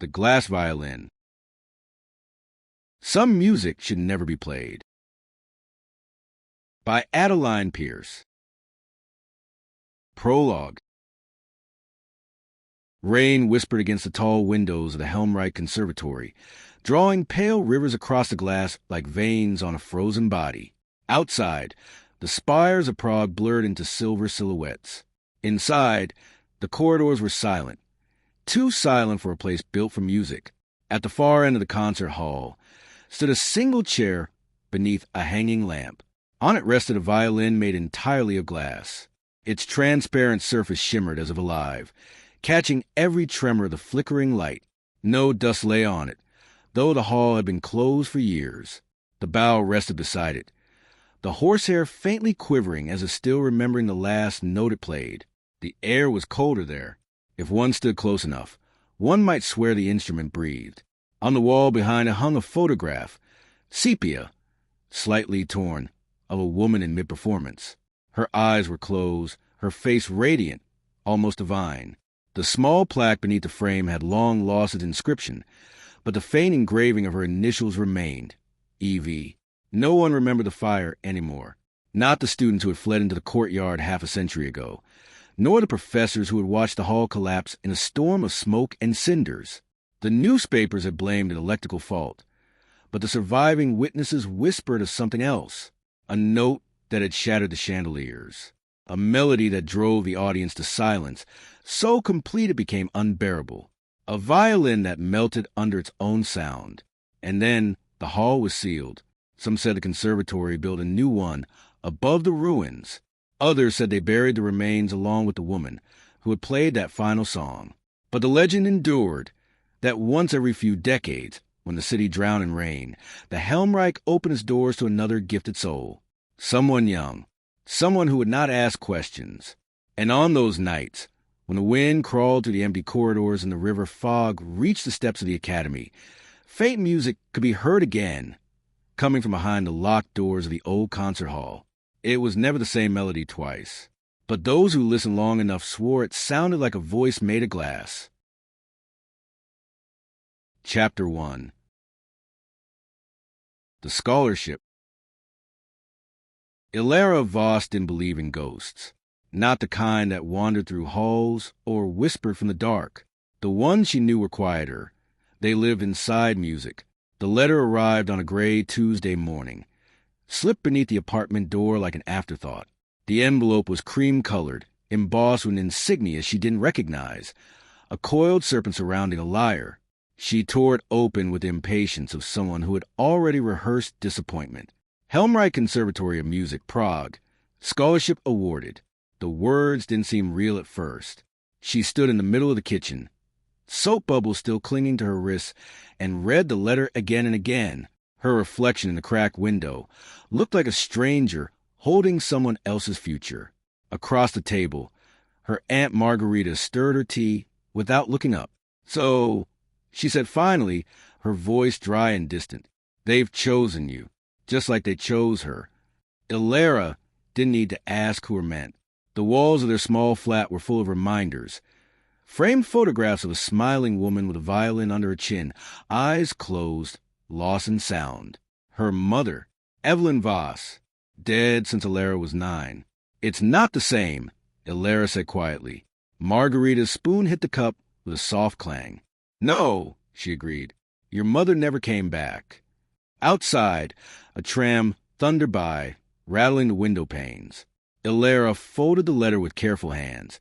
The Glass Violin. Some music should never be played. By Adeline Pierce. Prologue. Rain whispered against the tall windows of the Helmreich Conservatory, drawing pale rivers across the glass like veins on a frozen body. Outside, the spires of Prague blurred into silver silhouettes. Inside, the corridors were silent, too silent for a place built for music. At the far end of the concert hall stood a single chair beneath a hanging lamp. On it rested a violin made entirely of glass. Its transparent surface shimmered as if alive, catching every tremor of the flickering light. No dust lay on it, though the hall had been closed for years. The bow rested beside it, the horsehair faintly quivering as if still remembering the last note it played. The air was colder there. If one stood close enough, one might swear the instrument breathed. On the wall behind it hung a photograph, sepia, slightly torn, of a woman in mid-performance. Her eyes were closed, her face radiant, almost divine. The small plaque beneath the frame had long lost its inscription, but the faint engraving of her initials remained, E.V. No one remembered the fire anymore, not the students who had fled into the courtyard half a century ago, nor the professors who had watched the hall collapse in a storm of smoke and cinders. The newspapers had blamed an electrical fault, but the surviving witnesses whispered of something else, a note that had shattered the chandeliers, a melody that drove the audience to silence, so complete it became unbearable, a violin that melted under its own sound. And then the hall was sealed. Some said the conservatory built a new one above the ruins. Others said they buried the remains along with the woman who had played that final song. But the legend endured that once every few decades, when the city drowned in rain, the Helmreich opened its doors to another gifted soul, someone young, someone who would not ask questions. And on those nights, when the wind crawled through the empty corridors and the river fog reached the steps of the academy, faint music could be heard again, coming from behind the locked doors of the old concert hall. It was never the same melody twice, but those who listened long enough swore it sounded like a voice made of glass. Chapter 1. The Scholarship. Elara Voss didn't believe in ghosts, not the kind that wandered through halls or whispered from the dark. The ones she knew were quieter. They lived inside music. The letter arrived on a gray Tuesday morning, slipped beneath the apartment door like an afterthought. The envelope was cream-colored, embossed with an insignia she didn't recognize, a coiled serpent surrounding a lyre. She tore it open with the impatience of someone who had already rehearsed disappointment. Helmreich Conservatory of Music, Prague. Scholarship awarded. The words didn't seem real at first. She stood in the middle of the kitchen, soap bubbles still clinging to her wrists, and read the letter again and again. Her reflection in the cracked window looked like a stranger holding someone else's future. Across the table, her Aunt Margarita stirred her tea without looking up. "So," she said finally, her voice dry and distant, "they've chosen you, just like they chose her." Elara didn't need to ask who were meant. The walls of their small flat were full of reminders, framed photographs of a smiling woman with a violin under her chin, eyes closed, lost in sound. Her mother, Evelyn Voss, dead since Elara was 9. "It's not the same," Elara said quietly. Margarita's spoon hit the cup with a soft clang. "No," she agreed. "Your mother never came back." Outside, a tram thundered by, rattling the window panes. Elara folded the letter with careful hands,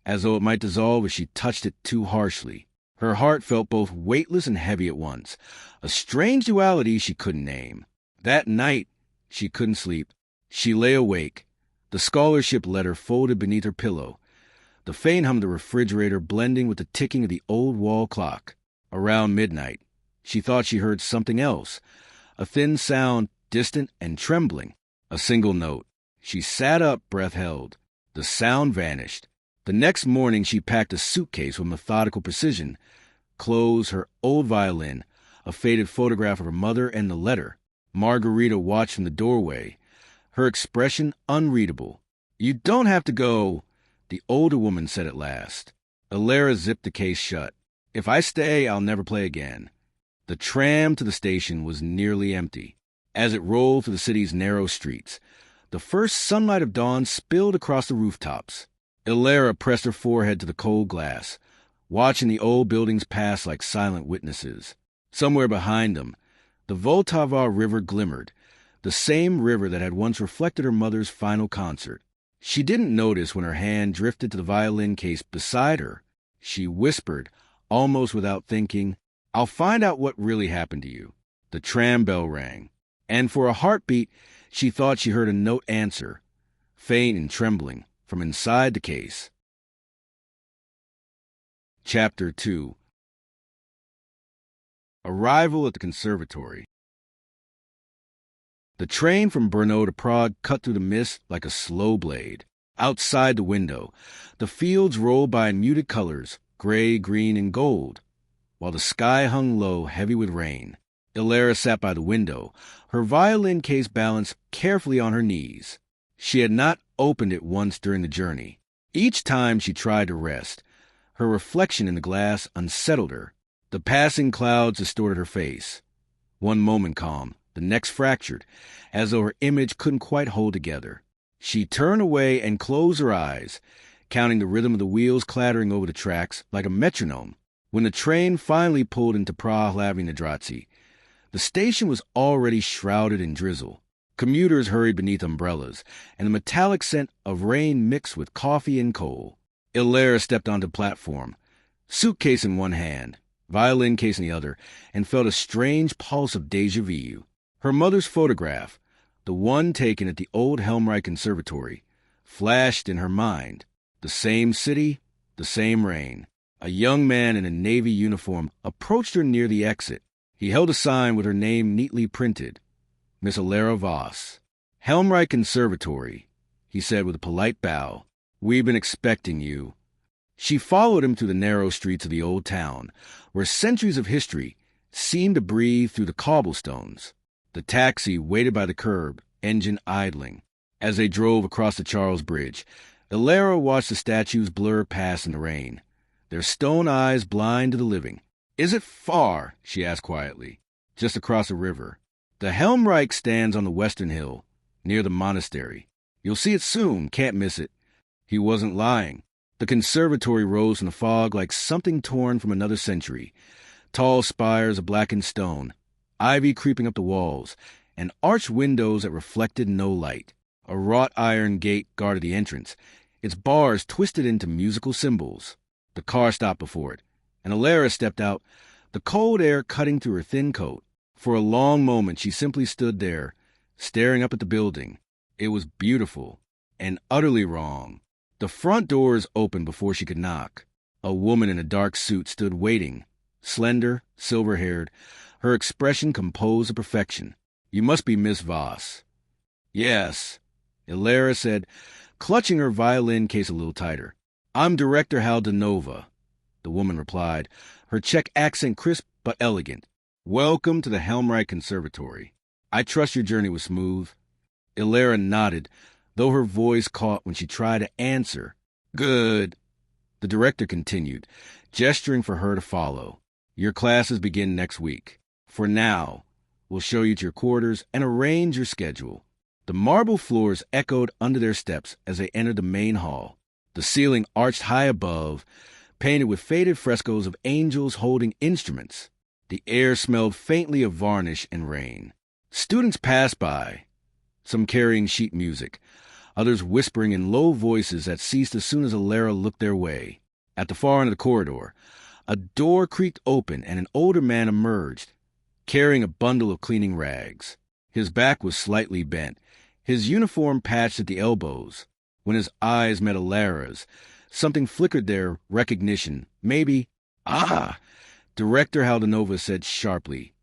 as though it might dissolve if she touched it too harshly. Her heart felt both weightless and heavy at once, a strange duality she couldn't name. That night, she couldn't sleep. She lay awake, the scholarship letter folded beneath her pillow, the faint hum of the refrigerator blending with the ticking of the old wall clock. Around midnight, she thought she heard something else, a thin sound, distant and trembling, a single note. She sat up, breath held. The sound vanished. The next morning she packed a suitcase with methodical precision, clothes, her old violin, a faded photograph of her mother, and the letter. Margarita watched from the doorway, her expression unreadable. "You don't have to go," the older woman said at last. Elara zipped the case shut. If I stay, I'll never play again. The tram to the station was nearly empty. As it rolled through the city's narrow streets, the first sunlight of dawn spilled across the rooftops. Elara pressed her forehead to the cold glass, watching the old buildings pass like silent witnesses. Somewhere behind them, the Vltava River glimmered, the same river that had once reflected her mother's final concert. She didn't notice when her hand drifted to the violin case beside her. She whispered, almost without thinking, "I'll find out what really happened to you." The tram bell rang, and for a heartbeat, she thought she heard a note answer, faint and trembling, from inside the case. Chapter 2. Arrival at the conservatory. The train from Brno to Prague cut through the mist like a slow blade. Outside the window, the fields rolled by in muted colors, gray, green, and gold, while the sky hung low, heavy with rain. Elara sat by the window, her violin case balanced carefully on her knees. She had not opened it once during the journey. Each time she tried to rest, her reflection in the glass unsettled her. The passing clouds distorted her face. One moment calm, the next fractured, as though her image couldn't quite hold together. She turned away and closed her eyes, counting the rhythm of the wheels clattering over the tracks like a metronome. When the train finally pulled into Prague-Hlavy Nadratsy, the station was already shrouded in drizzle. Commuters hurried beneath umbrellas, and the metallic scent of rain mixed with coffee and coal. Elara stepped onto the platform, suitcase in one hand, violin case in the other, and felt a strange pulse of déjà vu. Her mother's photograph, the one taken at the old Helmreich Conservatory, flashed in her mind. The same city, the same rain. A young man in a navy uniform approached her near the exit. He held a sign with her name neatly printed, Miss Elara Voss. "Helmreich Conservatory," he said with a polite bow. "We've been expecting you." She followed him through the narrow streets of the old town, where centuries of history seemed to breathe through the cobblestones. The taxi waited by the curb, engine idling. As they drove across the Charles Bridge, Elara watched the statues blur past in the rain, their stone eyes blind to the living. "Is it far?" she asked quietly. "Just across the river. The Helmreich stands on the western hill, near the monastery. You'll see it soon, can't miss it." He wasn't lying. The conservatory rose from the fog like something torn from another century. Tall spires of blackened stone, ivy creeping up the walls, and arched windows that reflected no light. A wrought iron gate guarded the entrance, its bars twisted into musical symbols. The car stopped before it, and Elara stepped out, the cold air cutting through her thin coat. For a long moment she simply stood there, staring up at the building. It was beautiful, and utterly wrong. The front doors opened before she could knock. A woman in a dark suit stood waiting, slender, silver-haired, her expression composed of perfection. "You must be Miss Voss." "Yes," Elara said, clutching her violin case a little tighter. "I'm Director Haldanova," the woman replied, her Czech accent crisp but elegant. "Welcome to the Helmreich Conservatory. I trust your journey was smooth." Elara nodded, though her voice caught when she tried to answer. "Good." The director continued, gesturing for her to follow. "Your classes begin next week. For now, we'll show you to your quarters and arrange your schedule." The marble floors echoed under their steps as they entered the main hall. The ceiling arched high above, painted with faded frescoes of angels holding instruments. The air smelled faintly of varnish and rain. Students passed by, some carrying sheet music, others whispering in low voices that ceased as soon as Elara looked their way. At the far end of the corridor, a door creaked open and an older man emerged, carrying a bundle of cleaning rags. His back was slightly bent, his uniform patched at the elbows. When his eyes met Elara's, something flickered there, recognition, maybe. "Ah!" Director Haldanova said sharply,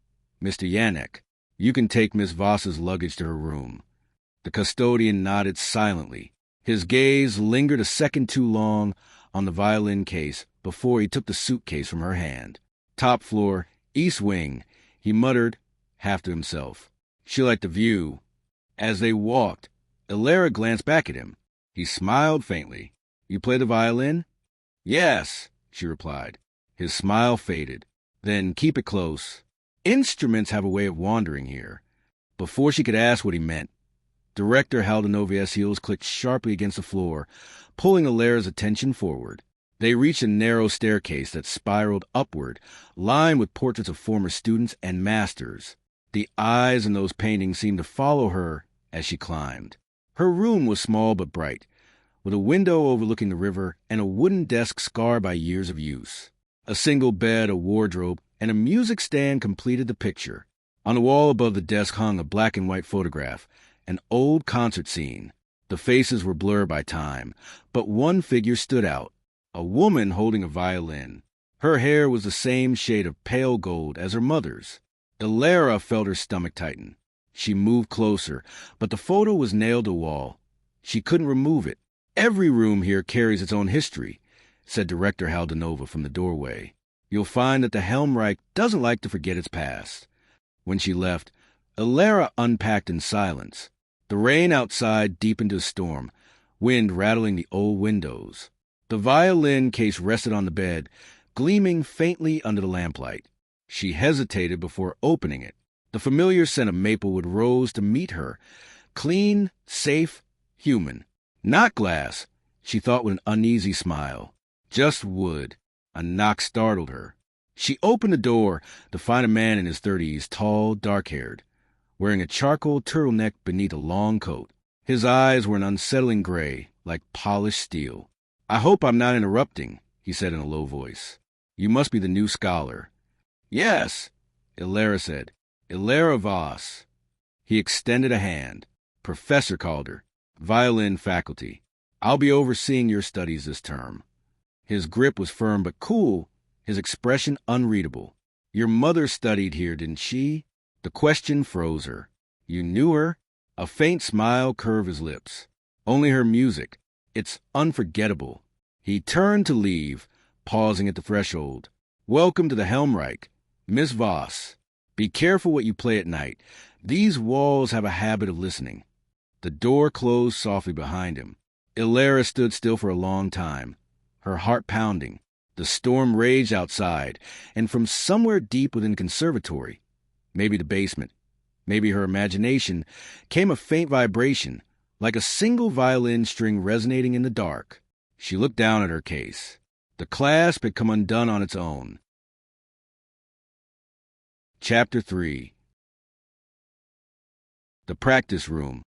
"Mr. Yanek, you can take Miss Voss's luggage to her room." The custodian nodded silently. His gaze lingered a second too long on the violin case before he took the suitcase from her hand. "Top floor, east wing," he muttered, half to himself. "She liked the view." As they walked, Elara glanced back at him. He smiled faintly. "You play the violin?" "Yes," she replied. His smile faded. Then keep it close. Instruments have a way of wandering here. Before she could ask what he meant, Director Haldanovi's heels clicked sharply against the floor, pulling Elara's attention forward. They reached a narrow staircase that spiraled upward, lined with portraits of former students and masters. The eyes in those paintings seemed to follow her as she climbed. Her room was small but bright, with a window overlooking the river and a wooden desk scarred by years of use. A single bed, a wardrobe, and a music stand completed the picture. On the wall above the desk hung a black and white photograph, an old concert scene. The faces were blurred by time, but one figure stood out, a woman holding a violin. Her hair was the same shade of pale gold as her mother's. Elara felt her stomach tighten. She moved closer, but the photo was nailed to the wall. She couldn't remove it. Every room here carries its own history, said Director Haldanova from the doorway. You'll find that the Helmreich doesn't like to forget its past. When she left, Elara unpacked in silence. The rain outside deepened to a storm, wind rattling the old windows. The violin case rested on the bed, gleaming faintly under the lamplight. She hesitated before opening it. The familiar scent of maplewood rose to meet her. Clean, safe, human. Not glass, she thought with an uneasy smile. Just wood. A knock startled her. She opened the door to find a man in his 30s, tall, dark-haired, wearing a charcoal turtleneck beneath a long coat. His eyes were an unsettling gray, like polished steel. I hope I'm not interrupting, he said in a low voice. You must be the new scholar. Yes, Elara said. Elara Voss. He extended a hand. Professor Calder, violin faculty. I'll be overseeing your studies this term. His grip was firm but cool, his expression unreadable. Your mother studied here, didn't she? The question froze her. You knew her? A faint smile curved his lips. Only her music. It's unforgettable. He turned to leave, pausing at the threshold. Welcome to the Helmreich, Miss Voss. Be careful what you play at night. These walls have a habit of listening. The door closed softly behind him. Elara stood still for a long time, her heart pounding. The storm raged outside, and from somewhere deep within the conservatory, maybe the basement, maybe her imagination, came a faint vibration, like a single violin string resonating in the dark. She looked down at her case. The clasp had come undone on its own. Chapter 3. The Practice Room.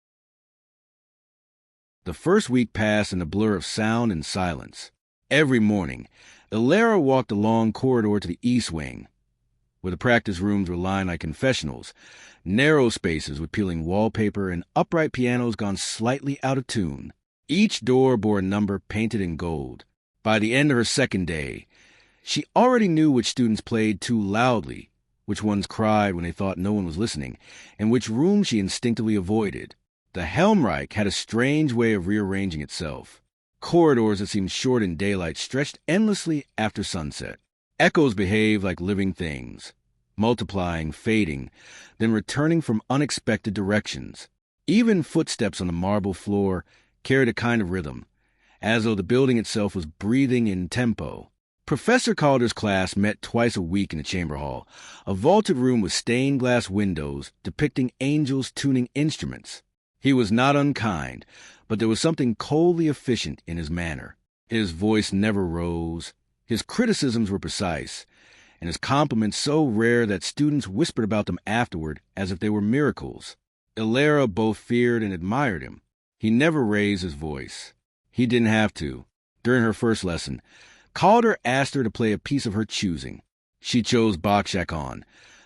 The first week passed in a blur of sound and silence. Every morning, Elara walked the long corridor to the east wing, where the practice rooms were lined like confessionals, narrow spaces with peeling wallpaper and upright pianos gone slightly out of tune. Each door bore a number painted in gold. By the end of her second day, she already knew which students played too loudly, which ones cried when they thought no one was listening, and which rooms she instinctively avoided. The Helmreich had a strange way of rearranging itself. Corridors that seemed short in daylight stretched endlessly after sunset. Echoes behaved like living things, multiplying, fading, then returning from unexpected directions. Even footsteps on the marble floor carried a kind of rhythm, as though the building itself was breathing in tempo. Professor Calder's class met twice a week in the chamber hall, a vaulted room with stained glass windows depicting angels tuning instruments. He was not unkind, but there was something coldly efficient in his manner. His voice never rose, his criticisms were precise, and his compliments so rare that students whispered about them afterward as if they were miracles. Elara both feared and admired him. He never raised his voice. He didn't have to. During her first lesson, Calder asked her to play a piece of her choosing. She chose Bach Chaconne,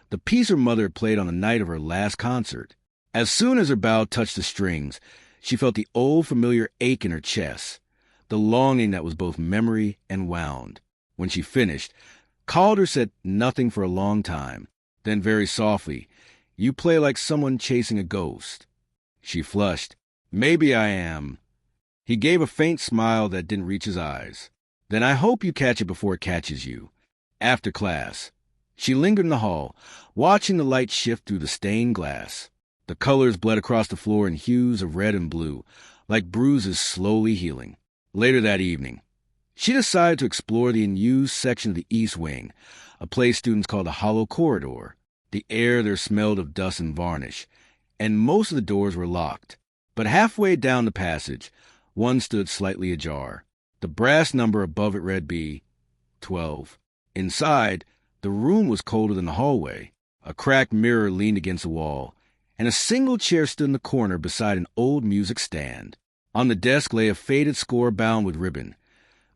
the piece her mother had played on the night of her last concert. As soon as her bow touched the strings, she felt the old familiar ache in her chest, the longing that was both memory and wound. When she finished, Calder said nothing for a long time. Then very softly, "You play like someone chasing a ghost." She flushed. "Maybe I am." He gave a faint smile that didn't reach his eyes. "Then I hope you catch it before it catches you." After class, she lingered in the hall, watching the light shift through the stained glass. The colors bled across the floor in hues of red and blue, like bruises slowly healing. Later that evening, She decided to explore the unused section of the East Wing, a place students call the Hollow Corridor. The air there smelled of dust and varnish, and most of the doors were locked. But halfway down the passage, one stood slightly ajar. The brass number above it read B12. Inside, the room was colder than the hallway. A cracked mirror leaned against the wall, and a single chair stood in the corner beside an old music stand. On the desk lay a faded score bound with ribbon,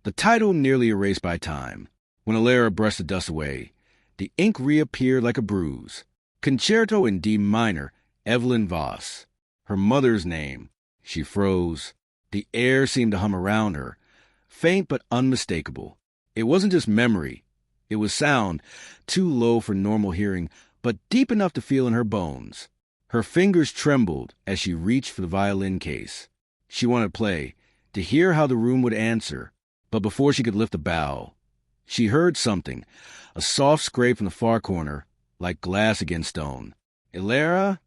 the title nearly erased by time. When Elara brushed the dust away, the ink reappeared like a bruise. Concerto in D minor, Elara Voss. Her mother's name. She froze. The air seemed to hum around her, faint but unmistakable. It wasn't just memory. It was sound, too low for normal hearing, but deep enough to feel in her bones. Her fingers trembled as she reached for the violin case. She wanted to play, to hear how the room would answer, but before she could lift a bow, she heard something, a soft scrape from the far corner, like glass against stone. Elara?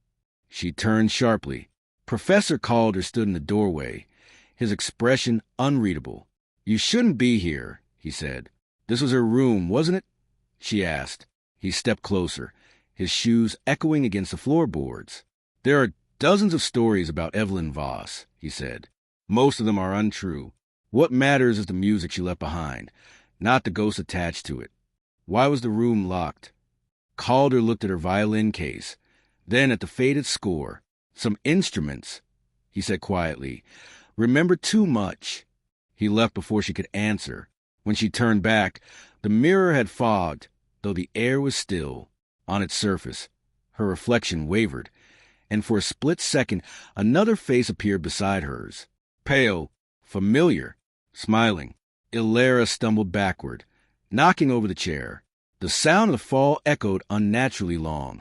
She turned sharply. Professor Calder stood in the doorway, his expression unreadable. "You shouldn't be here," he said. "This was her room, wasn't it?" she asked. He stepped closer, his shoes echoing against the floorboards. "There are dozens of stories about Elara Voss," he said. "Most of them are untrue. What matters is the music she left behind, not the ghost attached to it. Why was the room locked?" Calder looked at her violin case, then at the faded score. "Some instruments," he said quietly. "Remember too much." He left before she could answer. When she turned back, the mirror had fogged, though the air was still. On its surface, her reflection wavered, and for a split second another face appeared beside hers. Pale, familiar, smiling. Elara stumbled backward, knocking over the chair. The sound of the fall echoed unnaturally long,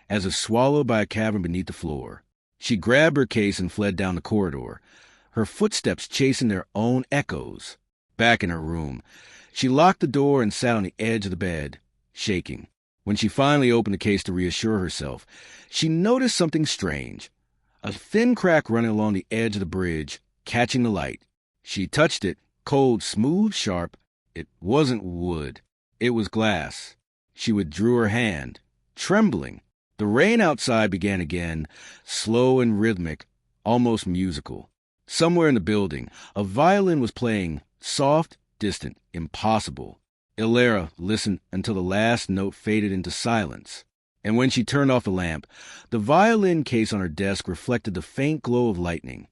as if swallowed by a cavern beneath the floor. She grabbed her case and fled down the corridor, her footsteps chasing their own echoes. Back in her room, she locked the door and sat on the edge of the bed, shaking. When she finally opened the case to reassure herself, she noticed something strange. A thin crack running along the edge of the bridge, catching the light. She touched it, cold, smooth, sharp. It wasn't wood. It was glass. She withdrew her hand, trembling. The rain outside began again, slow and rhythmic, almost musical. Somewhere in the building, a violin was playing, soft, distant, impossible. Elara listened until the last note faded into silence. And when she turned off the lamp, the violin case on her desk reflected the faint glow of lightning,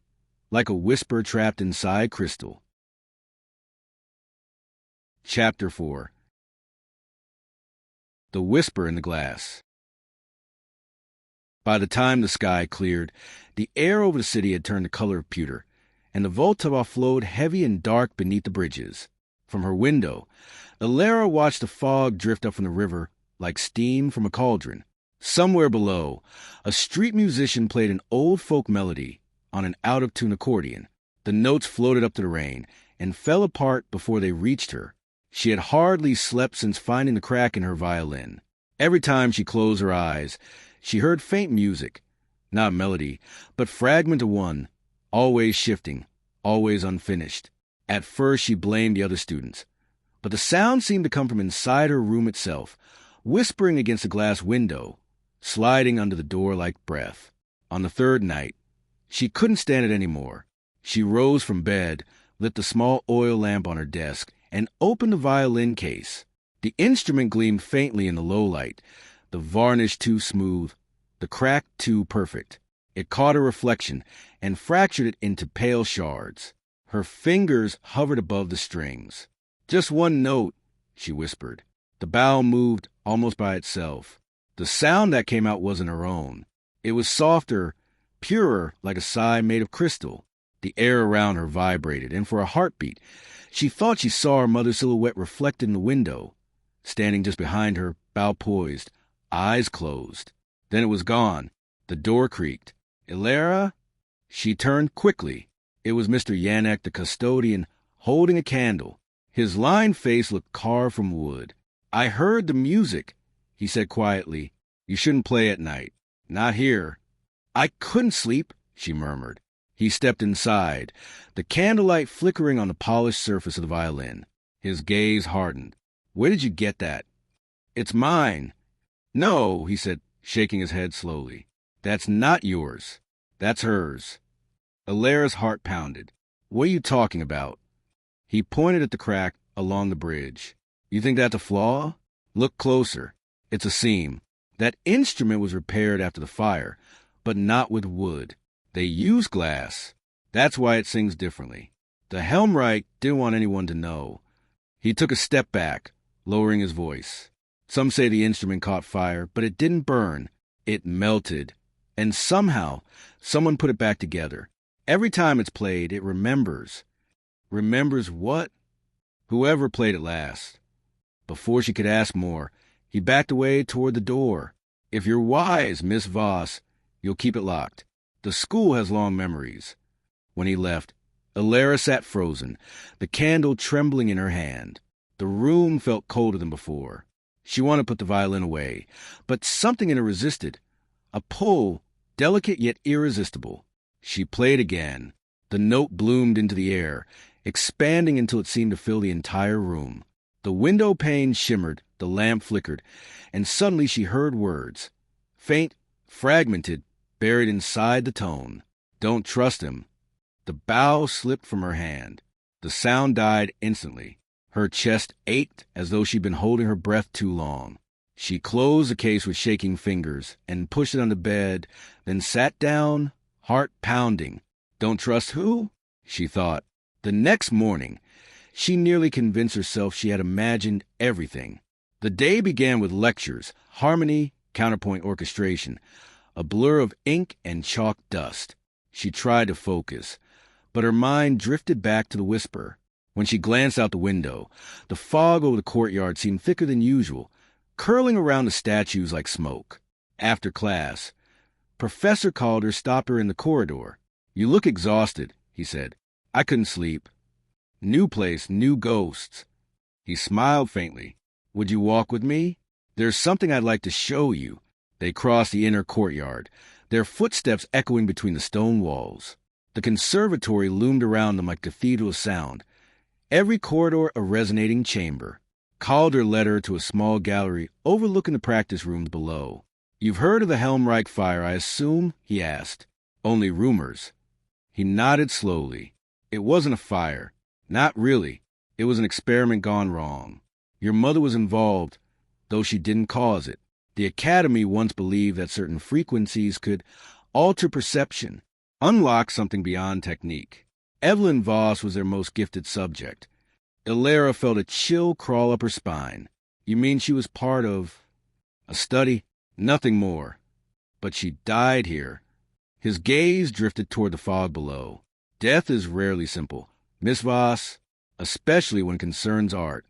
like a whisper trapped inside crystal. Chapter 4. The Whisper in the Glass. By the time the sky cleared, the air over the city had turned the color of pewter, and the Vltava flowed heavy and dark beneath the bridges. From her window, Elara watched the fog drift up from the river like steam from a cauldron. Somewhere below, a street musician played an old folk melody on an out-of-tune accordion. The notes floated up to the rain and fell apart before they reached her. She had hardly slept since finding the crack in her violin. Every time she closed her eyes, she heard faint music, not melody, but fragment of one, always shifting, always unfinished. At first she blamed the other students, but the sound seemed to come from inside her room itself, whispering against the glass window, sliding under the door like breath. On the third night, she couldn't stand it anymore. She rose from bed, lit the small oil lamp on her desk, and opened the violin case. The instrument gleamed faintly in the low light, the varnish too smooth, the crack too perfect. It caught her reflection and fractured it into pale shards. Her fingers hovered above the strings. "Just one note," she whispered. The bow moved almost by itself. The sound that came out wasn't her own. It was softer, purer, like a sigh made of crystal. The air around her vibrated, and for a heartbeat, she thought she saw her mother's silhouette reflected in the window, standing just behind her, bow poised, eyes closed. Then it was gone. The door creaked. "Elara?" She turned quickly. It was Mr. Yanek, the custodian, holding a candle. His lined face looked carved from wood. "I heard the music," he said quietly. "You shouldn't play at night. Not here." "I couldn't sleep," she murmured. He stepped inside, the candlelight flickering on the polished surface of the violin. His gaze hardened. "Where did you get that?" "It's mine." "No," he said, shaking his head slowly. "That's not yours. That's hers." Elara's heart pounded. "What are you talking about?" He pointed at the crack along the bridge. "You think that's a flaw? Look closer. It's a seam. That instrument was repaired after the fire, but not with wood. They use glass. That's why it sings differently. The Helmreich didn't want anyone to know." He took a step back, lowering his voice. "Some say the instrument caught fire, but it didn't burn. It melted. And somehow, someone put it back together. Every time it's played, it remembers." "Remembers what?" "Whoever played it last." Before she could ask more, he backed away toward the door. "If you're wise, Miss Voss, you'll keep it locked. The school has long memories." When he left, Elara sat frozen, the candle trembling in her hand. The room felt colder than before. She wanted to put the violin away, but something in her resisted. A pull, delicate yet irresistible. She played again. The note bloomed into the air, expanding until it seemed to fill the entire room. The window pane shimmered, the lamp flickered, and suddenly she heard words. Faint, fragmented, buried inside the tone. "Don't trust him." The bow slipped from her hand. The sound died instantly. Her chest ached as though she'd been holding her breath too long. She closed the case with shaking fingers and pushed it on the bed, then sat down, heart pounding. "Don't trust who?" she thought. The next morning, she nearly convinced herself she had imagined everything. The day began with lectures, harmony, counterpoint orchestration, a blur of ink and chalk dust. She tried to focus, but her mind drifted back to the whisper. When she glanced out the window, the fog over the courtyard seemed thicker than usual, curling around the statues like smoke. After class, Professor Calder stopped her in the corridor. "You look exhausted," he said. "I couldn't sleep. New place, new ghosts." He smiled faintly. "Would you walk with me? There's something I'd like to show you." They crossed the inner courtyard, their footsteps echoing between the stone walls. The conservatory loomed around them like a cathedral of sound, every corridor a resonating chamber. Calder led her to a small gallery overlooking the practice rooms below. "You've heard of the Helmreich fire, I assume?" he asked. "Only rumors." He nodded slowly. "It wasn't a fire. Not really. It was an experiment gone wrong. Your mother was involved, though she didn't cause it. The Academy once believed that certain frequencies could alter perception, unlock something beyond technique. Evelyn Voss was their most gifted subject. Elara felt a chill crawl up her spine. "You mean she was part of a study?" "Nothing more. But she died here." His gaze drifted toward the fog below. "Death is rarely simple, Miss Voss, especially when it concerns art."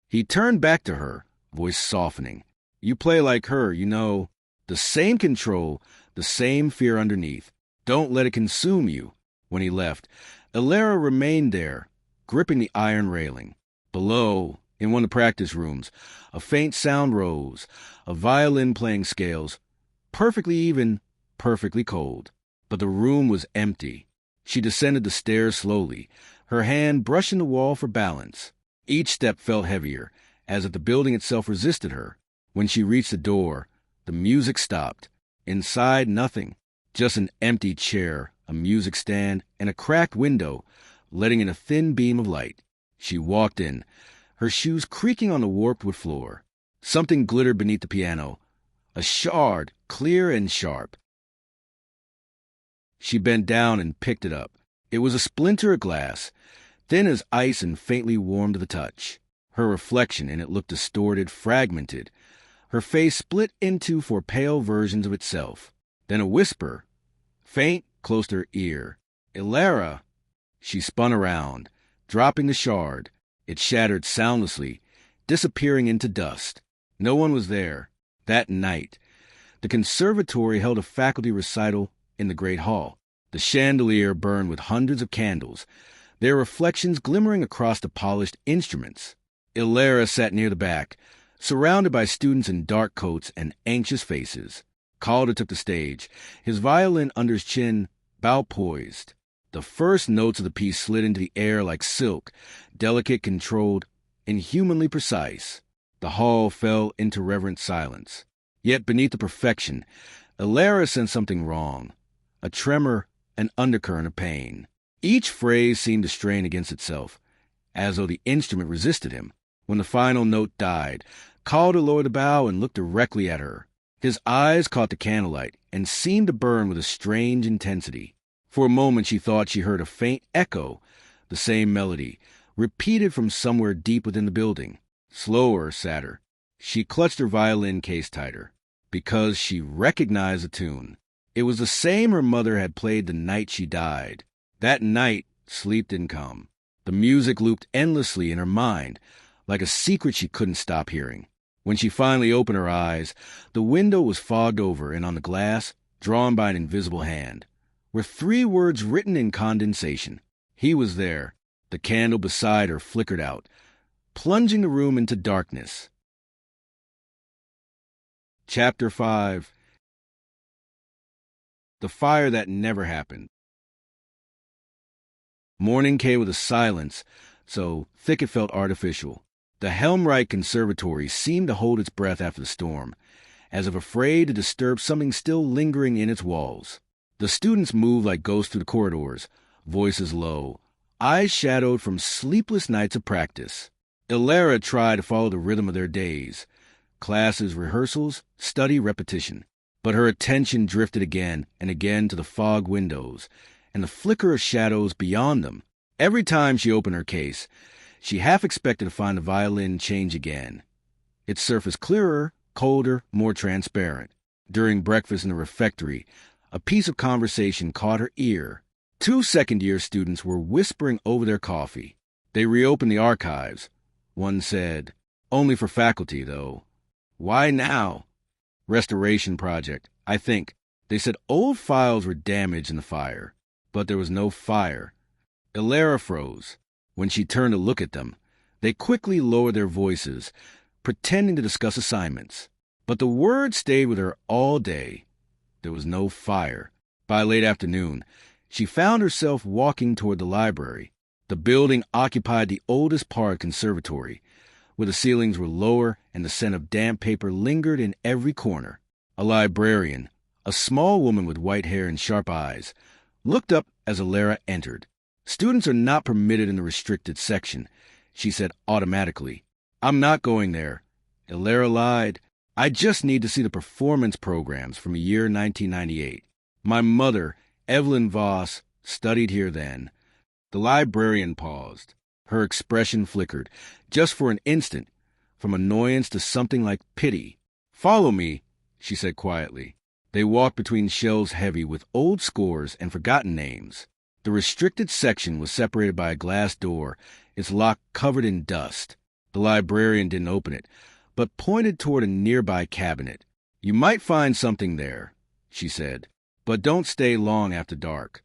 He turned back to her, voice softening. "You play like her, you know. The same control, the same fear underneath. Don't let it consume you." When he left, Elara remained there, gripping the iron railing. Below, in one of the practice rooms, a faint sound rose, a violin playing scales, perfectly even, perfectly cold. But the room was empty. She descended the stairs slowly, her hand brushing the wall for balance. Each step felt heavier, as if the building itself resisted her. When she reached the door, the music stopped. Inside, nothing. Just an empty chair, a music stand, and a cracked window, letting in a thin beam of light. She walked in, her shoes creaking on the warped wood floor. Something glittered beneath the piano, a shard, clear and sharp. She bent down and picked it up. It was a splinter of glass, thin as ice and faintly warm to the touch. Her reflection in it looked distorted, fragmented, her face split into four pale versions of itself. Then a whisper, faint, close to her ear. "Elara!" She spun around, dropping the shard. It shattered soundlessly, disappearing into dust. No one was there. That night, the conservatory held a faculty recital in the great hall. The chandelier burned with hundreds of candles, their reflections glimmering across the polished instruments. Elara sat near the back, surrounded by students in dark coats and anxious faces. Calder took the stage, his violin under his chin, bow poised. The first notes of the piece slid into the air like silk, delicate, controlled, inhumanly precise. The hall fell into reverent silence. Yet beneath the perfection, Elara sensed something wrong, a tremor, an undercurrent of pain. Each phrase seemed to strain against itself, as though the instrument resisted him. When the final note died, Calder lowered the bow and looked directly at her. His eyes caught the candlelight and seemed to burn with a strange intensity. For a moment she thought she heard a faint echo, the same melody, repeated from somewhere deep within the building. Slower, sadder. She clutched her violin case tighter, because she recognized the tune. It was the same her mother had played the night she died. That night, sleep didn't come. The music looped endlessly in her mind, like a secret she couldn't stop hearing. When she finally opened her eyes, the window was fogged over, and on the glass, drawn by an invisible hand, were 3 words written in condensation. He was there. The candle beside her flickered out, plunging the room into darkness. Chapter 5. The Fire That Never Happened. Morning came with a silence so thick it felt artificial. The Helmreich Conservatory seemed to hold its breath after the storm, as if afraid to disturb something still lingering in its walls. The students moved like ghosts through the corridors, voices low, eyes shadowed from sleepless nights of practice. Elara tried to follow the rhythm of their days, classes, rehearsals, study, repetition. But her attention drifted again and again to the fog windows and the flicker of shadows beyond them. Every time she opened her case, she half expected to find the violin change again. Its surface clearer, colder, more transparent. During breakfast in the refectory, a piece of conversation caught her ear. 2 second-year students were whispering over their coffee. They reopened the archives. One said, "Only for faculty, though." "Why now?" "Restoration project, I think." They said old files were damaged in the fire, but there was no fire. Elara froze. When she turned to look at them, they quickly lowered their voices, pretending to discuss assignments. But the words stayed with her all day. There was no fire. By late afternoon, she found herself walking toward the library. The building occupied the oldest part of the conservatory, where the ceilings were lower and the scent of damp paper lingered in every corner. A librarian, a small woman with white hair and sharp eyes, looked up as Elara entered. "Students are not permitted in the restricted section," she said automatically. "I'm not going there." Elara lied. "I just need to see the performance programs from the year 1998. My mother, Elara Voss, studied here then." The librarian paused. Her expression flickered, just for an instant, from annoyance to something like pity. "Follow me," she said quietly. They walked between shelves heavy with old scores and forgotten names. The restricted section was separated by a glass door, its lock covered in dust. The librarian didn't open it, but pointed toward a nearby cabinet. "You might find something there," she said, "but don't stay long after dark."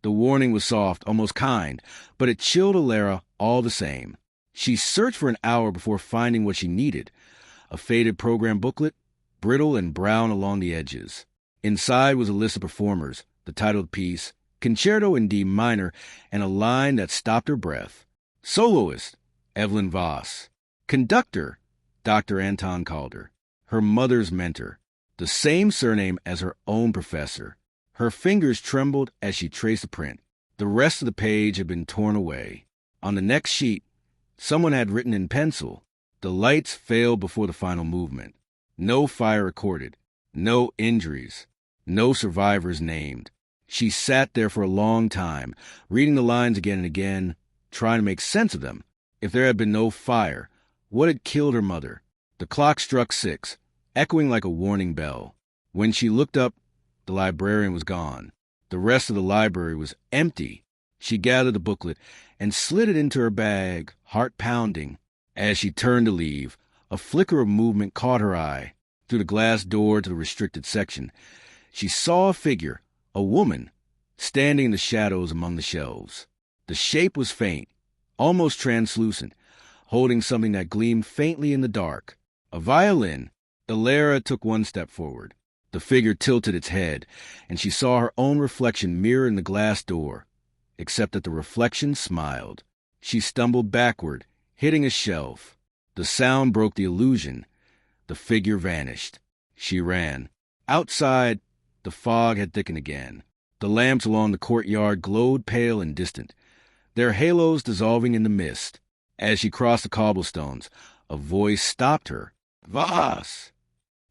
The warning was soft, almost kind, but it chilled Elara all the same. She searched for an hour before finding what she needed, a faded program booklet, brittle and brown along the edges. Inside was a list of performers, the title of the piece, Concerto in D minor, and a line that stopped her breath. Soloist, Elara Voss. Conductor, Dr. Anton Calder. Her mother's mentor, the same surname as her own professor. Her fingers trembled as she traced the print. The rest of the page had been torn away. On the next sheet, someone had written in pencil, "The lights failed before the final movement. No fire recorded. No injuries. No survivors named." She sat there for a long time, reading the lines again and again, trying to make sense of them. If there had been no fire, what had killed her mother? The clock struck 6, echoing like a warning bell. When she looked up, the librarian was gone. The rest of the library was empty. She gathered the booklet and slid it into her bag, heart pounding. As she turned to leave, a flicker of movement caught her eye. Through the glass door to the restricted section, she saw a figure, a woman, standing in the shadows among the shelves. The shape was faint, almost translucent, holding something that gleamed faintly in the dark. A violin. Elara took one step forward. The figure tilted its head, and she saw her own reflection mirrored in the glass door. except that the reflection smiled. She stumbled backward, hitting a shelf. The sound broke the illusion. The figure vanished. She ran. Outside, the fog had thickened again. The lamps along the courtyard glowed pale and distant, their halos dissolving in the mist. As she crossed the cobblestones, a voice stopped her. Voss!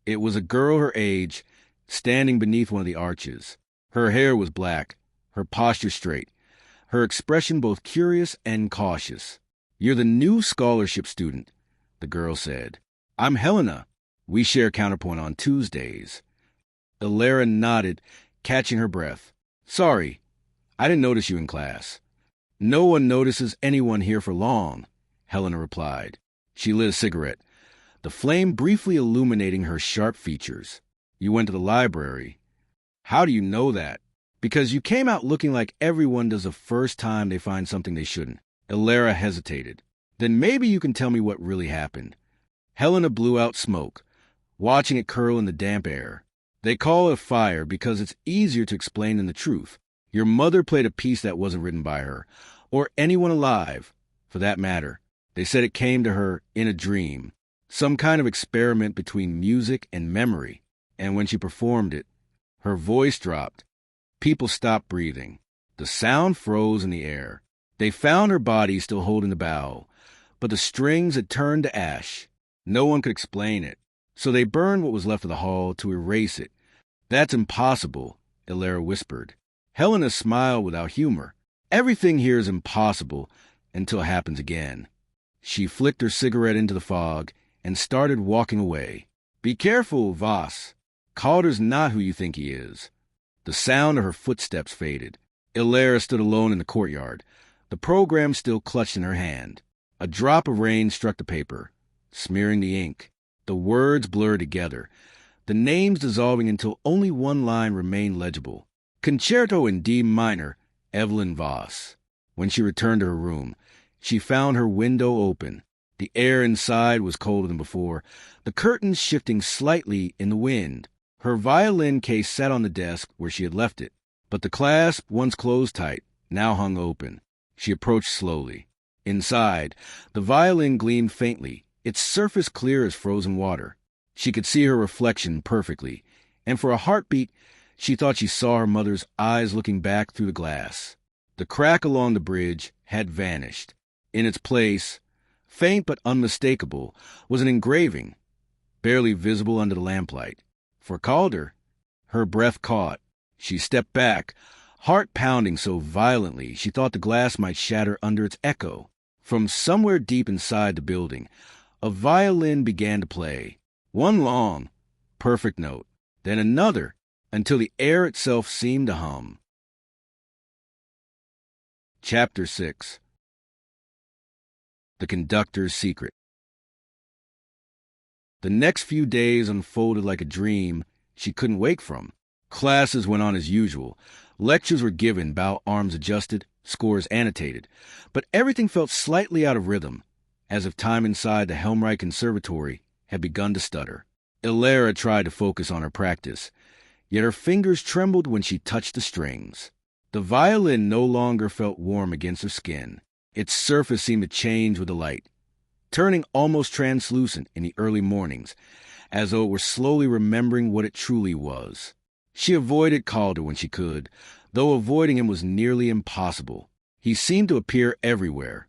It was a girl her age, standing beneath one of the arches. Her hair was black, her posture straight, her expression both curious and cautious. You're the new scholarship student, the girl said. I'm Helena. We share counterpoint on Tuesdays. Elara nodded, catching her breath. Sorry, I didn't notice you in class. No one notices anyone here for long, Helena replied. She lit a cigarette, the flame briefly illuminating her sharp features. You went to the library. How do you know that? Because you came out looking like everyone does the first time they find something they shouldn't. Elara hesitated. Then maybe you can tell me what really happened. Helena blew out smoke, watching it curl in the damp air. They call it a fire because it's easier to explain than the truth. Your mother played a piece that wasn't written by her, or anyone alive, for that matter. They said it came to her in a dream, some kind of experiment between music and memory. And when she performed it, her voice dropped. People stopped breathing. The sound froze in the air. They found her body still holding the bow, but the strings had turned to ash. No one could explain it, so they burned what was left of the hall to erase it. That's impossible, Elara whispered. Helena smiled without humor. Everything here is impossible until it happens again. She flicked her cigarette into the fog and started walking away. Be careful, Voss. Calder's not who you think he is. The sound of her footsteps faded. Elara stood alone in the courtyard, the program still clutched in her hand. A drop of rain struck the paper, smearing the ink. The words blurred together, the names dissolving until only one line remained legible. Concerto in D minor, Evelyn Voss. When she returned to her room, she found her window open. The air inside was colder than before, the curtains shifting slightly in the wind. Her violin case sat on the desk where she had left it, but the clasp, once closed tight, now hung open. She approached slowly. Inside, the violin gleamed faintly, its surface clear as frozen water. She could see her reflection perfectly, and for a heartbeat, she thought she saw her mother's eyes looking back through the glass. The crack along the bridge had vanished. In its place, faint but unmistakable, was an engraving, barely visible under the lamplight. For Calder, her breath caught. She stepped back, heart pounding so violently she thought the glass might shatter under its echo. From somewhere deep inside the building, a violin began to play. One long, perfect note, then another, until the air itself seemed to hum. Chapter 6. The Conductor's Secret. The next few days unfolded like a dream she couldn't wake from. Classes went on as usual. Lectures were given, bow arms adjusted, scores annotated. But everything felt slightly out of rhythm, as if time inside the Helmreich Conservatory had begun to stutter. Elara tried to focus on her practice, yet her fingers trembled when she touched the strings. The violin no longer felt warm against her skin. Its surface seemed to change with the light, turning almost translucent in the early mornings, as though it were slowly remembering what it truly was. She avoided Calder when she could, though avoiding him was nearly impossible. He seemed to appear everywhere,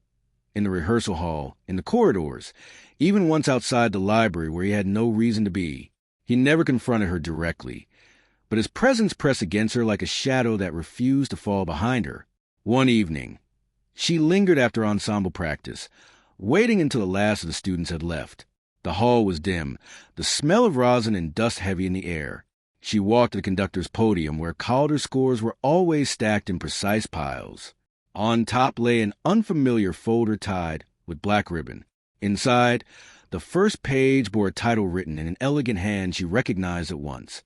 in the rehearsal hall, in the corridors, even once outside the library where he had no reason to be. He never confronted her directly, but his presence pressed against her like a shadow that refused to fall behind her. One evening, she lingered after ensemble practice, waiting until the last of the students had left. The hall was dim, the smell of rosin and dust heavy in the air. She walked to the conductor's podium where Calder's scores were always stacked in precise piles. On top lay an unfamiliar folder tied with black ribbon. Inside, the first page bore a title written in an elegant hand she recognized at once.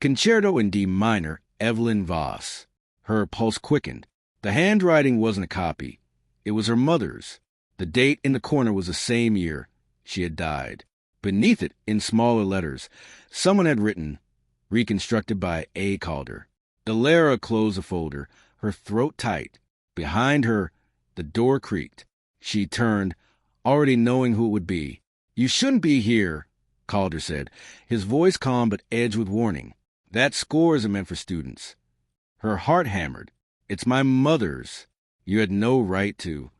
Concerto in D minor, Evelyn Voss. Her pulse quickened. The handwriting wasn't a copy. It was her mother's. The date in the corner was the same year she had died. Beneath it, in smaller letters, someone had written, reconstructed by A. Calder. Elara closed the folder, her throat tight. Behind her, the door creaked. She turned, already knowing who it would be. "You shouldn't be here," Calder said, his voice calm but edged with warning. "That score isn't meant for students." Her heart hammered. "It's my mother's. You had no right to."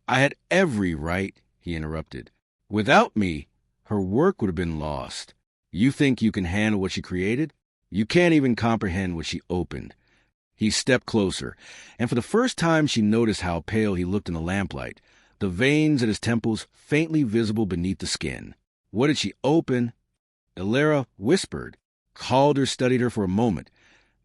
"I had every right," he interrupted. "Without me, her work would have been lost. You think you can handle what she created? You can't even comprehend what she opened." He stepped closer, and for the first time she noticed how pale he looked in the lamplight, the veins at his temples faintly visible beneath the skin. What did she open? Elara whispered. Calder studied her for a moment,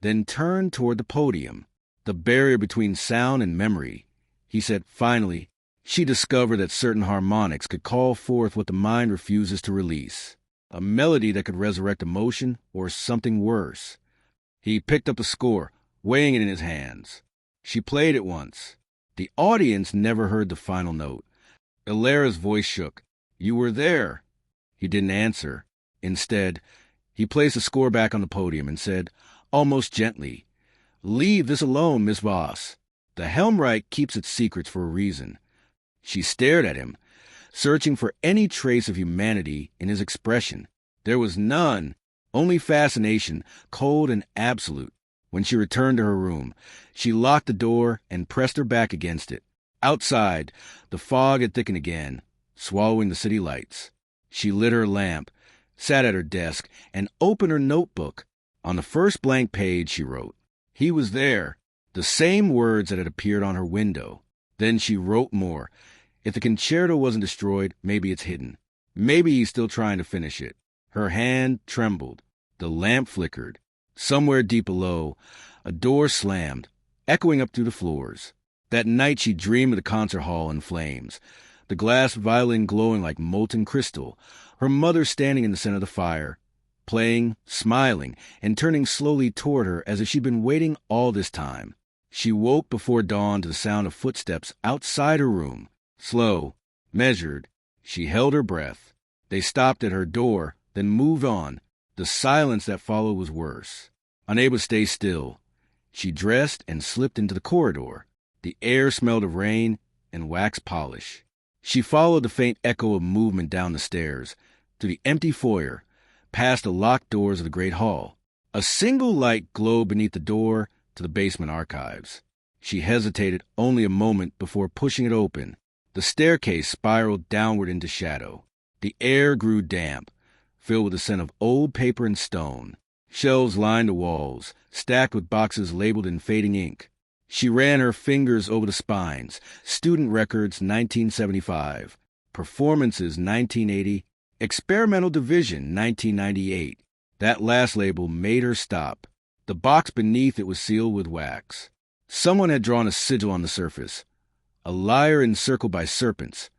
then turned toward the podium, the barrier between sound and memory. He said finally, "She discovered that certain harmonics could call forth what the mind refuses to release. A melody that could resurrect emotion or something worse." He picked up the score, weighing it in his hands. She played it once. The audience never heard the final note. Elara's voice shook. "You were there." He didn't answer. Instead, he placed the score back on the podium and said, almost gently, "Leave this alone, Miss Voss. The Helmreich keeps its secrets for a reason." She stared at him, searching for any trace of humanity in his expression. There was none, only fascination, cold and absolute. When she returned to her room, she locked the door and pressed her back against it. Outside, the fog had thickened again, swallowing the city lights. She lit her lamp, sat at her desk, and opened her notebook. On the first blank page, she wrote, "He was there," the same words that had appeared on her window. Then she wrote more. If the concerto wasn't destroyed, maybe it's hidden. Maybe he's still trying to finish it. Her hand trembled. The lamp flickered. Somewhere deep below, a door slammed, echoing up through the floors. That night she dreamed of the concert hall in flames, the glass violin glowing like molten crystal, her mother standing in the center of the fire, playing, smiling, and turning slowly toward her as if she'd been waiting all this time. She woke before dawn to the sound of footsteps outside her room. Slow, measured, she held her breath. They stopped at her door, then moved on. The silence that followed was worse. Unable to stay still, she dressed and slipped into the corridor. The air smelled of rain and wax polish. She followed the faint echo of movement down the stairs, to the empty foyer, past the locked doors of the great hall. A single light glowed beneath the door to the basement archives. She hesitated only a moment before pushing it open. The staircase spiraled downward into shadow. The air grew damp, filled with the scent of old paper and stone. Shelves lined the walls, stacked with boxes labeled in fading ink. She ran her fingers over the spines. Student records 1975, performances 1980, experimental division 1998. That last label made her stop. The box beneath it was sealed with wax. Someone had drawn a sigil on the surface. A lyre encircled by serpents.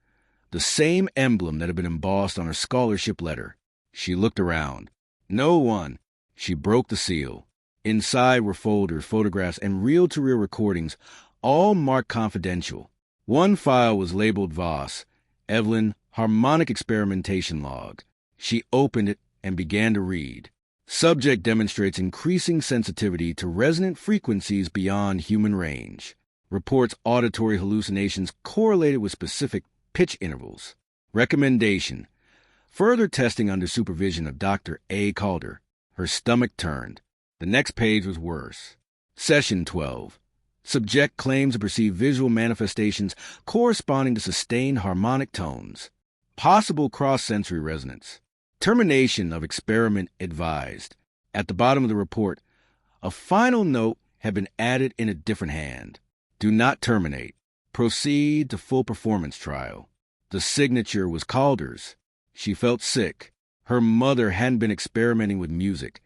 The same emblem that had been embossed on her scholarship letter. She looked around. No one. She broke the seal. Inside were folders, photographs, and reel-to-reel recordings, all marked confidential. One file was labeled Voss, Evelyn, Harmonic Experimentation Log. She opened it and began to read. Subject demonstrates increasing sensitivity to resonant frequencies beyond human range. Reports auditory hallucinations correlated with specific pitch intervals. Recommendation: further testing under supervision of Dr. A. Calder. Her stomach turned. The next page was worse. Session 12. Subject claims to perceive visual manifestations corresponding to sustained harmonic tones. Possible cross-sensory resonance. Termination of experiment advised. At the bottom of the report, a final note had been added in a different hand. Do not terminate. Proceed to full performance trial. The signature was Calder's. She felt sick. Her mother hadn't been experimenting with music.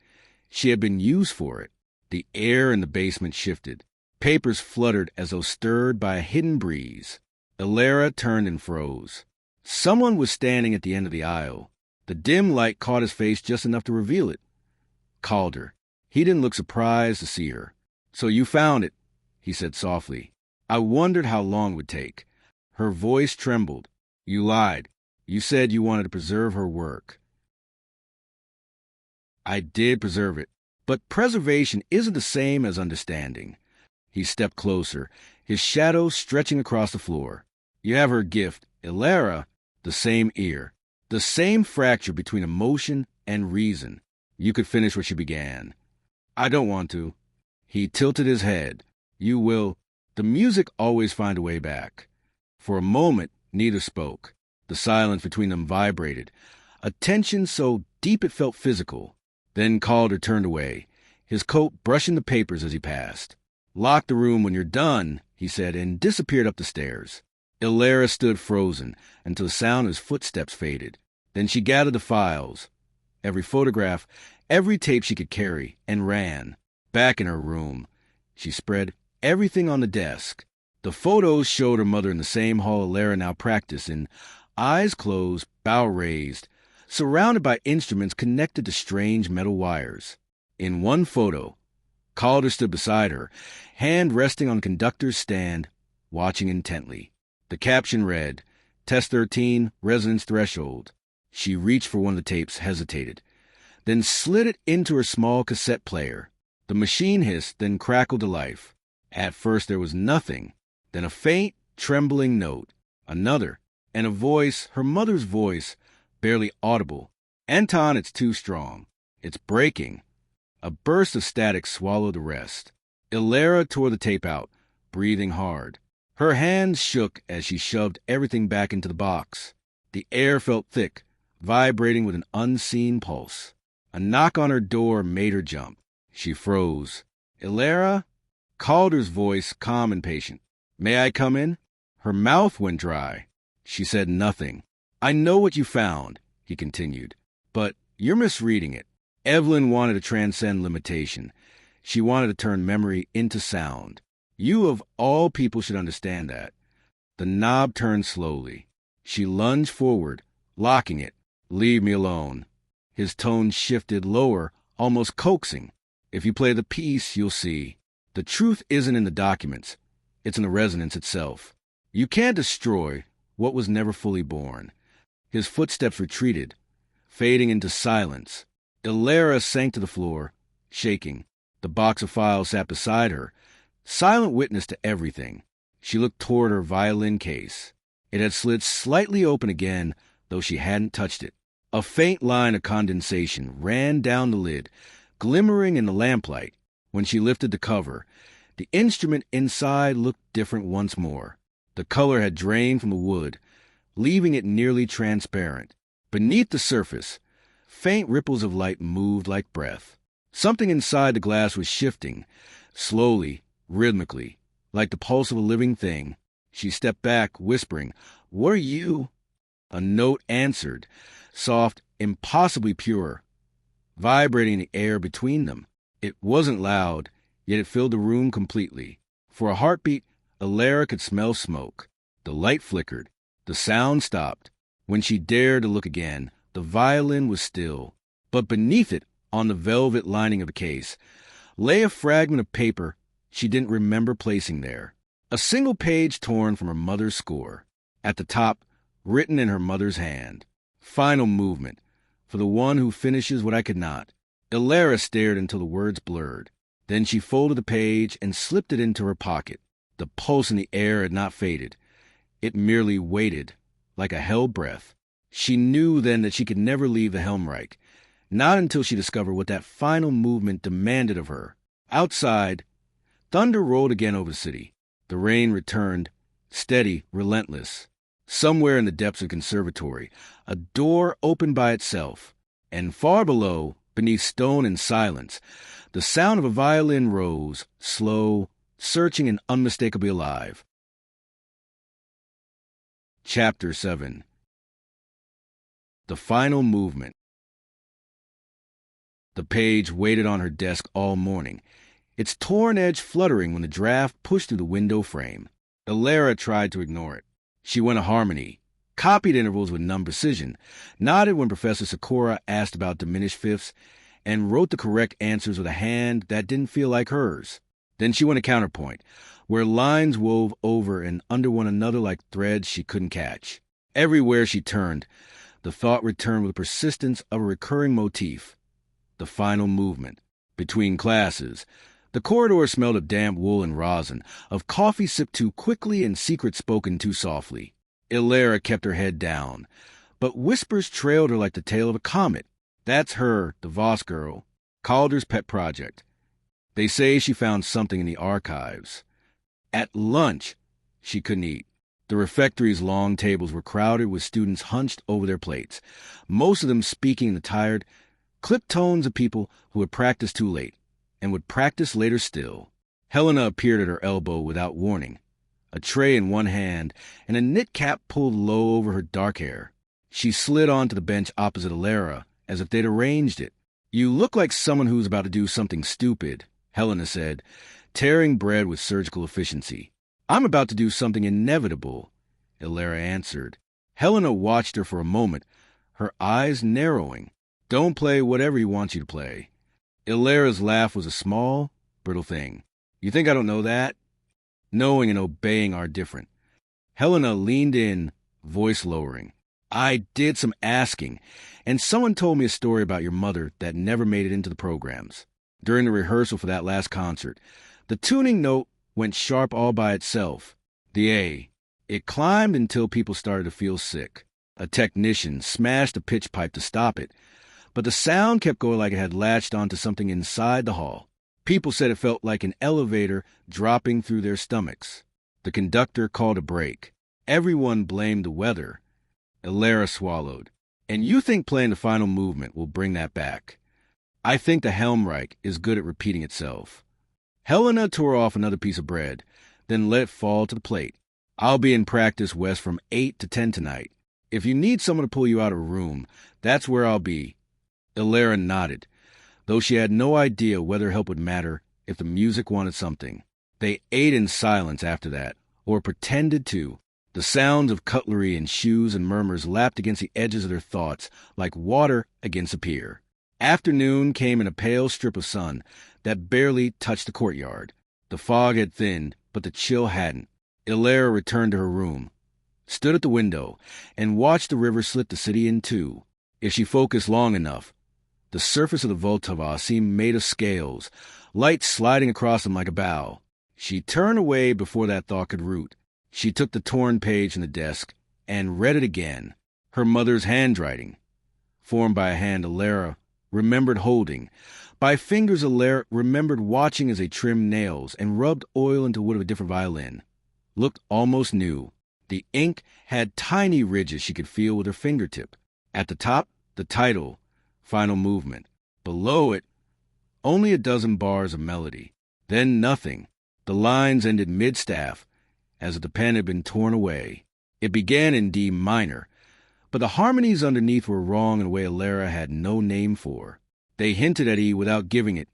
She had been used for it. The air in the basement shifted. Papers fluttered as though stirred by a hidden breeze. Elara turned and froze. Someone was standing at the end of the aisle. The dim light caught his face just enough to reveal it. Calder. He didn't look surprised to see her. "So you found it," he said softly. "I wondered how long it would take." Her voice trembled. "You lied. You said you wanted to preserve her work." "I did preserve it, but preservation isn't the same as understanding." He stepped closer, his shadow stretching across the floor. You have her gift, Elara, the same ear, the same fracture between emotion and reason. You could finish what she began. I don't want to. He tilted his head. You will. The music always find a way back. For a moment, neither spoke. The silence between them vibrated, a tension so deep it felt physical. Then Calder turned away, his coat brushing the papers as he passed. Lock the room when you're done, he said, and disappeared up the stairs. Elara stood frozen until the sound of his footsteps faded. Then she gathered the files, every photograph, every tape she could carry, and ran. Back in her room, she spread everything on the desk. The photos showed her mother in the same hall Elara now practiced in, eyes closed, bow raised, surrounded by instruments connected to strange metal wires. In one photo, Calder stood beside her, hand resting on the conductor's stand, watching intently. The caption read, Test 13, Resonance Threshold. She reached for one of the tapes, hesitated, then slid it into her small cassette player. The machine hissed, then crackled to life. At first there was nothing, then a faint, trembling note, another, and a voice, her mother's voice, barely audible. Anton, it's too strong. It's breaking. A burst of static swallowed the rest. Elara tore the tape out, breathing hard. Her hands shook as she shoved everything back into the box. The air felt thick, vibrating with an unseen pulse. A knock on her door made her jump. She froze. Elara? Calder's voice, calm and patient. May I come in? Her mouth went dry. She said nothing. I know what you found, he continued, but you're misreading it. Evelyn wanted to transcend limitation. She wanted to turn memory into sound. You of all people should understand that. The knob turned slowly. She lunged forward, locking it. Leave me alone. His tone shifted lower, almost coaxing. If you play the piece, you'll see. The truth isn't in the documents. It's in the resonance itself. You can't destroy what was never fully born. His footsteps retreated, fading into silence. Elara sank to the floor, shaking. The box of files sat beside her, silent witness to everything. She looked toward her violin case. It had slid slightly open again, though she hadn't touched it. A faint line of condensation ran down the lid, glimmering in the lamplight. When she lifted the cover, the instrument inside looked different once more. The color had drained from the wood, leaving it nearly transparent. Beneath the surface, faint ripples of light moved like breath. Something inside the glass was shifting, slowly, rhythmically, like the pulse of a living thing. She stepped back, whispering, "Were you?" A note answered, soft, impossibly pure, vibrating in the air between them. It wasn't loud, yet it filled the room completely. For a heartbeat, Elara could smell smoke. The light flickered. The sound stopped. When she dared to look again, the violin was still. But beneath it, on the velvet lining of the case, lay a fragment of paper she didn't remember placing there. A single page torn from her mother's score. At the top, written in her mother's hand. Final movement, for the one who finishes what I could not. Elara stared until the words blurred. Then she folded the page and slipped it into her pocket. The pulse in the air had not faded. It merely waited, like a held breath. She knew then that she could never leave the Helmreich, not until she discovered what that final movement demanded of her. Outside, thunder rolled again over the city. The rain returned, steady, relentless. Somewhere in the depths of the conservatory, a door opened by itself, and far below, beneath stone and silence, the sound of a violin rose, slow, searching and unmistakably alive. Chapter 7. The Final Movement. The page waited on her desk all morning, its torn edge fluttering when the draft pushed through the window frame. Elara tried to ignore it. She went a harmony, copied intervals with numb precision, nodded when Professor Sikora asked about diminished fifths, and wrote the correct answers with a hand that didn't feel like hers. Then she went a counterpoint, where lines wove over and under one another like threads she couldn't catch. Everywhere she turned, the thought returned with the persistence of a recurring motif. The final movement. Between classes, The corridor smelled of damp wool and rosin, of coffee sipped too quickly and secrets spoken too softly. Elara kept her head down, but whispers trailed her like the tail of a comet. That's her, the Voss girl, Calder's pet project. They say she found something in the archives. At lunch, she couldn't eat. The refectory's long tables were crowded with students hunched over their plates, most of them speaking in the tired, clipped tones of people who had practiced too late and would practice later still. Helena appeared at her elbow without warning, a tray in one hand and a knit cap pulled low over her dark hair. She slid onto the bench opposite Elara, as if they'd arranged it. "You look like someone who's about to do something stupid," Helena said, tearing bread with surgical efficiency. "I'm about to do something inevitable," Elara answered. Helena watched her for a moment, her eyes narrowing. "Don't play whatever he wants you to play." Elara's laugh was a small, brittle thing. "You think I don't know that?" Knowing and obeying are different. Helena leaned in, voice lowering. "I did some asking, and someone told me a story about your mother that never made it into the programs. During the rehearsal for that last concert, the tuning note went sharp all by itself, the A. It climbed until people started to feel sick. A technician smashed a pitch pipe to stop it, but the sound kept going like it had latched onto something inside the hall. People said it felt like an elevator dropping through their stomachs. The conductor called a break. Everyone blamed the weather." Elara swallowed. "And you think playing the final movement will bring that back?" "I think the Helmreich is good at repeating itself." Helena tore off another piece of bread, then let it fall to the plate. "I'll be in practice, Wes, from 8 to 10 tonight. If you need someone to pull you out of a room, that's where I'll be." Elara nodded, though she had no idea whether help would matter if the music wanted something. They ate in silence after that, or pretended to. The sounds of cutlery and shoes and murmurs lapped against the edges of their thoughts like water against a pier. Afternoon came in a pale strip of sun that barely touched the courtyard. The fog had thinned, but the chill hadn't. Elara returned to her room, stood at the window, and watched the river slit the city in two. If she focused long enough, the surface of the Vltava seemed made of scales, light sliding across them like a bow. She turned away before that thought could root. She took the torn page from the desk and read it again. Her mother's handwriting, formed by a hand Elara remembered holding, by fingers Elara remembered watching as they trimmed nails and rubbed oil into wood of a different violin, looked almost new. The ink had tiny ridges she could feel with her fingertip. At the top, the title, Final Movement. Below it, only a dozen bars of melody. Then nothing. The lines ended mid-staff, as if the pen had been torn away. It began in D minor, but the harmonies underneath were wrong in a way Elara had no name for. They hinted at E without giving it,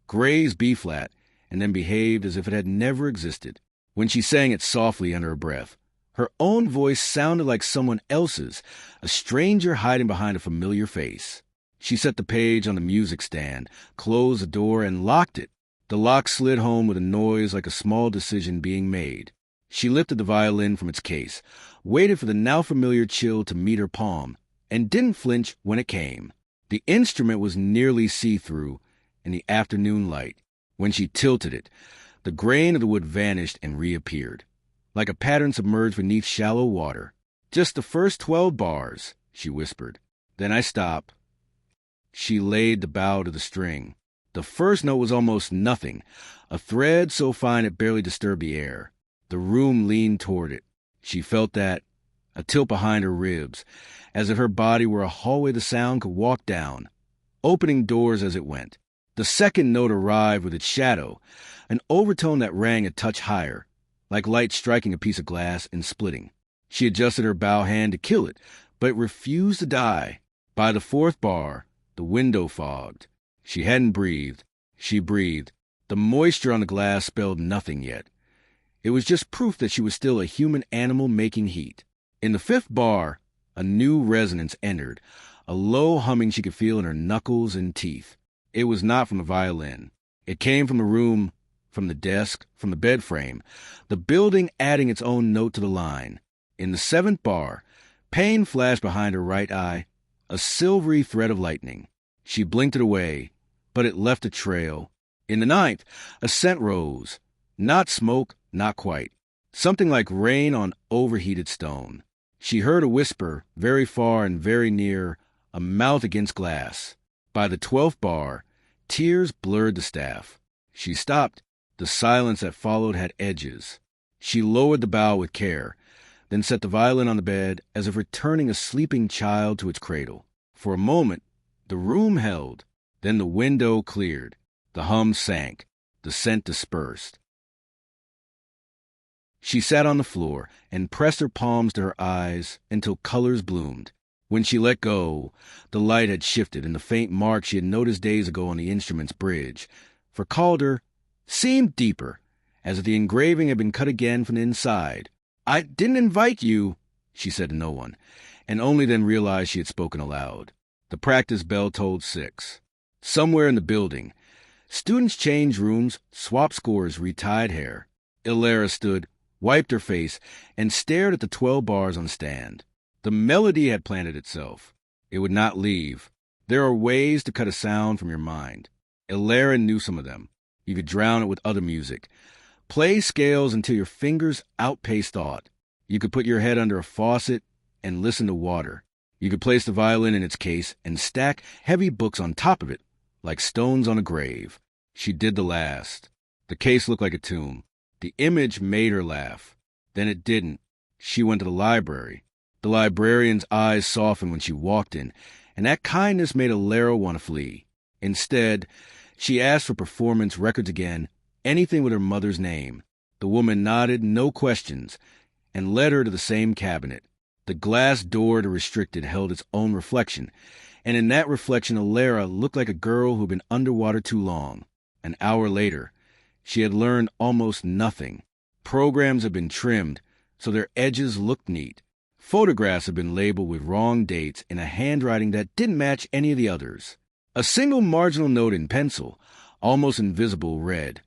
Gray's B-flat, and then behaved as if it had never existed. When she sang it softly under her breath, her own voice sounded like someone else's, a stranger hiding behind a familiar face. She set the page on the music stand, closed the door, and locked it. The lock slid home with a noise like a small decision being made. She lifted the violin from its case, waited for the now familiar chill to meet her palm, and didn't flinch when it came. The instrument was nearly see-through in the afternoon light. When she tilted it, the grain of the wood vanished and reappeared, like a pattern submerged beneath shallow water. "Just the first 12 bars," she whispered. "Then I stop." She laid the bow to the string. The first note was almost nothing, a thread so fine it barely disturbed the air. The room leaned toward it. She felt that, a tilt behind her ribs, as if her body were a hallway the sound could walk down, opening doors as it went. The second note arrived with its shadow, an overtone that rang a touch higher, like light striking a piece of glass and splitting. She adjusted her bow hand to kill it, but it refused to die. By the fourth bar, the window fogged. She hadn't breathed. She breathed. The moisture on the glass spelled nothing yet. It was just proof that she was still a human animal making heat. In the fifth bar, a new resonance entered, a low humming she could feel in her knuckles and teeth. It was not from the violin. It came from the room, from the desk, from the bed frame, the building adding its own note to the line. In the seventh bar, pain flashed behind her right eye, a silvery thread of lightning. She blinked it away, but it left a trail, In the ninth, a scent rose. Not smoke, not quite. Something like rain on overheated stone. She heard a whisper, very far and very near, a mouth against glass. By the 12th bar, tears blurred the staff. She stopped. The silence that followed had edges. She lowered the bow with care, then set the violin on the bed as if returning a sleeping child to its cradle. For a moment, the room held. Then the window cleared. The hum sank. The scent dispersed. She sat on the floor and pressed her palms to her eyes until colors bloomed. When she let go, the light had shifted, and the faint mark she had noticed days ago on the instrument's bridge, for Calder, seemed deeper, as if the engraving had been cut again from the inside. "I didn't invite you," she said to no one, and only then realized she had spoken aloud. The practice bell tolled 6. Somewhere in the building, students changed rooms, swapped scores, retied hair. Elara stood, wiped her face, and stared at the 12 bars on the stand. The melody had planted itself. It would not leave. There are ways to cut a sound from your mind. Elara knew some of them. You could drown it with other music. Play scales until your fingers outpace thought. You could put your head under a faucet and listen to water. You could place the violin in its case and stack heavy books on top of it, like stones on a grave. She did the last. The case looked like a tomb. The image made her laugh. Then it didn't. She went to the library. The librarian's eyes softened when she walked in, and that kindness made Elara want to flee. Instead, she asked for performance records again, anything with her mother's name. The woman nodded, no questions, and led her to the same cabinet. The glass door to restricted held its own reflection, and in that reflection Elara looked like a girl who'd been underwater too long. An hour later, she had learned almost nothing. Programs had been trimmed, so their edges looked neat. Photographs had been labeled with wrong dates in a handwriting that didn't match any of the others. A single marginal note in pencil, almost invisible, read,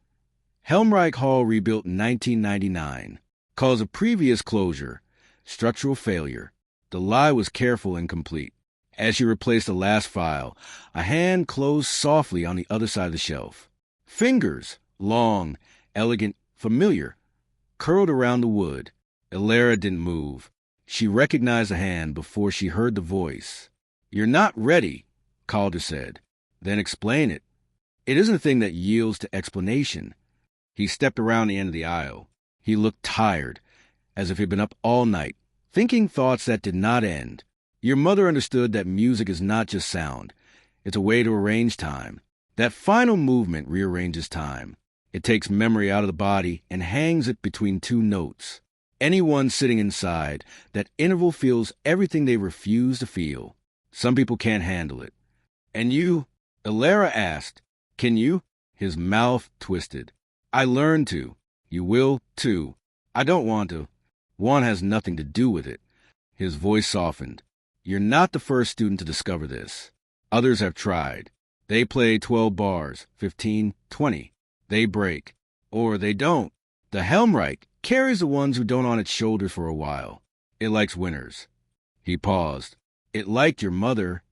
"Helmreich Hall rebuilt in 1999. Cause of previous closure, structural failure." The lie was careful and complete. As she replaced the last file, a hand closed softly on the other side of the shelf. Fingers, long, elegant, familiar, curled around the wood. Elara didn't move. She recognized the hand before she heard the voice. "You're not ready," Calder said. "Then explain it." "It isn't a thing that yields to explanation." He stepped around the end of the aisle. He looked tired, as if he'd been up all night, thinking thoughts that did not end. "Your mother understood that music is not just sound. It's a way to arrange time. That final movement rearranges time. It takes memory out of the body and hangs it between two notes. Anyone sitting inside that interval feels everything they refuse to feel. Some people can't handle it." "And you?" Elara asked. "Can you?" His mouth twisted. "I learned to. You will, too. I don't want to. Want has nothing to do with it." His voice softened. "You're not the first student to discover this. Others have tried. They play 12 bars, 15, 20. They break. Or they don't. The Helmreich carries the ones who don't on its shoulders for a while. It likes winners." He paused. "It liked your mother."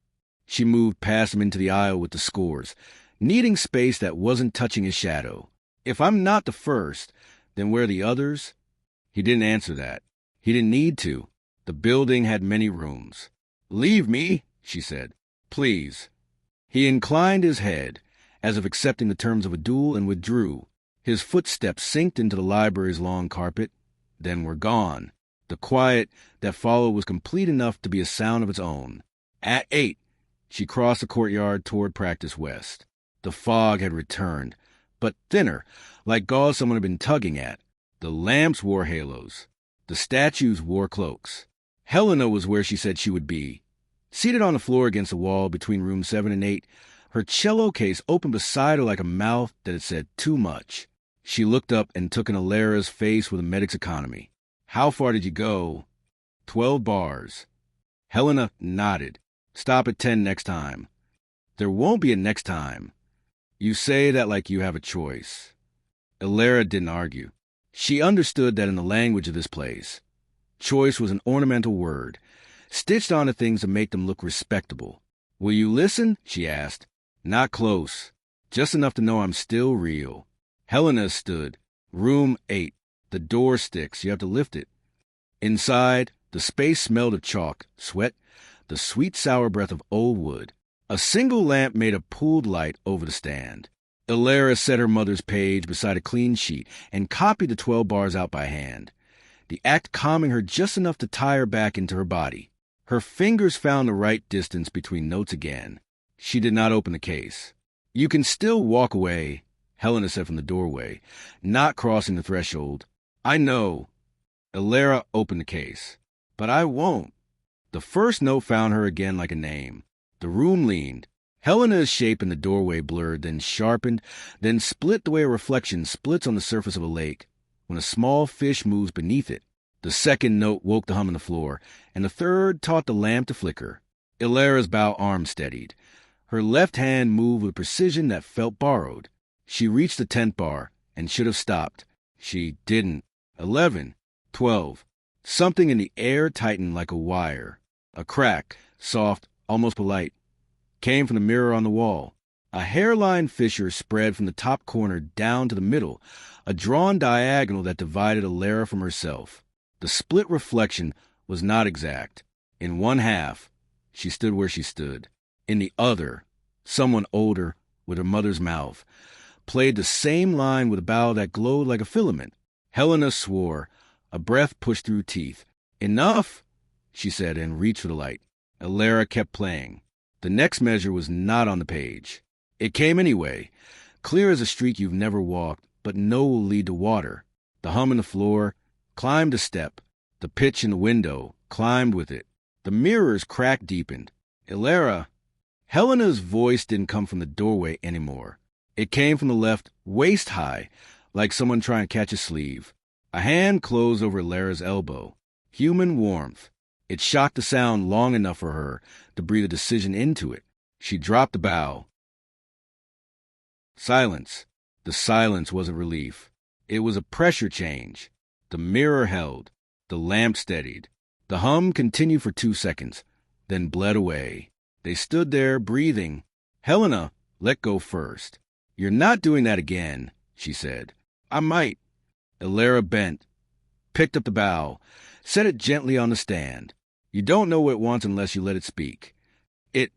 She moved past him into the aisle with the scores, needing space that wasn't touching his shadow. "If I'm not the first, then where are the others?" He didn't answer that. He didn't need to. The building had many rooms. "Leave me," she said. "Please." He inclined his head, as if accepting the terms of a duel, and withdrew. His footsteps synced into the library's long carpet, then were gone. The quiet that followed was complete enough to be a sound of its own. At 8, she crossed the courtyard toward Practice West. The fog had returned, but thinner, like gauze someone had been tugging at. The lamps wore halos. The statues wore cloaks. Helena was where she said she would be. Seated on the floor against the wall between rooms 7 and 8, her cello case opened beside her like a mouth that had said too much. She looked up and took in Elara's face with a medic's economy. "How far did you go?" 12 bars. Helena nodded. "Stop at 10 next time." "There won't be a next time." "You say that like you have a choice." Elara didn't argue. She understood that in the language of this place, choice was an ornamental word, stitched onto things to make them look respectable. "Will you listen?" she asked. "Not close." just enough to know I'm still real. Helena stood. Room 8. The door sticks. You have to lift it. Inside, the space smelled of chalk, sweat, the sweet sour breath of old wood. A single lamp made a pooled light over the stand. Elara set her mother's page beside a clean sheet and copied the 12 bars out by hand, the act calming her just enough to tie her back into her body. Her fingers found the right distance between notes again. She did not open the case. You can still walk away, Helena said from the doorway, not crossing the threshold. I know. Elara opened the case. But I won't. The first note found her again like a name. The room leaned. Helena's shape in the doorway blurred, then sharpened, then split the way a reflection splits on the surface of a lake when a small fish moves beneath it. The second note woke the hum on the floor, and the third taught the lamp to flicker. Elara's bow arm steadied. Her left hand moved with precision that felt borrowed. She reached the 10th bar and should have stopped. She didn't. 11. 12. Something in the air tightened like a wire. A crack, soft, almost polite, came from the mirror on the wall. A hairline fissure spread from the top corner down to the middle, a drawn diagonal that divided Elara from herself. The split reflection was not exact. In one half, she stood where she stood. In the other, someone older, with her mother's mouth, played the same line with a bow that glowed like a filament. Helena swore. A breath pushed through teeth. Enough, she said, and reached for the light. Elara kept playing. The next measure was not on the page. It came anyway, clear as a streak you've never walked, but know will lead to water. The hum in the floor climbed a step. The pitch in the window climbed with it. The mirror's crack deepened. Elara. Helena's voice didn't come from the doorway anymore. It came from the left, waist high, like someone trying to catch a sleeve. A hand closed over Elara's elbow. Human warmth. It shocked the sound long enough for her to breathe a decision into it. She dropped the bow. Silence. The silence wasn't relief. It was a pressure change. The mirror held. The lamp steadied. The hum continued for 2 seconds, then bled away. They stood there, breathing. Helena let go first. You're not doing that again, she said. I might. Elara bent, picked up the bow, set it gently on the stand. You don't know what it wants unless you let it speak. It,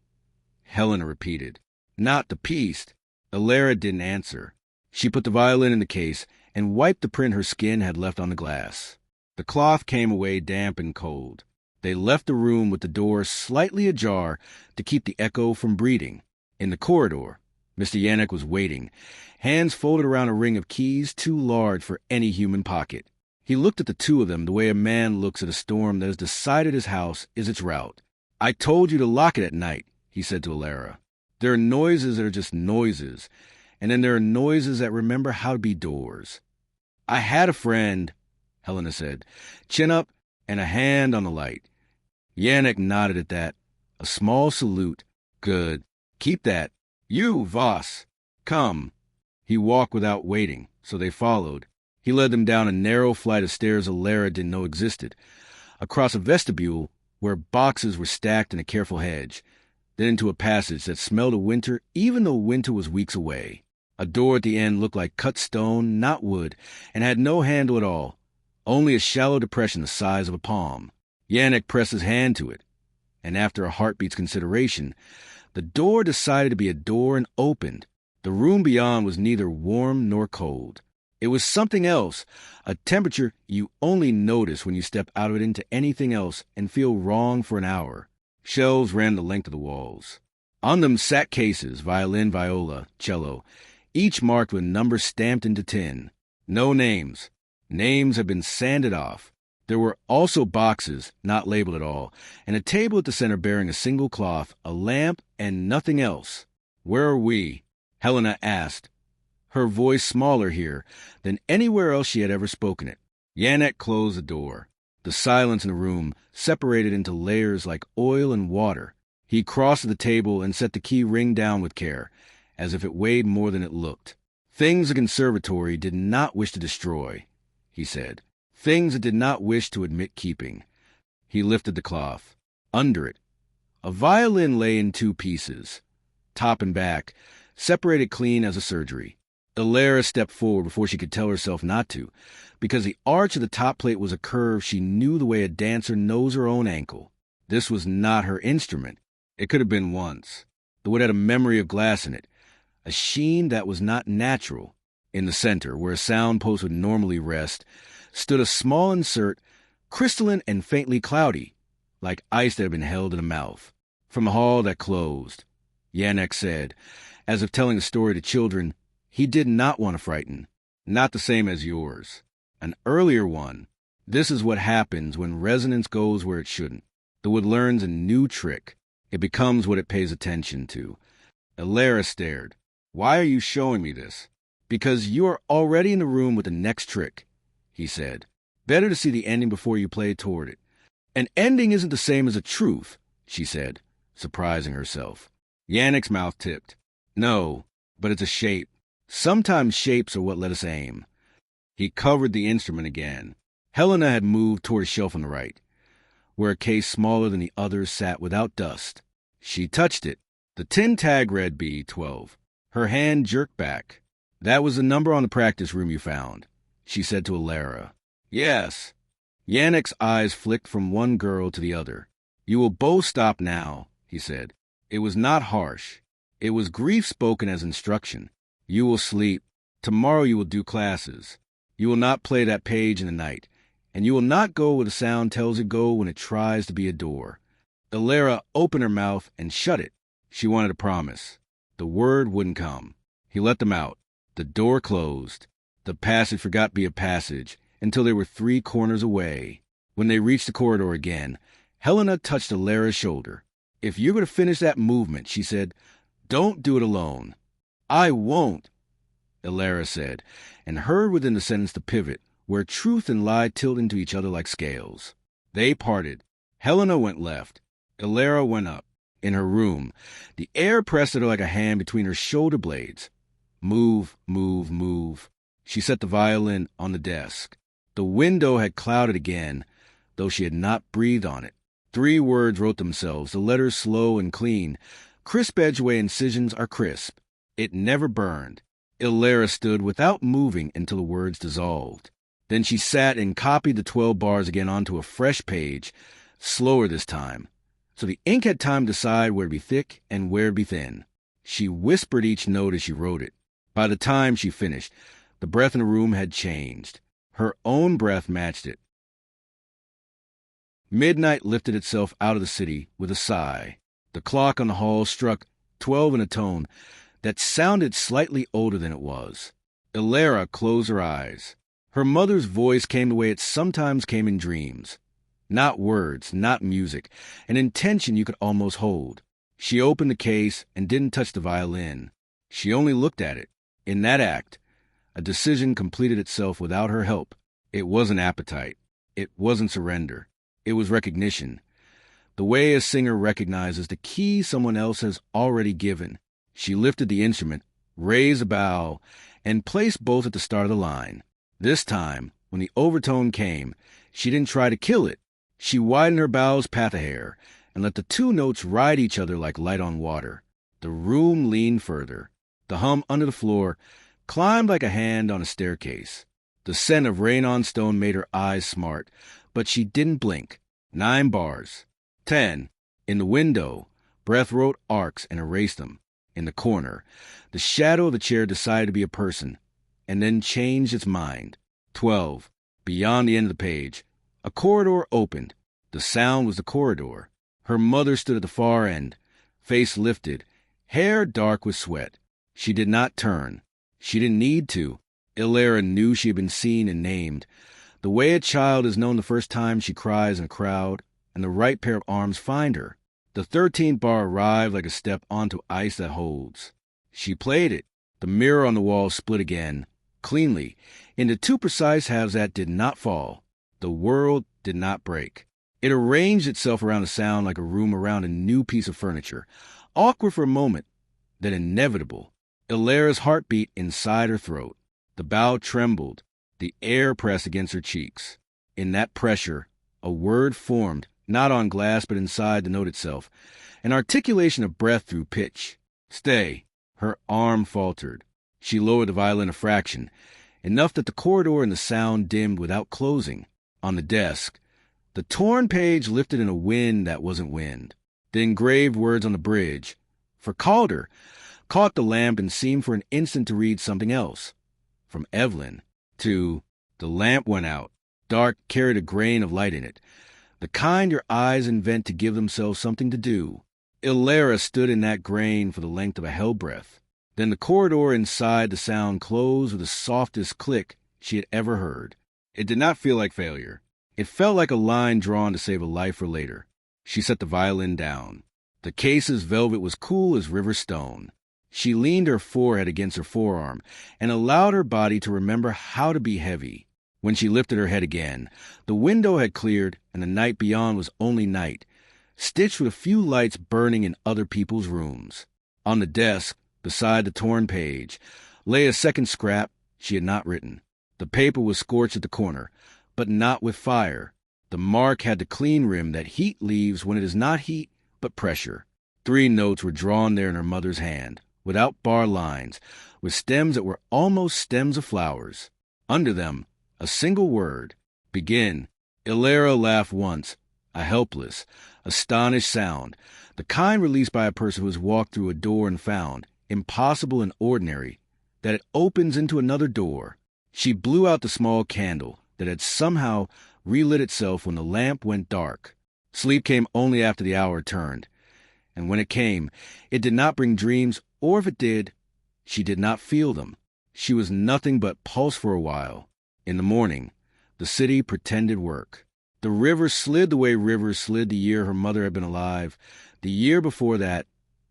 Helena repeated. Not the piece. Elara didn't answer. She put the violin in the case and wiped the print her skin had left on the glass. The cloth came away damp and cold. They left the room with the door slightly ajar to keep the echo from breathing. In the corridor, Mr. Yannick was waiting, hands folded around a ring of keys too large for any human pocket. He looked at the two of them the way a man looks at a storm that has decided his house is its route. I told you to lock it at night, he said to Elara. There are noises that are just noises, and then there are noises that remember how to be doors. I had a friend, Helena said, chin up and a hand on the light. Yannick nodded at that. A small salute. Good. Keep that. You, Voss. Come. He walked without waiting, so they followed. He led them down a narrow flight of stairs Elara didn't know existed, across a vestibule where boxes were stacked in a careful hedge, then into a passage that smelled of winter even though winter was weeks away. A door at the end looked like cut stone, not wood, and had no handle at all, only a shallow depression the size of a palm. Yannick pressed his hand to it, and after a heartbeat's consideration, the door decided to be a door and opened. The room beyond was neither warm nor cold. It was something else, a temperature you only notice when you step out of it into anything else and feel wrong for an hour. Shelves ran the length of the walls. On them sat cases, violin, viola, cello, each marked with numbers stamped into tin. No names. Names had been sanded off. There were also boxes, not labeled at all, and a table at the center bearing a single cloth, a lamp, and nothing else. Where are we? Helena asked, her voice smaller here than anywhere else she had ever spoken it. Yannick closed the door. The silence in the room separated into layers like oil and water. He crossed to the table and set the key ring down with care, as if it weighed more than it looked. Things the conservatory did not wish to destroy, he said. Things it did not wish to admit keeping. He lifted the cloth. Under it, a violin lay in 2 pieces, top and back, separated clean as a surgery. Elara stepped forward before she could tell herself not to, because the arch of the top plate was a curve she knew the way a dancer knows her own ankle. This was not her instrument. It could have been once. The wood had a memory of glass in it, a sheen that was not natural. In the center, where a sound post would normally rest, stood a small insert, crystalline and faintly cloudy, like ice that had been held in a mouth. From a hall that closed, Yannick said, as if telling a story to children he did not want to frighten. Not the same as yours. An earlier one. This is what happens when resonance goes where it shouldn't. The wood learns a new trick. It becomes what it pays attention to. Elara stared. Why are you showing me this? Because you are already in the room with the next trick, he said. Better to see the ending before you play toward it. An ending isn't the same as a truth, she said, surprising herself. Yannick's mouth tipped. No, but it's a shape. Sometimes shapes are what let us aim. He covered the instrument again. Helena had moved toward a shelf on the right, where a case smaller than the others sat without dust. She touched it. The tin tag read B12. Her hand jerked back. That was the number on the practice room you found, she said to Elara. Yes. Yannick's eyes flicked from one girl to the other. You will both stop now, he said. It was not harsh. It was grief spoken as instruction. You will sleep. Tomorrow you will do classes. You will not play that page in the night, and you will not go where the sound tells it go when it tries to be a door. Elara opened her mouth and shut it. She wanted a promise. The word wouldn't come. He let them out. The door closed. The passage forgot to be a passage until they were 3 corners away. When they reached the corridor again, Helena touched Elara's shoulder. If you're going to finish that movement, she said, don't do it alone. I won't, Elara said, and heard within the sentence the pivot, where truth and lie tilt into each other like scales. They parted. Helena went left. Elara went up. In her room, the air pressed at her like a hand between her shoulder blades. Move, move, move. She set the violin on the desk. The window had clouded again, though she had not breathed on it. 3 words wrote themselves, the letters slow and clean. Crisp edgeway incisions are crisp. It never burned. Elara stood without moving until the words dissolved. Then she sat and copied the 12 bars again onto a fresh page, slower this time, so the ink had time to decide where to be thick and where to be thin. She whispered each note as she wrote it. By the time she finished, the breath in the room had changed. Her own breath matched it. Midnight lifted itself out of the city with a sigh. The clock on the hall struck 12 in a tone that sounded slightly older than it was. Elara closed her eyes. Her mother's voice came the way it sometimes came in dreams. Not words, not music, an intention you could almost hold. She opened the case and didn't touch the violin. She only looked at it. In that act, a decision completed itself without her help. It wasn't appetite. It wasn't surrender. It was recognition. The way a singer recognizes the key someone else has already given. She lifted the instrument, raised a bow, and placed both at the start of the line. This time, when the overtone came, she didn't try to kill it. She widened her bow's path a hair and let the 2 notes ride each other like light on water. The room leaned further. The hum under the floor climbed like a hand on a staircase. The scent of rain on stone made her eyes smart, but she didn't blink. 9 bars. 10. In the window, breath wrote arcs and erased them. In the corner, the shadow of the chair decided to be a person, and then changed its mind. 12. Beyond the end of the page, a corridor opened. The sound was the corridor. Her mother stood at the far end, face lifted, hair dark with sweat. She did not turn. She didn't need to. Elara knew she had been seen and named. The way a child is known the first time she cries in a crowd, and the right pair of arms find her. The 13th bar arrived like a step onto ice that holds. She played it. The mirror on the wall split again, cleanly, into 2 precise halves that did not fall. The world did not break. It arranged itself around the sound like a room around a new piece of furniture, awkward for a moment, then inevitable. Elara's heart beat inside her throat. The bow trembled. The air pressed against her cheeks. In that pressure, a word formed, not on glass but inside the note itself, an articulation of breath through pitch. Stay. Her arm faltered. She lowered the violin a fraction, enough that the corridor and the sound dimmed without closing. On the desk, the torn page lifted in a wind that wasn't wind. The engraved words on the bridge, for Calder, caught the lamp and seemed for an instant to read something else. From Evelyn to the lamp went out. Dark carried a grain of light in it, the kind your eyes invent to give themselves something to do. Elara stood in that grain for the length of a hell-breath. Then the corridor inside the sound closed with the softest click she had ever heard. It did not feel like failure. It felt like a line drawn to save a life for later. She set the violin down. The case's velvet was cool as river stone. She leaned her forehead against her forearm and allowed her body to remember how to be heavy. When she lifted her head again, the window had cleared and the night beyond was only night, stitched with a few lights burning in other people's rooms. On the desk, beside the torn page, lay a second scrap she had not written. The paper was scorched at the corner, but not with fire. The mark had the clean rim that heat leaves when it is not heat, but pressure. 3 notes were drawn there in her mother's hand, without bar lines, with stems that were almost stems of flowers. Under them, a single word, begin. Elara laughed once, a helpless, astonished sound, the kind released by a person who has walked through a door and found, impossible and ordinary, that it opens into another door. She blew out the small candle that had somehow relit itself when the lamp went dark. Sleep came only after the hour turned, and when it came, it did not bring dreams, or if it did, she did not feel them. She was nothing but pulse for a while. In the morning, the city pretended work. The river slid the way rivers slid the year her mother had been alive, the year before that,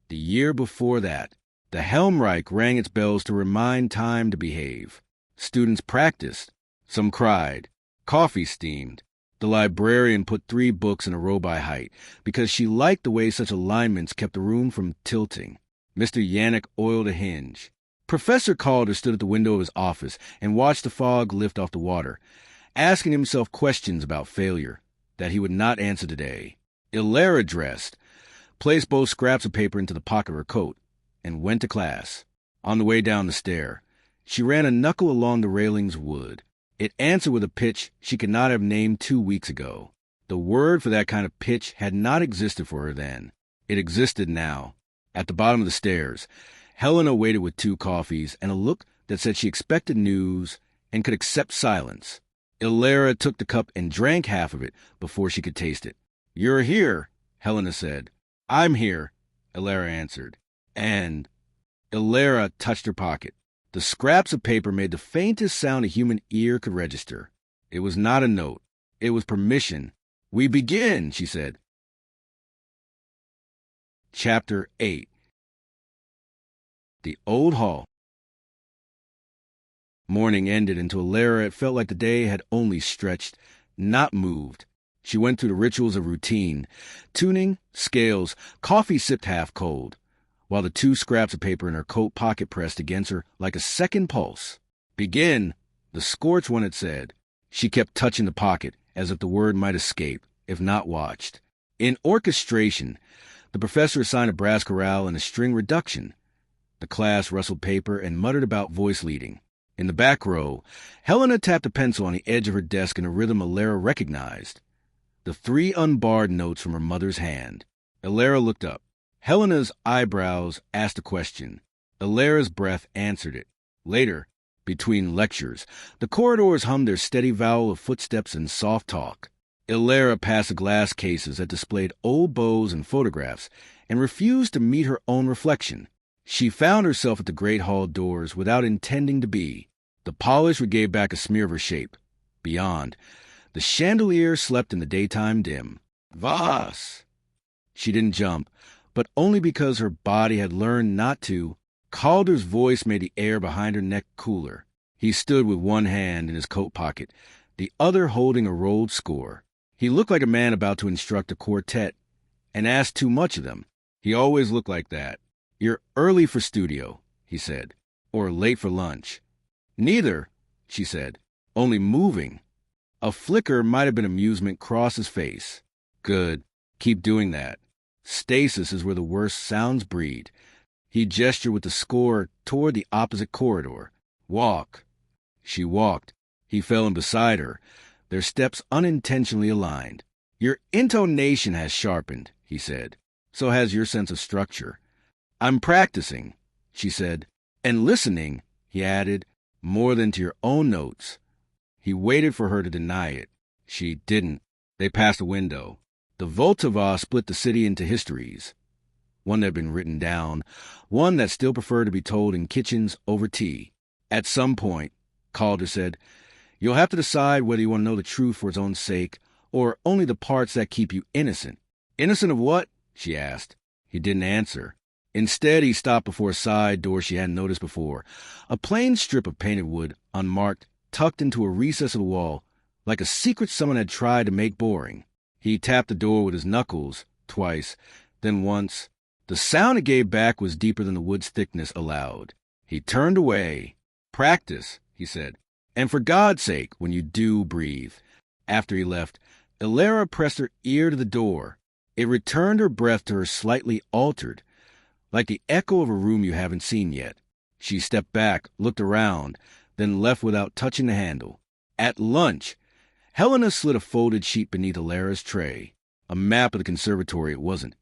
the year before that. The Helmreich rang its bells to remind time to behave. Students practiced. Some cried. Coffee steamed. The librarian put 3 books in a row by height, because she liked the way such alignments kept the room from tilting. Mr. Yannick oiled a hinge. Professor Calder stood at the window of his office and watched the fog lift off the water, asking himself questions about failure that he would not answer today. Elara dressed, placed both scraps of paper into the pocket of her coat, and went to class. On the way down the stair, she ran a knuckle along the railing's wood. It answered with a pitch she could not have named 2 weeks ago. The word for that kind of pitch had not existed for her then. It existed now. At the bottom of the stairs, Helena waited with 2 coffees and a look that said she expected news and could accept silence. Elara took the cup and drank half of it before she could taste it. "You're here," Helena said. "I'm here," Elara answered. And Elara touched her pocket. The scraps of paper made the faintest sound a human ear could register. It was not a note. It was permission. "We begin," she said. Chapter 8. The Old Hall. Morning ended, and to Elara it felt like the day had only stretched, not moved. She went through the rituals of routine, tuning, scales, coffee sipped half cold, while the 2 scraps of paper in her coat pocket pressed against her like a second pulse. "Begin," the scorched one had said. She kept touching the pocket, as if the word might escape, if not watched. In orchestration, the professor assigned a brass chorale and a string reduction. The class rustled paper and muttered about voice leading. In the back row, Helena tapped a pencil on the edge of her desk in a rhythm Elara recognized. The 3 unbarred notes from her mother's hand. Elara looked up. Helena's eyebrows asked a question. Elara's breath answered it. Later, between lectures, the corridors hummed their steady vowel of footsteps and soft talk. Elara passed the glass cases that displayed old bows and photographs and refused to meet her own reflection. She found herself at the great hall doors without intending to be. The polish gave back a smear of her shape. Beyond, the chandelier slept in the daytime dim. Voss! She didn't jump, but only because her body had learned not to. Calder's voice made the air behind her neck cooler. He stood with one hand in his coat pocket, the other holding a rolled score. He looked like a man about to instruct a quartet, and asked too much of them. He always looked like that. "You're early for studio," he said, "or late for lunch." "Neither," she said, "only moving." A flicker might have been amusement crossed his face. "Good. Keep doing that. Stasis is where the worst sounds breed. He gestured with the score toward the opposite corridor. Walk. She walked. He fell in beside her, their steps unintentionally aligned. Your intonation has sharpened, he said. So has your sense of structure. I'm practicing, she said. And listening, he added, more than to your own notes. He waited for her to deny it. She didn't. They passed a window. The Vltava split the city into histories. One that had been written down, one that still preferred to be told in kitchens over tea. At some point, Calder said, you'll have to decide whether you want to know the truth for its own sake, or only the parts that keep you innocent. Innocent of what? She asked. He didn't answer. Instead, he stopped before a side door she hadn't noticed before. A plain strip of painted wood, unmarked, tucked into a recess of the wall, like a secret someone had tried to make boring. He tapped the door with his knuckles, twice, then once. The sound it gave back was deeper than the wood's thickness allowed. He turned away. Practice, he said. And for God's sake, when you do, breathe. After he left, Elara pressed her ear to the door. It returned her breath to her slightly altered, like the echo of a room you haven't seen yet. She stepped back, looked around, then left without touching the handle. At lunch, Helena slid a folded sheet beneath Elara's tray. A map of the conservatory it wasn't.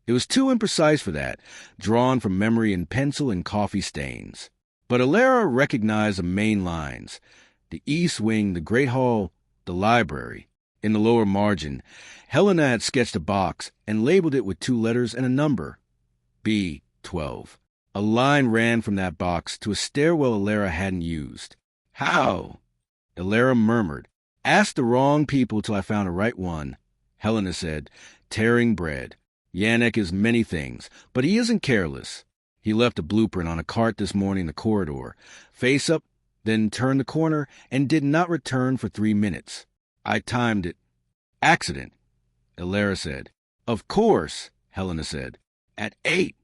It was too imprecise for that, drawn from memory in pencil and coffee stains. But Elara recognized the main lines. The east wing, the great hall, the library. In the lower margin, Helena had sketched a box and labeled it with 2 letters and a number. B12. A line ran from that box to a stairwell Elara hadn't used. How? Elara murmured. Asked the wrong people till I found the right one. Helena said, tearing bread. Yannick is many things, but he isn't careless. He left a blueprint on a cart this morning in the corridor, face up, then turned the corner, and did not return for 3 minutes. I timed it. Accident, Elara said. Of course, Helena said. At 8.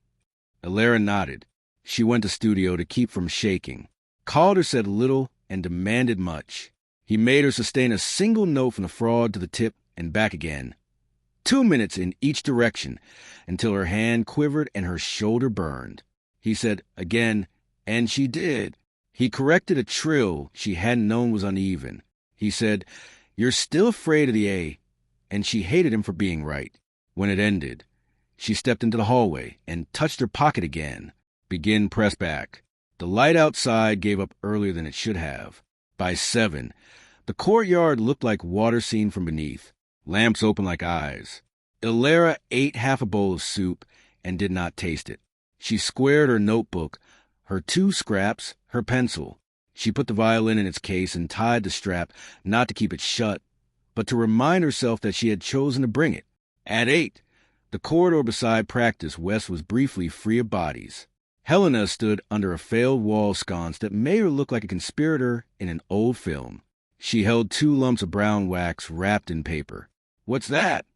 Elara nodded. She went to studio to keep from shaking. Calder said little and demanded much. He made her sustain a single note from the fraud to the tip and back again. 2 minutes in each direction, until her hand quivered and her shoulder burned. He said again, and she did. He corrected a trill she hadn't known was uneven. He said, you're still afraid of the A, and she hated him for being right. When it ended, she stepped into the hallway and touched her pocket again. Begin press back. The light outside gave up earlier than it should have. By 7, the courtyard looked like water seen from beneath. Lamps open like eyes. Elara ate half a bowl of soup and did not taste it. She squared her notebook, her 2 scraps, her pencil. She put the violin in its case and tied the strap, not to keep it shut, but to remind herself that she had chosen to bring it. At 8, the corridor beside practice west was briefly free of bodies. Helena stood under a failed wall sconce that made her look like a conspirator in an old film. She held 2 lumps of brown wax wrapped in paper. What's that?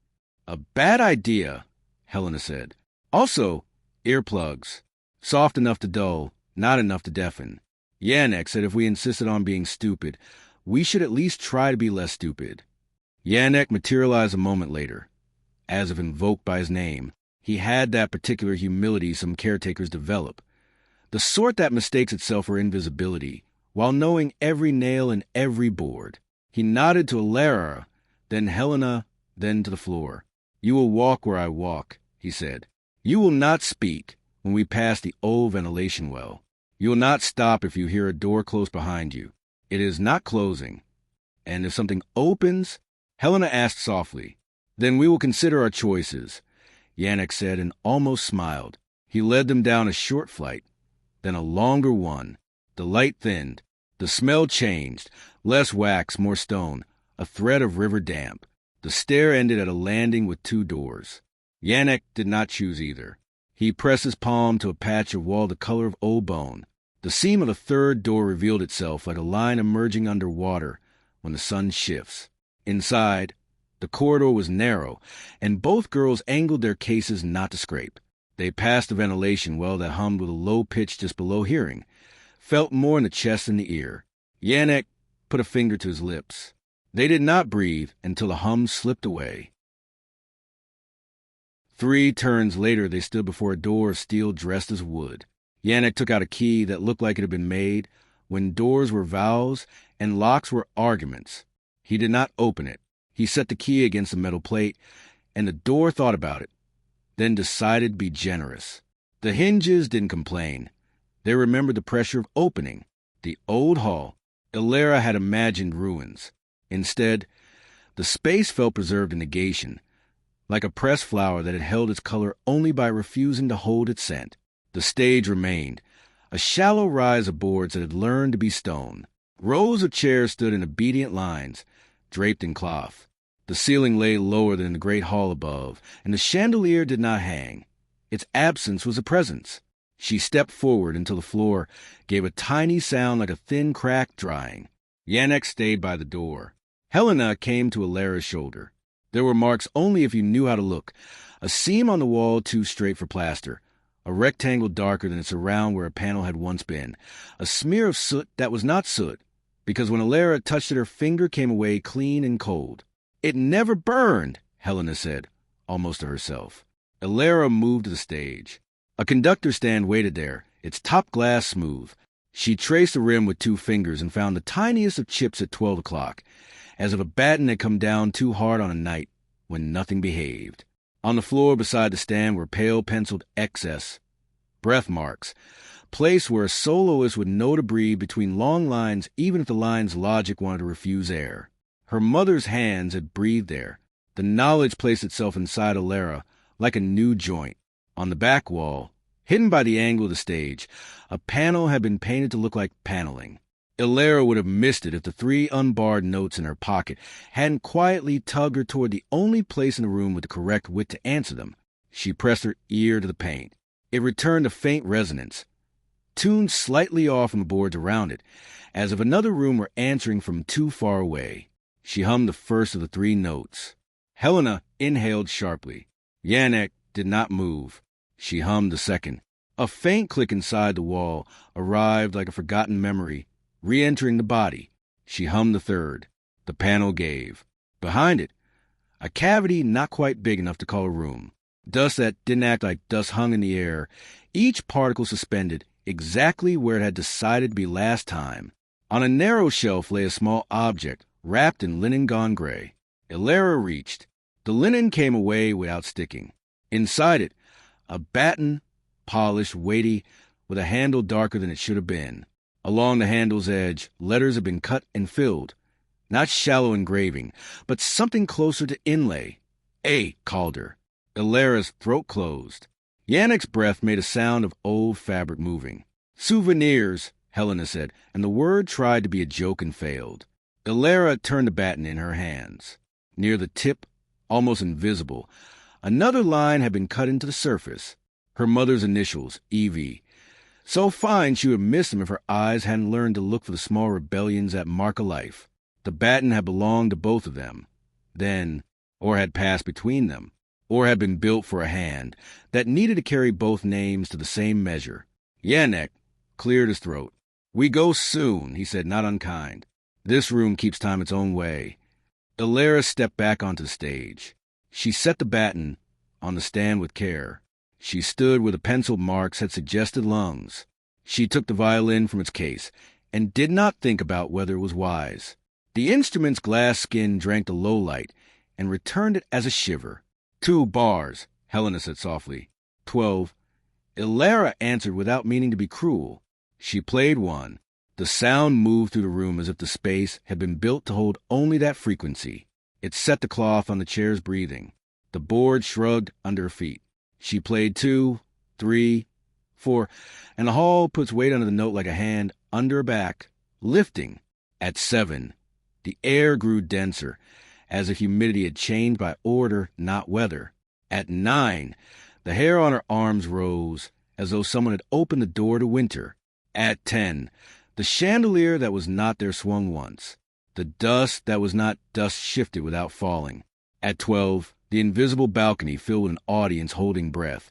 A bad idea, Helena said. Also, earplugs. Soft enough to dull, not enough to deafen. Yannick said if we insisted on being stupid, we should at least try to be less stupid. Yannick materialized a moment later, as if invoked by his name. He had that particular humility some caretakers develop, the sort that mistakes itself for invisibility, while knowing every nail and every board. He nodded to Elara, then Helena, then to the floor. You will walk where I walk, he said. You will not speak when we pass the old ventilation well. You will not stop if you hear a door close behind you. It is not closing. And if something opens, Helena asked softly, then we will consider our choices, Yannick said and almost smiled. He led them down a short flight, then a longer one. The light thinned. The smell changed. Less wax, more stone. A thread of river damp. The stair ended at a landing with 2 doors. Yannick did not choose either. He pressed his palm to a patch of wall the color of old bone. The seam of the 3rd door revealed itself like a line emerging under water when the sun shifts. Inside, the corridor was narrow, and both girls angled their cases not to scrape. They passed the ventilation well that hummed with a low pitch just below hearing, felt more in the chest than the ear. Yannick put a finger to his lips. They did not breathe until the hum slipped away. 3 turns later, they stood before a door of steel dressed as wood. Yannick took out a key that looked like it had been made when doors were vows and locks were arguments. He did not open it. He set the key against the metal plate, and the door thought about it, then decided to be generous. The hinges didn't complain. They remembered the pressure of opening. The old hall. Elara had imagined ruins. Instead, the space felt preserved in negation, like a pressed flower that had held its color only by refusing to hold its scent. The stage remained, a shallow rise of boards that had learned to be stone. Rows of chairs stood in obedient lines, draped in cloth. The ceiling lay lower than the great hall above, and the chandelier did not hang. Its absence was a presence. She stepped forward until the floor gave a tiny sound like a thin crack drying. Yannick stayed by the door. Helena came to Elara's shoulder. There were marks only if you knew how to look. A seam on the wall too straight for plaster. A rectangle darker than its around where a panel had once been. A smear of soot that was not soot, because when Elara touched it, her finger came away clean and cold. "It never burned," Helena said, almost to herself. Elara moved to the stage. A conductor stand waited there, its top glass smooth. She traced the rim with 2 fingers and found the tiniest of chips at 12 o'clock, as if a baton had come down too hard on a night when nothing behaved. On the floor beside the stand were pale penciled XS, breath marks, place where a soloist would know to breathe between long lines even if the line's logic wanted to refuse air. Her mother's hands had breathed there. The knowledge placed itself inside Elara like a new joint. On the back wall, hidden by the angle of the stage, a panel had been painted to look like paneling. Elara would have missed it if the 3 unbarred notes in her pocket hadn't quietly tugged her toward the only place in the room with the correct wit to answer them. She pressed her ear to the paint. It returned a faint resonance, tuned slightly off from the boards around it, as if another room were answering from too far away. She hummed the first of the 3 notes. Helena inhaled sharply. Yannick did not move. She hummed the second. A faint click inside the wall arrived like a forgotten memory, re-entering the body. She hummed the third. The panel gave. Behind it, a cavity not quite big enough to call a room. Dust that didn't act like dust hung in the air, each particle suspended exactly where it had decided to be last time. On a narrow shelf lay a small object, wrapped in linen gone gray. Elara reached. The linen came away without sticking. Inside it, a baton, polished, weighty, with a handle darker than it should have been. Along the handle's edge, letters had been cut and filled. Not shallow engraving, but something closer to inlay. A called her. Elara's throat closed. Yannick's breath made a sound of old fabric moving. "Souvenirs," Helena said, and the word tried to be a joke and failed. Elara turned the baton in her hands. Near the tip, almost invisible, another line had been cut into the surface. Her mother's initials, E.V. So fine she would have missed them if her eyes hadn't learned to look for the small rebellions that mark a life. The baton had belonged to both of them. Then, or had passed between them, or had been built for a hand that needed to carry both names to the same measure. Yannick cleared his throat. "We go soon," he said, not unkind. "This room keeps time its own way." Elara stepped back onto the stage. She set the baton on the stand with care. She stood where the penciled marks had suggested lungs. She took the violin from its case and did not think about whether it was wise. The instrument's glass skin drank the low light and returned it as a shiver. 2 bars, Helena said softly. 12. Elara answered without meaning to be cruel. She played 1. The sound moved through the room as if the space had been built to hold only that frequency. It set the cloth on the chair's breathing. The board shrugged under her feet. She played 2, 3, 4, and the hall puts weight under the note like a hand under her back, lifting. At 7, the air grew denser, as if humidity had changed by order, not weather. At 9, the hair on her arms rose, as though someone had opened the door to winter. At 10, the chandelier that was not there swung once. The dust that was not dust shifted without falling. At 12, the invisible balcony filled with an audience holding breath,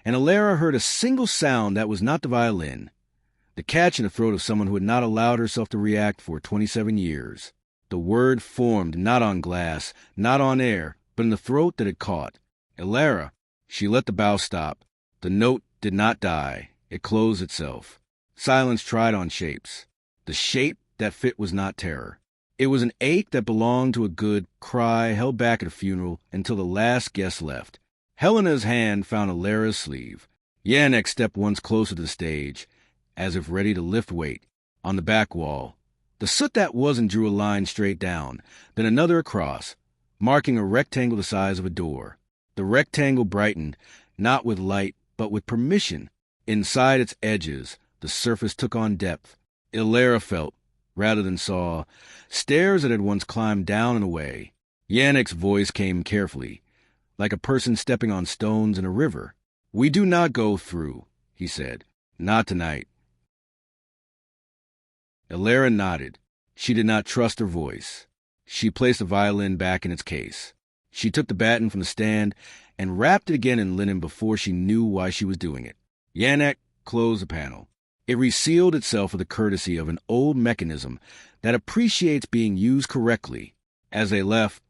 and Elara heard a single sound that was not the violin, the catch in the throat of someone who had not allowed herself to react for 27 years. The word formed not on glass, not on air, but in the throat that had caught. "Elara," She let the bow stop. The note did not die. It closed itself. Silence tried on shapes. The shape that fit was not terror. It was an ache that belonged to a good cry held back at a funeral until the last guest left. Helena's hand found Elara's sleeve. Yannick stepped once closer to the stage, as if ready to lift weight. On the back wall, the soot that wasn't drew a line straight down, then another across, marking a rectangle the size of a door. The rectangle brightened, not with light, but with permission. Inside its edges, the surface took on depth. Elara felt, rather than saw, stairs that had once climbed down and away. Yannick's voice came carefully, like a person stepping on stones in a river. "We do not go through," he said. "Not tonight." Elara nodded. She did not trust her voice. She placed the violin back in its case. She took the baton from the stand and wrapped it again in linen before she knew why she was doing it. Yannick closed the panel. It resealed itself with the courtesy of an old mechanism that appreciates being used correctly. As they left,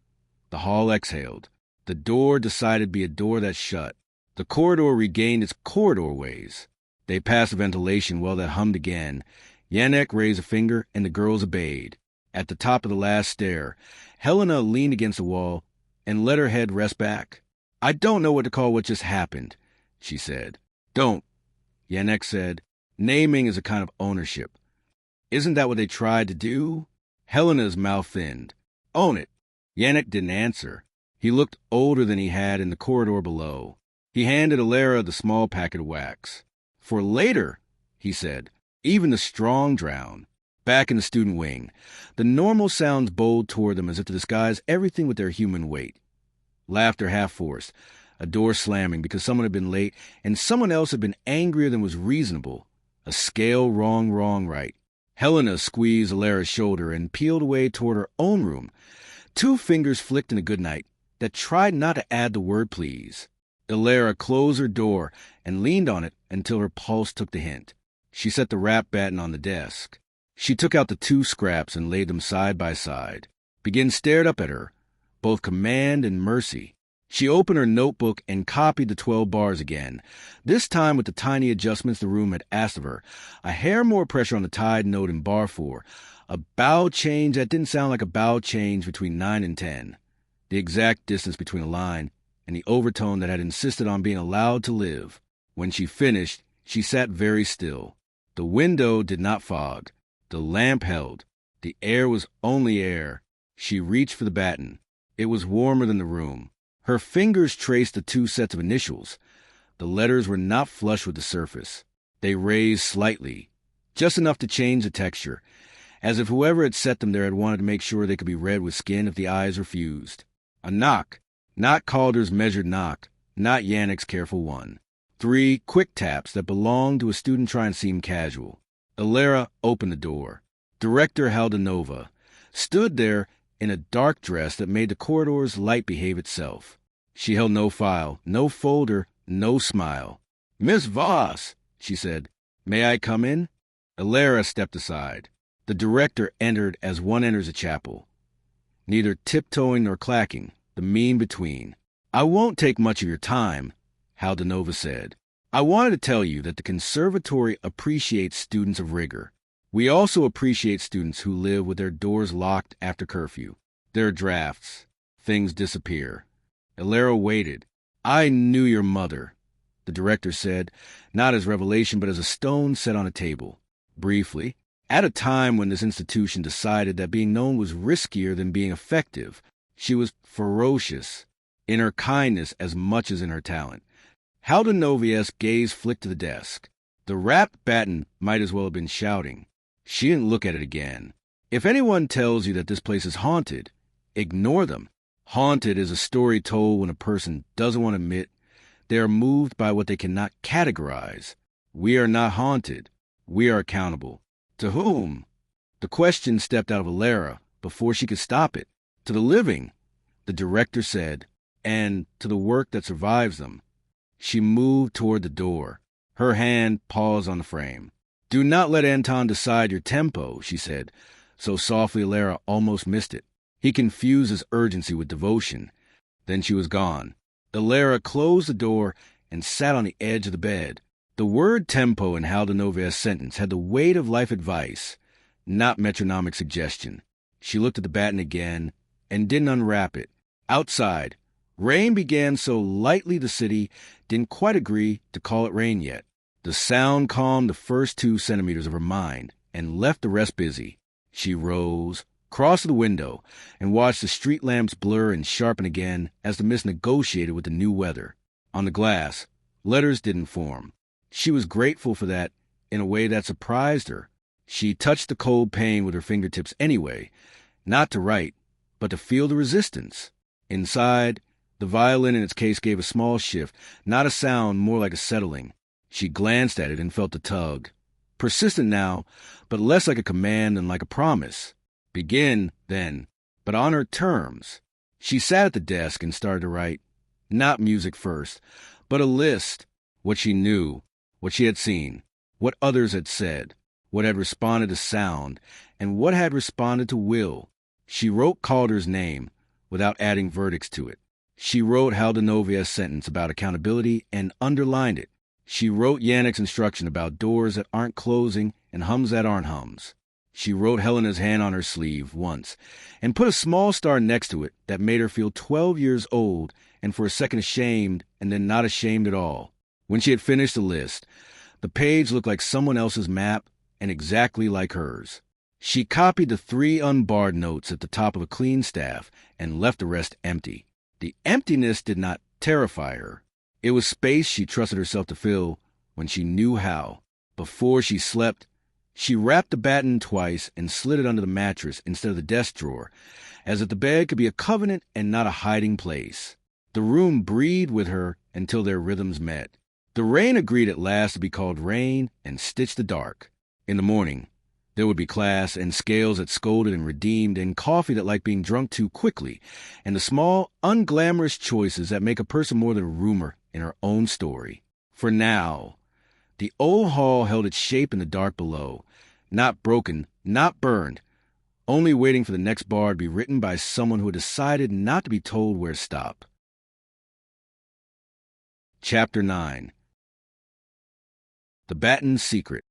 the hall exhaled. The door decided to be a door that shut. The corridor regained its corridor ways. They passed the ventilation well that hummed again. Yannick raised a finger, and the girls obeyed. At the top of the last stair, Helena leaned against the wall and let her head rest back. "I don't know what to call what just happened," she said. "Don't," Yannick said. "Naming is a kind of ownership. Isn't that what they tried to do?" Helena's mouth thinned. "Own it." Yannick didn't answer. He looked older than he had in the corridor below. He handed Elara the small packet of wax. "For later," he said. "Even the strong drown." Back in the student wing, the normal sounds bowled toward them as if to disguise everything with their human weight. Laughter half-forced, a door slamming because someone had been late and someone else had been angrier than was reasonable. A scale wrong, right. Helena squeezed Elara's shoulder and peeled away toward her own room. 2 fingers flicked in a good night that tried not to add the word please. Elara closed her door and leaned on it until her pulse took the hint. She set the rap baton on the desk. She took out the 2 scraps and laid them side by side. Begin stared up at her, both command and mercy. She opened her notebook and copied the 12 bars again, this time with the tiny adjustments the room had asked of her. A hair more pressure on the tied note in bar 4, a bow change that didn't sound like a bow change between 9 and 10, the exact distance between a line, and the overtone that had insisted on being allowed to live. When she finished, she sat very still. The window did not fog. The lamp held. The air was only air. She reached for the baton. It was warmer than the room. Her fingers traced the 2 sets of initials. The letters were not flush with the surface. They raised slightly, just enough to change the texture, as if whoever had set them there had wanted to make sure they could be read with skin if the eyes refused. A knock. Not Calder's measured knock, not Yannick's careful one. 3 quick taps that belonged to a student trying to seem casual. Elara opened the door. Director Haldanova stood there in a dark dress that made the corridor's light behave itself. She held no file, no folder, no smile. "Miss Voss," she said, "may I come in?" Elara stepped aside. The director entered as one enters a chapel, neither tiptoeing nor clacking, the mean between. "I won't take much of your time," Haldanova said. "I wanted to tell you that the conservatory appreciates students of rigor. We also appreciate students who live with their doors locked after curfew. There are drafts. Things disappear." Elara waited. "I knew your mother," the director said, not as revelation but as a stone set on a table. Briefly, at a time when this institution decided that being known was riskier than being effective, she was ferocious, in her kindness as much as in her talent. Haldanovia's gaze flicked to the desk. The wrapped baton might as well have been shouting. She didn't look at it again. If anyone tells you that this place is haunted, ignore them. Haunted is a story told when a person doesn't want to admit they are moved by what they cannot categorize. We are not haunted. We are accountable. To whom? The question stepped out of Elara before she could stop it. To the living, the director said, and to the work that survives them. She moved toward the door. Her hand paused on the frame. "Do not let Anton decide your tempo," she said, so softly Elara almost missed it. He confused his urgency with devotion. Then she was gone. Elara closed the door and sat on the edge of the bed. The word tempo in Haldanovia's sentence had the weight of life advice, not metronomic suggestion. She looked at the baton again and didn't unwrap it. Outside, rain began so lightly the city didn't quite agree to call it rain yet. The sound calmed the first 2 centimeters of her mind and left the rest busy. She rose, crossed to the window, and watched the street lamps blur and sharpen again as the mist negotiated with the new weather. On the glass, letters didn't form. She was grateful for that in a way that surprised her. She touched the cold pane with her fingertips anyway, not to write, but to feel the resistance. Inside, the violin in its case gave a small shift, not a sound, more like a settling. She glanced at it and felt the tug. Persistent now, but less like a command than like a promise. Begin, then, but on her terms. She sat at the desk and started to write, not music first, but a list, what she knew, what she had seen, what others had said, what had responded to sound, and what had responded to will. She wrote Calder's name without adding verdicts to it. She wrote Haldanovia's sentence about accountability and underlined it. She wrote Yannick's instruction about doors that aren't closing and hums that aren't hums. She wrote Helena's hand on her sleeve once and put a small star next to it that made her feel 12 years old and for a second ashamed and then not ashamed at all. When she had finished the list, the page looked like someone else's map and exactly like hers. She copied the 3 unbarred notes at the top of a clean staff and left the rest empty. The emptiness did not terrify her. It was space she trusted herself to fill when she knew how. Before she slept, she wrapped the baton twice and slid it under the mattress instead of the desk drawer, as if the bed could be a covenant and not a hiding place. The room breathed with her until their rhythms met. The rain agreed at last to be called rain and stitched the dark. In the morning, there would be class and scales that scolded and redeemed and coffee that liked being drunk too quickly and the small, unglamorous choices that make a person more than a rumor in her own story. For now, the old hall held its shape in the dark below, not broken, not burned, only waiting for the next bar to be written by someone who had decided not to be told where to stop. Chapter 9. The Baton's Secret.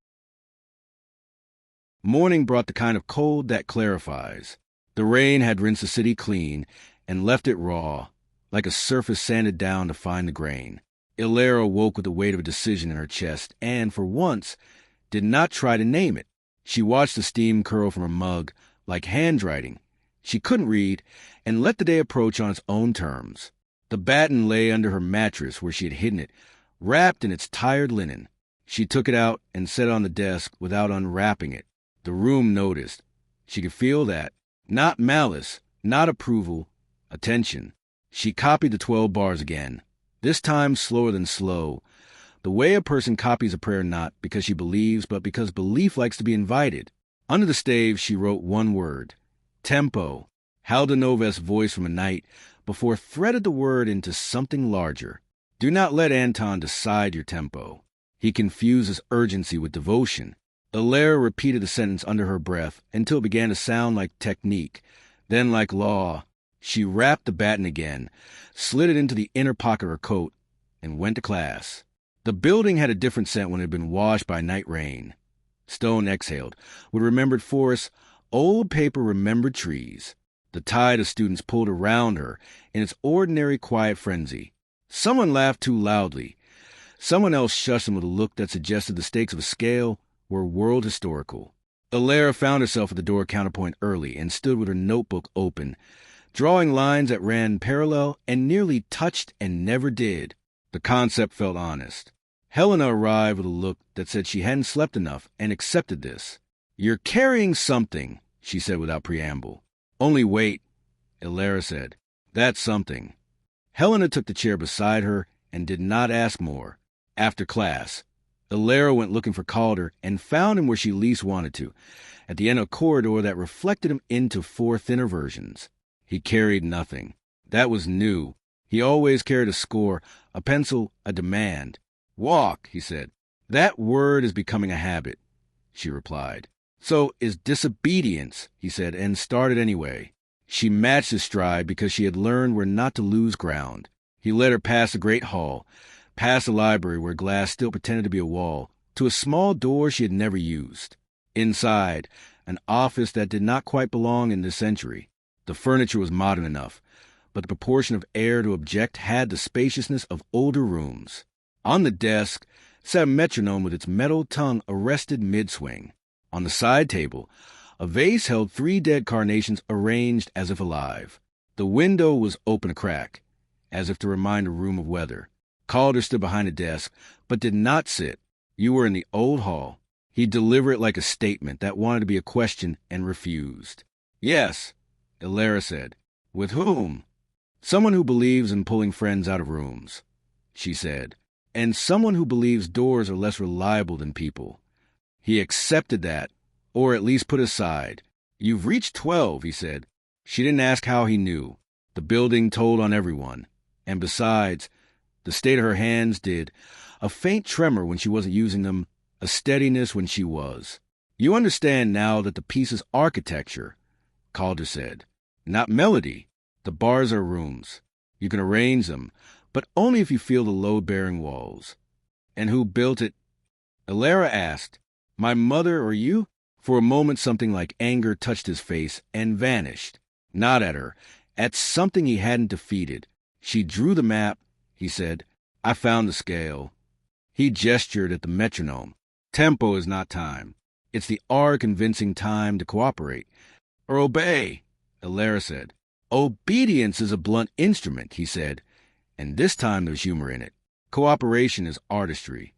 Morning brought the kind of cold that clarifies. The rain had rinsed the city clean and left it raw, like a surface sanded down to find the grain. Elara woke with the weight of a decision in her chest and, for once, did not try to name it. She watched the steam curl from her mug like handwriting. She couldn't read and let the day approach on its own terms. The baton lay under her mattress where she had hidden it, wrapped in its tired linen. She took it out and set it on the desk without unwrapping it. The room noticed. She could feel that. Not malice, not approval, attention. She copied the 12 bars again, this time slower than slow, the way a person copies a prayer not because she believes, but because belief likes to be invited. Under the stave, she wrote one word, tempo. Haldanovia's voice from a night before threaded the word into something larger. Do not let Anton decide your tempo. He confuses urgency with devotion. Elara repeated the sentence under her breath until it began to sound like technique, then like law. She wrapped the baton again, slid it into the inner pocket of her coat, and went to class. The building had a different scent when it had been washed by night rain. Stone exhaled, with remembered forests, old paper remembered trees. The tide of students pulled around her in its ordinary quiet frenzy. Someone laughed too loudly. Someone else shushed them with a look that suggested the stakes of a scale were world historical. Elara found herself at the door counterpoint early and stood with her notebook open, drawing lines that ran parallel and nearly touched and never did. The concept felt honest. Helena arrived with a look that said she hadn't slept enough and accepted this. You're carrying something, she said without preamble. Only wait, Elara said. That's something. Helena took the chair beside her and did not ask more. After class, Elara went looking for Calder and found him where she least wanted to, at the end of a corridor that reflected him into 4 thinner versions. He carried nothing. That was new. He always carried a score, a pencil, a demand. Walk, he said. That word is becoming a habit, she replied. So is disobedience, he said, and started anyway. She matched his stride because she had learned where not to lose ground. He led her past the great hall, past the library where glass still pretended to be a wall, to a small door she had never used. Inside, an office that did not quite belong in this century. The furniture was modern enough, but the proportion of air to object had the spaciousness of older rooms. On the desk sat a metronome with its metal tongue arrested mid-swing. On the side table, a vase held 3 dead carnations arranged as if alive. The window was open a crack, as if to remind a room of weather. Calder stood behind the desk, but did not sit. You were in the old hall. He'd deliver it like a statement that wanted to be a question and refused. Yes, Elara said. With whom? Someone who believes in pulling friends out of rooms, she said, and someone who believes doors are less reliable than people. He accepted that, or at least put aside. You've reached 12, he said. She didn't ask how he knew. The building told on everyone. And besides, the state of her hands did. A faint tremor when she wasn't using them, a steadiness when she was. You understand now that the piece is architecture, Calder said, not melody. The bars are rooms. You can arrange them, but only if you feel the load-bearing walls. And who built it? Elara asked. My mother or you? For a moment something like anger touched his face and vanished. Not at her, at something he hadn't defeated. She drew the map, he said. I found the scale. He gestured at the metronome. Tempo is not time. It's the art convincing time to cooperate. Or obey, Elara said. Obedience is a blunt instrument, he said, and this time there's humor in it. Cooperation is artistry.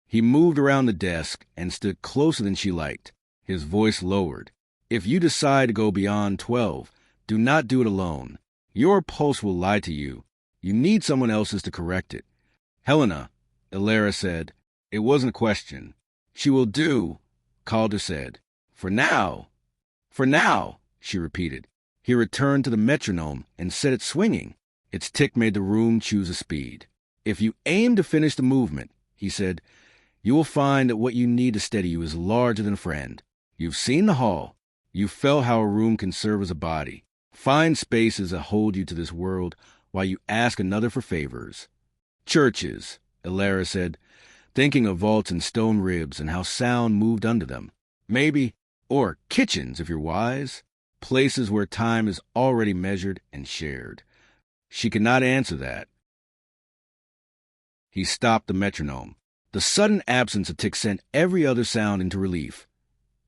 He moved around the desk and stood closer than she liked. His voice lowered. If you decide to go beyond 12, do not do it alone. Your pulse will lie to you. You need someone else's to correct it. Helena, Elara said. It wasn't a question. She will do, Calder said. For now, she repeated. He returned to the metronome and set it swinging. Its tick made the room choose a speed. If you aim to finish the movement, he said, you will find that what you need to steady you is larger than a friend. You've seen the hall. You've felt how a room can serve as a body. Find spaces that hold you to this world while you ask another for favors. Churches, Elara said, thinking of vaults and stone ribs and how sound moved under them. Maybe, or kitchens if you're wise. Places where time is already measured and shared. She could not answer that. He stopped the metronome. The sudden absence of tick sent every other sound into relief.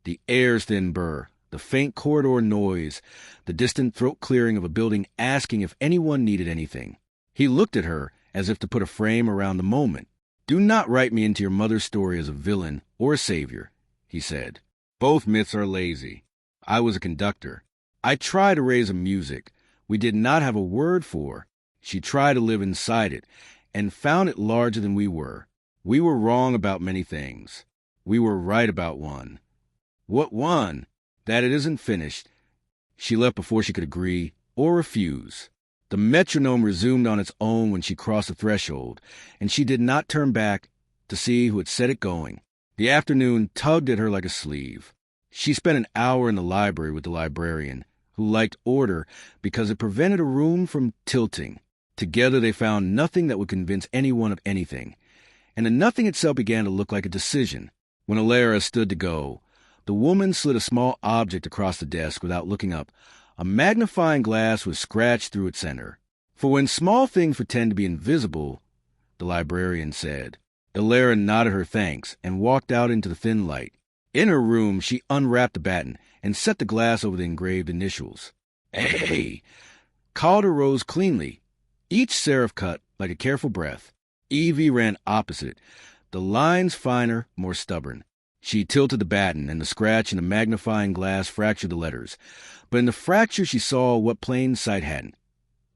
The air's thin burr, the faint corridor noise, the distant throat clearing of a building asking if anyone needed anything. He looked at her as if to put a frame around the moment. Do not write me into your mother's story as a villain or a savior, he said. Both myths are lazy. I was a conductor. I tried to raise a music we did not have a word for. She tried to live inside it and found it larger than we were. We were wrong about many things. We were right about one. What one? That it isn't finished. She left before she could agree or refuse. The metronome resumed on its own when she crossed the threshold, and she did not turn back to see who had set it going. The afternoon tugged at her like a sleeve. She spent an hour in the library with the librarian, who liked order because it prevented a room from tilting. Together they found nothing that would convince anyone of anything, and the nothing itself began to look like a decision. When Elara stood to go, the woman slid a small object across the desk without looking up. A magnifying glass was scratched through its center. For when small things pretend to be invisible, the librarian said. Elara nodded her thanks and walked out into the thin light. In her room, she unwrapped the batten and set the glass over the engraved initials. Hey! Calder rose cleanly, each serif cut like a careful breath. Evie ran opposite, the lines finer, more stubborn. She tilted the batten, and the scratch in the magnifying glass fractured the letters. But in the fracture she saw what plain sight hadn't.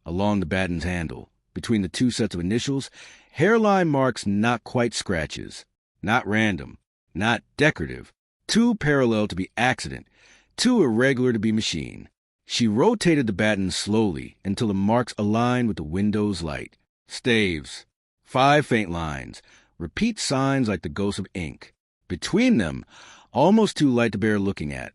Along the batten's handle, between the two sets of initials, hairline marks not quite scratches, not random, not decorative, too parallel to be accident, too irregular to be machine. She rotated the batten slowly until the marks aligned with the window's light. Staves, 5 faint lines, repeat signs like the ghosts of ink. Between them, almost too light to bear looking at.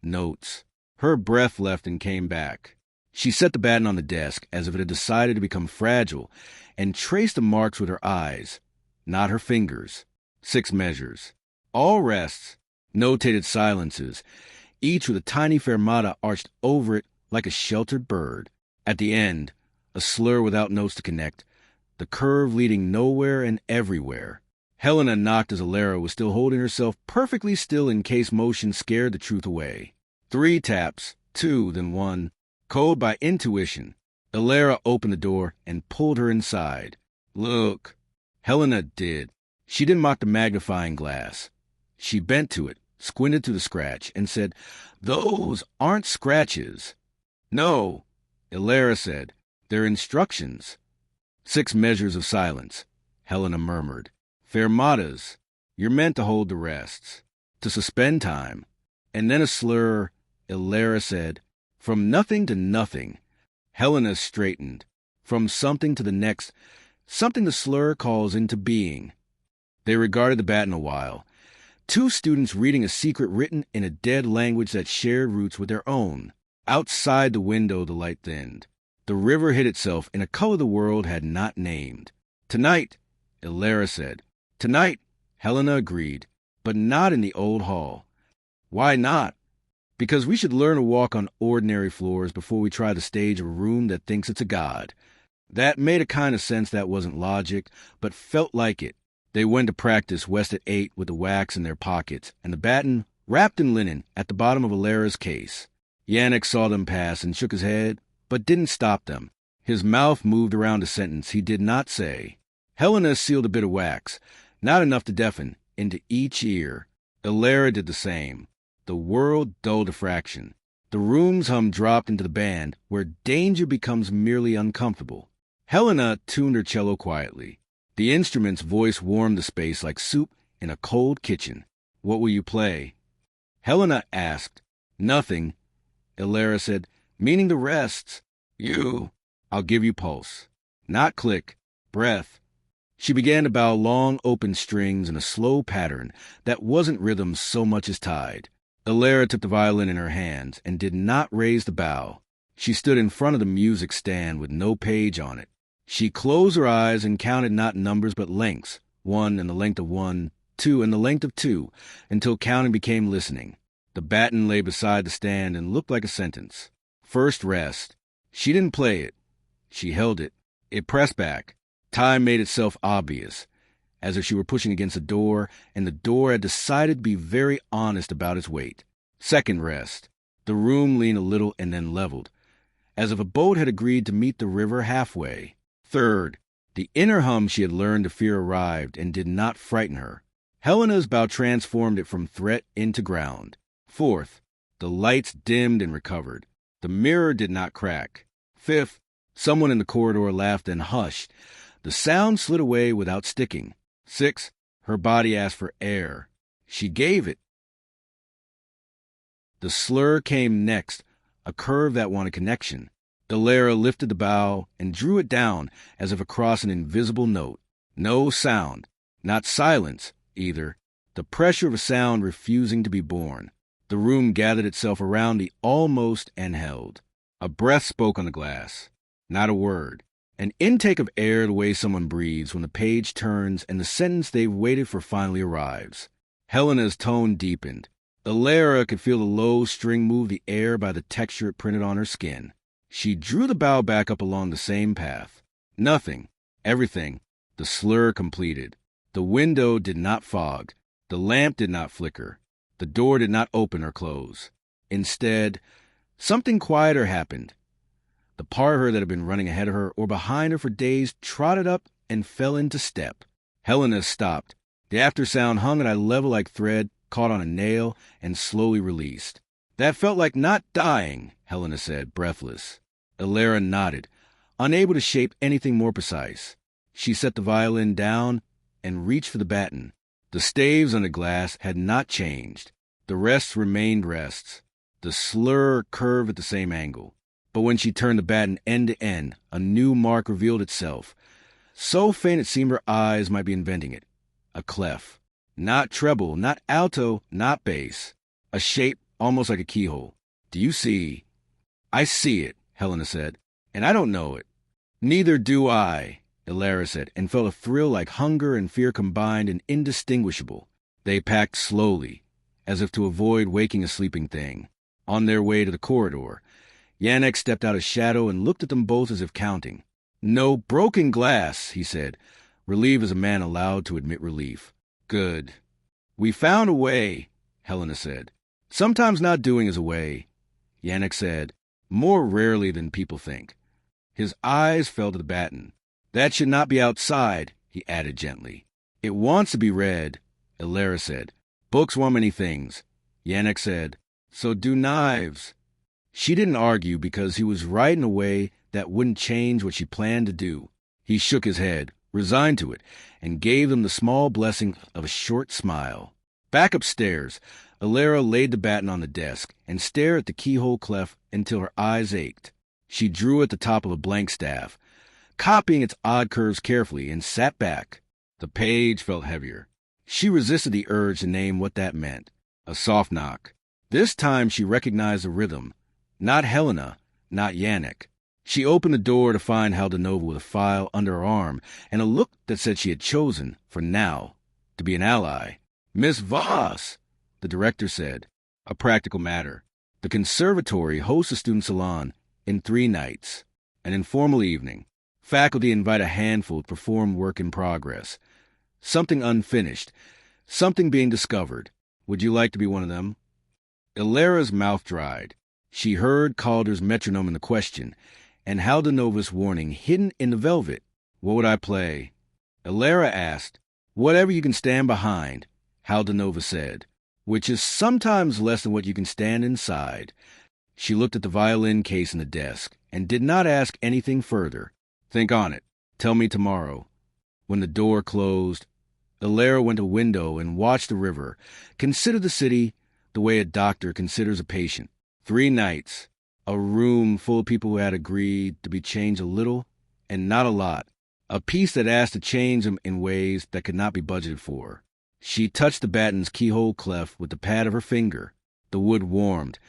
Notes. Her breath left and came back. She set the baton on the desk as if it had decided to become fragile and traced the marks with her eyes, not her fingers. 6 measures. All rests, notated silences, each with a tiny fermata arched over it like a sheltered bird. At the end, a slur without notes to connect, the curve leading nowhere and everywhere. Helena knocked as Elara was still holding herself perfectly still in case motion scared the truth away. 3 taps, 2, then 1. Cold by intuition, Elara opened the door and pulled her inside. Look. Helena did. She didn't mock the magnifying glass. She bent to it, squinted through the scratch, and said, "Those aren't scratches." "No," Elara said. "They're instructions." 6 measures of silence, Helena murmured. "Fermatas. You're meant to hold the rests, to suspend time." And then a slur, Elara said, "From nothing to nothing." Helena straightened. From something to the next, something the slur calls into being. They regarded the baton a while. 2 students reading a secret written in a dead language that shared roots with their own. Outside the window the light thinned. The river hid itself in a color the world had not named. "Tonight," Elara said. "Tonight," Helena agreed, "but not in the old hall." "Why not?" "Because we should learn to walk on ordinary floors before we try to stage a room that thinks it's a god." That made a kind of sense that wasn't logic, but felt like it. They went to practice west at 8 with the wax in their pockets, and the baton, wrapped in linen, at the bottom of Elara's case. Yannick saw them pass and shook his head, but didn't stop them. His mouth moved around a sentence he did not say. Helena sealed a bit of wax, not enough to deafen, into each ear. Elara did the same. The world dulled a fraction. The room's hum dropped into the band, where danger becomes merely uncomfortable. Helena tuned her cello quietly. The instrument's voice warmed the space like soup in a cold kitchen. "What will you play?" Helena asked. "Nothing." Elara said, "Meaning the rests." "You." "I'll give you pulse." Not click. Breath. She began to bow long open strings in a slow pattern that wasn't rhythm so much as tide. Elara took the violin in her hands and did not raise the bow. She stood in front of the music stand with no page on it. She closed her eyes and counted not numbers but lengths, 1 and the length of 1, 2 and the length of 2, until counting became listening. The baton lay beside the stand and looked like a sentence. First rest. She didn't play it. She held it. It pressed back. Time made itself obvious, as if she were pushing against a door, and the door had decided to be very honest about its weight. Second rest. The room leaned a little and then leveled, as if a boat had agreed to meet the river halfway. Third. The inner hum she had learned to fear arrived and did not frighten her. Helena's bow transformed it from threat into ground. Fourth. The lights dimmed and recovered. The mirror did not crack. Fifth. Someone in the corridor laughed and hushed. The sound slid away without sticking. 6. Her body asked for air. She gave it. The slur came next, a curve that wanted connection. Elara lifted the bow and drew it down as if across an invisible note. No sound. Not silence, either. The pressure of a sound refusing to be born. The room gathered itself around the almost and held. A breath spoke on the glass. Not a word. An intake of air the way someone breathes when the page turns and the sentence they've waited for finally arrives. Helena's tone deepened. Elara could feel the low string move the air by the texture it printed on her skin. She drew the bow back up along the same path. Nothing. Everything. The slur completed. The window did not fog. The lamp did not flicker. The door did not open or close. Instead, something quieter happened. The part of her that had been running ahead of her or behind her for days trotted up and fell into step. Helena stopped. The after-sound hung at a level like thread, caught on a nail, and slowly released. "That felt like not dying," Helena said, breathless. Elara nodded, unable to shape anything more precise. She set the violin down and reached for the baton. The staves on the glass had not changed. The rests remained rests. The slur curved at the same angle. But when she turned the baton end to end, a new mark revealed itself. So faint it seemed her eyes might be inventing it. A clef. Not treble, not alto, not bass. A shape almost like a keyhole. "Do you see?" "I see it," Helena said, "and I don't know it." "Neither do I," Elara said, and felt a thrill like hunger and fear combined and indistinguishable. They packed slowly, as if to avoid waking a sleeping thing. On their way to the corridor, Yannick stepped out of shadow and looked at them both as if counting. "No broken glass," he said, relieved as a man allowed to admit relief. "Good." "We found a way," Helena said. "Sometimes not doing is a way," Yannick said, "more rarely than people think." His eyes fell to the batten. "That should not be outside," he added gently. "It wants to be read," Elara said. "Books want many things," Yannick said. "So do knives." She didn't argue because he was right in a way that wouldn't change what she planned to do. He shook his head, resigned to it, and gave them the small blessing of a short smile. Back upstairs, Elara laid the batten on the desk and stared at the keyhole cleft until her eyes ached. She drew at the top of a blank staff, copying its odd curves carefully, and sat back. The page felt heavier. She resisted the urge to name what that meant. A soft knock. This time she recognized the rhythm. Not Helena, not Yannick. She opened the door to find Haldenova with a file under her arm and a look that said she had chosen, for now, to be an ally. "Miss Voss," the director said. "A practical matter. The conservatory hosts a student salon in 3 nights. An informal evening. Faculty invite a handful to perform work in progress. Something unfinished. Something being discovered. Would you like to be one of them?" Elara's mouth dried. She heard Calder's metronome in the question, and Haldenova's warning hidden in the velvet. "What would I play?" Elara asked. "Whatever you can stand behind," Haldenova said, "which is sometimes less than what you can stand inside." She looked at the violin case in the desk and did not ask anything further. "Think on it. Tell me tomorrow." When the door closed, Elara went to a window and watched the river, considered the city the way a doctor considers a patient. 3 nights, a room full of people who had agreed to be changed a little and not a lot, a piece that asked to change them in ways that could not be budgeted for. She touched the batten's keyhole cleft with the pad of her finger. The wood warmed,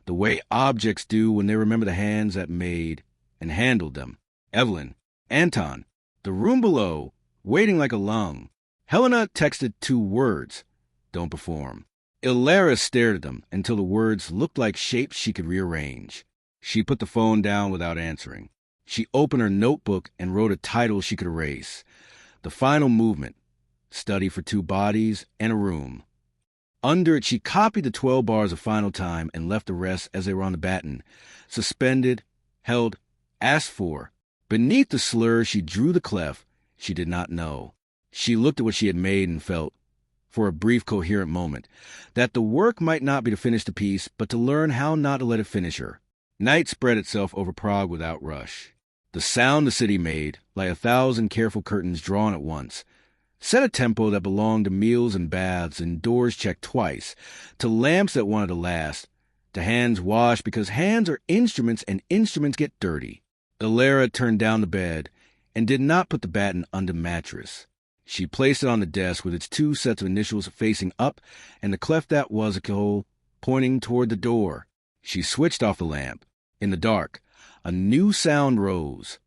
the way objects do when they remember the hands that made and handled them. Evelyn, Anton, the room below, waiting like a lung. Helena texted 2 words, "Don't perform." Elara stared at them until the words looked like shapes she could rearrange. She put the phone down without answering. She opened her notebook and wrote a title she could erase. The Final Movement, Study for 2 Bodies and a Room. Under it, she copied the 12 bars of final time and left the rest as they were on the batten. Suspended, held, asked for. Beneath the slur, she drew the clef. She did not know. She looked at what she had made and felt, for a brief coherent moment, that the work might not be to finish the piece, but to learn how not to let it finish her. Night spread itself over Prague without rush. The sound the city made, like 1,000 careful curtains drawn at once, set a tempo that belonged to meals and baths and doors checked twice, to lamps that wanted to last, to hands washed because hands are instruments and instruments get dirty. Elara turned down the bed and did not put the batten under the mattress. She placed it on the desk with its 2 sets of initials facing up and the cleft that was a keyhole pointing toward the door. She switched off the lamp. In the dark, a new sound rose.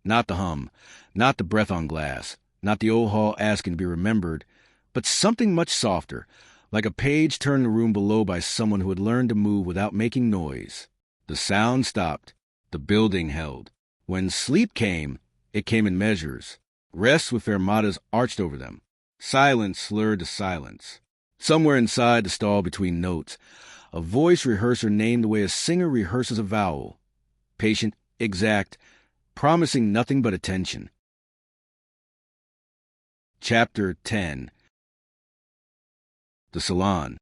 Not the hum, not the breath on glass, not the old hall asking to be remembered, but something much softer, like a page turned in the room below by someone who had learned to move without making noise. The sound stopped. The building held. When sleep came, it came in measures. Rest with fermatas arched over them. Silence slurred to silence. Somewhere inside the stall between notes, a voice rehearser named the way a singer rehearses a vowel. Patient, exact, promising nothing but attention. Chapter 10. The Salon.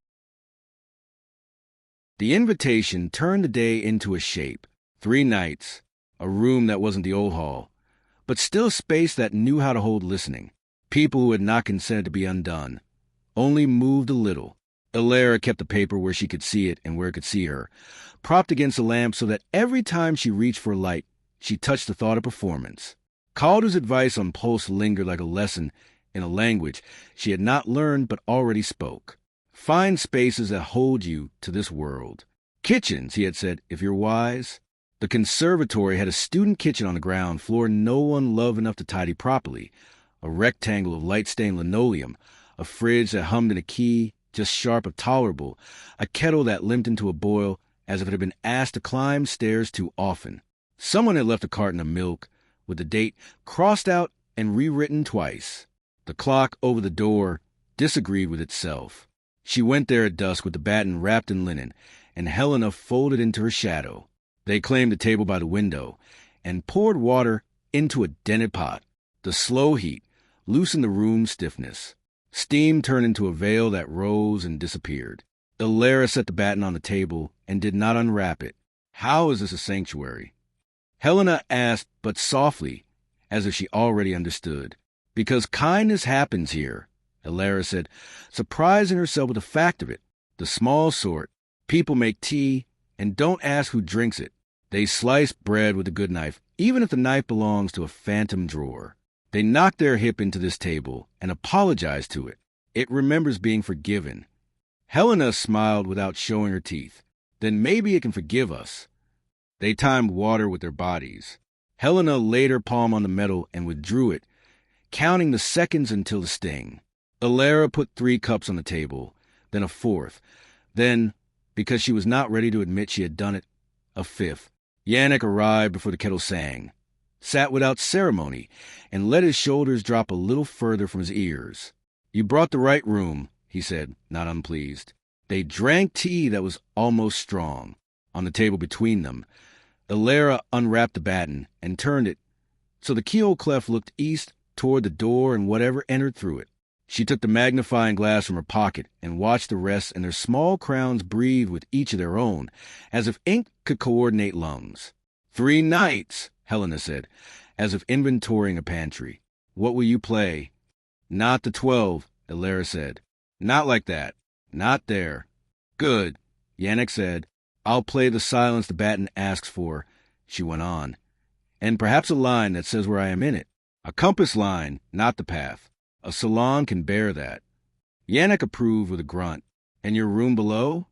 The invitation turned the day into a shape. 3 nights, a room that wasn't the old hall, but still space that knew how to hold listening. People who had not consented to be undone, only moved a little. Elara kept the paper where she could see it and where it could see her, propped against the lamp so that every time she reached for a light, she touched the thought of performance. Calder's advice on pulse lingered like a lesson in a language she had not learned but already spoke. Find spaces that hold you to this world. Kitchens, he had said, if you're wise. The The conservatory had a student kitchen on the ground floor no one loved enough to tidy properly, a rectangle of light-stained linoleum, a fridge that hummed in a key just sharp of tolerable, a kettle that limped into a boil as if it had been asked to climb stairs too often. Someone had left a carton of milk with the date crossed out and rewritten twice. The clock over the door disagreed with itself. She went there at dusk with the batten wrapped in linen, and Helena folded into her shadow. They claimed the table by the window and poured water into a dented pot. The slow heat loosened the room's stiffness. Steam turned into a veil that rose and disappeared. Elara set the batten on the table and did not unwrap it. How is this a sanctuary? Helena asked, but softly, as if she already understood. Because kindness happens here, Elara said, surprising herself with the fact of it. The small sort. People make tea and don't ask who drinks it. They slice bread with a good knife, even if the knife belongs to a phantom drawer. They knock their hip into this table and apologize to it. It remembers being forgiven. Helena smiled without showing her teeth. Then maybe it can forgive us. They timed water with their bodies. Helena laid her palm on the metal and withdrew it, counting the seconds until the sting. Elara put 3 cups on the table, then a 4th, then, because she was not ready to admit she had done it, a 5th. Yannick arrived before the kettle sang, sat without ceremony, and let his shoulders drop a little further from his ears. You brought the right room, he said, not unpleased. They drank tea that was almost strong. On the table between them, Elara unwrapped the batten and turned it so the keyhole cleft looked east toward the door and whatever entered through it. She took the magnifying glass from her pocket and watched the rest and their small crowns breathe with each of their own, as if ink could coordinate lungs. 3 nights, Helena said, as if inventorying a pantry. What will you play? Not the 12, Elara said. Not like that. Not there. Good, Yannick said. I'll play the silence the batten asks for, she went on. And perhaps a line that says where I am in it. A compass line, not the path. A salon can bear that. Yannick approved with a grunt. And your room below?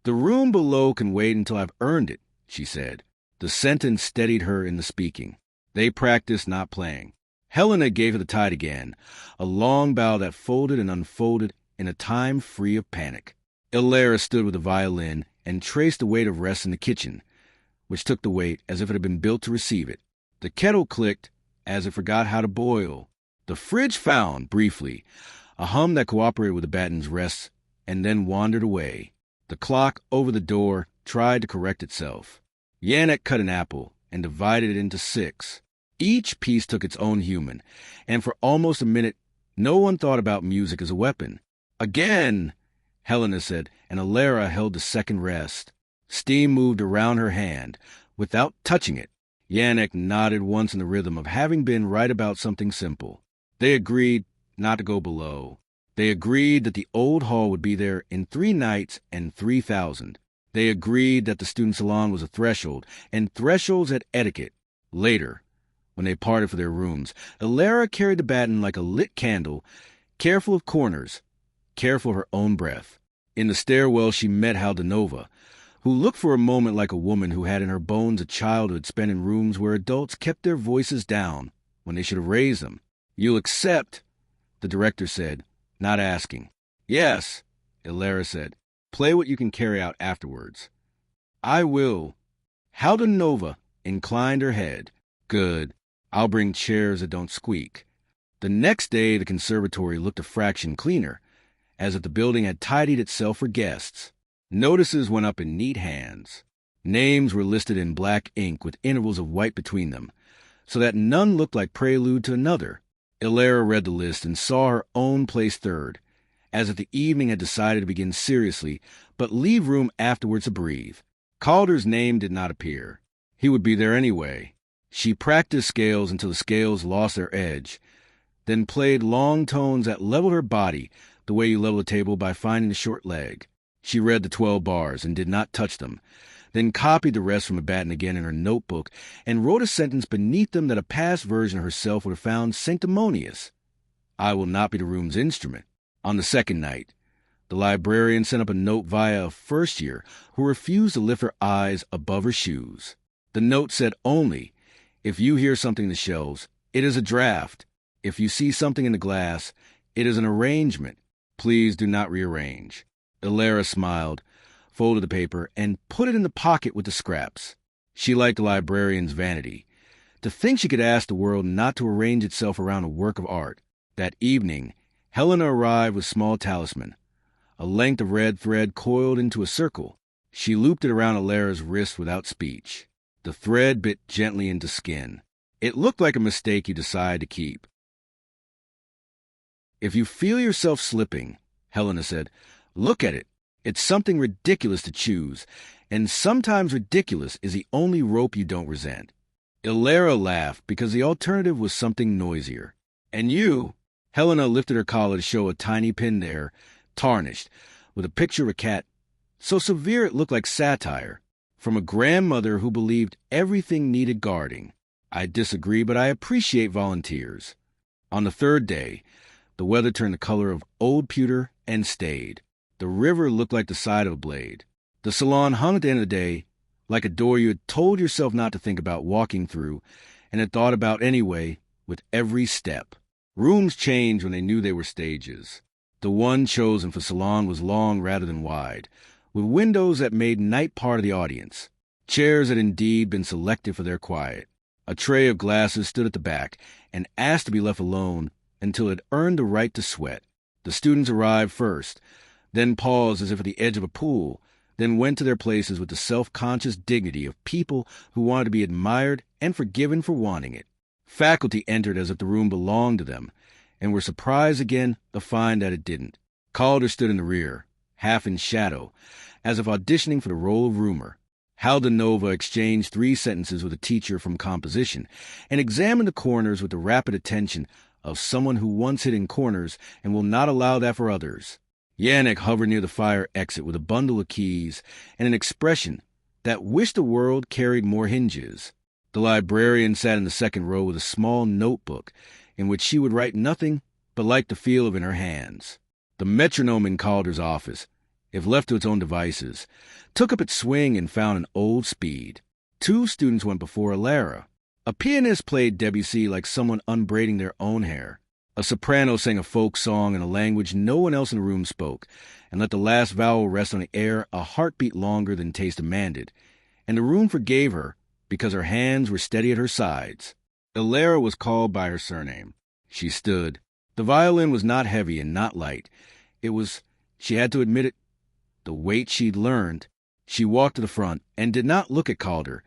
The room below can wait until I've earned it, she said. The sentence steadied her in the speaking. They practiced not playing. Helena gave her the tide again, a long bow that folded and unfolded in a time free of panic. Elara stood with the violin and traced the weight of rest in the kitchen, which took the weight as if it had been built to receive it. The kettle clicked as it forgot how to boil. The fridge found, briefly, a hum that cooperated with the batten's rest and then wandered away. The clock over the door tried to correct itself. Yannick cut an apple and divided it into 6. Each piece took its own human, and for almost a minute, no one thought about music as a weapon. Again, Helena said, and Elara held the second rest. Steam moved around her hand, without touching it. Yannick nodded once in the rhythm of having been right about something simple. They agreed not to go below. They agreed that the old hall would be there in 3 nights and 3,000. They agreed that the student salon was a threshold, and thresholds had etiquette. Later, when they parted for their rooms, Elara carried the batten like a lit candle, careful of corners, careful of her own breath. In the stairwell she met Haldanova, who looked for a moment like a woman who had in her bones a childhood spent in rooms where adults kept their voices down when they should have raised them. You'll accept, the director said, not asking. Yes, Elara said. Play what you can carry out afterwards. I will. Haldanova inclined her head. Good. I'll bring chairs that don't squeak. The next day the conservatory looked a fraction cleaner, as if the building had tidied itself for guests. Notices went up in neat hands. Names were listed in black ink with intervals of white between them, so that none looked like prelude to another. Elara read the list and saw her own place third, as if the evening had decided to begin seriously, but leave room afterwards to breathe. Calder's name did not appear. He would be there anyway. She practiced scales until the scales lost their edge, then played long tones that leveled her body the way you level a table by finding the short leg. She read the 12 bars and did not touch them, then copied the rest from a batten again in her notebook and wrote a sentence beneath them that a past version of herself would have found sanctimonious. I will not be the room's instrument. On the second night, the librarian sent up a note via a first year who refused to lift her eyes above her shoes. The note said only, "If you hear something in the shelves, it is a draft. If you see something in the glass, it is an arrangement. Please do not rearrange." Elara smiled, folded the paper, and put it in the pocket with the scraps. She liked the librarian's vanity. To think she could ask the world not to arrange itself around a work of art. That evening, Helena arrived with small talisman, a length of red thread coiled into a circle. She looped it around Elara's wrist without speech. The thread bit gently into skin. It looked like a mistake you decided to keep. "If you feel yourself slipping," Helena said, "look at it. It's something ridiculous to choose, and sometimes ridiculous is the only rope you don't resent." Elara laughed because the alternative was something noisier. "And you?" Helena lifted her collar to show a tiny pin there, tarnished, with a picture of a cat, so severe it looked like satire, from a grandmother who believed everything needed guarding. "I disagree, but I appreciate volunteers." On the third day, the weather turned the color of old pewter and stayed. The river looked like the side of a blade. The salon hung at the end of the day like a door you had told yourself not to think about walking through and had thought about anyway with every step. Rooms changed when they knew they were stages. The one chosen for salon was long rather than wide, with windows that made night part of the audience. Chairs had indeed been selected for their quiet. A tray of glasses stood at the back and asked to be left alone until it earned the right to sweat. The students arrived first, then paused as if at the edge of a pool, then went to their places with the self-conscious dignity of people who wanted to be admired and forgiven for wanting it. Faculty entered as if the room belonged to them, and were surprised again to find that it didn't. Calder stood in the rear, half in shadow, as if auditioning for the role of rumor. Haldenova exchanged 3 sentences with a teacher from composition, and examined the corners with the rapid attention of someone who once hid in corners and will not allow that for others. Yannick hovered near the fire exit with a bundle of keys and an expression that wished the world carried more hinges. The librarian sat in the second row with a small notebook in which she would write nothing but like the feel of in her hands. The metronome in Calder's office, if left to its own devices, took up its swing and found an old speed. 2 students went before Elara. A pianist played Debussy like someone unbraiding their own hair. A soprano sang a folk song in a language no one else in the room spoke, and let the last vowel rest on the air a heartbeat longer than taste demanded, and the room forgave her because her hands were steady at her sides. Elara was called by her surname. She stood. The violin was not heavy and not light. It was, she had to admit it, the weight she'd learned. She walked to the front and did not look at Calder,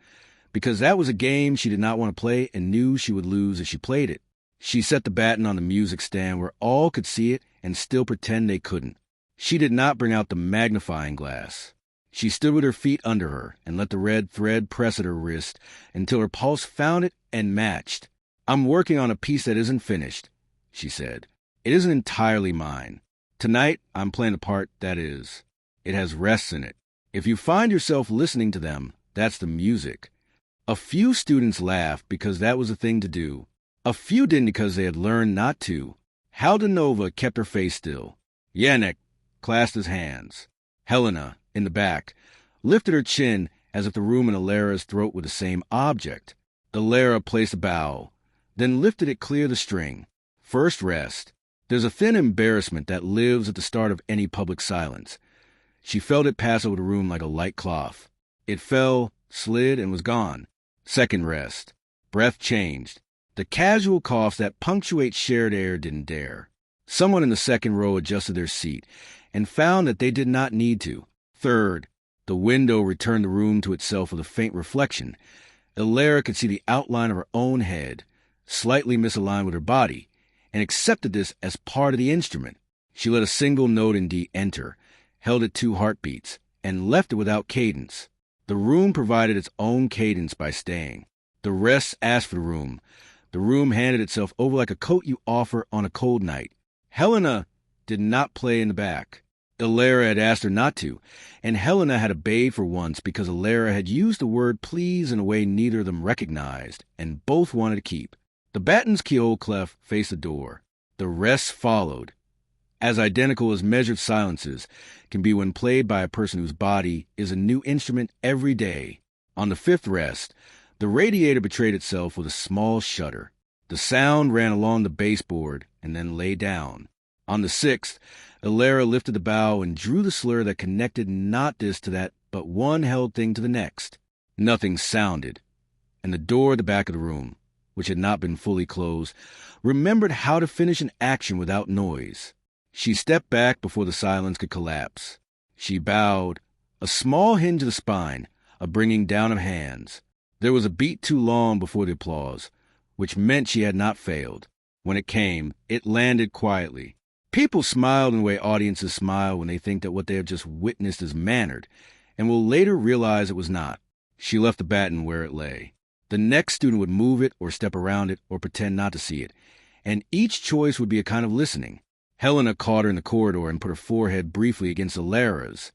because that was a game she did not want to play and knew she would lose if she played it. She set the baton on the music stand where all could see it and still pretend they couldn't. She did not bring out the magnifying glass. She stood with her feet under her and let the red thread press at her wrist until her pulse found it and matched. "I'm working on a piece that isn't finished," she said. "It isn't entirely mine. Tonight, I'm playing a part that is. It has rests in it. If you find yourself listening to them, that's the music." A few students laughed because that was the thing to do. A few didn't because they had learned not to. Haldenova kept her face still. Yannick clasped his hands. Helena, in the back, lifted her chin as if the room in Elara's throat were the same object. Elara placed a bow, then lifted it clear of the string. First rest. There's a thin embarrassment that lives at the start of any public silence. She felt it pass over the room like a light cloth. It fell, slid, and was gone. Second rest. Breath changed. The casual coughs that punctuate shared air didn't dare. Someone in the second row adjusted their seat and found that they did not need to. Third, the window returned the room to itself with a faint reflection. Elara could see the outline of her own head, slightly misaligned with her body, and accepted this as part of the instrument. She let a single note in D enter, held it 2 heartbeats, and left it without cadence. The room provided its own cadence by staying. The rest asked for the room. The room handed itself over like a coat you offer on a cold night. Helena did not play in the back. Elara had asked her not to, and Helena had obeyed for once because Elara had used the word please in a way neither of them recognized, and both wanted to keep. The baton's keyhole clef faced the door. The rest followed, as identical as measured silences can be when played by a person whose body is a new instrument every day. On the 5th rest, The radiator betrayed itself with a small shudder. The sound ran along the baseboard and then lay down. On the 6th, Elara lifted the bow and drew the slur that connected not this to that, but one held thing to the next. Nothing sounded, and the door at the back of the room, which had not been fully closed, remembered how to finish an action without noise. She stepped back before the silence could collapse. She bowed, a small hinge of the spine, a bringing down of hands. There was a beat too long before the applause, which meant she had not failed. When it came, it landed quietly. People smiled in the way audiences smile when they think that what they have just witnessed is mannered, and will later realize it was not. She left the baton where it lay. The next student would move it or step around it or pretend not to see it, and each choice would be a kind of listening. Helena caught her in the corridor and put her forehead briefly against Elara's.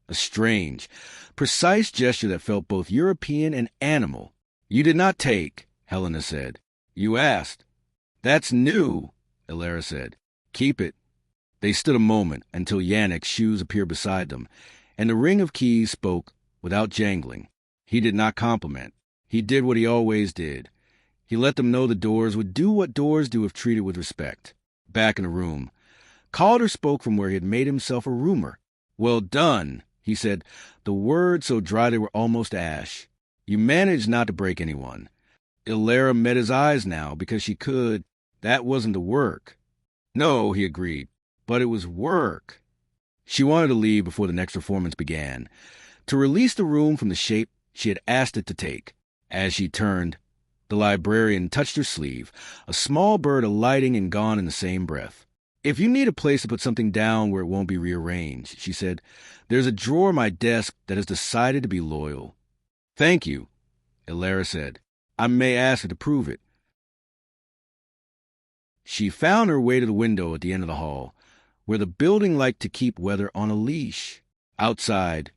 A strange, precise gesture that felt both European and animal. "You did not take," Helena said. "You asked." "That's new," Elara said. "Keep it." They stood a moment until Yannick's shoes appeared beside them, and the ring of keys spoke without jangling. He did not compliment. He did what he always did. He let them know the doors would do what doors do if treated with respect. Back in the room, Calder spoke from where he had made himself a rumor. "Well done," he said, the words so dry they were almost ash. "You managed not to break anyone." Elara met his eyes now because she could. That wasn't the work. "No," he agreed, "but it was work." She wanted to leave before the next performance began, to release the room from the shape she had asked it to take. As she turned, the librarian touched her sleeve, a small bird alighting and gone in the same breath. "If you need a place to put something down where it won't be rearranged," she said, "there's a drawer in my desk that has decided to be loyal." "Thank you," Elara said. "I may ask her to prove it." She found her way to the window at the end of the hall, where the building liked to keep weather on a leash. Outside,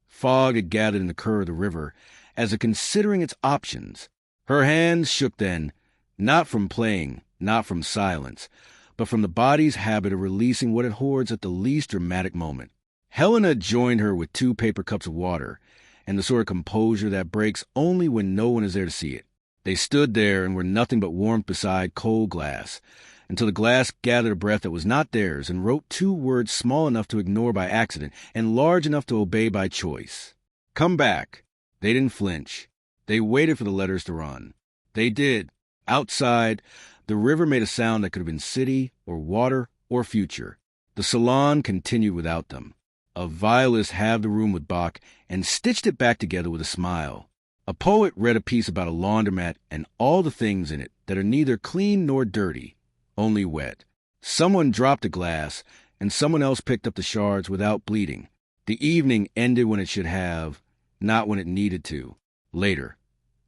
fog had gathered in the curve of the river, as if considering its options. Her hands shook then, not from playing, not from silence, but from the body's habit of releasing what it hoards at the least dramatic moment. Helena joined her with 2 paper cups of water, and the sort of composure that breaks only when no one is there to see it. They stood there and were nothing but warmth beside cold glass, until the glass gathered a breath that was not theirs and wrote 2 words small enough to ignore by accident and large enough to obey by choice. "Come back." They didn't flinch. They waited for the letters to run. They did. Outside, the river made a sound that could have been city or water or future. The salon continued without them. A violist halved the room with Bach and stitched it back together with a smile. A poet read a piece about a laundromat and all the things in it that are neither clean nor dirty, only wet. Someone dropped a glass, and someone else picked up the shards without bleeding. The evening ended when it should have, not when it needed to. Later,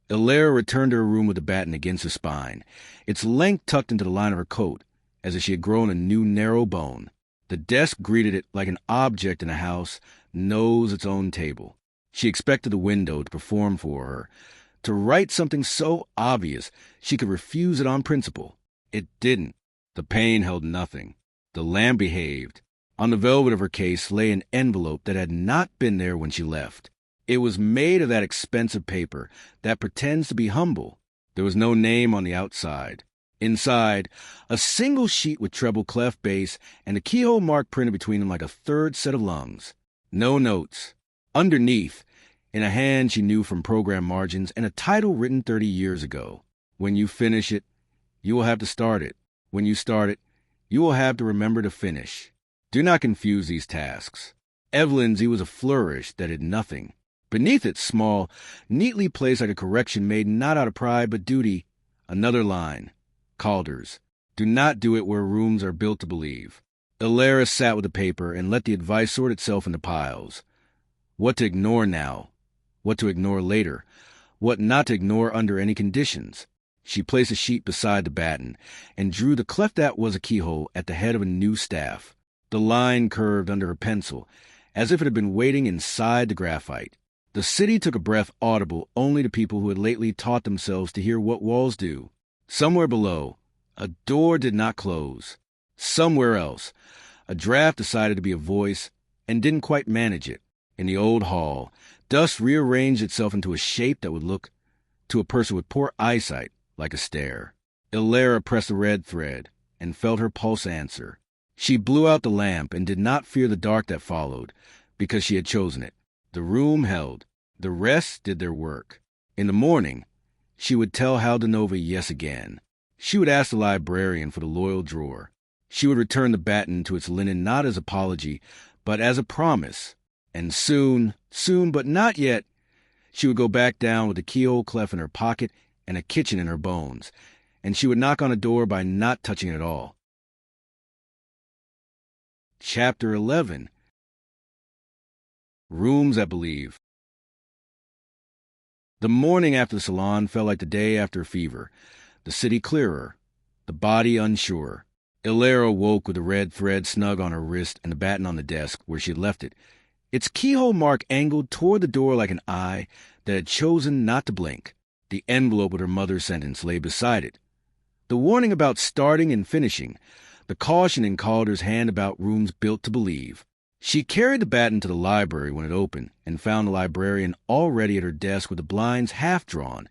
Elara returned to her room with the baton against her spine, its length tucked into the line of her coat, as if she had grown a new narrow bone. The desk greeted it like an object in a house knows its own table. She expected the window to perform for her, to write something so obvious she could refuse it on principle. It didn't. The pane held nothing. The lamp behaved. On the velvet of her case lay an envelope that had not been there when she left. It was made of that expensive paper that pretends to be humble. There was no name on the outside. Inside, a single sheet with treble clef bass and a keyhole mark printed between them like a third set of lungs. No notes. Underneath, in a hand she knew from program margins, and a title written 30 years ago. "When you finish it, you will have to start it. When you start it, you will have to remember to finish." Do not confuse these tasks. Evelyn's was a flourish that did nothing. Beneath it, small, neatly placed like a correction made not out of pride but duty, another line. Calder's. "Do not do it where rooms are built to believe." Elara sat with the paper and let the advice sort itself into piles. What to ignore now, what to ignore later, what not to ignore under any conditions. She placed a sheet beside the baton and drew the cleft that was a keyhole at the head of a new staff. The line curved under her pencil, as if it had been waiting inside the graphite. The city took a breath audible only to people who had lately taught themselves to hear what walls do. Somewhere below, a door did not close. Somewhere else, a draft decided to be a voice and didn't quite manage it. In the old hall, dust rearranged itself into a shape that would look to a person with poor eyesight like a stare. Elara pressed the red thread and felt her pulse answer. She blew out the lamp and did not fear the dark that followed, because she had chosen it. The room held. The rest did their work. In the morning, she would tell Haldenova yes again. She would ask the librarian for the loyal drawer. She would return the baton to its linen not as apology, but as a promise. And soon, but not yet, she would go back down with a keyhole clef in her pocket and a kitchen in her bones, and she would knock on a door by not touching it at all. Chapter 11. Rooms that Believe. The morning after the salon felt like the day after a fever, the city clearer, the body unsure. Elara woke with the red thread snug on her wrist and the baton on the desk where she had left it, its keyhole mark angled toward the door like an eye that had chosen not to blink. The envelope with her mother's sentence lay beside it. The warning about starting and finishing, the caution in Calder's hand about rooms built to believe. She carried the baton to the library when it opened and found the librarian already at her desk with the blinds half drawn,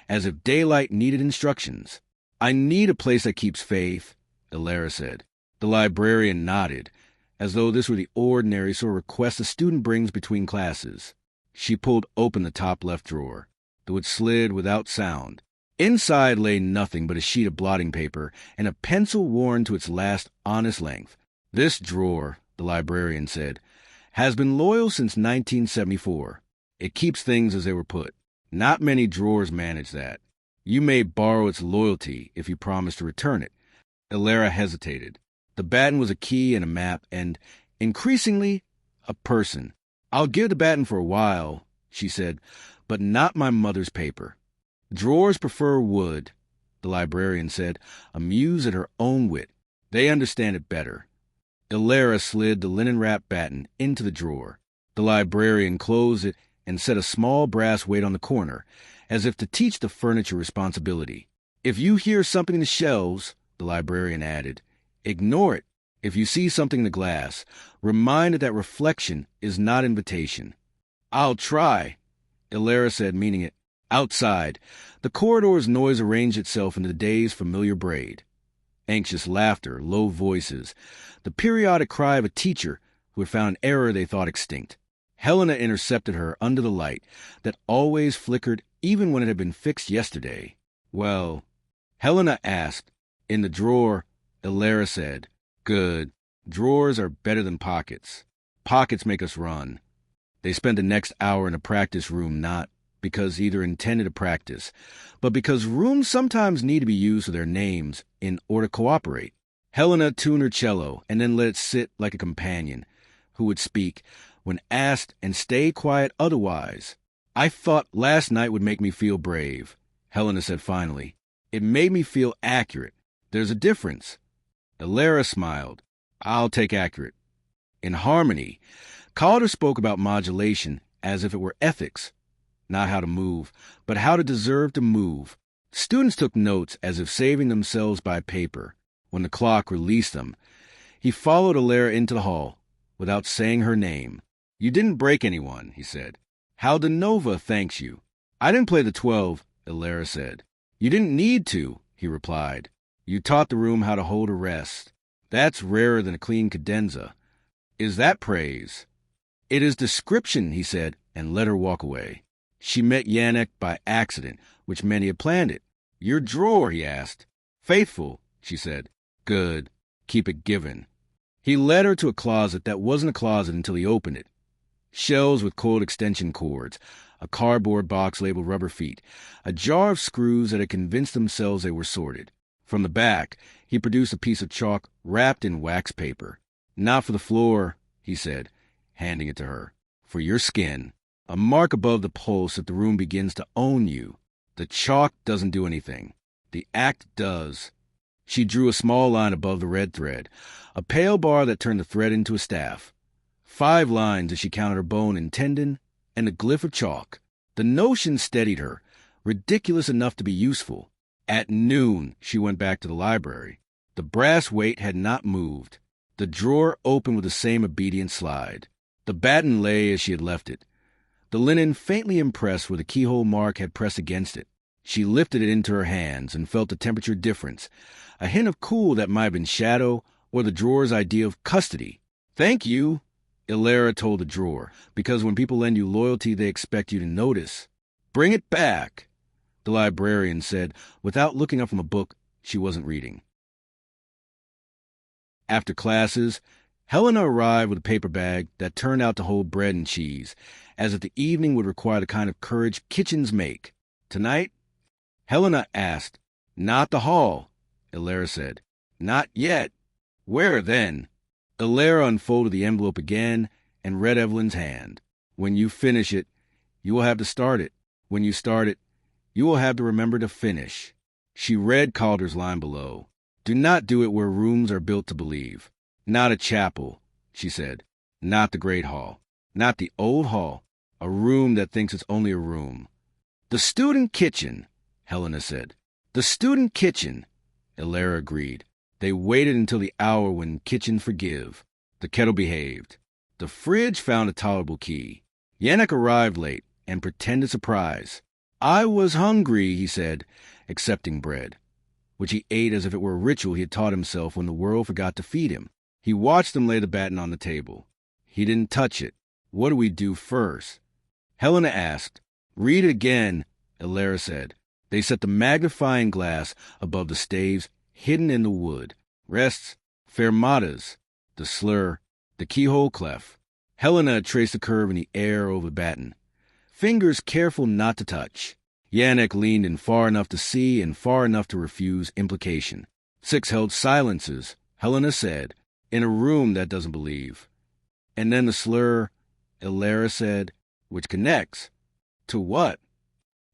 as if daylight needed instructions. "I need a place that keeps faith," Elara said. The librarian nodded, as though this were the ordinary sort of request a student brings between classes. She pulled open the top left drawer, though it slid without sound. Inside lay nothing but a sheet of blotting paper and a pencil worn to its last honest length. "This drawer," the librarian said, "has been loyal since 1974. It keeps things as they were put. Not many drawers manage that. You may borrow its loyalty if you promise to return it." Elara hesitated. The baton was a key and a map, and, increasingly, a person. "I'll give the baton for a while," she said, "but not my mother's paper." "Drawers prefer wood," the librarian said, amused at her own wit. "They understand it better." Elara slid the linen-wrapped baton into the drawer. The librarian closed it and set a small brass weight on the corner, as if to teach the furniture responsibility. "If you hear something in the shelves," the librarian added, "ignore it. If you see something in the glass, remind it that reflection is not invitation." "I'll try," Elara said, meaning it. Outside, the corridor's noise arranged itself into the day's familiar braid. Anxious laughter, low voices, the periodic cry of a teacher who had found an error they thought extinct. Helena intercepted her under the light that always flickered even when it had been fixed yesterday. "Well," Helena asked. "In the drawer," Elara said. "Good. Drawers are better than pockets. Pockets make us run." They spent the next hour in a practice room, not because either intended to practice, but because rooms sometimes need to be used with their names in order to cooperate. Helena tuned her cello and then let it sit like a companion who would speak when asked and stay quiet otherwise. "I thought last night would make me feel brave," Helena said finally. "It made me feel accurate. There's a difference." Elara smiled. "I'll take accurate." In harmony, Calder spoke about modulation as if it were ethics. Not how to move, but how to deserve to move. Students took notes as if saving themselves by paper. When the clock released them, he followed Elara into the hall, without saying her name. "You didn't break anyone," he said. "Haldenova thanks you." "I didn't play the 12, Elara said. "You didn't need to," he replied. "You taught the room how to hold a rest. That's rarer than a clean cadenza. Is that praise?" "It is description," he said, and let her walk away. She met Yannick by accident, which meant he had planned it. "Your drawer?" he asked. "Faithful," she said. "Good. Keep it given." He led her to a closet that wasn't a closet until he opened it. Shelves with coiled extension cords, a cardboard box labeled rubber feet, a jar of screws that had convinced themselves they were sorted. From the back, he produced a piece of chalk wrapped in wax paper. "Not for the floor," he said, handing it to her. "For your skin. A mark above the pulse if the room begins to own you. The chalk doesn't do anything. The act does." She drew a small line above the red thread, a pale bar that turned the thread into a staff. 5 lines as she counted her bone and tendon, and a glyph of chalk. The notion steadied her, ridiculous enough to be useful. At noon, she went back to the library. The brass weight had not moved. The drawer opened with the same obedient slide. The baton lay as she had left it, the linen faintly impressed where the keyhole mark had pressed against it. She lifted it into her hands and felt the temperature difference, a hint of cool that might have been shadow or the drawer's idea of custody. "Thank you," Elara told the drawer, "because when people lend you loyalty, they expect you to notice." "Bring it back," the librarian said, without looking up from a book she wasn't reading. After classes, Helena arrived with a paper bag that turned out to hold bread and cheese, as if the evening would require the kind of courage kitchens make. "Tonight?" Helena asked. "Not the hall," Elara said. "Not yet." "Where, then?" Elara unfolded the envelope again and read Evelyn's hand. "When you finish it, you will have to start it. When you start it, you will have to remember to finish." She read Calder's line below. "Do not do it where rooms are built to believe. Not a chapel," she said. "Not the great hall. Not the old hall. A room that thinks it's only a room." "The student kitchen," Helena said. "The student kitchen," Elara agreed. They waited until the hour when kitchens forgive. The kettle behaved. The fridge found a tolerable key. Yannick arrived late and pretended surprise. "I was hungry," he said, accepting bread, which he ate as if it were a ritual he had taught himself when the world forgot to feed him. He watched them lay the baton on the table. He didn't touch it. "What do we do first?" Helena asked. "Read it again," Elara said. They set the magnifying glass above the staves hidden in the wood. Rests, fermatas, the slur, the keyhole clef. Helena traced the curve in the air over the baton. Fingers careful not to touch. Yannick leaned in far enough to see and far enough to refuse implication. 6 held silences, Helena said, in a room that doesn't believe. And then the slur, Elara said, which connects. To what?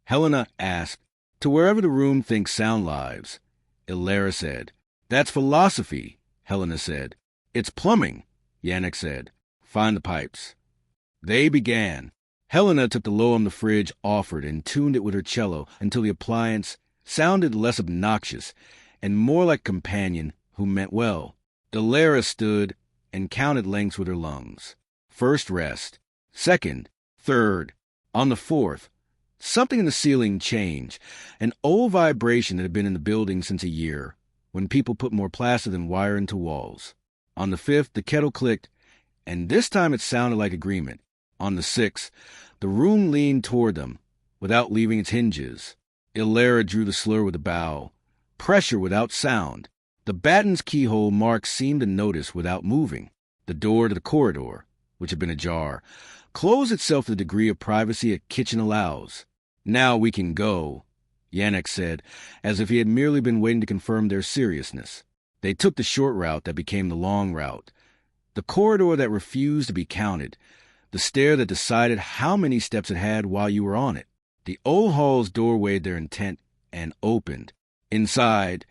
Helena asked. To wherever the room thinks sound lives. Elara said. That's philosophy, Helena said. It's plumbing, Yannick said. Find the pipes. They began. Helena took the low on the fridge offered and tuned it with her cello until the appliance sounded less obnoxious and more like a companion who meant well. Elara stood and counted lengths with her lungs. First rest. Second. Third. On the fourth, something in the ceiling changed, an old vibration that had been in the building since a year, when people put more plaster than wire into walls. On the fifth, the kettle clicked, and this time it sounded like agreement. On the sixth, the room leaned toward them, without leaving its hinges. Elara drew the slur with a bow. Pressure without sound. The baton's keyhole mark seemed to notice without moving. The door to the corridor, which had been ajar, closed itself to the degree of privacy a kitchen allows. Now we can go, Yannick said, as if he had merely been waiting to confirm their seriousness. They took the short route that became the long route, the corridor that refused to be counted, the stair that decided how many steps it had while you were on it. The old hall's door weighed their intent and opened. Inside,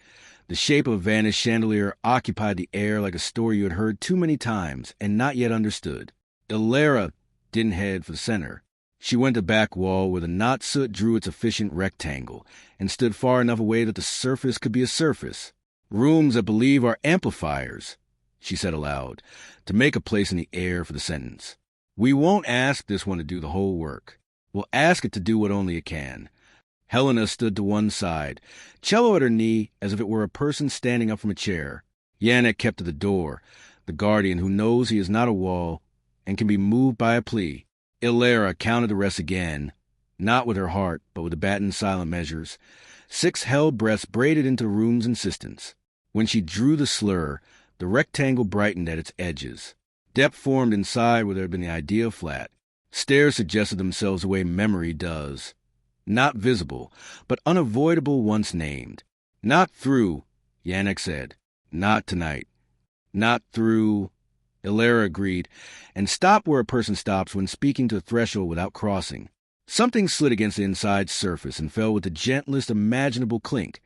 the shape of a vanished chandelier occupied the air like a story you had heard too many times and not yet understood. Elara didn't head for the center. She went to the back wall where the knot soot drew its efficient rectangle and stood far enough away that the surface could be a surface. Rooms that believe are amplifiers, she said aloud, to make a place in the air for the sentence. We won't ask this one to do the whole work. We'll ask it to do what only it can. Helena stood to one side, cello at her knee as if it were a person standing up from a chair. Yannick kept to the door, the guardian who knows he is not a wall and can be moved by a plea. Elara counted the rest again, not with her heart, but with the baton's silent measures. 6 held breaths braided into the room's insistence. When she drew the slur, the rectangle brightened at its edges. Depth formed inside where there had been the idea of flat. Stairs suggested themselves the way memory does. Not visible, but unavoidable once named. Not through, Yannick said. Not tonight. Not through, Elara agreed, and stopped where a person stops when speaking to a threshold without crossing. Something slid against the inside surface and fell with the gentlest imaginable clink,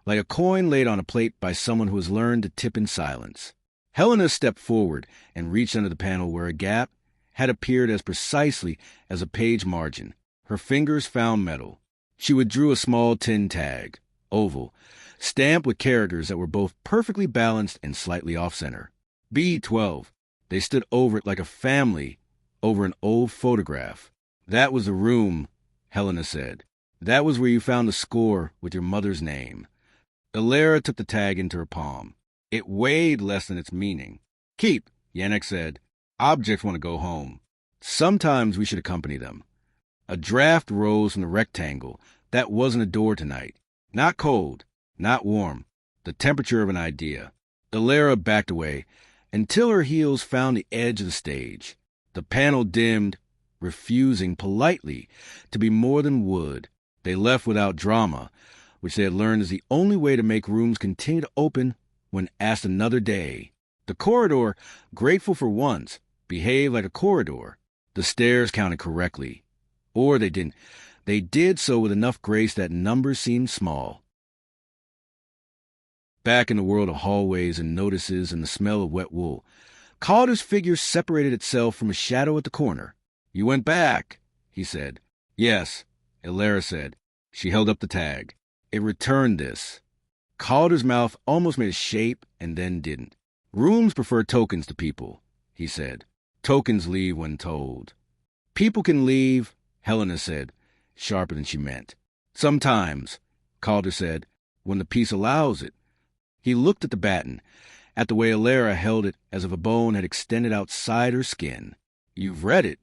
like a coin laid on a plate by someone who has learned to tip in silence. Helena stepped forward and reached under the panel where a gap had appeared as precisely as a page margin. Her fingers found metal. She withdrew a small tin tag, oval, stamped with characters that were both perfectly balanced and slightly off-center. B12. They stood over it like a family over an old photograph. That was the room, Helena said. That was where you found the score with your mother's name. Elara took the tag into her palm. It weighed less than its meaning. Keep, Yannick said. Objects want to go home. Sometimes we should accompany them. A draft rose from the rectangle. That wasn't a door tonight. Not cold, not warm. The temperature of an idea. Elara backed away until her heels found the edge of the stage. The panel dimmed, refusing politely to be more than wood. They left without drama, which they had learned is the only way to make rooms continue to open when asked another day. The corridor, grateful for once, behaved like a corridor. The stairs counted correctly. Or they didn't. They did so with enough grace that numbers seemed small. Back in the world of hallways and notices and the smell of wet wool, Calder's figure separated itself from a shadow at the corner. You went back, he said. Yes, Elara said. She held up the tag. It returned this. Calder's mouth almost made a shape and then didn't. Rooms prefer tokens to people, he said. Tokens leave when told. People can leave, Helena said, sharper than she meant. Sometimes, Calder said, when the piece allows it. He looked at the baton, at the way Elara held it as if a bone had extended outside her skin. You've read it.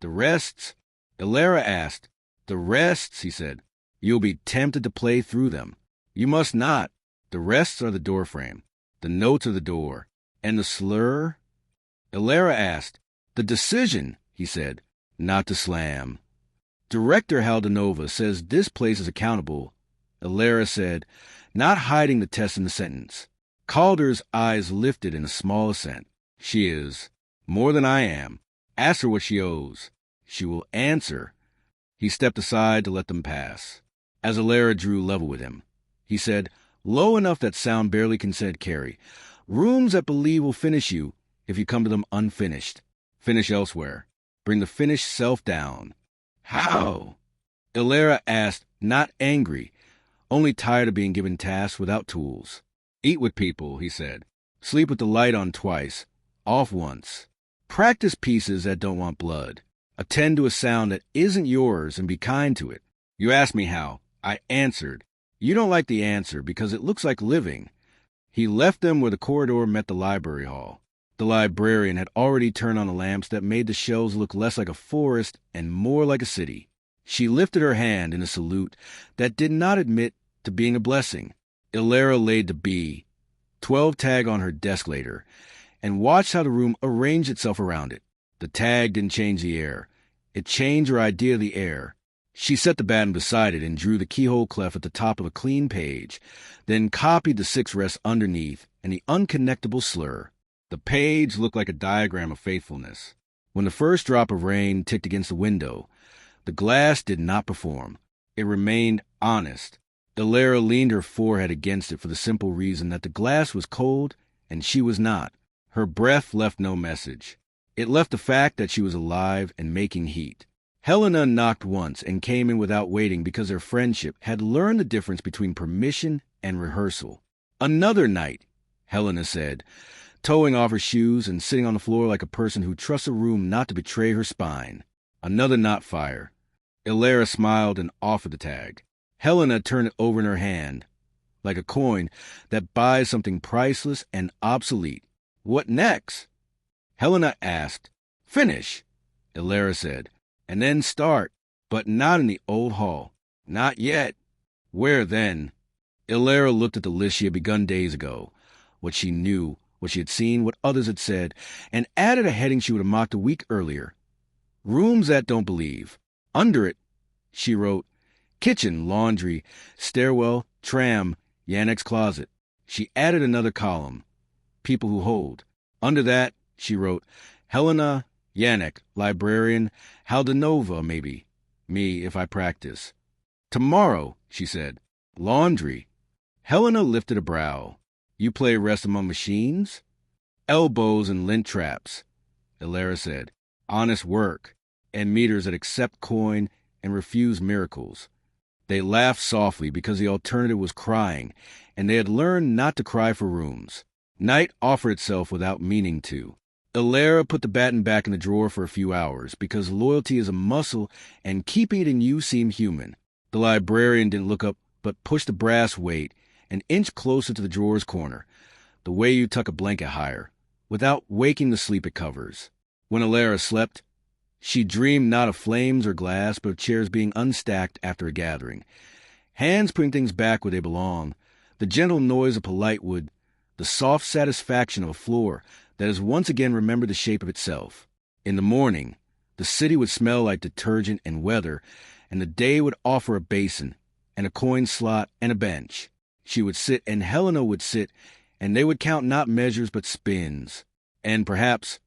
The rests? Elara asked. The rests, he said. You'll be tempted to play through them. You must not. The rests are the doorframe. The notes are the door. And the slur? Elara asked. The decision, he said, not to slam. Director Haldanova says this place is accountable, Elara said, not hiding the test in the sentence. Calder's eyes lifted in a small assent. She is. More than I am. Ask her what she owes. She will answer. He stepped aside to let them pass. As Elara drew level with him, he said, low enough that sound barely can said carry. Rooms that believe will finish you if you come to them unfinished. Finish elsewhere. Bring the finished self down. How? Elara asked, not angry, only tired of being given tasks without tools. Eat with people, he said. Sleep with the light on twice. Off once. Practice pieces that don't want blood. Attend to a sound that isn't yours and be kind to it. You asked me how. I answered. You don't like the answer because it looks like living. He left them where the corridor met the library hall. The librarian had already turned on the lamps that made the shelves look less like a forest and more like a city. She lifted her hand in a salute that did not admit to being a blessing. Elara laid the B, 12 tag on her desk later, and watched how the room arranged itself around it. The tag didn't change the air. It changed her idea of the air. She set the baton beside it and drew the keyhole clef at the top of a clean page, then copied the 6 rests underneath and the unconnectable slur. The page looked like a diagram of faithfulness. When the first drop of rain ticked against the window, the glass did not perform. It remained honest. Elara leaned her forehead against it for the simple reason that the glass was cold and she was not. Her breath left no message. It left the fact that she was alive and making heat. Helena knocked once and came in without waiting because their friendship had learned the difference between permission and rehearsal. Another night, Helena said, toeing off her shoes and sitting on the floor like a person who trusts a room not to betray her spine. Another knot fire. Elara smiled and offered the tag. Helena turned it over in her hand, like a coin that buys something priceless and obsolete. What next? Helena asked. Finish, Elara said, and then start, but not in the old hall. Not yet. Where then? Elara looked at the list she had begun days ago, what she knew, what she had seen, what others had said, and added a heading she would have mocked a week earlier. Rooms that don't believe. Under it, she wrote, kitchen, laundry, stairwell, tram, Yannick's closet. She added another column, people who hold. Under that, she wrote, Helena, Yannick, librarian, Haldanova, maybe. Me, if I practice. Tomorrow, she said, laundry. Helena lifted a brow. You play rest among machines? Elbows and lint traps, Elara said. Honest work, and meters that accept coin and refuse miracles. They laughed softly because the alternative was crying, and they had learned not to cry for rooms. Night offered itself without meaning to. Elara put the baton back in the drawer for a few hours because loyalty is a muscle and keeping it in you seemed human. The librarian didn't look up, but pushed the brass weight an inch closer to the drawer's corner, the way you tuck a blanket higher, without waking the sleep it covers. When Elara slept, she dreamed not of flames or glass, but of chairs being unstacked after a gathering, hands putting things back where they belong, the gentle noise of polite wood, the soft satisfaction of a floor that has once again remembered the shape of itself. In the morning, the city would smell like detergent and weather, and the day would offer a basin and a coin slot and a bench. She would sit, and Helena would sit, and they would count not measures but spins, and perhaps,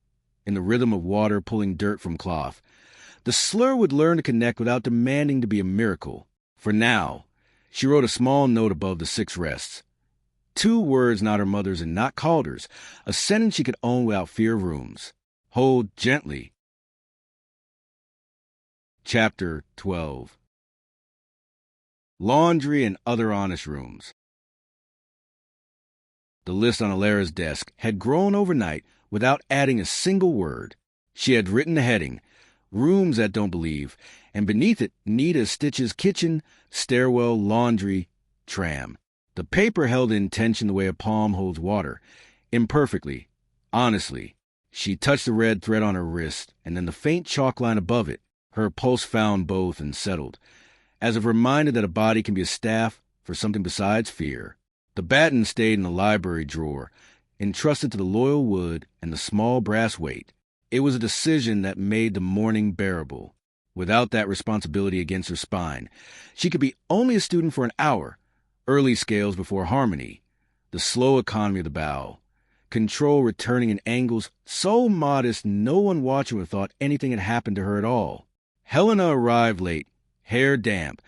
in the rhythm of water pulling dirt from cloth, the slur would learn to connect without demanding to be a miracle. For now, she wrote a small note above the 6 rests. 2 words not her mother's and not Calder's, a sentence she could own without fear of rooms. Hold gently. Chapter 12. Laundry and other honest rooms. The list on Elara's desk had grown overnight without adding a single word. She had written the heading, Rooms That Don't Believe, and beneath it, Nita Stitch's kitchen, stairwell, laundry, tram. The paper held in tension the way a palm holds water, imperfectly, honestly. She touched the red thread on her wrist, and then the faint chalk line above it. Her pulse found both and settled, as if reminded that a body can be a staff for something besides fear. The baton stayed in the library drawer, entrusted to the loyal wood and the small brass weight. It was a decision that made the morning bearable. Without that responsibility against her spine, she could be only a student for an hour, early scales before harmony, the slow economy of the bow, control returning in angles so modest no one watching would have thought anything had happened to her at all. Helena arrived late, hair damp,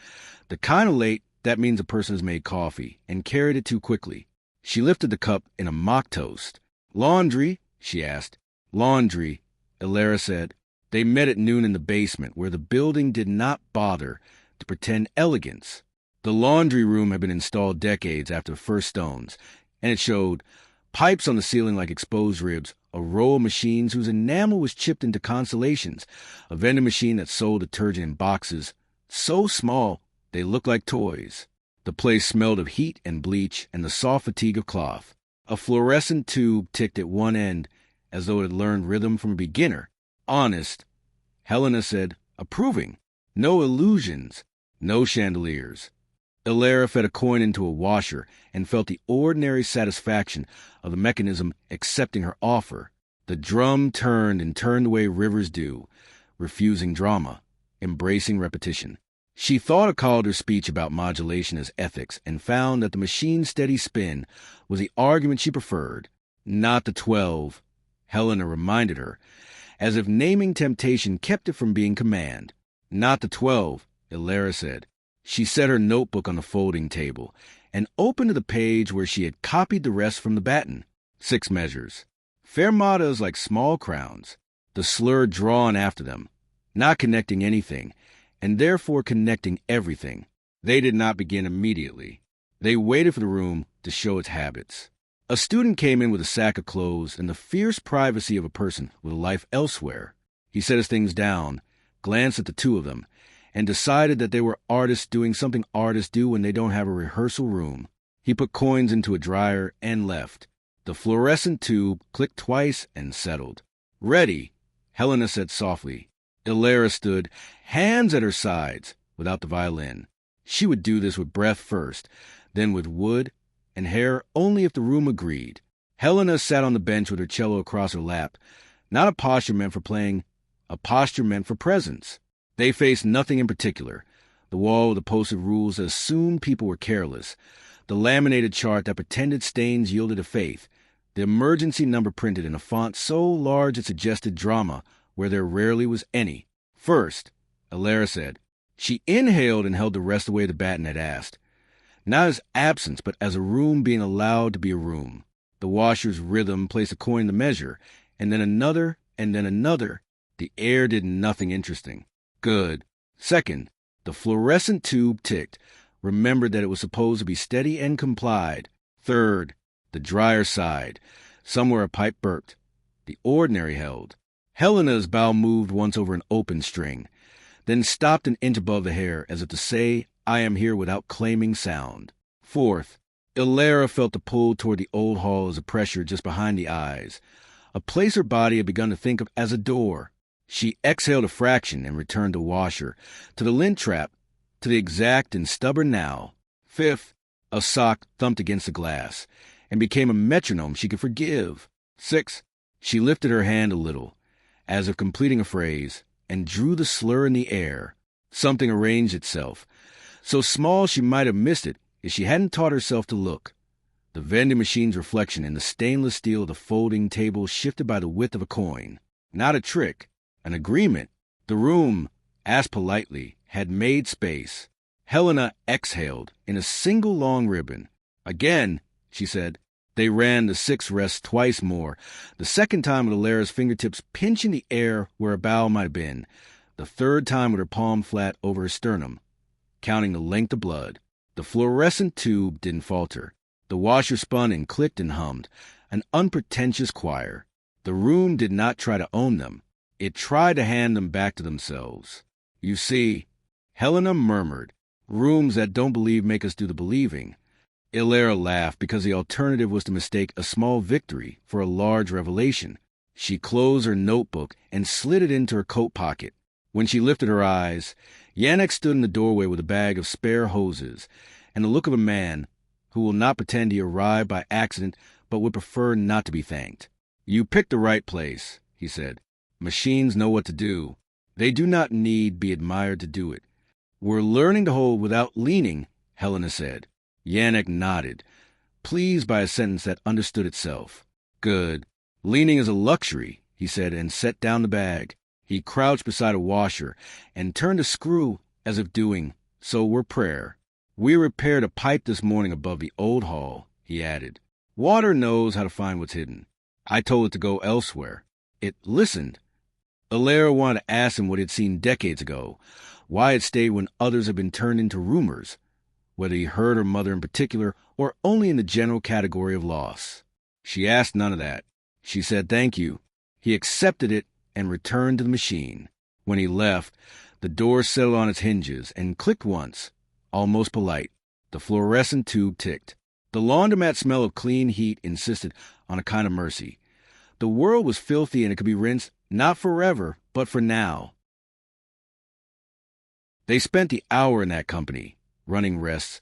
the kind of late that means a person has made coffee, and carried it too quickly. She lifted the cup in a mock toast. Laundry? She asked. Laundry, Elara said. They met at noon in the basement, where the building did not bother to pretend elegance. The laundry room had been installed decades after the first stones, and it showed pipes on the ceiling like exposed ribs, a row of machines whose enamel was chipped into constellations, a vending machine that sold detergent in boxes, so small they looked like toys. The place smelled of heat and bleach and the soft fatigue of cloth. A fluorescent tube ticked at one end, as though it had learned rhythm from a beginner. Honest, Helena said, approving. No illusions, no chandeliers. Elara fed a coin into a washer and felt the ordinary satisfaction of the mechanism accepting her offer. The drum turned and turned the way rivers do, refusing drama, embracing repetition. She thought of Calder's speech about modulation as ethics and found that the machine's steady spin was the argument she preferred, not the 12, Helena reminded her, as if naming temptation kept it from being command. Not the 12, Elara said. She set her notebook on the folding table and opened to the page where she had copied the rest from the baton. 6 measures. Fermatas like small crowns, the slur drawn after them, not connecting anything, and therefore connecting everything. They did not begin immediately. They waited for the room to show its habits. A student came in with a sack of clothes and the fierce privacy of a person with a life elsewhere. He set his things down, glanced at the 2 of them, and decided that they were artists doing something artists do when they don't have a rehearsal room. He put coins into a dryer and left. The fluorescent tube clicked twice and settled. Ready, Helena said softly. Elara stood, hands at her sides, without the violin. She would do this with breath first, then with wood and hair only if the room agreed. Helena sat on the bench with her cello across her lap, not a posture meant for playing, a posture meant for presence. They faced nothing in particular. The wall with the posted rules that assumed people were careless, the laminated chart that pretended stains yielded to faith, the emergency number printed in a font so large it suggested drama where there rarely was any. First, Elara said. She inhaled and held the rest the way the baton had asked. Not as absence, but as a room being allowed to be a room. The washer's rhythm placed a coin in the measure, and then another, and then another. The air did nothing interesting. Good. Second, the fluorescent tube ticked, remembered that it was supposed to be steady and complied. Third, the dryer sighed. Somewhere a pipe burped. The ordinary held. Helena's bow moved once over an open string, then stopped an inch above the hair, as if to say, I am here without claiming sound. Fourth, Elara felt the pull toward the old hall as a pressure just behind the eyes, a place her body had begun to think of as a door. She exhaled a fraction and returned to washer, to the lint trap, to the exact and stubborn now. Fifth, a sock thumped against the glass, and became a metronome she could forgive. Sixth, she lifted her hand a little, as if completing a phrase, and drew the slur in the air. Something arranged itself, so small she might have missed it if she hadn't taught herself to look. The vending machine's reflection in the stainless steel of the folding table shifted by the width of a coin. Not a trick, an agreement. The room, asked politely, had made space. Helena exhaled in a single long ribbon. Again, she said. They ran the 6 rests twice more, the second time with Elara's fingertips pinching the air where a bow might have been, the third time with her palm flat over her sternum, counting the length of blood. The fluorescent tube didn't falter. The washer spun and clicked and hummed, an unpretentious choir. The room did not try to own them. It tried to hand them back to themselves. You see, Helena murmured, rooms that don't believe make us do the believing. Elara laughed because the alternative was to mistake a small victory for a large revelation. She closed her notebook and slid it into her coat pocket. When she lifted her eyes, Yannick stood in the doorway with a bag of spare hoses and the look of a man who will not pretend he arrived by accident but would prefer not to be thanked. You picked the right place, he said. Machines know what to do. They do not need be admired to do it. We're learning to hold without leaning, Helena said. Yannick nodded, pleased by a sentence that understood itself. Good. Leaning is a luxury, he said, and set down the bag. He crouched beside a washer and turned a screw as if doing, so were prayer. We repaired a pipe this morning above the old hall, he added. Water knows how to find what's hidden. I told it to go elsewhere. It listened. Elara wanted to ask him what he'd seen decades ago, why it stayed when others had been turned into rumors, whether he heard her mother in particular or only in the general category of loss. She asked none of that. She said thank you. He accepted it and returned to the machine. When he left, the door settled on its hinges and clicked once, almost polite. The fluorescent tube ticked. The laundromat smell of clean heat insisted on a kind of mercy. The world was filthy and it could be rinsed, not forever, but for now. They spent the hour in that company, running rests,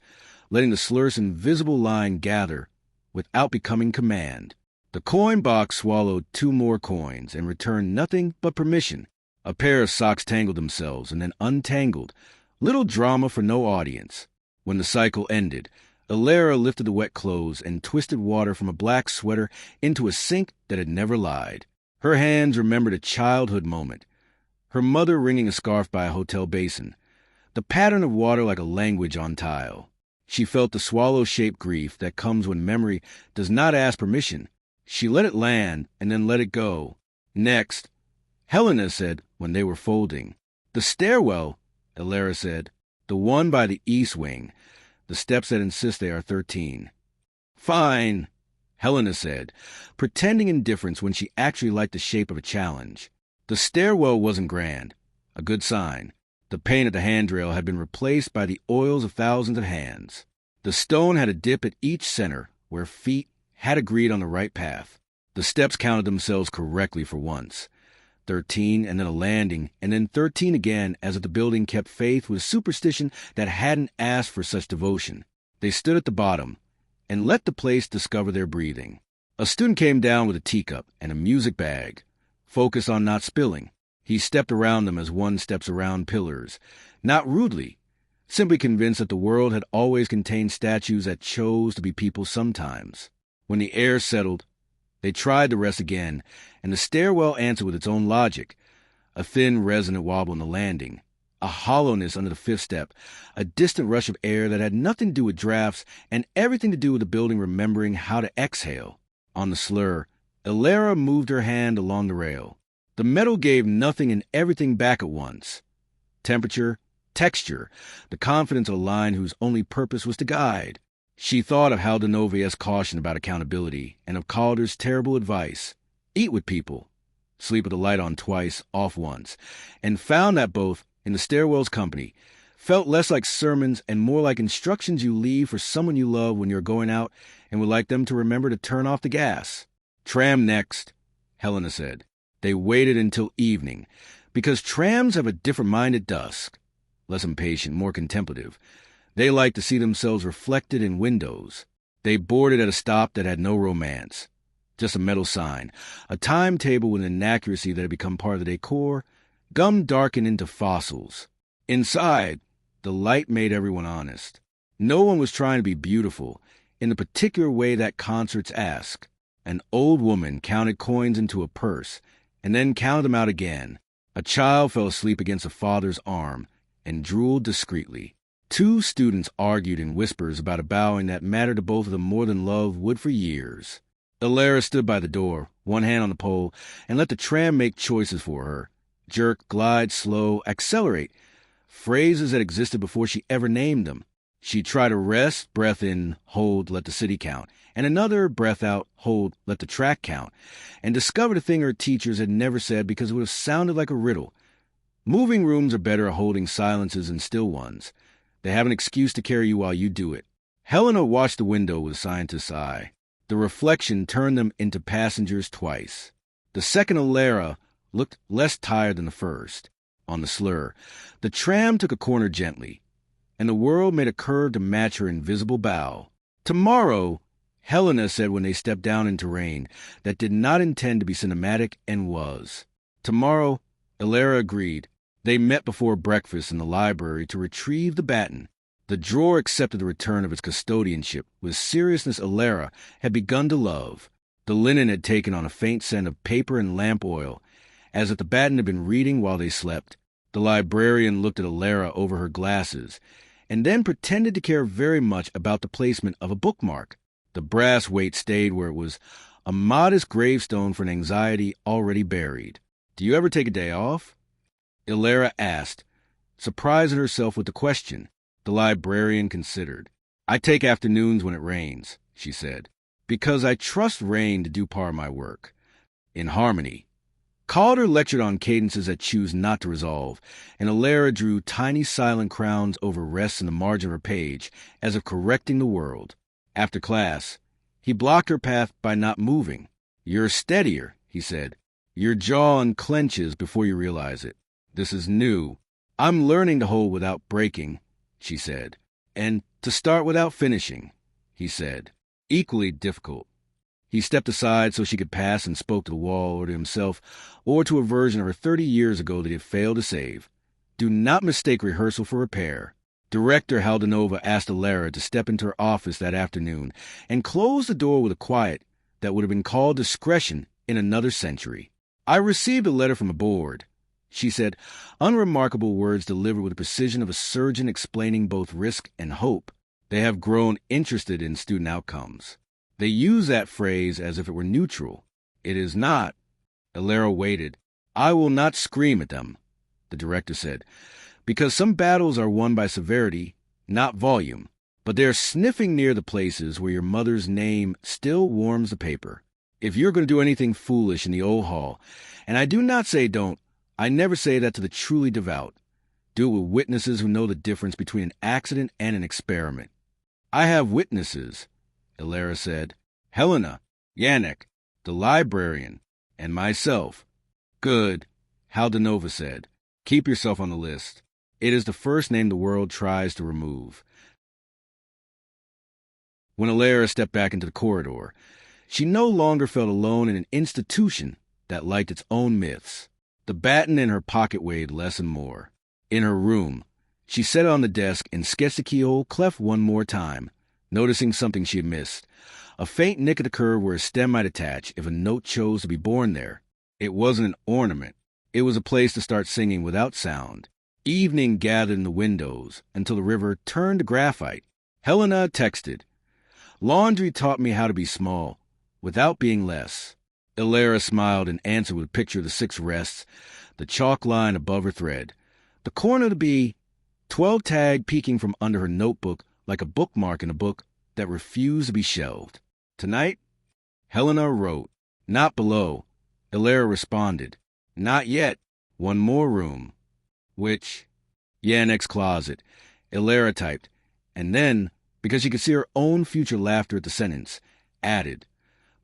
letting the slur's invisible line gather without becoming command. The coin box swallowed 2 more coins and returned nothing but permission. A pair of socks tangled themselves and then untangled. Little drama for no audience. When the cycle ended, Elara lifted the wet clothes and twisted water from a black sweater into a sink that had never lied. Her hands remembered a childhood moment. Her mother wringing a scarf by a hotel basin. The pattern of water like a language on tile. She felt the swallow-shaped grief that comes when memory does not ask permission. She let it land and then let it go. Next, Helena said when they were folding. The stairwell, Elara said. The one by the east wing. The steps that insist they are 13. Fine, Helena said, pretending indifference when she actually liked the shape of a challenge. The stairwell wasn't grand. A good sign. The paint at the handrail had been replaced by the oils of thousands of hands. The stone had a dip at each center, where feet had agreed on the right path. The steps counted themselves correctly for once. 13, and then a landing, and then 13 again, as if the building kept faith with a superstition that hadn't asked for such devotion. They stood at the bottom, and let the place discover their breathing. A student came down with a teacup and a music bag, focused on not spilling. He stepped around them as one steps around pillars, not rudely, simply convinced that the world had always contained statues that chose to be people sometimes. When the air settled, they tried the rest again, and the stairwell answered with its own logic. A thin, resonant wobble in the landing, a hollowness under the 5th step, a distant rush of air that had nothing to do with drafts and everything to do with the building remembering how to exhale. On the slur, Elara moved her hand along the rail. The metal gave nothing and everything back at once. Temperature, texture, the confidence of a line whose only purpose was to guide. She thought of Haldanovi's caution about accountability and of Calder's terrible advice. Eat with people. Sleep with the light on twice, off once. And found that both, in the stairwell's company, felt less like sermons and more like instructions you leave for someone you love when you're going out and would like them to remember to turn off the gas. "Tram next," Helena said. They waited until evening, because trams have a different mind at dusk. Less impatient, more contemplative. They like to see themselves reflected in windows. They boarded at a stop that had no romance. Just a metal sign, a timetable with an inaccuracy that had become part of the decor, gum darkened into fossils. Inside, the light made everyone honest. No one was trying to be beautiful, in the particular way that concerts ask. An old woman counted coins into a purse, and then counted them out again. A child fell asleep against a father's arm, and drooled discreetly. 2 students argued in whispers about a bowing that mattered to both of them more than love would for years. Elara stood by the door, one hand on the pole, and let the tram make choices for her. Jerk, glide, slow, accelerate. Phrases that existed before she ever named them. She'd try to rest, breath in, hold, let the city count, and another, breath out, hold, let the track count, and discovered a thing her teachers had never said because it would have sounded like a riddle. Moving rooms are better at holding silences than still ones. They have an excuse to carry you while you do it. Helena watched the window with a scientist's eye. The reflection turned them into passengers twice. The second Elara looked less tired than the first. On the slur, the tram took a corner gently, and the world made a curve to match her invisible bow. "Tomorrow," Helena said when they stepped down into rain that did not intend to be cinematic and was. "Tomorrow," Elara agreed. They met before breakfast in the library to retrieve the baton. The drawer accepted the return of its custodianship with seriousness Elara had begun to love. The linen had taken on a faint scent of paper and lamp oil, as if the baton had been reading while they slept. The librarian looked at Elara over her glasses, and then pretended to care very much about the placement of a bookmark. The brass weight stayed where it was, a modest gravestone for an anxiety already buried. "Do you ever take a day off?" Elara asked, surprising herself with the question. The librarian considered. "I take afternoons when it rains," she said, "because I trust rain to do part of my work. In harmony." Calder lectured on cadences that choose not to resolve, and Elara drew tiny silent crowns over rests in the margin of her page, as if correcting the world. After class, he blocked her path by not moving. "You're steadier," he said. "Your jaw unclenches before you realize it. This is new. I'm learning to hold without breaking," she said. "And to start without finishing," he said. Equally difficult. He stepped aside so she could pass and spoke to the wall or to himself or to a version of her 30 years ago that he had failed to save. "Do not mistake rehearsal for repair." Director Haldanova asked Elara to step into her office that afternoon and close the door with a quiet that would have been called discretion in another century. "I received a letter from the board," she said, unremarkable words delivered with the precision of a surgeon explaining both risk and hope. "They have grown interested in student outcomes." They use that phrase as if it were neutral. It is not. Elara waited. "I will not scream at them," the director said, "because some battles are won by severity, not volume. But they are sniffing near the places where your mother's name still warms the paper. If you're going to do anything foolish in the old hall, and I do not say don't, I never say that to the truly devout, do it with witnesses who know the difference between an accident and an experiment." "I have witnesses," Elara said. "Helena, Yannick, the librarian, and myself." "Good," Haldanova said. "Keep yourself on the list. It is the first name the world tries to remove." When Elara stepped back into the corridor, she no longer felt alone in an institution that liked its own myths. The baton in her pocket weighed less and more. In her room, she set it on the desk and sketched the keyhole cleft one more time, noticing something she had missed. A faint nick at the curve where a stem might attach if a note chose to be born there. It wasn't an ornament. It was a place to start singing without sound. Evening gathered in the windows until the river turned to graphite. Helena texted, "Laundry taught me how to be small, without being less." Elara smiled and answered with a picture of the 6 rests, the chalk line above her thread. The corner to be 12 tag peeking from under her notebook like a bookmark in a book that refused to be shelved. "Tonight?" Helena wrote. "Not below." Elara responded. "Not yet. One more room." "Which?" Yannick's closet. Elara typed, and then, because she could see her own future laughter at the sentence, added,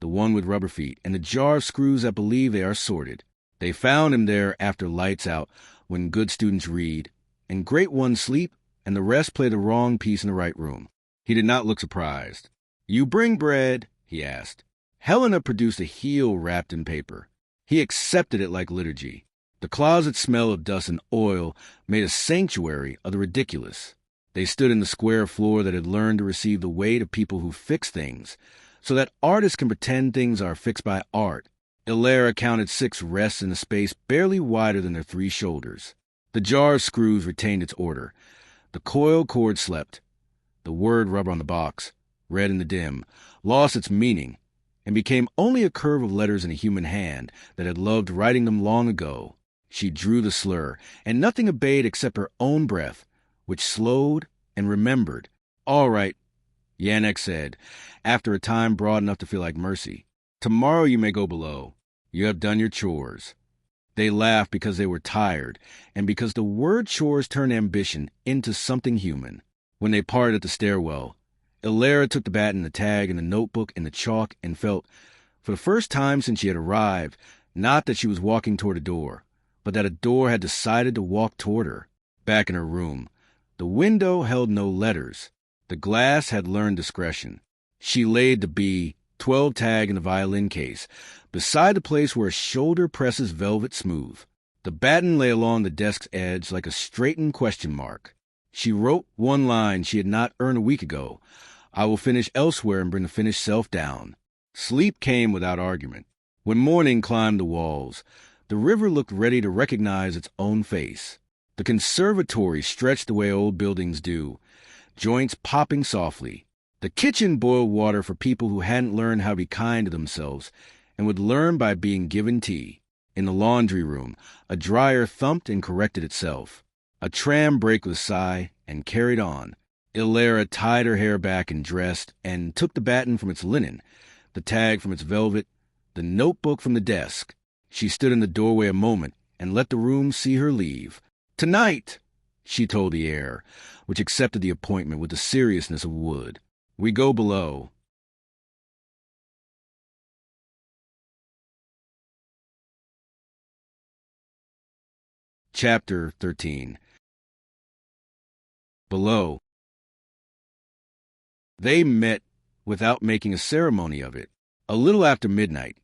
the one with rubber feet, and the jar of screws that believe they are sorted. They found him there after lights out, when good students read, and great ones sleep, and the rest play the wrong piece in the right room. He did not look surprised. You bring bread? He asked. Helena produced a heel wrapped in paper. He accepted it like liturgy. The closet's smell of dust and oil made a sanctuary of the ridiculous. They stood in the square floor that had learned to receive the weight of people who fix things, so that artists can pretend things are fixed by art. Elara counted 6 rests in a space barely wider than their 3 shoulders. The jar of screws retained its order. The coil cord slept. The word rubber on the box, read in the dim, lost its meaning and became only a curve of letters in a human hand that had loved writing them long ago. She drew the slur, and nothing obeyed except her own breath, which slowed and remembered. All right, Yannick said, after a time broad enough to feel like mercy. Tomorrow you may go below. You have done your chores. They laughed because they were tired, and because the word chores turned ambition into something human. When they parted at the stairwell, Elara took the bat and the tag and the notebook and the chalk and felt, for the first time since she had arrived, not that she was walking toward a door, but that a door had decided to walk toward her. Back in her room, the window held no letters. The glass had learned discretion. She laid the B12 tag in the violin case, beside the place where a shoulder presses velvet smooth. The baton lay along the desk's edge like a straightened question mark. She wrote one line she had not earned a week ago. I will finish elsewhere and bring the finished self down. Sleep came without argument. When morning climbed the walls, the river looked ready to recognize its own face. The conservatory stretched the way old buildings do, joints popping softly. The kitchen boiled water for people who hadn't learned how to be kind to themselves and would learn by being given tea. In the laundry room, a dryer thumped and corrected itself. A tram braked with a sigh and carried on. Elara tied her hair back and dressed and took the baton from its linen, the tag from its velvet, the notebook from the desk. She stood in the doorway a moment and let the room see her leave. Tonight, she told the air, which accepted the appointment with the seriousness of wood. We go below. Chapter 13. Below. They met without making a ceremony of it. A little after midnight,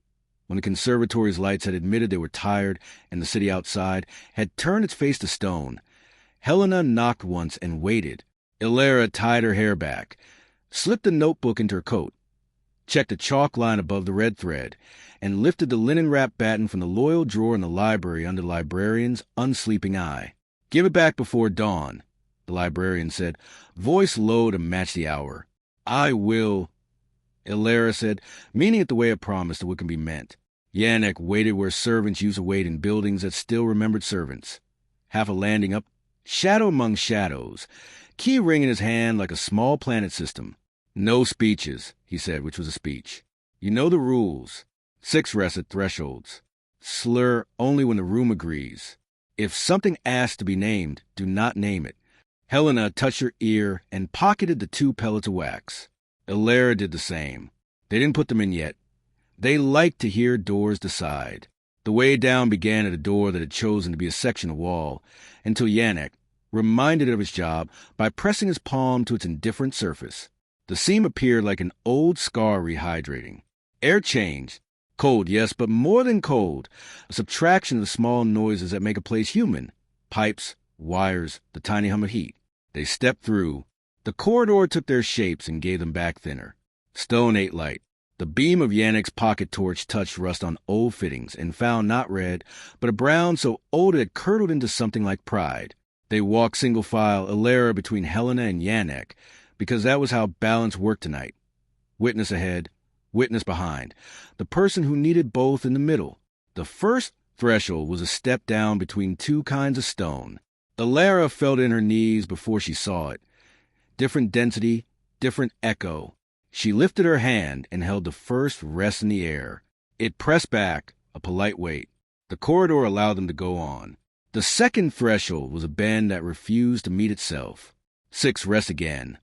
when the conservatory's lights had admitted they were tired and the city outside had turned its face to stone, Helena knocked once and waited. Elara tied her hair back, slipped the notebook into her coat, checked a chalk line above the red thread, and lifted the linen-wrapped baton from the loyal drawer in the library under the librarian's unsleeping eye. Give it back before dawn, the librarian said, voice low to match the hour. I will, Elara said, meaning it the way it promised of what can be meant. Yannick waited where servants used to wait in buildings that still remembered servants. Half a landing up, shadow among shadows, key ring in his hand like a small planet system. No speeches, he said, which was a speech. You know the rules. 6 rests at thresholds. Slur only when the room agrees. If something asks to be named, do not name it. Helena touched her ear and pocketed the 2 pellets of wax. Elara did the same. They didn't put them in yet. They liked to hear doors decide. The way down began at a door that had chosen to be a section of wall, until Yannick reminded it of his job by pressing his palm to its indifferent surface. The seam appeared like an old scar rehydrating. Air changed. Cold, yes, but more than cold. A subtraction of the small noises that make a place human. Pipes, wires, the tiny hum of heat. They stepped through. The corridor took their shapes and gave them back thinner. Stone ate light. The beam of Yannick's pocket torch touched rust on old fittings and found not red, but a brown so old it had curdled into something like pride. They walked single file, Elara between Helena and Yannick, because that was how balance worked tonight. Witness ahead, witness behind. The person who needed both in the middle. The first threshold was a step down between 2 kinds of stone. Elara felt it in her knees before she saw it. Different density, different echo. She lifted her hand and held the first rest in the air. It pressed back, a polite weight. The corridor allowed them to go on. The second threshold was a bend that refused to meet itself. 6, rest again.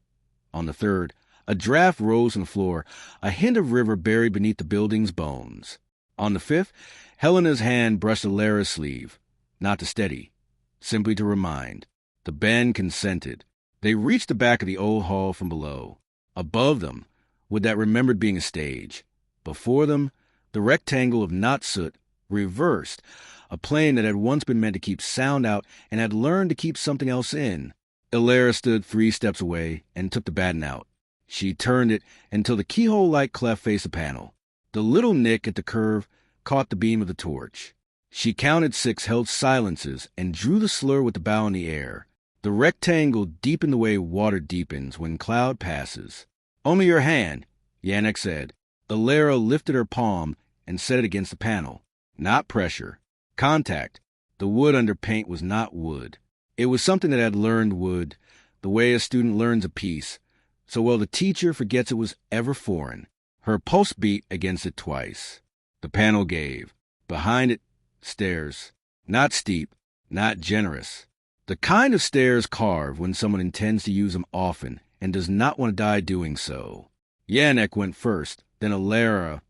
On the third, a draft rose from the floor, a hint of river buried beneath the building's bones. On the 5th, Helena's hand brushed Elara's sleeve, not to steady, simply to remind. The band consented. They reached the back of the old hall from below. Above them, would that remembered being a stage. Before them, the rectangle of not soot, reversed, a plane that had once been meant to keep sound out and had learned to keep something else in. Elara stood 3 steps away and took the batten out. She turned it until the keyhole-like cleft faced the panel. The little nick at the curve caught the beam of the torch. She counted 6 held silences and drew the slur with the bow in the air. The rectangle deepened the way water deepens when cloud passes. "Only your hand," Yannick said. Elara lifted her palm and set it against the panel. Not pressure. Contact. The wood under paint was not wood. It was something that had learned wood, the way a student learns a piece, so well the teacher forgets it was ever foreign. Her pulse beat against it twice. The panel gave. Behind it, stairs. Not steep, not generous. The kind of stairs carved when someone intends to use them often and does not want to die doing so. Yannick went first, then Elara,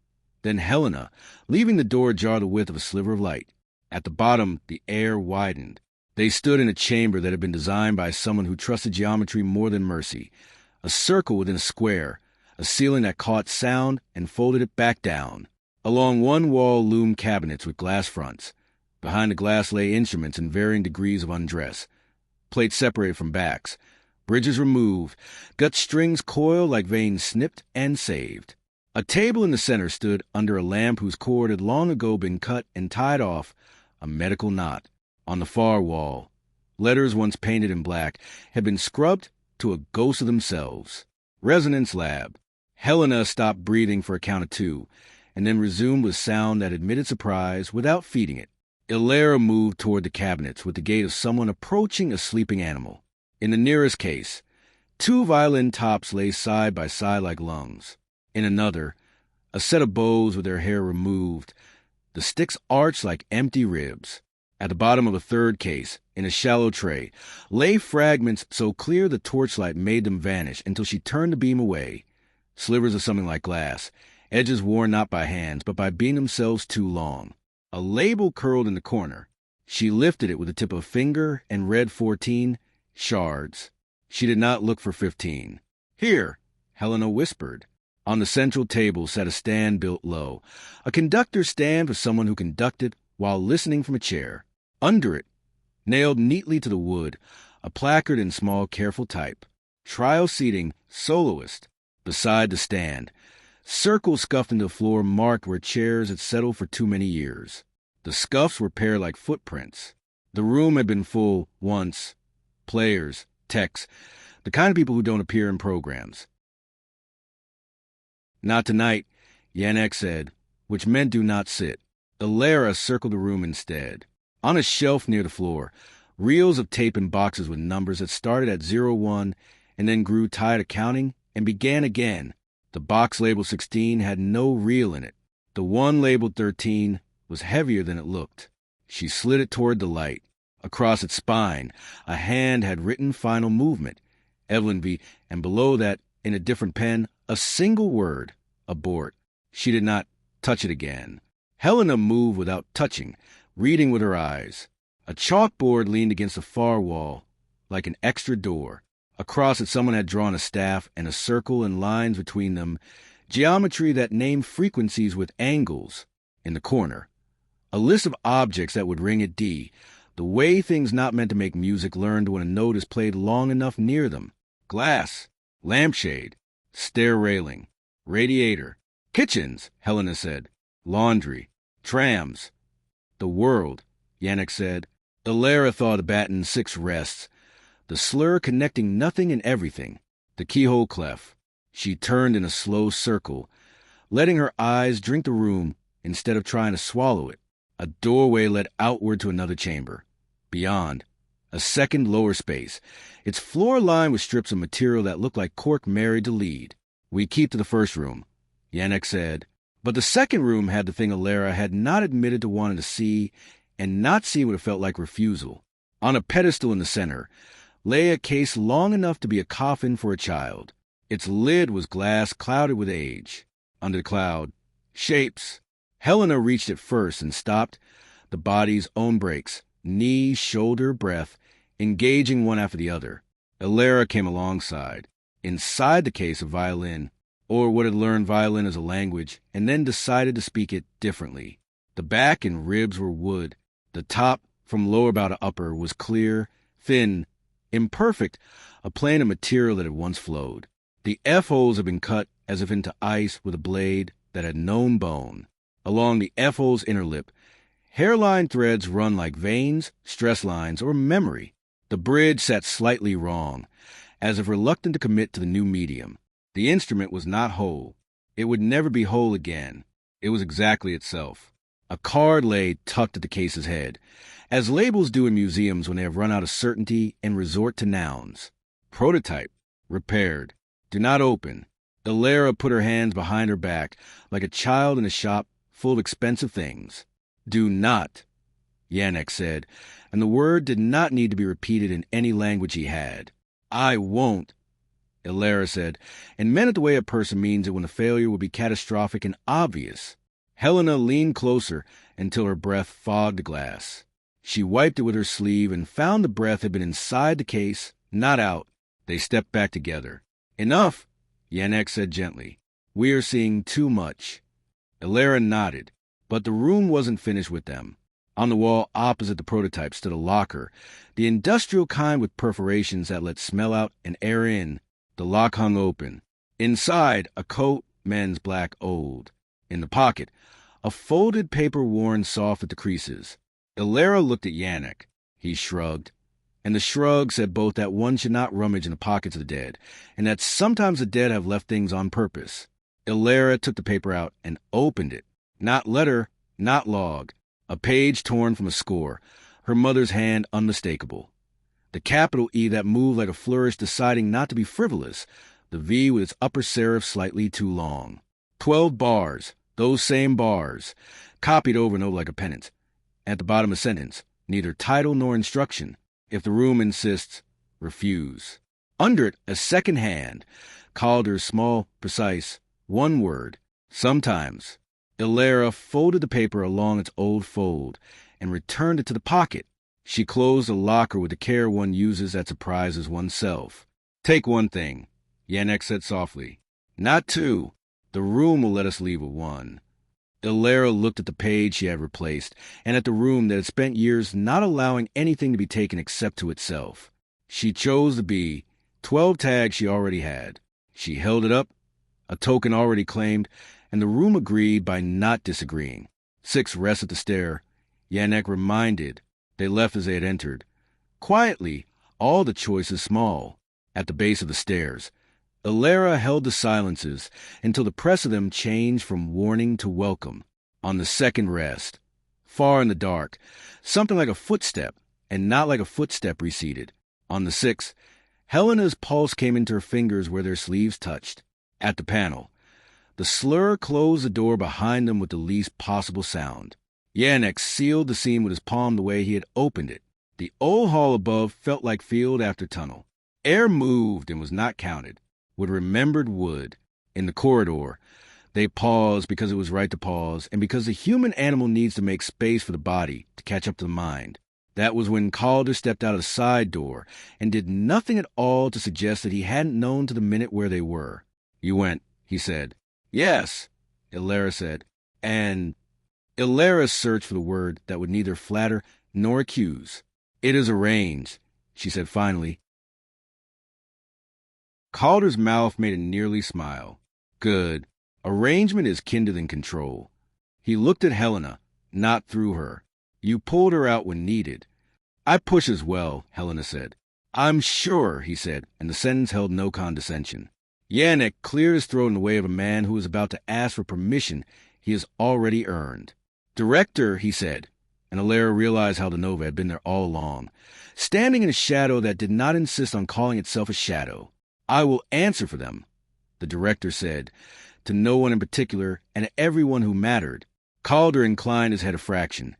then Helena, leaving the door ajar the width of a sliver of light. At the bottom, the air widened. They stood in a chamber that had been designed by someone who trusted geometry more than mercy. A circle within a square, a ceiling that caught sound and folded it back down. Along one wall loomed cabinets with glass fronts. Behind the glass lay instruments in varying degrees of undress. Plates separated from backs. Bridges removed. Gut strings coiled like veins snipped and saved. A table in the center stood under a lamp whose cord had long ago been cut and tied off, a medical knot. On the far wall, letters once painted in black had been scrubbed to a ghost of themselves. Resonance Lab. Helena stopped breathing for a count of 2, and then resumed with sound that admitted surprise without feeding it. Elara moved toward the cabinets with the gait of someone approaching a sleeping animal. In the nearest case, 2 violin tops lay side by side like lungs. In another, a set of bows with their hair removed, the sticks arched like empty ribs. At the bottom of a third case, in a shallow tray, lay fragments so clear the torchlight made them vanish until she turned the beam away. Slivers of something like glass, edges worn not by hands, but by being themselves too long. A label curled in the corner. She lifted it with the tip of a finger and read 14 shards. She did not look for 15. "Here," Helena whispered. On the central table sat a stand built low, a conductor's stand for someone who conducted while listening from a chair. Under it, nailed neatly to the wood, a placard in small, careful type. Trial seating, soloist. Beside the stand, circles scuffed into the floor marked where chairs had settled for too many years. The scuffs were paired like footprints. The room had been full, once. Players, techs, the kind of people who don't appear in programs. "Not tonight," Yannick said, which meant do not sit. Elara circled the room instead. On a shelf near the floor, reels of tape and boxes with numbers that started at 01 and then grew tired of counting and began again. The box labeled 16 had no reel in it. The one labeled 13 was heavier than it looked. She slid it toward the light. Across its spine, a hand had written final movement, Evelyn V., and below that, in a different pen, a single word, abort. She did not touch it again. Helena moved without touching, reading with her eyes. A chalkboard leaned against the far wall, like an extra door. Across it someone had drawn a staff and a circle and lines between them, geometry that named frequencies with angles. In the corner, a list of objects that would ring at D, the way things not meant to make music learned when a note is played long enough near them. Glass, lampshade, stair railing, radiator, kitchens, Helena said, laundry, trams. The world, Yannick said. Elara thought the batten 6 rests, the slur connecting nothing and everything, the keyhole clef. She turned in a slow circle, letting her eyes drink the room instead of trying to swallow it. A doorway led outward to another chamber. Beyond, a second lower space, its floor lined with strips of material that looked like cork married to lead. "We keep to the first room," Yannick said. But the second room had the thing Elara had not admitted to wanting to see and not see what it felt like refusal. On a pedestal in the center lay a case long enough to be a coffin for a child. Its lid was glass clouded with age. Under the cloud, shapes. Helena reached it first and stopped, the body's own brakes, knee, shoulder, breath, engaging one after the other. Elara came alongside. Inside the case, a violin, or what had learned violin as a language, and then decided to speak it differently. The back and ribs were wood. The top, from lower bow to upper, was clear, thin, imperfect, a plane of material that had once flowed. The F-holes had been cut as if into ice with a blade that had known bone. Along the F-hole's inner lip, hairline threads run like veins, stress lines, or memory. The bridge sat slightly wrong, as if reluctant to commit to the new medium. The instrument was not whole. It would never be whole again. It was exactly itself. A card lay tucked at the case's head, as labels do in museums when they have run out of certainty and resort to nouns. Prototype. Repaired. Do not open. Elara put her hands behind her back, like a child in a shop full of expensive things. Do not, Janek said, and the word did not need to be repeated in any language he had. I won't, Elara said, and meant it the way a person means it when the failure would be catastrophic and obvious. Helena leaned closer until her breath fogged the glass. She wiped it with her sleeve and found the breath had been inside the case, not out. They stepped back together. Enough, Janek said gently. We are seeing too much. Elara nodded, but the room wasn't finished with them. On the wall opposite the prototype stood a locker, the industrial kind with perforations that let smell out and air in. The lock hung open. Inside, a coat, men's black old. In the pocket, a folded paper worn soft at the creases. Elara looked at Janek. He shrugged. And the shrug said both that one should not rummage in the pockets of the dead, and that sometimes the dead have left things on purpose. Elara took the paper out and opened it. Not letter, not log. A page torn from a score, her mother's hand unmistakable. The capital E that moved like a flourish deciding not to be frivolous, the V with its upper serif slightly too long. 12 bars, those same bars, copied over and over like a pennant. At the bottom of a sentence, neither title nor instruction. If the room insists, refuse. Under it, a second hand, Calder's small, precise, one word, sometimes. Elara folded the paper along its old fold and returned it to the pocket. She closed the locker with the care one uses that surprises oneself. Take one thing, Janek said softly. Not two. The room will let us leave with one. Elara looked at the page she had replaced and at the room that had spent years not allowing anything to be taken except to itself. She chose the B, 12 tags she already had. She held it up, a token already claimed, and the room agreed by not disagreeing. 6 rests at the stair. Janek reminded. They left as they had entered. Quietly, all the choices small. At the base of the stairs, Elara held the silences until the press of them changed from warning to welcome. On the second rest, far in the dark, something like a footstep, and not like a footstep receded. On the 6th, Helena's pulse came into her fingers where their sleeves touched. At the panel, the slur closed the door behind them with the least possible sound. Janek sealed the seam with his palm the way he had opened it. The old hall above felt like field after tunnel. Air moved and was not counted. With remembered wood. In the corridor, they paused because it was right to pause, and because the human animal needs to make space for the body to catch up to the mind. That was when Calder stepped out of the side door and did nothing at all to suggest that he hadn't known to the minute where they were. You went, he said. Yes, Elara said, and Elara searched for the word that would neither flatter nor accuse. It is arranged, she said finally. Calder's mouth made a nearly smile. Good. Arrangement is kinder than control. He looked at Helena, not through her. You pulled her out when needed. I push as well, Helena said. I'm sure, he said, and the sentence held no condescension. Janek cleared his throat in the way of a man who is about to ask for permission he has already earned. Director, he said, and Elara realized how the Nova had been there all along, standing in a shadow that did not insist on calling itself a shadow. I will answer for them, the director said, to no one in particular and to everyone who mattered. Calder inclined his head a fraction.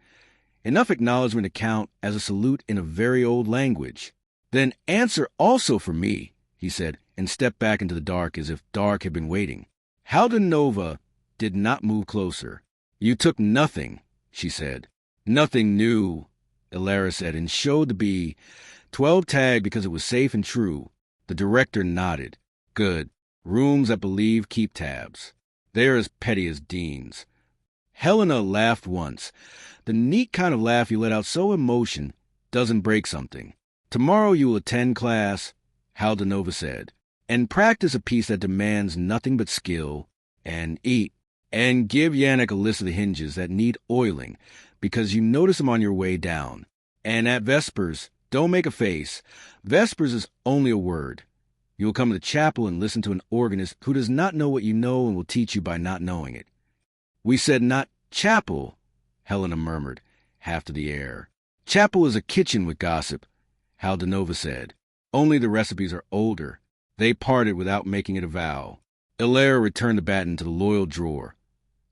enough acknowledgement to count as a salute in a very old language. "Then answer also for me," he said, and stepped back into the dark as if dark had been waiting. Haldanova did not move closer. "You took nothing," she said. "Nothing new," Elara said, and showed the bee. 12 tagged because it was safe and true. The director nodded. "Good. Rooms that believe keep tabs. They're as petty as deans." Helena laughed once. The neat kind of laugh you let out so emotion doesn't break something. "Tomorrow you will attend class," Haldanova said, "and practice a piece that demands nothing but skill, and eat, and give Yannick a list of the hinges that need oiling, because you notice them on your way down. And at Vespers, don't make a face. Vespers is only a word. You will come to the chapel and listen to an organist who does not know what you know and will teach you by not knowing it." "We said not chapel," Helena murmured, half to the air. "Chapel is a kitchen with gossip," Haldanova said. "Only the recipes are older. They parted without making it a vow." Elara returned the baton to the loyal drawer,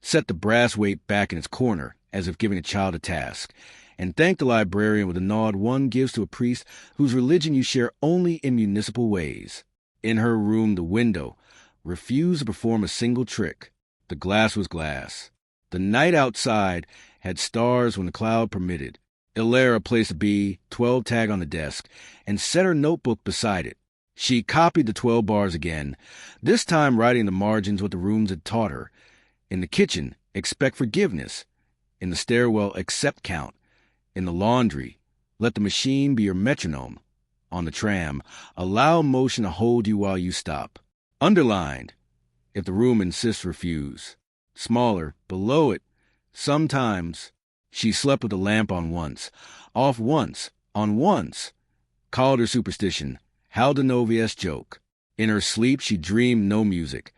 set the brass weight back in its corner as if giving a child a task, and thanked the librarian with a nod one gives to a priest whose religion you share only in municipal ways. In her room, the window refused to perform a single trick. The glass was glass. The night outside had stars when the cloud permitted. Elara placed a B12 tag on the desk and set her notebook beside it. She copied the 12 bars again, this time writing in the margins what the rooms had taught her. In the kitchen, expect forgiveness. In the stairwell, accept count. In the laundry, let the machine be your metronome. On the tram, allow motion to hold you while you stop. Underlined, if the room insists refuse. Smaller, below it, sometimes. She slept with the lamp on once, off once, on once. Called her superstition, Haldanovia's joke. In her sleep, she dreamed no music.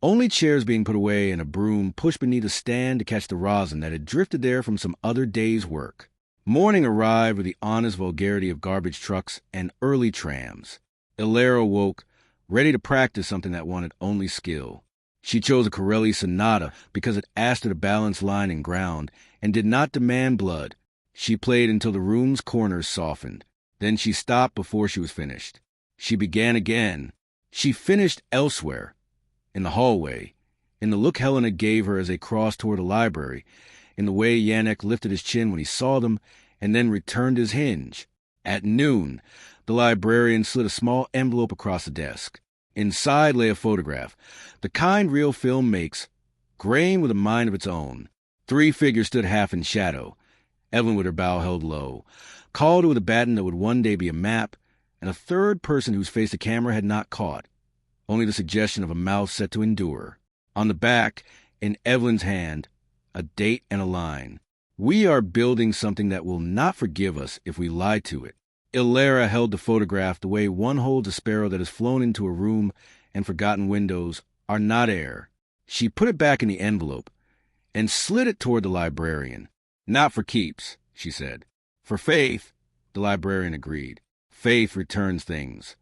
Only chairs being put away and a broom pushed beneath a stand to catch the rosin that had drifted there from some other day's work. Morning arrived with the honest vulgarity of garbage trucks and early trams. Elara woke, ready to practice something that wanted only skill. She chose a Corelli sonata because it asked her to balance line and ground and did not demand blood. She played until the room's corners softened. Then she stopped before she was finished. She began again. She finished elsewhere. In the hallway, in the look Helena gave her as they crossed toward the library, in the way Yannick lifted his chin when he saw them and then returned his hinge. At noon, the librarian slid a small envelope across the desk. Inside lay a photograph, the kind real film makes, grained with a mind of its own. 3 figures stood half in shadow, Evelyn with her bow held low, called her with a baton that would one day be a map, and a third person whose face the camera had not caught, only the suggestion of a mouth set to endure. On the back, in Evelyn's hand, a date and a line. "We are building something that will not forgive us if we lie to it." Elara held the photograph the way one holds a sparrow that has flown into a room and forgotten windows are not air. She put it back in the envelope and slid it toward the librarian. "Not for keeps," she said. "For faith," the librarian agreed. "Faith returns things."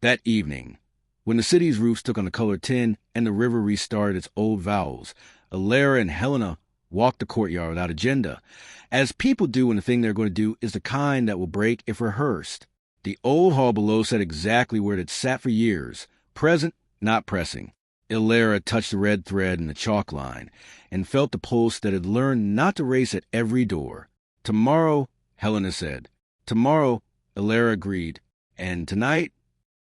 That evening, when the city's roofs took on the color tin and the river restarted its old vowels, Elara and Helena walked the courtyard without agenda, as people do when the thing they're going to do is the kind that will break if rehearsed. The old hall below sat exactly where it had sat for years, present, not pressing. Elara touched the red thread in the chalk line and felt the pulse that had learned not to race at every door. "Tomorrow," Helena said. "Tomorrow," Elara agreed. "And tonight?"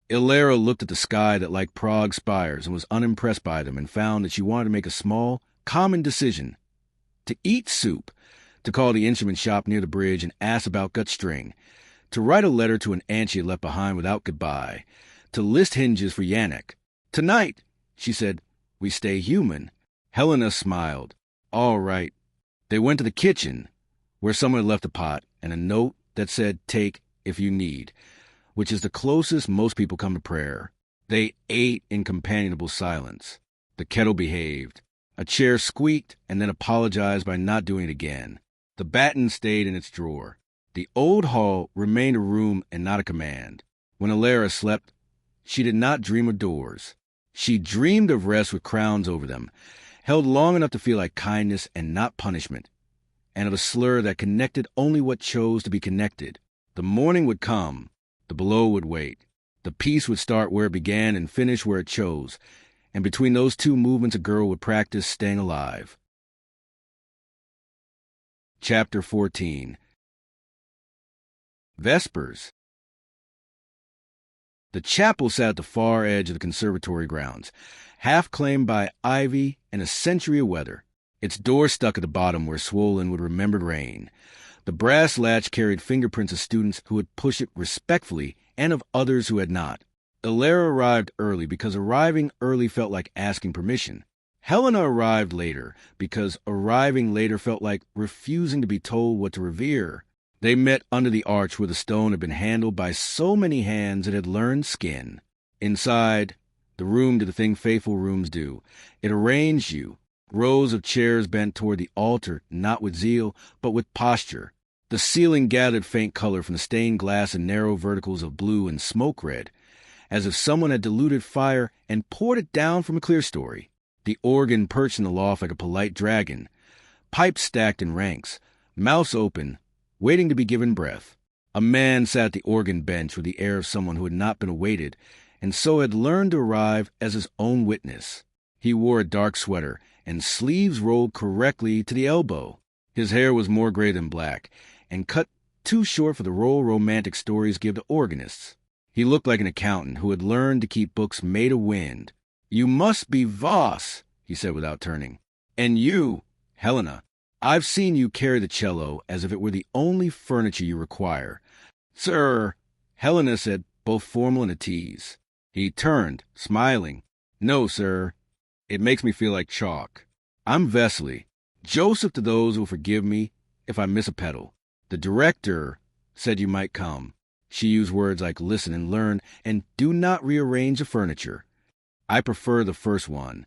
Elara looked at the sky that liked Prague spires and was unimpressed by them and found that she wanted to make a small, common decision. To eat soup, to call the instrument shop near the bridge and ask about gut string, to write a letter to an aunt she had left behind without goodbye, to list hinges for Yannick. "Tonight," she said, "we stay human." Helena smiled. "All right." They went to the kitchen, where someone had left a pot and a note that said, "Take if you need," which is the closest most people come to prayer. They ate in companionable silence. The kettle behaved. A chair squeaked and then apologized by not doing it again. The baton stayed in its drawer. The old hall remained a room and not a command. When Elara slept, she did not dream of doors. She dreamed of rest with crowns over them, held long enough to feel like kindness and not punishment. and of a slur that connected only what chose to be connected. The morning would come. The below would wait. The piece would start where it began and finish where it chose. And between those two movements, a girl would practice staying alive. Chapter 14. Vespers. The chapel sat at the far edge of the conservatory grounds, half claimed by ivy and a century of weather. Its door stuck at the bottom where swollen with remembered rain. The brass latch carried fingerprints of students who had pushed it respectfully and of others who had not. Elara arrived early because arriving early felt like asking permission. Helena arrived later because arriving later felt like refusing to be told what to revere. They met under the arch where the stone had been handled by so many hands it had learned skin. Inside, the room did the thing faithful rooms do. It arranged you. Rows of chairs bent toward the altar, not with zeal, but with posture. The ceiling gathered faint color from the stained glass and narrow verticals of blue and smoke red, as if someone had diluted fire and poured it down from a clerestory. The organ perched in the loft like a polite dragon, pipes stacked in ranks, mouths open, waiting to be given breath. A man sat at the organ bench with the air of someone who had not been awaited, and so had learned to arrive as his own witness. He wore a dark sweater, and sleeves rolled correctly to the elbow. His hair was more gray than black, and cut too short for the role romantic stories give to organists. He looked like an accountant who had learned to keep books made of wind. "You must be Voss," he said without turning. "And you, Helena, I've seen you carry the cello as if it were the only furniture you require." "Sir," Helena said, both formal and at ease. He turned, smiling. "No, sir. It makes me feel like chalk. I'm Vesely, Joseph to those who will forgive me if I miss a pedal. The director said you might come." She used words like listen and learn and do not rearrange the furniture. "I prefer the first one."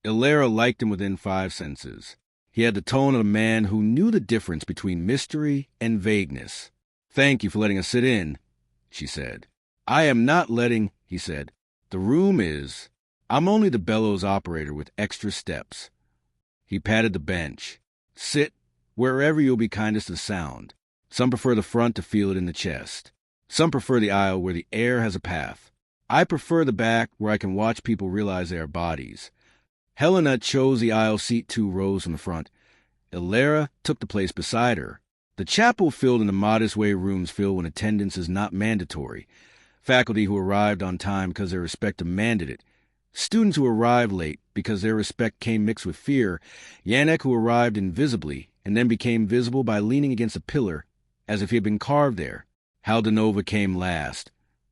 Elara liked him within 5 senses. He had the tone of a man who knew the difference between mystery and vagueness. "Thank you for letting us sit in," she said. "I am not letting," he said. "The room is. I'm only the bellows operator with extra steps." He patted the bench. "Sit wherever you'll be kindest to the sound. Some prefer the front to feel it in the chest. Some prefer the aisle where the air has a path. I prefer the back where I can watch people realize they are bodies." Helena chose the aisle seat 2 rows from the front. Elara took the place beside her. The chapel filled in the modest way rooms fill when attendance is not mandatory. Faculty who arrived on time because their respect demanded it. Students who arrived late because their respect came mixed with fear. Yannick who arrived invisibly and then became visible by leaning against a pillar as if he had been carved there. Haldanova came last,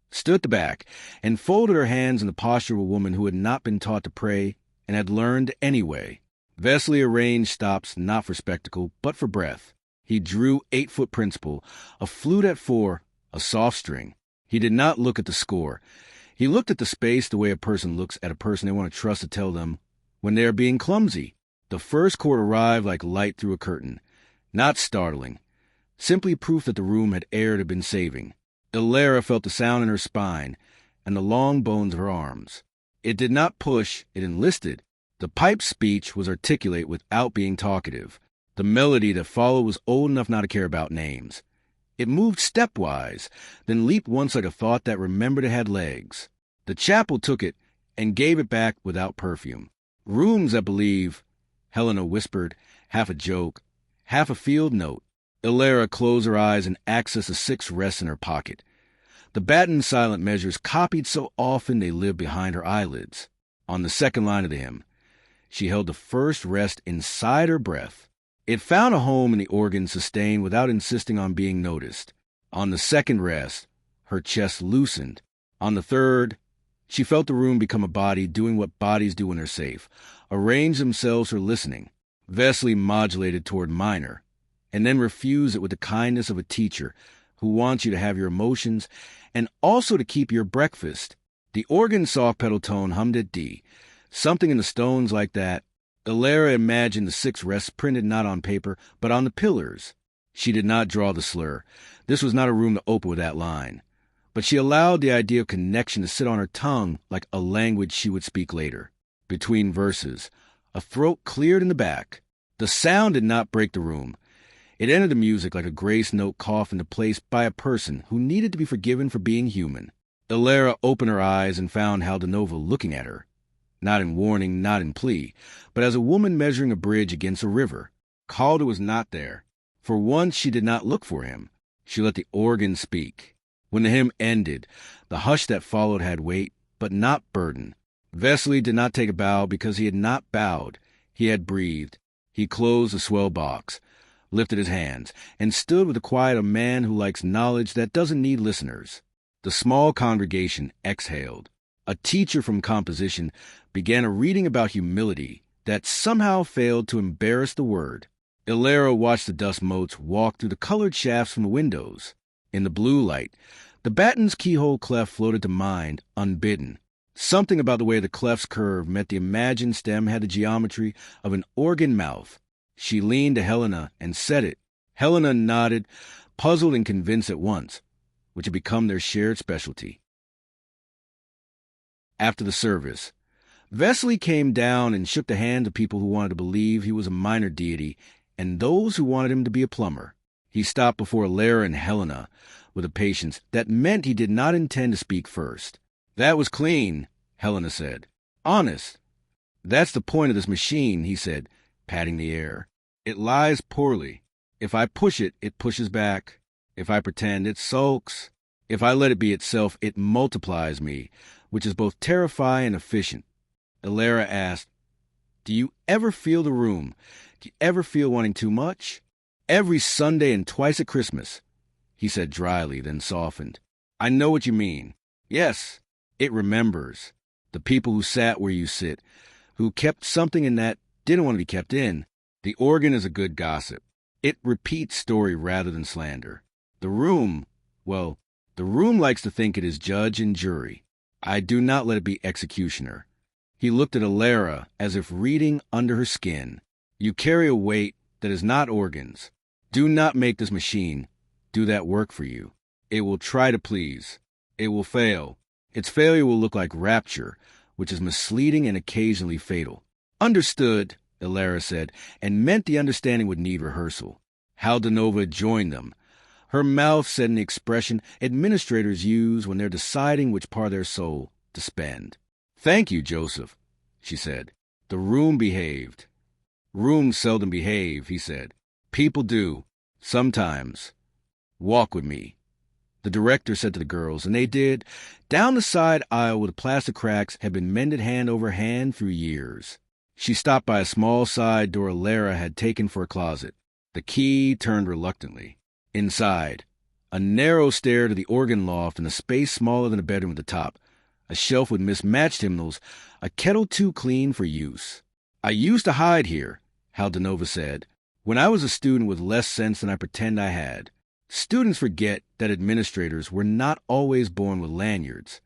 stood at the back, and folded her hands in the posture of a woman who had not been taught to pray and had learned anyway. Vesely arranged stops not for spectacle, but for breath. He drew 8-foot principal, a flute at 4, a soft string. He did not look at the score. He looked at the space the way a person looks at a person they want to trust to tell them when they are being clumsy. The first chord arrived like light through a curtain. Not startling. Simply proof that the room had air it had been saving. Elara felt the sound in her spine and the long bones of her arms. It did not push, it enlisted. The pipe speech was articulate without being talkative. The melody that followed was old enough not to care about names. It moved stepwise, then leaped once like a thought that remembered it had legs. The chapel took it and gave it back without perfume. "Rooms that believe," Helena whispered, half a joke, half a field note. Elara closed her eyes and accessed the 6 rests in her pocket. The baton silent measures copied so often they lived behind her eyelids. On the second line of the hymn, she held the first rest inside her breath. It found a home in the organ sustained without insisting on being noticed. On the second rest, her chest loosened. On the third, she felt the room become a body doing what bodies do when they're safe, arrange themselves for listening. Vesely modulated toward minor, and then refused it with the kindness of a teacher who wants you to have your emotions and also to keep your breakfast. The organ soft pedal tone hummed at D. Something in the stones like that. Elara imagined the 6 rests printed not on paper, but on the pillars. She did not draw the slur. This was not a room to open with that line. But she allowed the idea of connection to sit on her tongue like a language she would speak later. Between verses, a throat cleared in the back. The sound did not break the room. It ended the music like a grace note coughed into place by a person who needed to be forgiven for being human. Elara opened her eyes and found Haldanova looking at her. Not in warning, not in plea, but as a woman measuring a bridge against a river. Calder was not there. For once she did not look for him. She let the organ speak. When the hymn ended, the hush that followed had weight, but not burden. Vesely did not take a bow because he had not bowed. He had breathed. He closed the swell box, lifted his hands, and stood with the quiet of a man who likes knowledge that doesn't need listeners. The small congregation exhaled. A teacher from composition began a reading about humility that somehow failed to embarrass the word. Elara watched the dust motes walk through the colored shafts from the windows. In the blue light, the batten's keyhole cleft floated to mind, unbidden. Something about the way the cleft's curve meant the imagined stem had the geometry of an organ mouth. She leaned to Helena and said it. Helena nodded, puzzled and convinced at once, which had become their shared specialty. After the service, Vesely came down and shook the hands of people who wanted to believe he was a minor deity and those who wanted him to be a plumber. He stopped before Elara and Helena with a patience that meant he did not intend to speak first. "That was clean," Helena said. "Honest. That's the point of this machine," he said, patting the air. "It lies poorly. If I push it, it pushes back. If I pretend, it sulks. If I let it be itself, it multiplies me, which is both terrifying and efficient." Elara asked, "Do you ever feel the room? Do you ever feel wanting too much?" "Every Sunday and twice at Christmas," he said dryly, then softened. "I know what you mean. Yes, it remembers. The people who sat where you sit, who kept something in that didn't want to be kept in. The organ is a good gossip. It repeats story rather than slander. The room, well, the room likes to think it is judge and jury. I do not let it be executioner." He looked at Elara as if reading under her skin. "You carry a weight that is not organs. Do not make this machine do that work for you. It will try to please. It will fail. Its failure will look like rapture, which is misleading and occasionally fatal." "Understood," Elara said, and meant the understanding would need rehearsal. Haldanova joined them. Her mouth set in the expression administrators use when they're deciding which part of their soul to spend. "Thank you, Joseph," she said. The room behaved. "Rooms seldom behave," he said. "People do. Sometimes. Walk with me." The director said to the girls, and they did. Down the side aisle where the plaster cracks had been mended hand over hand through years. She stopped by a small side door Elara had taken for a closet. The key turned reluctantly. Inside, a narrow stair to the organ loft and a space smaller than a bedroom at the top. A shelf with mismatched hymnals, a kettle too clean for use. "I used to hide here," Haldanova said, "when I was a student with less sense than I pretend I had." Students forget that administrators were not always born with lanyards.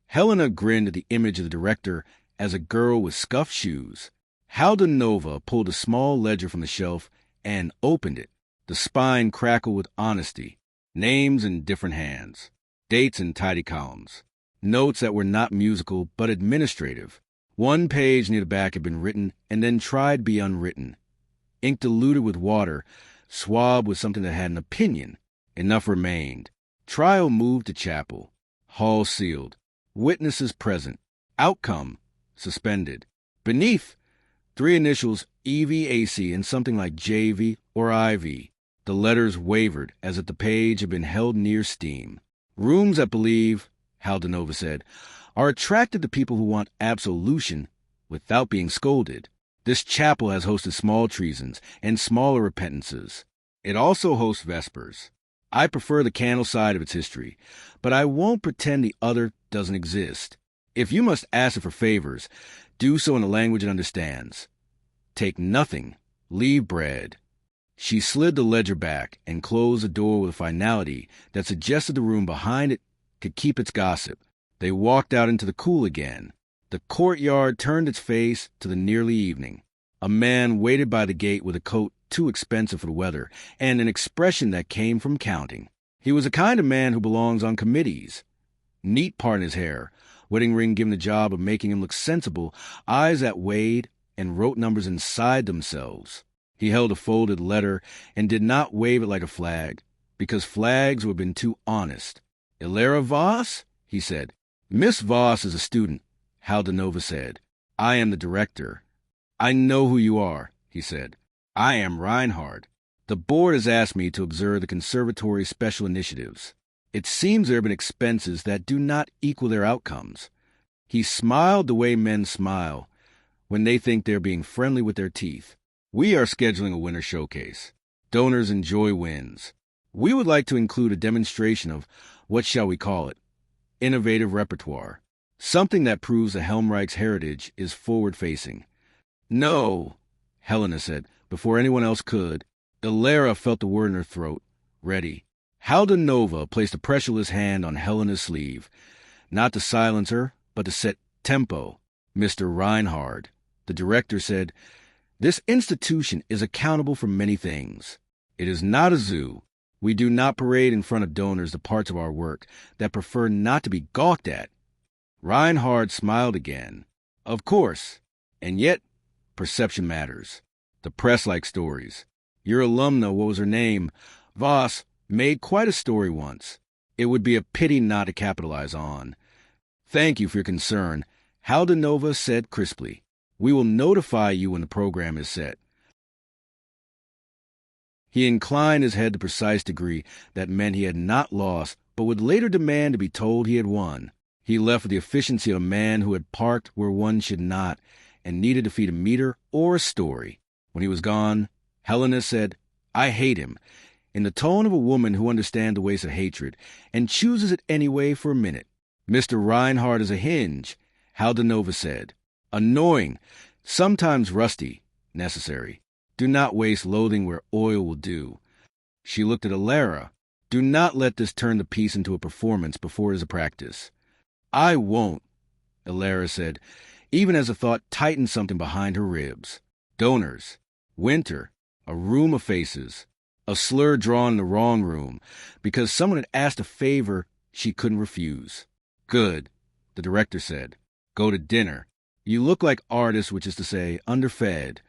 Helena grinned at the image of the director as a girl with scuffed shoes. Haldanova pulled a small ledger from the shelf and opened it. The spine crackled with honesty. Names in different hands. Dates in tidy columns. Notes that were not musical but administrative. One page near the back had been written and then tried to be unwritten. Ink diluted with water, swabbed with something that had an opinion. Enough remained. Trial moved to chapel. Hall sealed. Witnesses present. Outcome suspended. Beneath, 3 initials EVAC and something like JV or IV. The letters wavered as if the page had been held near steam. "Rooms that believe," Haldanova said, "are attracted to people who want absolution without being scolded. This chapel has hosted small treasons and smaller repentances. It also hosts vespers. I prefer the candle side of its history, but I won't pretend the other doesn't exist. If you must ask it for favors, do so in a language it understands. Take nothing, leave bread." She slid the ledger back and closed the door with a finality that suggested the room behind it could keep its gossip. They walked out into the cool again. The courtyard turned its face to the nearly evening. A man waited by the gate with a coat too expensive for the weather and an expression that came from counting. He was the kind of man who belongs on committees. Neat part in his hair, wedding ring given the job of making him look sensible, eyes that weighed and wrote numbers inside themselves. He held a folded letter and did not wave it like a flag, because flags would have been too honest. "Elara Voss?" he said. "Miss Voss is a student," Haldenova said. "I am the director." "I know who you are," he said. "I am Reinhard. The board has asked me to observe the conservatory's special initiatives. It seems there have been expenses that do not equal their outcomes." He smiled the way men smile when they think they're being friendly with their teeth. "We are scheduling a winter showcase. Donors enjoy wins. We would like to include a demonstration of, what shall we call it, innovative repertoire. Something that proves the Helmreich's heritage is forward-facing." "No," Helena said, before anyone else could. Elara felt the word in her throat. Ready. Haldenova placed a pressureless hand on Helena's sleeve, not to silence her, but to set tempo. "Mr. Reinhard," the director said, "this institution is accountable for many things. It is not a zoo. We do not parade in front of donors the parts of our work that prefer not to be gawked at." Reinhard smiled again. "Of course. And yet, perception matters. The press likes stories. Your alumna, what was her name? Voss, made quite a story once. It would be a pity not to capitalize on." "Thank you for your concern," Haldenova said crisply. "We will notify you when the program is set." He inclined his head to precise degree that meant he had not lost, but would later demand to be told he had won. He left with the efficiency of a man who had parked where one should not and needed to feed a meter or a story. When he was gone, Helena said, "I hate him," in the tone of a woman who understands the ways of hatred and chooses it anyway for a minute. "Mr. Reinhard is a hinge," Haldenova said. "Annoying, sometimes rusty, necessary. Do not waste loathing where oil will do." She looked at Elara. "Do not let this turn the piece into a performance before it is a practice." "I won't," Elara said, even as a thought tightened something behind her ribs. Donors. Winter. A room of faces. A slur drawn in the wrong room, because someone had asked a favor she couldn't refuse. "Good," the director said. "Go to dinner. You look like artists, which is to say, underfed."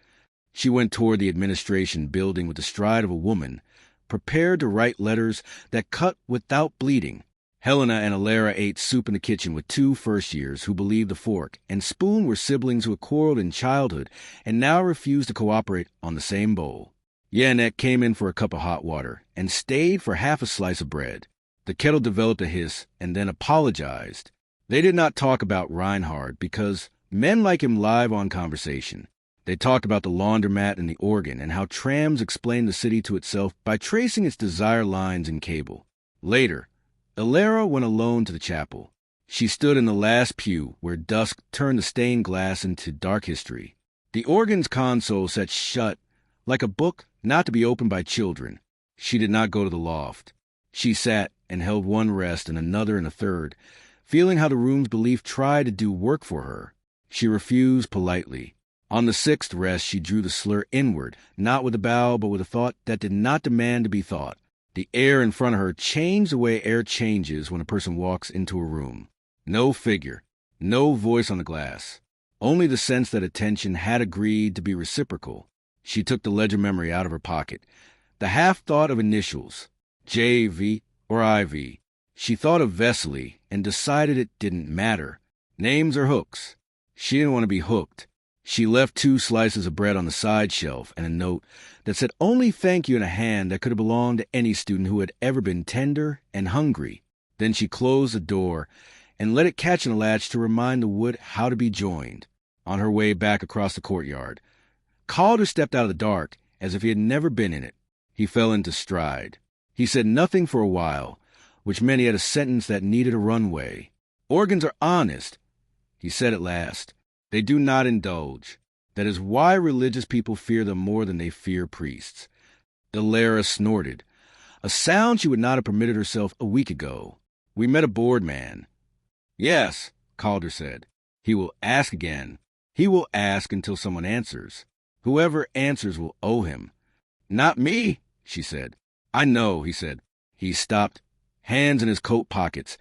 She went toward the administration building with the stride of a woman, prepared to write letters that cut without bleeding. Helena and Elara ate soup in the kitchen with two first-years who believed the fork and spoon were siblings who had quarreled in childhood and now refused to cooperate on the same bowl. Janek came in for a cup of hot water and stayed for half a slice of bread. The kettle developed a hiss and then apologized. They did not talk about Reinhard because men like him live on conversation. They talked about the laundromat and the organ and how trams explained the city to itself by tracing its desire lines in cable. Later, Elara went alone to the chapel. She stood in the last pew where dusk turned the stained glass into dark history. The organ's console sat shut like a book not to be opened by children. She did not go to the loft. She sat and held one rest and another and a third, feeling how the room's belief tried to do work for her. She refused politely. On the sixth rest, she drew the slur inward, not with a bow, but with a thought that did not demand to be thought. The air in front of her changed the way air changes when a person walks into a room. No figure, no voice on the glass, only the sense that attention had agreed to be reciprocal. She took the ledger memory out of her pocket, the half-thought of initials, J.V. or I.V. She thought of Vesely and decided it didn't matter. Names are hooks. She didn't want to be hooked. She left 2 slices of bread on the side shelf and a note that said only thank you in a hand that could have belonged to any student who had ever been tender and hungry. Then she closed the door and let it catch in a latch to remind the wood how to be joined. On her way back across the courtyard, Calder stepped out of the dark as if he had never been in it. He fell into stride. He said nothing for a while, which meant he had a sentence that needed a runway. "Organs are honest," he said at last. "They do not indulge. That is why religious people fear them more than they fear priests." Elara snorted, a sound she would not have permitted herself a week ago. "We met a board man." "Yes," Calder said. "He will ask again. He will ask until someone answers. Whoever answers will owe him." "Not me," she said. "I know," he said. He stopped, hands in his coat pockets,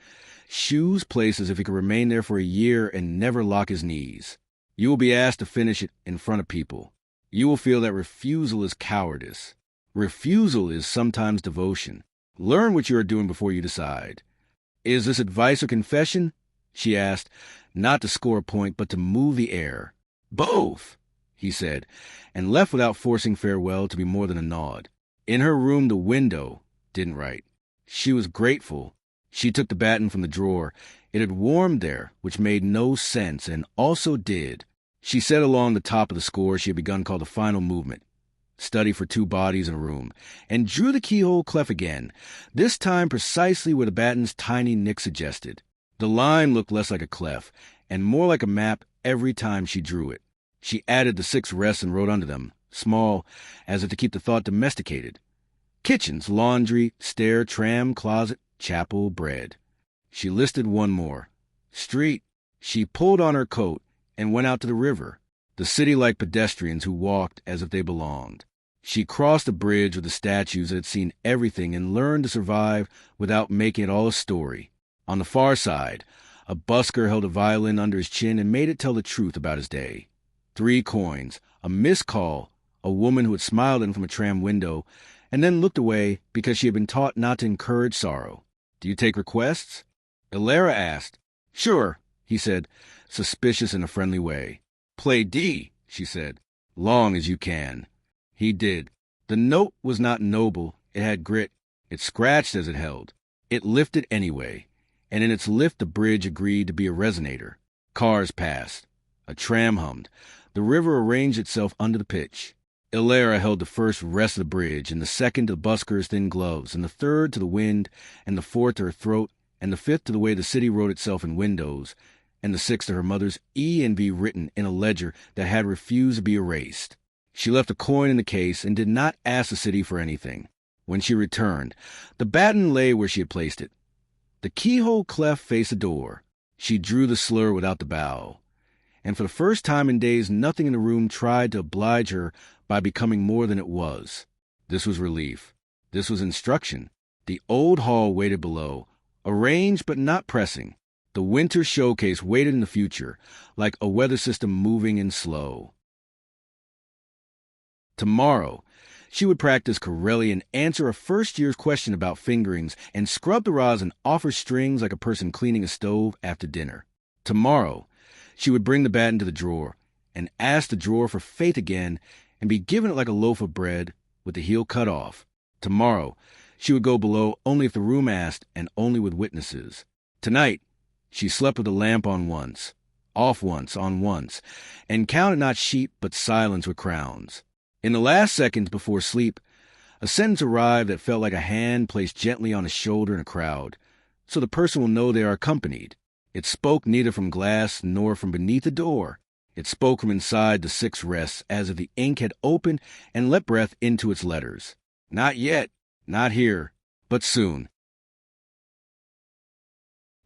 shoes placed as if he could remain there for a year and never lock his knees. "You will be asked to finish it in front of people. You will feel that refusal is cowardice. Refusal is sometimes devotion. Learn what you are doing before you decide. Is this advice or confession? She asked, not to score a point, but to move the air. Both, he said, and left without forcing farewell to be more than a nod. In her room, the window didn't write. She was grateful. She took the baton from the drawer. It had warmed there, which made no sense, and also did. She set along the top of the score she had begun called the final movement. Study for two bodies in a room, and drew the keyhole clef again, this time precisely where the baton's tiny nick suggested. The line looked less like a clef, and more like a map every time she drew it. She added the 6 rests and wrote under them, small, as if to keep the thought domesticated. Kitchens, laundry, stair, tram, closet, chapel, bread. She listed one more. Street. She pulled on her coat and went out to the river. The city like pedestrians who walked as if they belonged. She crossed a bridge with the statues that had seen everything and learned to survive without making it all a story. On the far side, a busker held a violin under his chin and made it tell the truth about his day. 3 coins, a missed call, a woman who had smiled at him from a tram window, and then looked away because she had been taught not to encourage sorrow. Do you take requests? Elara asked. Sure, he said, suspicious in a friendly way. Play D, she said, long as you can. He did. The note was not noble, it had grit. It scratched as it held. It lifted anyway, and in its lift the bridge agreed to be a resonator. Cars passed. A tram hummed. The river arranged itself under the pitch. Elara held the first rest of the bridge, and the second to the busker's thin gloves, and the third to the wind, and the fourth to her throat, and the fifth to the way the city wrote itself in windows, and the 6th to her mother's E and V written in a ledger that had refused to be erased. She left a coin in the case and did not ask the city for anything. When she returned, the baton lay where she had placed it. The keyhole clef faced the door. She drew the slur without the bow. And for the first time in days, nothing in the room tried to oblige her by becoming more than it was. This was relief. This was instruction. The old hall waited below, arranged but not pressing. The winter showcase waited in the future, like a weather system moving in slow. Tomorrow, she would practice Corelli and answer a first-year's question about fingerings and scrub the rosin off her strings like a person cleaning a stove after dinner. Tomorrow, she would bring the baton to the drawer and ask the drawer for faith again and be given it like a loaf of bread with the heel cut off. Tomorrow, she would go below only if the room asked and only with witnesses. Tonight, she slept with the lamp on once, off once, on once, and counted not sheep but silence with crowns. In the last seconds before sleep, a sentence arrived that felt like a hand placed gently on a shoulder in a crowd, so the person will know they are accompanied. It spoke neither from glass nor from beneath the door. It spoke from inside the 6 rests, as if the ink had opened and let breath into its letters. Not yet, not here, but soon.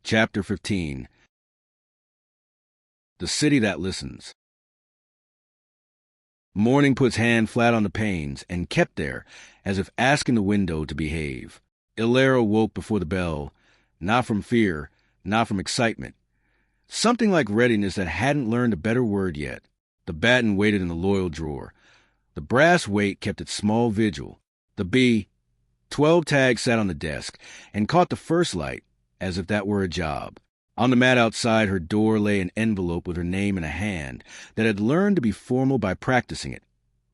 Chapter 15. The City That Listens. Morning put its hand flat on the panes and kept there, as if asking the window to behave. Elara woke before the bell, not from fear, not from excitement. Something like readiness that hadn't learned a better word yet. The baton waited in the loyal drawer. The brass weight kept its small vigil. The B, 12 tags sat on the desk and caught the first light, as if that were a job. On the mat outside her door lay an envelope with her name in a hand that had learned to be formal by practicing it.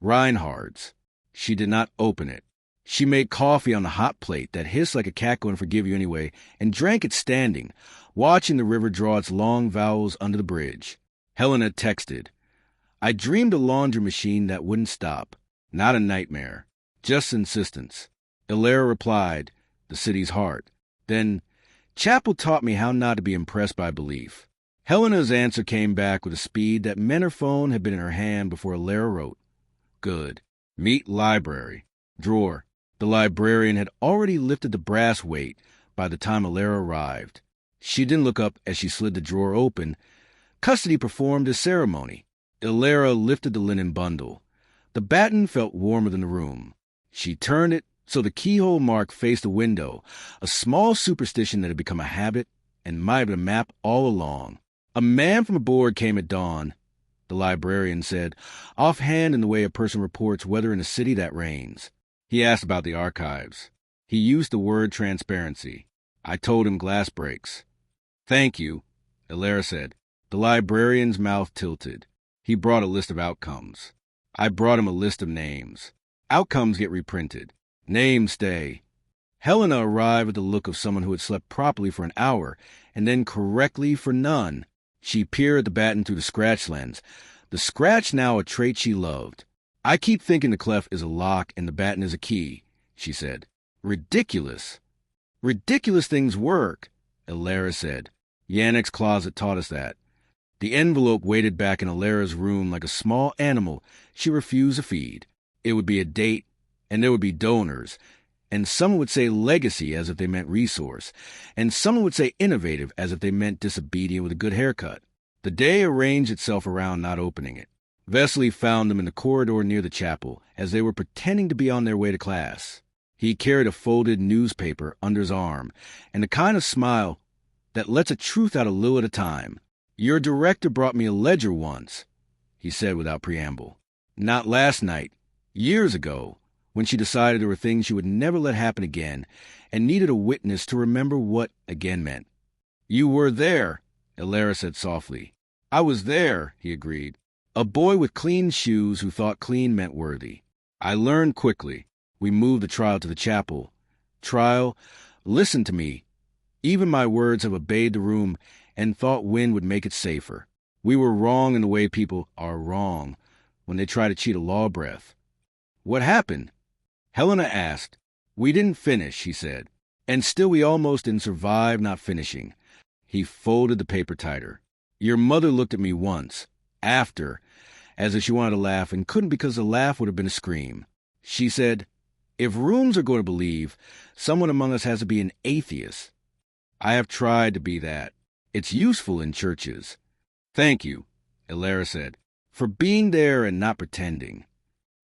Reinhard's. She did not open it. She made coffee on the hot plate that hissed like a cat going to forgive you anyway, and drank it standing, watching the river draw its long vowels under the bridge. Helena texted, I dreamed a laundry machine that wouldn't stop. Not a nightmare. Just insistence. Elara replied, the city's heart. Then, Chapel taught me how not to be impressed by belief. Helena's answer came back with a speed that meant her phone had been in her hand before Elara wrote. Good. Meet library. Drawer. The librarian had already lifted the brass weight by the time Elara arrived. She didn't look up as she slid the drawer open. Custody performed a ceremony. Elara lifted the linen bundle. The baton felt warmer than the room. She turned it so the keyhole mark faced the window, a small superstition that had become a habit and might have been a map all along. A man from aboard came at dawn. The the librarian said, offhand in the way a person reports weather in a city that rains. He asked about the archives. He used the word transparency. I told him glass breaks. Thank you, Elara said. The librarian's mouth tilted. He brought a list of outcomes. I brought him a list of names. Outcomes get reprinted. Names stay. Helena arrived with the look of someone who had slept properly for an hour, and then correctly for none. She peered at the baton through the scratch lens. The scratch now a trait she loved. I keep thinking the clef is a lock and the baton is a key, she said. Ridiculous. Ridiculous things work, Elara said. Yannick's closet taught us that. The envelope waited back in Elara's room like a small animal she refused to feed. It would be a date, and there would be donors, and someone would say legacy as if they meant resource, and someone would say innovative as if they meant disobedient with a good haircut. The day arranged itself around not opening it. Vesely found them in the corridor near the chapel as they were pretending to be on their way to class. He carried a folded newspaper under his arm, and the kind of smile that lets a truth out a little at a time. Your director brought me a ledger once, he said without preamble. Not last night, years ago, when she decided there were things she would never let happen again and needed a witness to remember what again meant. You were there, Elara said softly. I was there, he agreed. A boy with clean shoes who thought clean meant worthy. I learned quickly. We moved the trial to the chapel. Trial, listen to me. Even my words have obeyed the room and thought wind would make it safer. We were wrong in the way people are wrong when they try to cheat a law breath. What happened? Helena asked. We didn't finish, he said. And still we almost didn't survive not finishing. He folded the paper tighter. Your mother looked at me once, after, as if she wanted to laugh and couldn't because the laugh would have been a scream. She said, if rooms are going to believe, someone among us has to be an atheist. I have tried to be that. It's useful in churches. Thank you, Elara said, for being there and not pretending.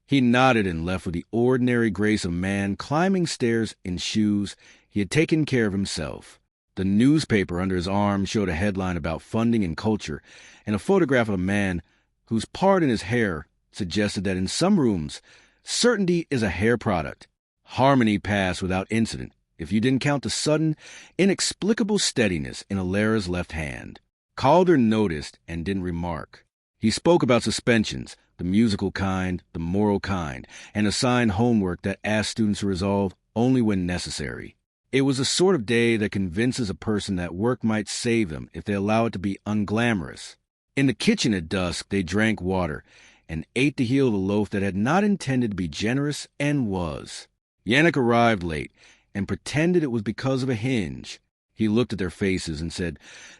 He nodded and left with the ordinary grace of man climbing stairs in shoes. He had taken care of himself. The newspaper under his arm showed a headline about funding and culture and a photograph of a man whose part in his hair suggested that in some rooms, certainty is a hair product. Harmony passed without incident, if you didn't count the sudden, inexplicable steadiness in Elara's left hand. Calder noticed and didn't remark. He spoke about suspensions, the musical kind, the moral kind, and assigned homework that asked students to resolve only when necessary. It was the sort of day that convinces a person that work might save them if they allow it to be unglamorous. In the kitchen at dusk, they drank water and ate the heel of the loaf that had not intended to be generous and was. Yannick arrived late and pretended it was because of a hinge. He looked at their faces and said,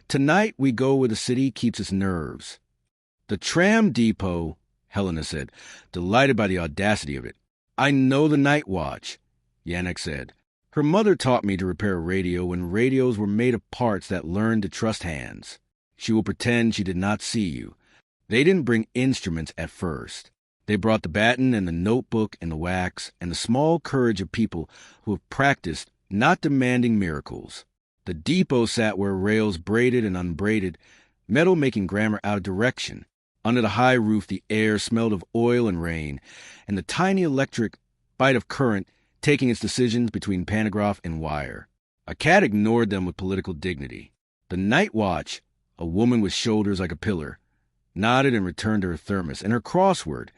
Tonight we go where the city keeps its nerves. The tram depot, Helena said, delighted by the audacity of it. I know the night watch, Yannick said. Her mother taught me to repair a radio when radios were made of parts that learned to trust hands. She will pretend she did not see you. They didn't bring instruments at first. They brought the baton and the notebook and the wax and the small courage of people who have practiced not demanding miracles. The depot sat where rails braided and unbraided, metal making grammar out of direction. Under the high roof, the air smelled of oil and rain, and the tiny electric bite of current taking its decisions between pantograph and wire. A cat ignored them with political dignity. The night watch, a woman with shoulders like a pillar, nodded and returned to her thermos and her crossword,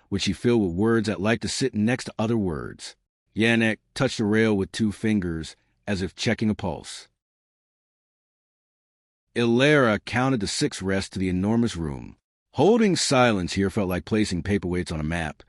which she filled with words that liked to sit next to other words. Yannick touched the rail with 2 fingers, as if checking a pulse. Elara counted the 6 rests to the enormous room. Holding silence here felt like placing paperweights on a map.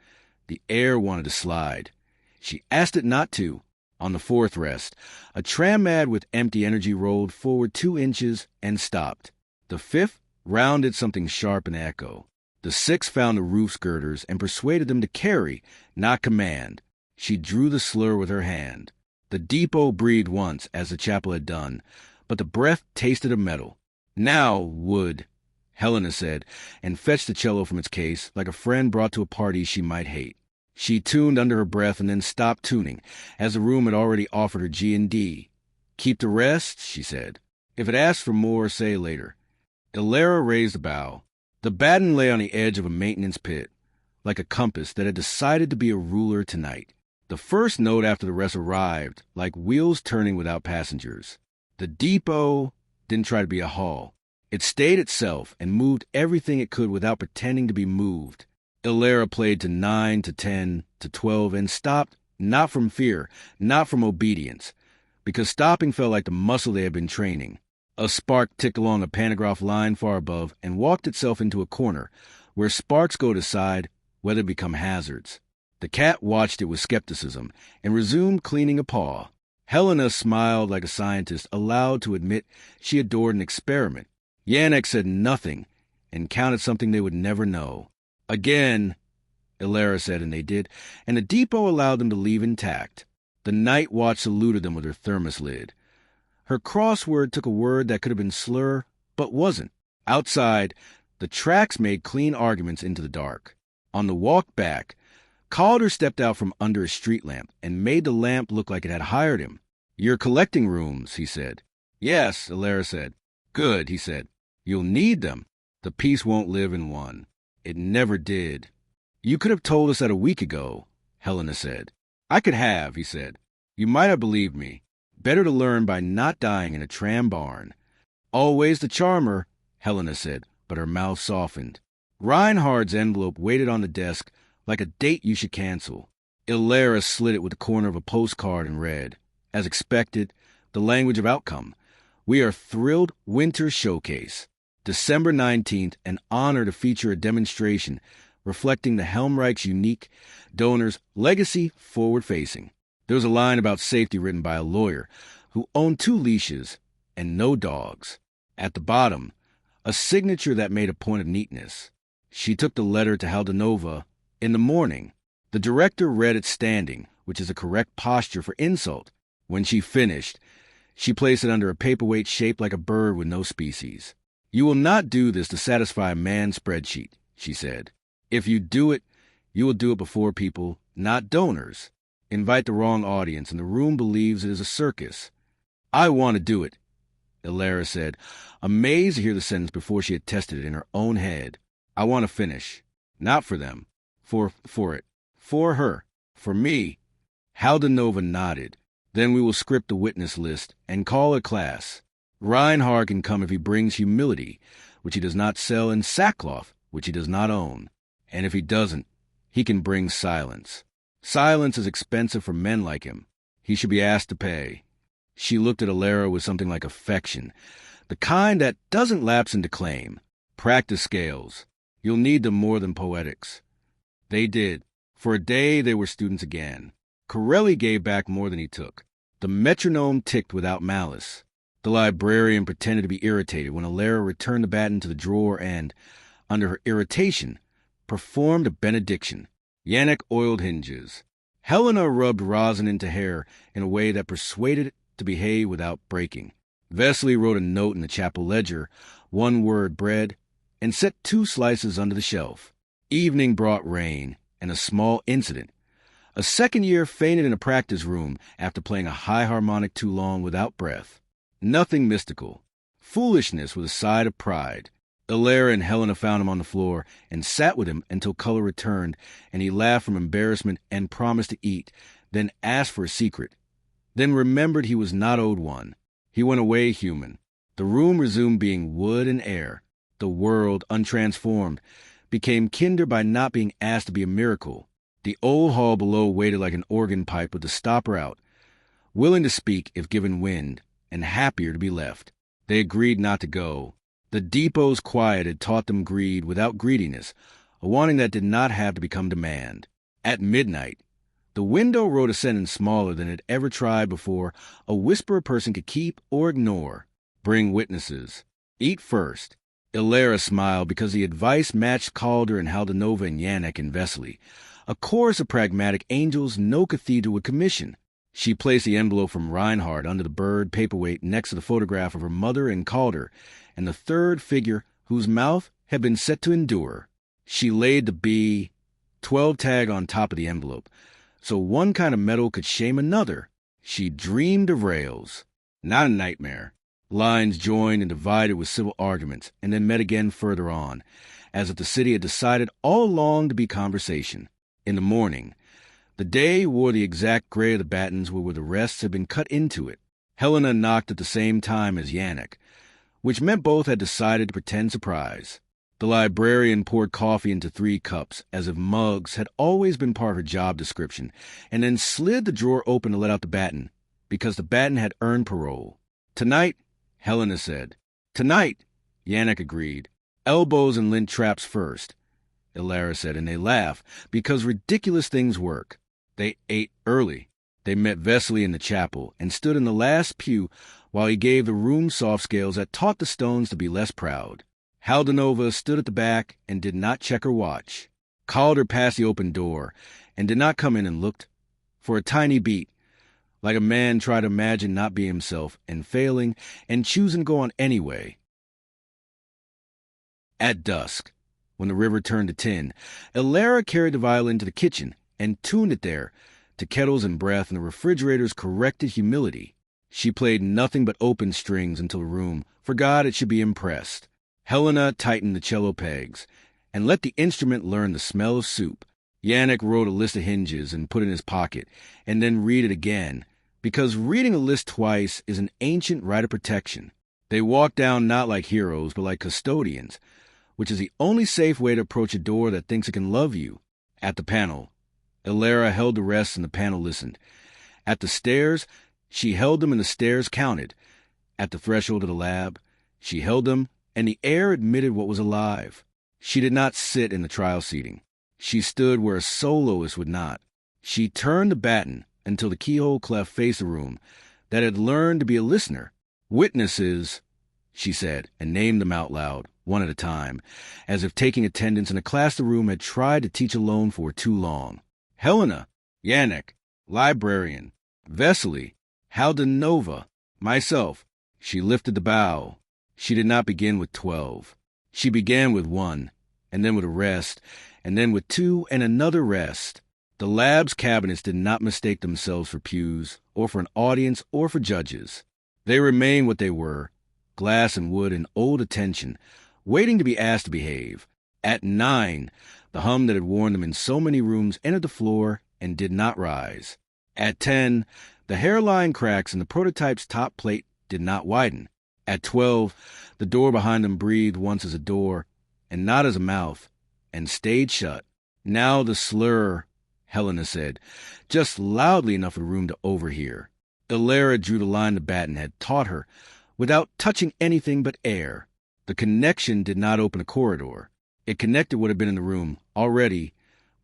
The air wanted to slide. She asked it not to. On the 4th rest, a tram-ad with empty energy rolled forward 2 inches and stopped. The 5th rounded something sharp and echo. The 6th found the roof girders and persuaded them to carry, not command. She drew the slur with her hand. The depot breathed once, as the chapel had done, but the breath tasted of metal. Now, wood, Helena said, and fetched the cello from its case, like a friend brought to a party she might hate. She tuned under her breath and then stopped tuning, as the room had already offered her G and D. Keep the rest, she said. If it asks for more, say later. Elara raised a bow. The baton lay on the edge of a maintenance pit, like a compass that had decided to be a ruler tonight. The first note after the rest arrived, like wheels turning without passengers. The depot didn't try to be a hall. It stayed itself and moved everything it could without pretending to be moved. Elara played to 9, to 10, to 12, and stopped, not from fear, not from obedience, because stopping felt like the muscle they had been training. A spark ticked along a pantograph line far above and walked itself into a corner, where sparks go to side, where they become hazards. The cat watched it with skepticism and resumed cleaning a paw. Helena smiled like a scientist allowed to admit she adored an experiment. Yannick said nothing and counted something they would never know. Again, Elara said, and they did, and the depot allowed them to leave intact. The night watch saluted them with her thermos lid. Her crossword took a word that could have been slur, but wasn't. Outside, the tracks made clean arguments into the dark. On the walk back, Calder stepped out from under a street lamp and made the lamp look like it had hired him. "You're collecting rooms," he said. "Yes," Elara said. "Good," he said. "You'll need them. The peace won't live in one." It never did. "You could have told us that a week ago," Helena said. "I could have," he said. "You might have believed me. Better to learn by not dying in a tram barn." "Always the charmer," Helena said, but her mouth softened. Reinhardt's envelope waited on the desk like a date you should cancel. Elara slid it with the corner of a postcard and read, as expected, the language of outcome. "We are thrilled winter showcase. December 19th, an honor to feature a demonstration reflecting the Helmreich's unique donor's legacy forward-facing." There was a line about safety written by a lawyer who owned 2 leashes and no dogs. At the bottom, a signature that made a point of neatness. She took the letter to Haldanova in the morning. The director read it standing, which is a correct posture for insult. When she finished, she placed it under a paperweight shaped like a bird with no species. "You will not do this to satisfy a man's spreadsheet," she said. "If you do it, you will do it before people, not donors. Invite the wrong audience, and the room believes it is a circus." "I want to do it," Elara said, amazed to hear the sentence before she had tested it in her own head. "I want to finish. Not for them. For it. For her. For me." Haldanova nodded. "Then we will script the witness list and call a class. Reinhardt can come if he brings humility, which he does not sell, and sackcloth, which he does not own. And if he doesn't, he can bring silence. Silence is expensive for men like him. He should be asked to pay." She looked at Elara with something like affection, the kind that doesn't lapse into claim. "Practice scales. You'll need them more than poetics." They did. For a day, they were students again. Corelli gave back more than he took. The metronome ticked without malice. The librarian pretended to be irritated when Elara returned the baton to the drawer and, under her irritation, performed a benediction. Yannick oiled hinges. Helena rubbed rosin into hair in a way that persuaded it to behave without breaking. Vesely wrote a note in the chapel ledger, 1 word bread, and set 2 slices under the shelf. Evening brought rain and a small incident. A second year fainted in a practice room after playing a high harmonic too long without breath. Nothing mystical. Foolishness with a side of pride. Elara and Helena found him on the floor and sat with him until color returned, and he laughed from embarrassment and promised to eat, then asked for a secret. Then remembered he was not owed one. He went away human. The room resumed being wood and air. The world, untransformed, became kinder by not being asked to be a miracle. The old hall below waited like an organ pipe with the stopper out, willing to speak if given wind, and happier to be left. They agreed not to go. The depot's quiet had taught them greed without greediness, a wanting that did not have to become demand. At midnight, the window wrote a sentence smaller than it had ever tried before, a whisper a person could keep or ignore. "Bring witnesses. Eat first." Elara smiled because the advice matched Calder and Haldanova and Yannick and Vesely. A chorus of pragmatic angels no cathedral would commission. She placed the envelope from Reinhardt under the bird paperweight next to the photograph of her mother and Calder, and the third figure whose mouth had been set to endure. She laid the B12 tag on top of the envelope, so one kind of metal could shame another. She dreamed of rails. Not a nightmare. Lines joined and divided with civil arguments, and then met again further on, as if the city had decided all along to be conversation. In the morning, the day wore the exact gray of the battens where the rests had been cut into it. Helena knocked at the same time as Yannick, which meant both had decided to pretend surprise. The librarian poured coffee into 3 cups, as if mugs had always been part of her job description, and then slid the drawer open to let out the batten, because the batten had earned parole. "Tonight," Helena said. "Tonight," Yannick agreed. "Elbows and lint traps first," Elara said, and they laughed, because ridiculous things work. They ate early. They met Vesely in the chapel, and stood in the last pew while he gave the room soft scales that taught the stones to be less proud. Haldanova stood at the back and did not check her watch. Calder passed the open door, and did not come in and looked. For a tiny beat, like a man tried to imagine not being himself, and failing, and choosing to go on anyway. At dusk, when the river turned to tin, Elara carried the violin to the kitchen and tuned it there, to kettles and breath and the refrigerator's corrected humility. She played nothing but open strings until the room forgot it should be impressed. Helena tightened the cello pegs, and let the instrument learn the smell of soup. Yannick wrote a list of hinges and put it in his pocket, and then read it again, because reading a list twice is an ancient rite of protection. They walked down not like heroes, but like custodians, which is the only safe way to approach a door that thinks it can love you. At the panel, Elara held the rest and the panel listened. At the stairs, she held them and the stairs counted. At the threshold of the lab, she held them and the air admitted what was alive. She did not sit in the trial seating. She stood where a soloist would not. She turned the batten until the keyhole cleft faced the room that had learned to be a listener. "Witnesses," she said, and named them out loud, one at a time, as if taking attendance in a class the room had tried to teach alone for too long. "Helena, Yannick, librarian, Vesely, Haldanova, myself." She lifted the bow. She did not begin with 12. She began with 1, and then with a rest, and then with 2 and another rest. The lab's cabinets did not mistake themselves for pews, or for an audience, or for judges. They remained what they were, glass and wood and old attention, waiting to be asked to behave. At 9, the hum that had warned them in so many rooms entered the floor and did not rise. At 10, the hairline cracks in the prototype's top plate did not widen. At 12, the door behind them breathed once as a door, and not as a mouth, and stayed shut. "Now the slur," Helena said, just loudly enough for the room to overhear. Elara drew the line the batten had taught her, without touching anything but air. The connection did not open a corridor. It connected what had been in the room already,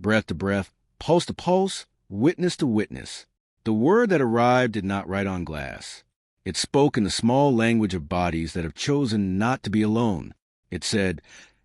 breath to breath, pulse to pulse, witness to witness. The word that arrived did not write on glass. It spoke in the small language of bodies that have chosen not to be alone. It said,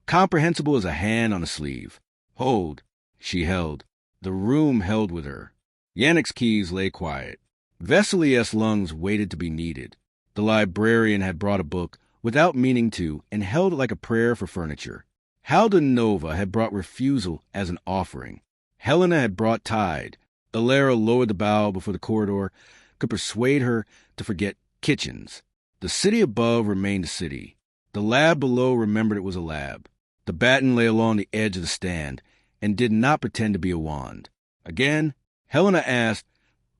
comprehensible as a hand on a sleeve. "Hold." She held. The room held with her. Yannick's keys lay quiet. Vesely's lungs waited to be needed. The librarian had brought a book, without meaning to, and held it like a prayer for furniture. Haldanova had brought refusal as an offering. Helena had brought tide. Elara lowered the bow before the corridor could persuade her to forget kitchens. The city above remained a city. The lab below remembered it was a lab. The batten lay along the edge of the stand and did not pretend to be a wand. Again, Helena asked,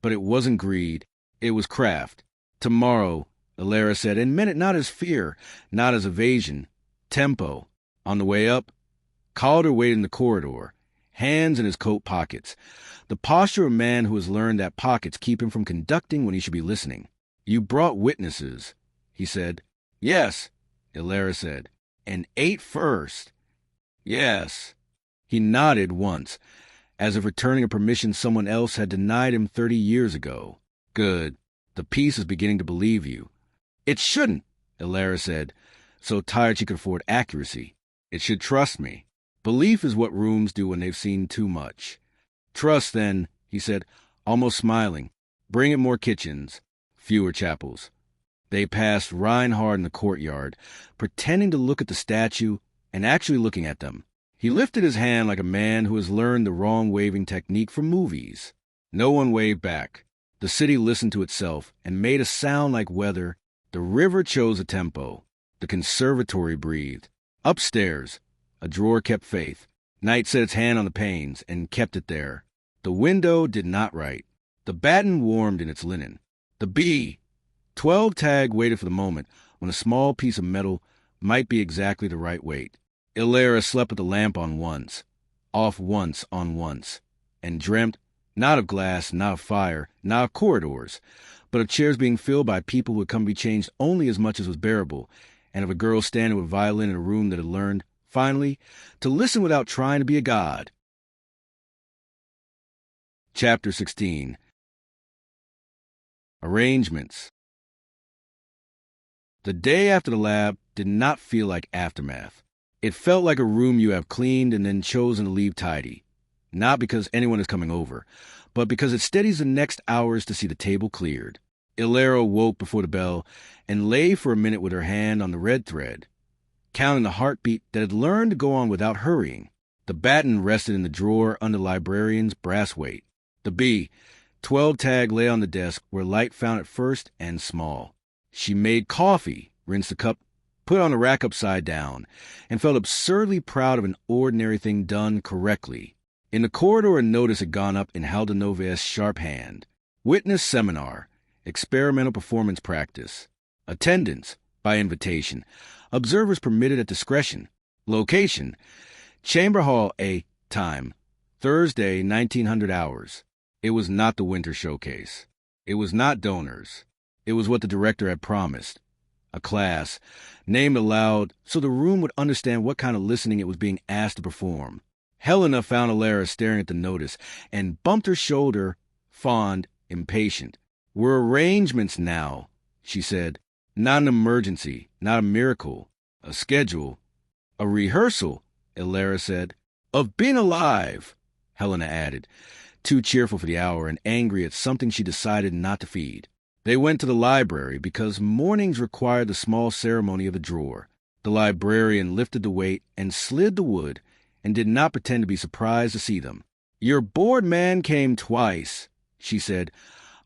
but it wasn't greed. It was craft. "Tomorrow," Elara said, and meant it not as fear, not as evasion. Tempo. On the way up, Calder waited in the corridor, hands in his coat pockets, the posture of a man who has learned that pockets keep him from conducting when he should be listening. "You brought witnesses," he said. "Yes," Elara said. "And 8 first." "Yes." He nodded once, as if returning a permission someone else had denied him 30 years ago. "Good. The piece is beginning to believe you." "It shouldn't," Elara said, so tired she could afford accuracy. "It should trust me. Belief is what rooms do when they've seen too much." "Trust, then," he said, almost smiling. "Bring it more kitchens, fewer chapels." They passed Reinhard in the courtyard, pretending to look at the statue and actually looking at them. He lifted his hand like a man who has learned the wrong waving technique from movies. No one waved back. The city listened to itself and made a sound like weather The river chose a tempo. The conservatory breathed. Upstairs, a drawer kept faith. Night set its hand on the panes and kept it there. The window did not write. The batten warmed in its linen. The bee. 12 tag waited for the moment when a small piece of metal might be exactly the right weight. Elara slept with the lamp on once, off once on once, and dreamt, not of glass, not of fire, not of corridors, but of chairs being filled by people who had come to be changed only as much as was bearable, and of a girl standing with a violin in a room that had learned, finally, to listen without trying to be a god. Chapter 16. Arrangements. The day after the lab did not feel like aftermath. It felt like a room you have cleaned and then chosen to leave tidy. Not because anyone is coming over, but because it steadies the next hours to see the table cleared. Elara woke before the bell and lay for a minute with her hand on the red thread, counting the heartbeat that had learned to go on without hurrying. The batten rested in the drawer under the librarian's brass weight. The bee, 12 tag, lay on the desk where light found it first and small. She made coffee, rinsed the cup, put it on the rack upside down, and felt absurdly proud of an ordinary thing done correctly. In the corridor, a notice had gone up in Haldanova's sharp hand. Witness seminar, experimental performance practice. Attendance, by invitation. Observers permitted at discretion. Location, Chamber Hall A. Time, Thursday, 1900 hours. It was not the winter showcase. It was not donors. It was what the director had promised. A class, named aloud so the room would understand what kind of listening it was being asked to perform. Helena found Elara staring at the notice and bumped her shoulder, fond, impatient. We're arrangements now, she said. Not an emergency, not a miracle. A schedule. A rehearsal, Elara said. Of being alive, Helena added, too cheerful for the hour and angry at something she decided not to feed. They went to the library because mornings required the small ceremony of the drawer. The librarian lifted the weight and slid the wood and did not pretend to be surprised to see them. Your bored man came twice, she said,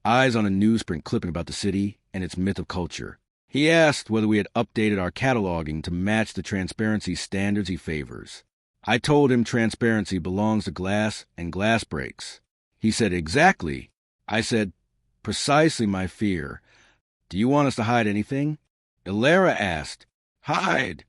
eyes on a newsprint clipping about the city and its myth of culture. He asked whether we had updated our cataloging to match the transparency standards he favors. I told him transparency belongs to glass and glass breaks. He said, exactly. I said, precisely my fear. Do you want us to hide anything? Elara asked. Hide.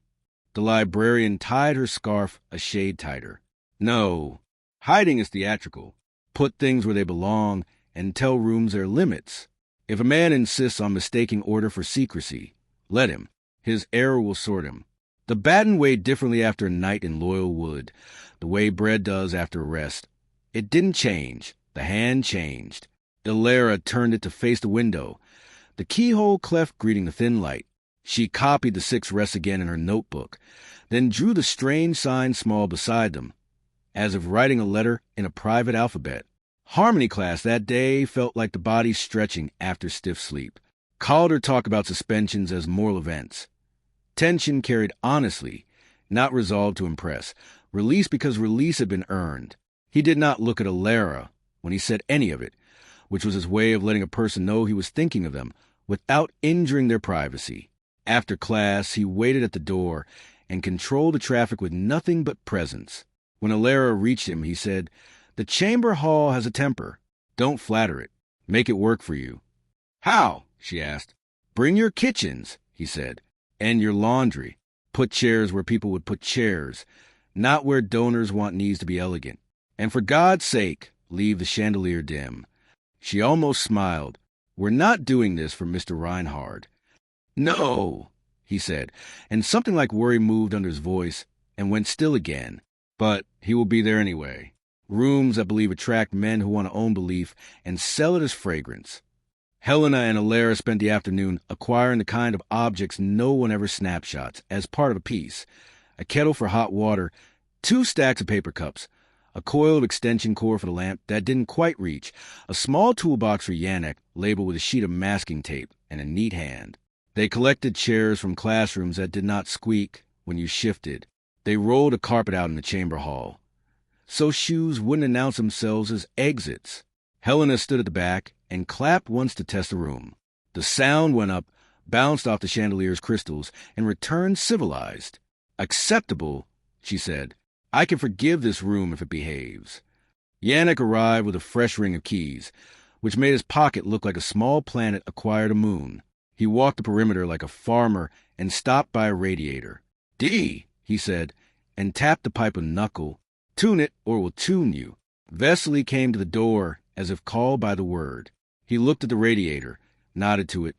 The librarian tied her scarf a shade tighter. No. Hiding is theatrical. Put things where they belong and tell rooms their limits. If a man insists on mistaking order for secrecy, let him. His error will sort him. The batten weighed differently after a night in loyal wood, the way bread does after a rest. It didn't change. The hand changed. Elara turned it to face the window, the keyhole cleft greeting the thin light. She copied the 6 rests again in her notebook, then drew the strange sign small beside them, as if writing a letter in a private alphabet. Harmony class that day felt like the body stretching after stiff sleep. Calder talked about suspensions as moral events. Tension carried honestly, not resolved to impress. Release because release had been earned. He did not look at Elara when he said any of it, which was his way of letting a person know he was thinking of them without injuring their privacy. After class, he waited at the door and controlled the traffic with nothing but presence. When Elara reached him, he said, The chamber hall has a temper. Don't flatter it. Make it work for you. How? She asked. Bring your kitchens, he said, and your laundry. Put chairs where people would put chairs, not where donors want knees to be elegant. And for God's sake, leave the chandelier dim. She almost smiled. We're not doing this for Mr. Reinhard. No, he said, and something like worry moved under his voice and went still again. But he will be there anyway. Rooms that believe attract men who want to own belief and sell it as fragrance. Helena and Elara spent the afternoon acquiring the kind of objects no one ever snapshots as part of a piece. A kettle for hot water, 2 stacks of paper cups, a coil of extension cord for the lamp that didn't quite reach, a small toolbox for Yannick labeled with a sheet of masking tape, and a neat hand. They collected chairs from classrooms that did not squeak when you shifted. They rolled a carpet out in the chamber hall, so shoes wouldn't announce themselves as exits. Helena stood at the back and clapped once to test the room. The sound went up, bounced off the chandelier's crystals, and returned civilized. "Acceptable," she said. "I can forgive this room if it behaves." Yannick arrived with a fresh ring of keys, which made his pocket look like a small planet acquired a moon. He walked the perimeter like a farmer and stopped by a radiator. "D," he said, and tapped the pipe with a knuckle. "Tune it, or we'll tune you." Vesely came to the door as if called by the word. He looked at the radiator, nodded to it,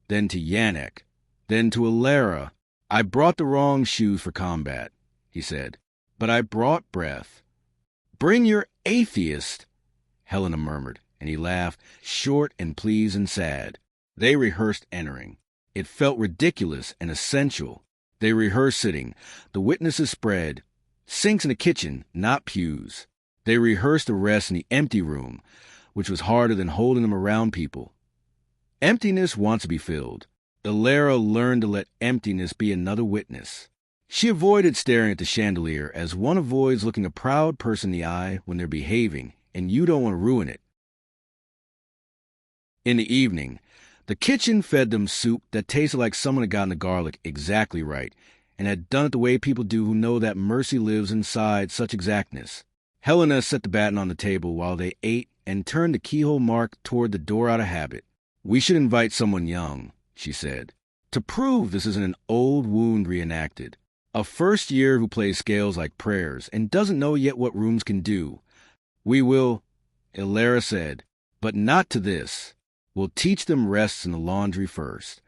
then to Yannick, then to Elara. "I brought the wrong shoes for combat," he said, "but I brought breath." "Bring your atheist," Helena murmured, and he laughed, short and pleased and sad. They rehearsed entering. It felt ridiculous and essential. They rehearsed sitting, the witnesses spread, sinks in the kitchen, not pews. They rehearsed arrest in the empty room, which was harder than holding them around people. Emptiness wants to be filled. Elara learned to let emptiness be another witness. She avoided staring at the chandelier as one avoids looking a proud person in the eye when they're behaving, and you don't want to ruin it. In the evening, the kitchen fed them soup that tasted like someone had gotten the garlic exactly right, and had done it the way people do who know that mercy lives inside such exactness. Helena set the baton on the table while they ate and turned the keyhole mark toward the door out of habit. "We should invite someone young," she said, "to prove this isn't an old wound reenacted. A first year who plays scales like prayers and doesn't know yet what rooms can do. We will," Elara said, "but not to this. We'll teach them rests in the laundry first."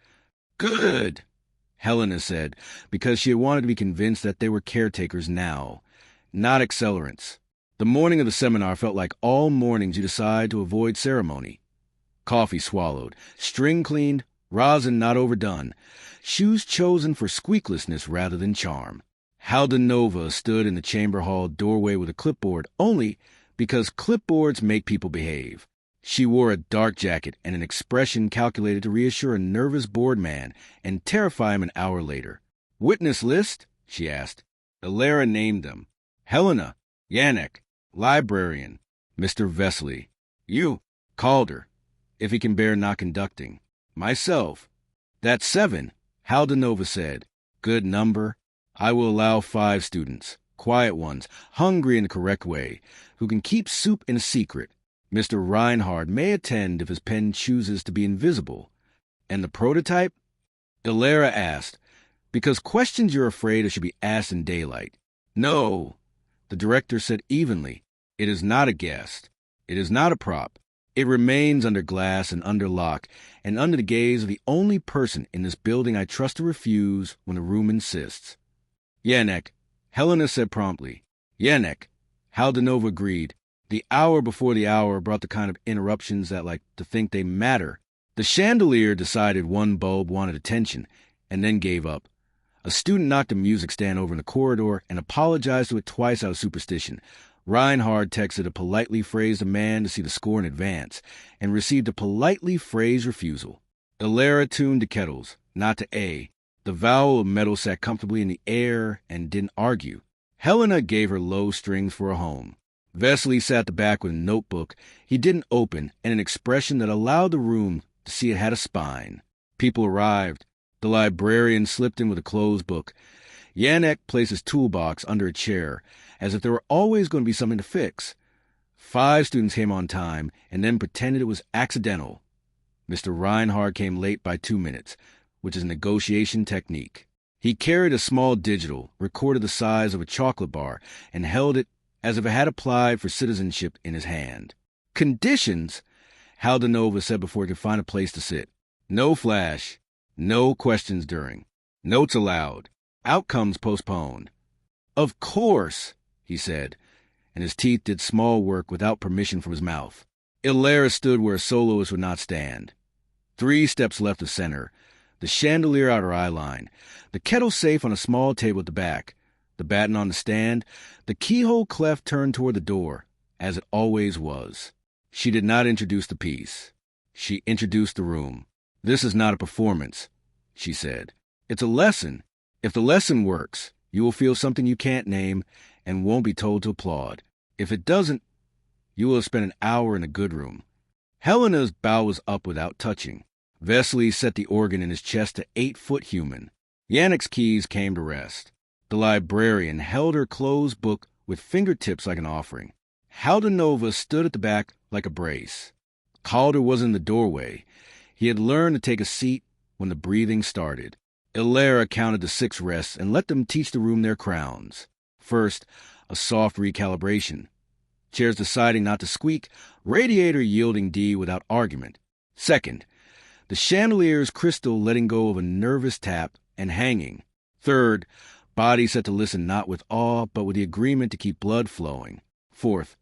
"Good," Helena said, because she had wanted to be convinced that they were caretakers now, not accelerants. The morning of the seminar felt like all mornings you decide to avoid ceremony. Coffee swallowed, string cleaned, rosin not overdone, shoes chosen for squeaklessness rather than charm. Haldanova stood in the chamber hall doorway with a clipboard only because clipboards make people behave. She wore a dark jacket and an expression calculated to reassure a nervous bored man and terrify him an hour later. "Witness list?" she asked. Elara named them. "Helena, Yannick, librarian, Mr. Vesely. You, Calder, if he can bear not conducting. Myself." "That's 7, Haldanova said. "Good number. I will allow 5 students, quiet ones, hungry in the correct way, who can keep soup in a secret. Mr. Reinhard may attend if his pen chooses to be invisible." "And the prototype?" Elara asked, "because questions you're afraid of should be asked in daylight." "No," the director said evenly. "It is not a guest. It is not a prop. It remains under glass and under lock, and under the gaze of the only person in this building I trust to refuse when the room insists." "Yannick," Helena said promptly. "Yannick," Haldanova agreed. The hour before the hour brought the kind of interruptions that like to think they matter. The chandelier decided one bulb wanted attention, and then gave up. A student knocked a music stand over in the corridor and apologized to it twice out of superstition. Reinhard texted a politely phrased demand to see the score in advance, and received a politely phrased refusal. Elara tuned the kettles, not to A. The vowel of metal sat comfortably in the air and didn't argue. Helena gave her low strings for a home. Vesely sat at the back with a notebook he didn't open and an expression that allowed the room to see it had a spine. People arrived. The librarian slipped in with a closed book. Yannick placed his toolbox under a chair, as if there were always going to be something to fix. 5 students came on time and then pretended it was accidental. Mr. Reinhard came late by 2 minutes, which is a negotiation technique. He carried a small digital, recorded the size of a chocolate bar, and held it as if it had applied for citizenship in his hand. "Conditions," Haldanova said before he could find a place to sit. "No flash. No questions during. Notes allowed. Outcomes postponed." "Of course," he said, and his teeth did small work without permission from his mouth. Elara stood where a soloist would not stand. 3 steps left of center, the chandelier out her eye line, the kettle safe on a small table at the back, the baton on the stand, the keyhole cleft turned toward the door, as it always was. She did not introduce the piece. She introduced the room. "This is not a performance," she said. "It's a lesson. If the lesson works, you will feel something you can't name and won't be told to applaud. If it doesn't, you will have spent an hour in a good room." Helena's bow was up without touching. Vesely set the organ in his chest to 8-foot human. Yannick's keys came to rest. The librarian held her closed book with fingertips like an offering. Haldenova stood at the back like a brace. Calder was in the doorway. He had learned to take a seat when the breathing started. Elara counted the 6 rests and let them teach the room their crowns. First, a soft recalibration. Chairs deciding not to squeak, radiator yielding D without argument. Second, the chandelier's crystal letting go of a nervous tap and hanging. Third, body set to listen not with awe, but with the agreement to keep blood flowing. Fourth,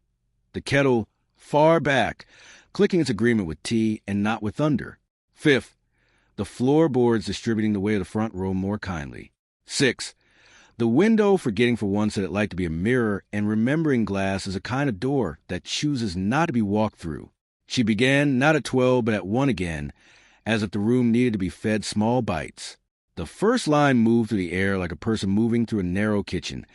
the kettle far back, clicking its agreement with tea and not with thunder. Fifth, the floorboards distributing the way of the front row more kindly. Sixth, the window forgetting for once that it liked to be a mirror and remembering glass is a kind of door that chooses not to be walked through. She began not at 12 but at 1 again, as if the room needed to be fed small bites. The first line moved through the air like a person moving through a narrow kitchen,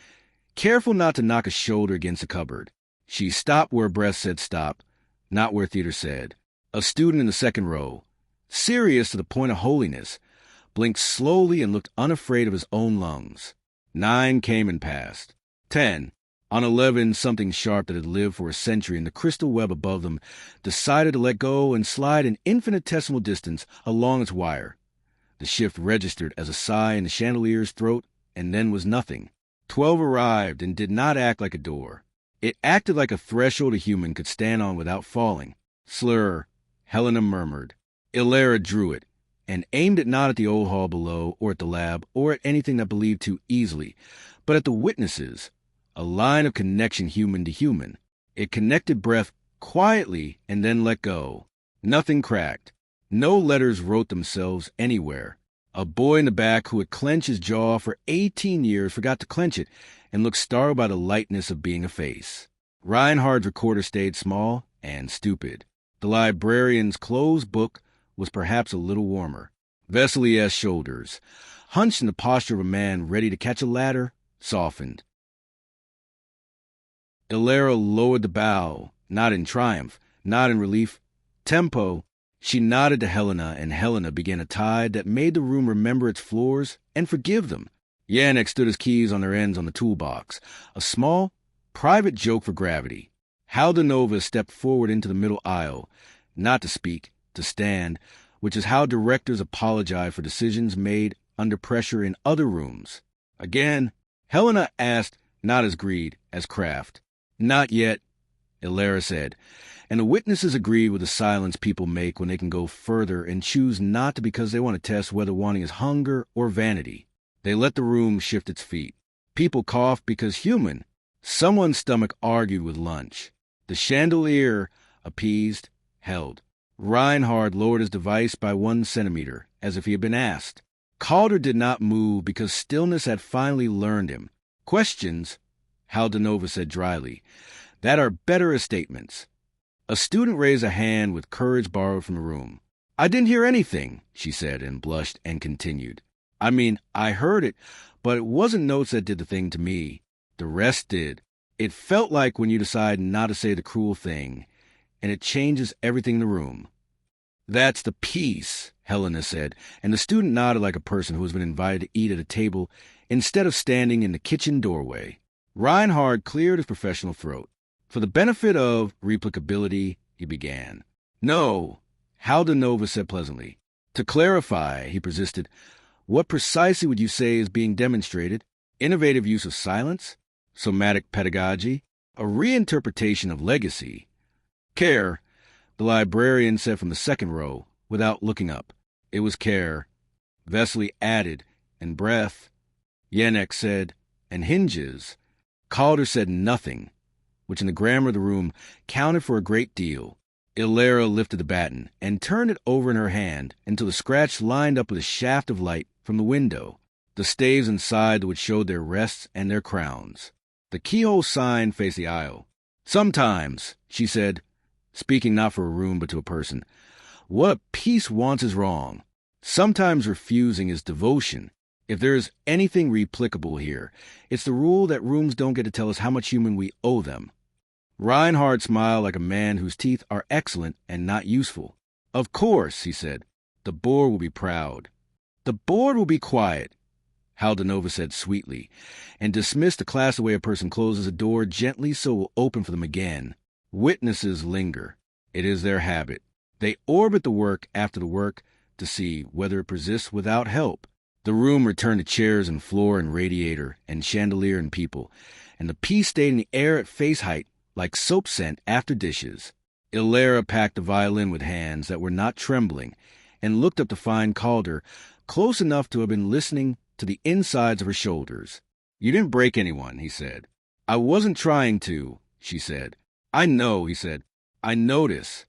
careful not to knock a shoulder against a cupboard. She stopped where breath said stop, not where theater said. A student in the second row, serious to the point of holiness, blinked slowly and looked unafraid of his own lungs. 9 came and passed. 10. On 11, something sharp that had lived for a century in the crystal web above them decided to let go and slide an infinitesimal distance along its wire. The shift registered as a sigh in the chandelier's throat and then was nothing. 12 arrived and did not act like a door. It acted like a threshold a human could stand on without falling. Slur, Helena murmured. Elara drew it and aimed it not at the old hall below or at the lab or at anything that believed too easily, but at the witnesses, a line of connection human to human. It connected breath quietly and then let go. Nothing cracked. No letters wrote themselves anywhere. A boy in the back who had clenched his jaw for 18 years forgot to clench it and looked startled by the lightness of being a face. Reinhard's recorder stayed small and stupid. The librarian's closed book was perhaps a little warmer. Vesely's shoulders, hunched in the posture of a man ready to catch a ladder, softened. Elara lowered the bow, not in triumph, not in relief. Tempo. She nodded to Helena, and Helena began a tide that made the room remember its floors and forgive them. Yannick stood his keys on their ends on the toolbox, a small, private joke for gravity. Haldenova stepped forward into the middle aisle, not to speak, to stand, which is how directors apologize for decisions made under pressure in other rooms. Again, Helena asked, not as greed, as craft. Not yet, Elara said, and the witnesses agreed with the silence people make when they can go further and choose not to because they want to test whether wanting is hunger or vanity. They let the room shift its feet. People coughed because human. Someone's stomach argued with lunch. The chandelier, appeased, held. Reinhard lowered his device by 1 centimeter, as if he had been asked. Calder did not move because stillness had finally learned him. Questions, Haldenova said dryly, that are better as statements. A student raised a hand with courage borrowed from the room. I didn't hear anything, she said, and blushed and continued. I mean, I heard it, but it wasn't notes that did the thing to me. The rest did. It felt like when you decide not to say the cruel thing, and it changes everything in the room. That's the piece, Helena said, and the student nodded like a person who has been invited to eat at a table instead of standing in the kitchen doorway. Reinhard cleared his professional throat. For the benefit of replicability, he began. No, Haldenova said pleasantly. To clarify, he persisted, what precisely would you say is being demonstrated? Innovative use of silence? Somatic pedagogy? A reinterpretation of legacy? Care, the librarian said from the second row, without looking up. It was care. Vesely added, and breath. Yannick said, and hinges. Calder said nothing, which in the grammar of the room counted for a great deal. Elara lifted the baton and turned it over in her hand until the scratch lined up with a shaft of light from the window, the staves inside which showed their rests and their crowns. The keyhole sign faced the aisle. Sometimes, she said, speaking not for a room but to a person, what a piece wants is wrong. Sometimes refusing is devotion. If there is anything replicable here, it's the rule that rooms don't get to tell us how much human we owe them. Reinhard smiled like a man whose teeth are excellent and not useful. Of course, he said. The board will be proud. The board will be quiet, Haldanova said sweetly, and dismissed the class the way a person closes a door gently so it will open for them again. Witnesses linger. It is their habit. They orbit the work after the work to see whether it persists without help. The room returned to chairs and floor and radiator and chandelier and people, and the piece stayed in the air at face height like soap scent after dishes. Elara packed the violin with hands that were not trembling and looked up to find Calder close enough to have been listening to the insides of her shoulders. "You didn't break anyone," he said. "I wasn't trying to," she said. "I know," he said. "I notice."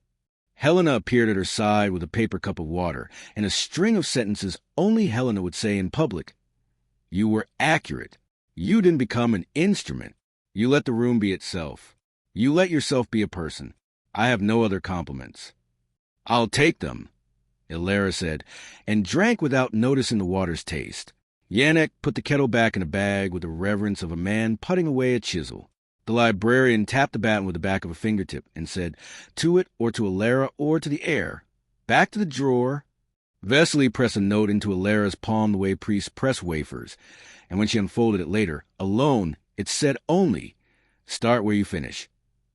Helena appeared at her side with a paper cup of water and a string of sentences only Helena would say in public. "You were accurate. You didn't become an instrument. You let the room be itself. You let yourself be a person. I have no other compliments." "I'll take them," Elara said, and drank without noticing the water's taste. Yannick put the kettle back in a bag with the reverence of a man putting away a chisel. The librarian tapped the baton with the back of a fingertip and said, "To it, or to Elara, or to the air. Back to the drawer." Vesely pressed a note into Elara's palm the way priests press wafers, and when she unfolded it later, alone, it said only, "Start where you finish.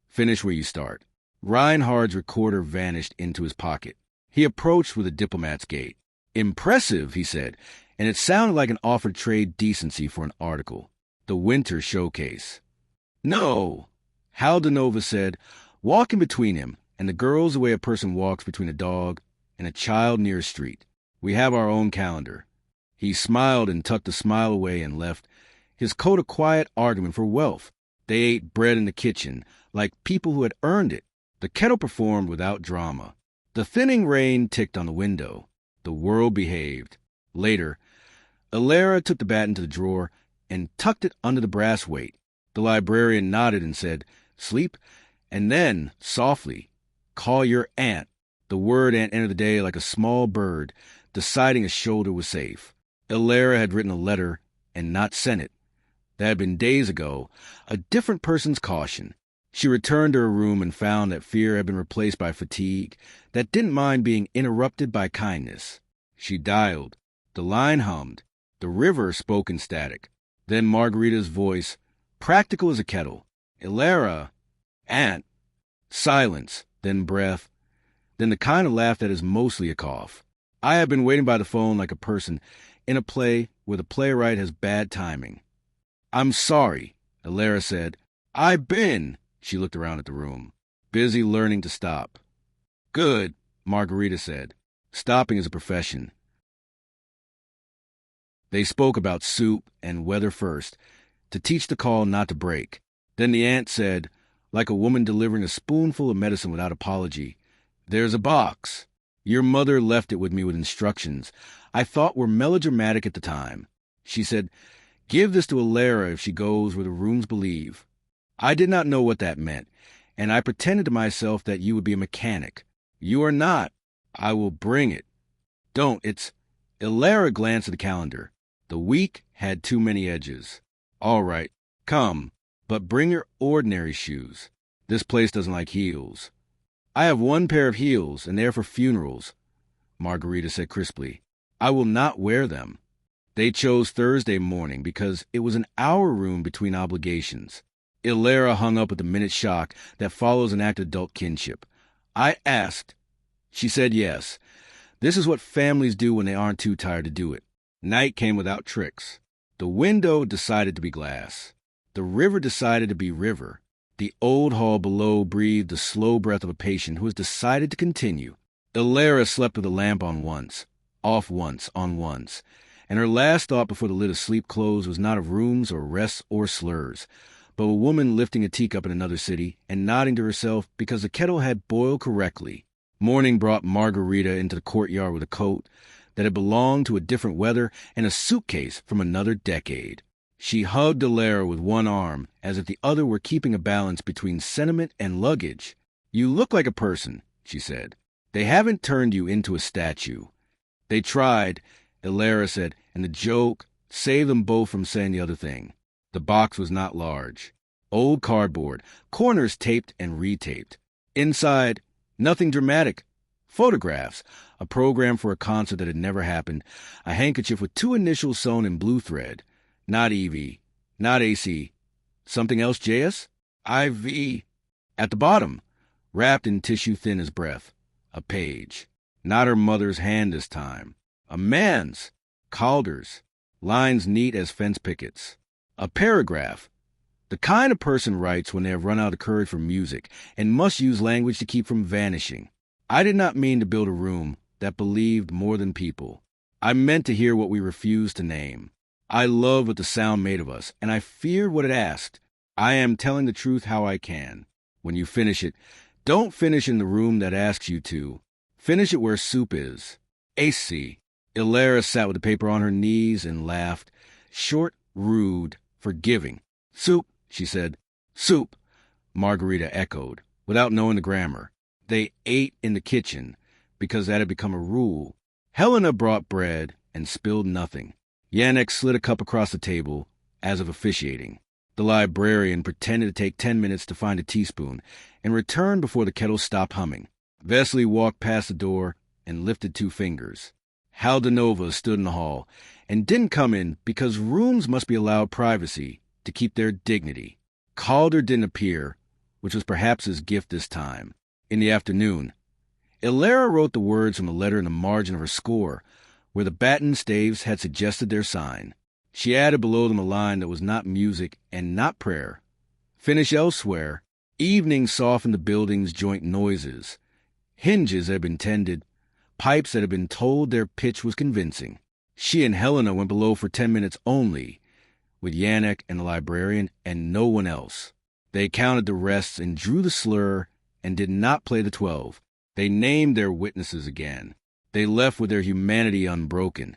Finish where you start." Reinhard's recorder vanished into his pocket. He approached with a diplomat's gait. "Impressive," he said, and it sounded like an offer to trade decency for an article. The winter showcase. "No," Haldanova said, walking between him and the girls the way a person walks between a dog and a child near a street. "We have our own calendar." He smiled and tucked the smile away and left, his coat a quiet argument for wealth. They ate bread in the kitchen, like people who had earned it. The kettle performed without drama. The thinning rain ticked on the window. The world behaved. Later, Elara took the baton to the drawer and tucked it under the brass weight. The librarian nodded and said, "Sleep," and then, softly, "Call your aunt." The word aunt entered the day like a small bird, deciding a shoulder was safe. Elara had written a letter and not sent it. That had been days ago, a different person's caution. She returned to her room and found that fear had been replaced by fatigue that didn't mind being interrupted by kindness. She dialed. The line hummed. The river spoke in static. Then Margarita's voice, practical as a kettle. "Elara, aunt." Silence, then breath, then the kind of laugh that is mostly a cough. "I have been waiting by the phone like a person in a play where the playwright has bad timing." "I'm sorry," Elara said. "I've been." She looked around at the room. "Busy learning to stop." "Good," Margarita said. "Stopping is a profession." They spoke about soup and weather first, to teach the call not to break. Then the aunt said, like a woman delivering a spoonful of medicine without apology, "There's a box. Your mother left it with me with instructions I thought were melodramatic at the time. She said, 'Give this to Elara if she goes where the rooms believe.' I did not know what that meant, and I pretended to myself that you would be a mechanic. You are not. I will bring it. Don't, it's..." Elara glanced at the calendar. The week had too many edges. "All right, come, but bring your ordinary shoes. This place doesn't like heels." "I have one pair of heels, and they're for funerals," Margarita said crisply. "I will not wear them." They chose Thursday morning because it was an hour room between obligations. Elara hung up with the minute shock that follows an act of adult kinship. "I asked." She said yes. This is what families do when they aren't too tired to do it. Night came without tricks. The window decided to be glass. The river decided to be river. The old hall below breathed the slow breath of a patient who has decided to continue. Elara slept with the lamp on once, off once, on once, and her last thought before the lid of sleep closed was not of rooms or rests or slurs, but a woman lifting a teacup in another city and nodding to herself because the kettle had boiled correctly. Morning brought Margarita into the courtyard with a coat that had belonged to a different weather and a suitcase from another decade. She hugged Elara with one arm as if the other were keeping a balance between sentiment and luggage. "You look like a person," she said. "They haven't turned you into a statue." "They tried," Elara said, and the joke saved them both from saying the other thing. The box was not large. Old cardboard, corners taped and retaped. Inside, nothing dramatic. Photographs, a program for a concert that had never happened, a handkerchief with 2 initials sewn in blue thread. Not EV, not AC. Something else, JS? IV. At the bottom, wrapped in tissue thin as breath, a page. Not her mother's hand this time. A man's. Calder's. Lines neat as fence pickets. A paragraph. The kind a person writes when they have run out of courage for music and must use language to keep from vanishing. I did not mean to build a room that believed more than people. I meant to hear what we refused to name. I loved what the sound made of us, and I feared what it asked. I am telling the truth how I can. When you finish it, don't finish in the room that asks you to. Finish it where soup is. AC. Elara sat with the paper on her knees and laughed. Short, rude, forgiving. Soup, she said. Soup, Margarita echoed, without knowing the grammar. They ate in the kitchen, because that had become a rule. Helena brought bread and spilled nothing. Yannick slid a cup across the table, as if officiating. The librarian pretended to take 10 minutes to find a teaspoon, and returned before the kettle stopped humming. Vesely walked past the door and lifted 2 fingers. Haldanova stood in the hall, and didn't come in because rooms must be allowed privacy to keep their dignity. Calder didn't appear, which was perhaps his gift this time. In the afternoon, Elara wrote the words from a letter in the margin of her score, where the baton staves had suggested their sign. She added below them a line that was not music and not prayer. Finish elsewhere. Evening softened the building's joint noises. Hinges that had been tended, pipes that had been told their pitch was convincing. She and Helena went below for 10 minutes only, with Yannick and the librarian and no one else. They counted the rests and drew the slur and did not play the 12. They named their witnesses again. They left with their humanity unbroken,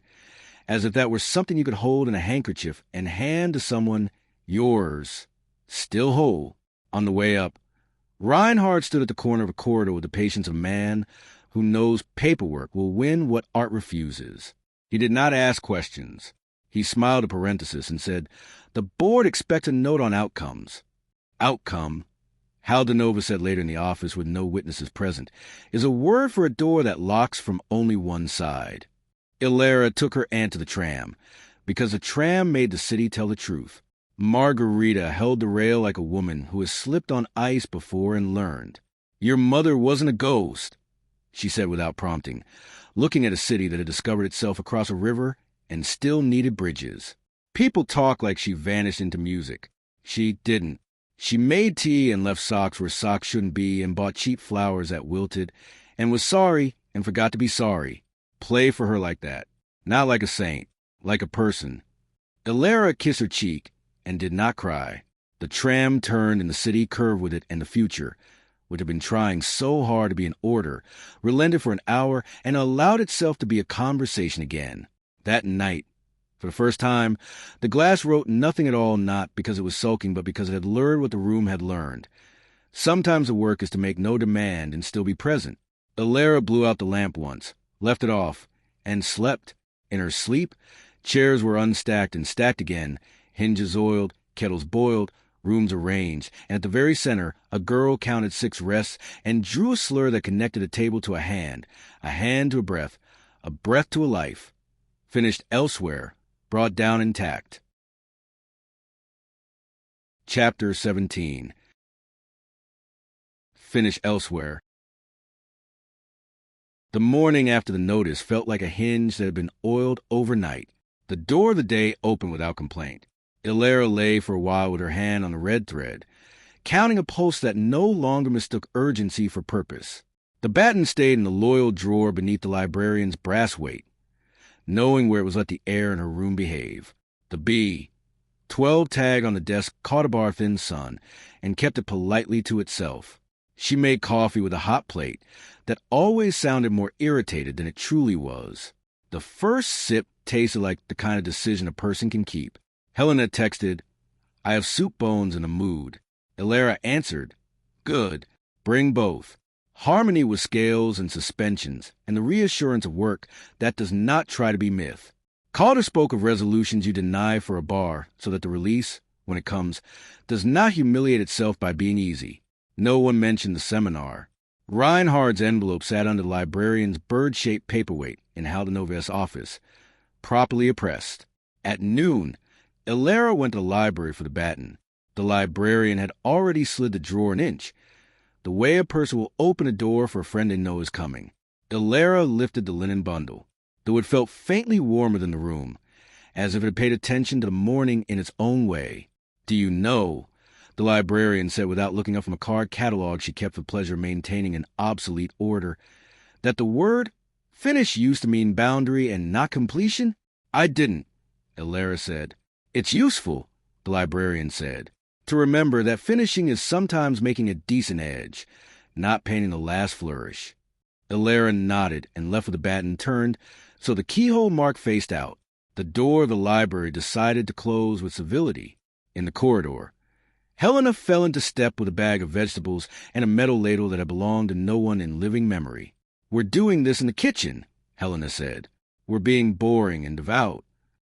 as if that were something you could hold in a handkerchief and hand to someone, yours, still whole. On the way up, Reinhard stood at the corner of a corridor with the patience of a man who knows paperwork will win what art refuses. He did not ask questions. He smiled a parenthesis and said, "The board expects a note on outcomes." Outcome, Haldanova said later in the office with no witnesses present, is a word for a door that locks from only one side. Elara took her aunt to the tram, because the tram made the city tell the truth. Margarita held the rail like a woman who has slipped on ice before and learned. "Your mother wasn't a ghost," she said without prompting, looking at a city that had discovered itself across a river and still needed bridges. People talk like she vanished into music. She didn't. She made tea and left socks where socks shouldn't be and bought cheap flowers that wilted and was sorry and forgot to be sorry. Play for her like that. Not like a saint, like a person. Elara kissed her cheek and did not cry. The tram turned and the city curved with it, and the future, which had been trying so hard to be in order, relented for an hour and allowed itself to be a conversation again. That night, for the first time, the glass wrote nothing at all, not because it was sulking, but because it had learned what the room had learned. Sometimes the work is to make no demand and still be present. Elara blew out the lamp once, left it off, and slept. In her sleep, chairs were unstacked and stacked again, hinges oiled, kettles boiled, rooms arranged, and at the very center, a girl counted 6 rests and drew a slur that connected a table to a hand to a breath to a life. Finished elsewhere, brought down intact. Chapter 17. Finish elsewhere. The morning after the notice felt like a hinge that had been oiled overnight. The door of the day opened without complaint. Elara lay for a while with her hand on the red thread, counting a pulse that no longer mistook urgency for purpose. The baton stayed in the loyal drawer beneath the librarian's brass weight, knowing where it was let the air in her room behave. The B, 12 tag on the desk caught a bar thin sun and kept it politely to itself. She made coffee with a hot plate that always sounded more irritated than it truly was. The first sip tasted like the kind of decision a person can keep. Helena texted, "I have soup bones in a mood." Elara answered, "Good, bring both." Harmony with scales and suspensions, and the reassurance of work that does not try to be myth. Calder spoke of resolutions you deny for a bar, so that the release, when it comes, does not humiliate itself by being easy. No one mentioned the seminar. Reinhard's envelope sat under the librarian's bird-shaped paperweight in Haldenova's office, properly oppressed. At noon, Elara went to the library for the baton. The librarian had already slid the drawer an inch, the way a person will open a door for a friend they know is coming. Elara lifted the linen bundle, though it felt faintly warmer than the room, as if it had paid attention to the morning in its own way. "Do you know," the librarian said without looking up from a card catalog she kept for pleasure of maintaining an obsolete order, "that the word finish used to mean boundary and not completion?" "I didn't," Elara said. "It's useful," the librarian said, "to remember that finishing is sometimes making a decent edge, not painting the last flourish." Elara nodded and left with the baton turned so the keyhole mark faced out. The door of the library decided to close with civility. In the corridor, Helena fell into step with a bag of vegetables and a metal ladle that had belonged to no one in living memory. "We're doing this in the kitchen," Helena said. "We're being boring and devout."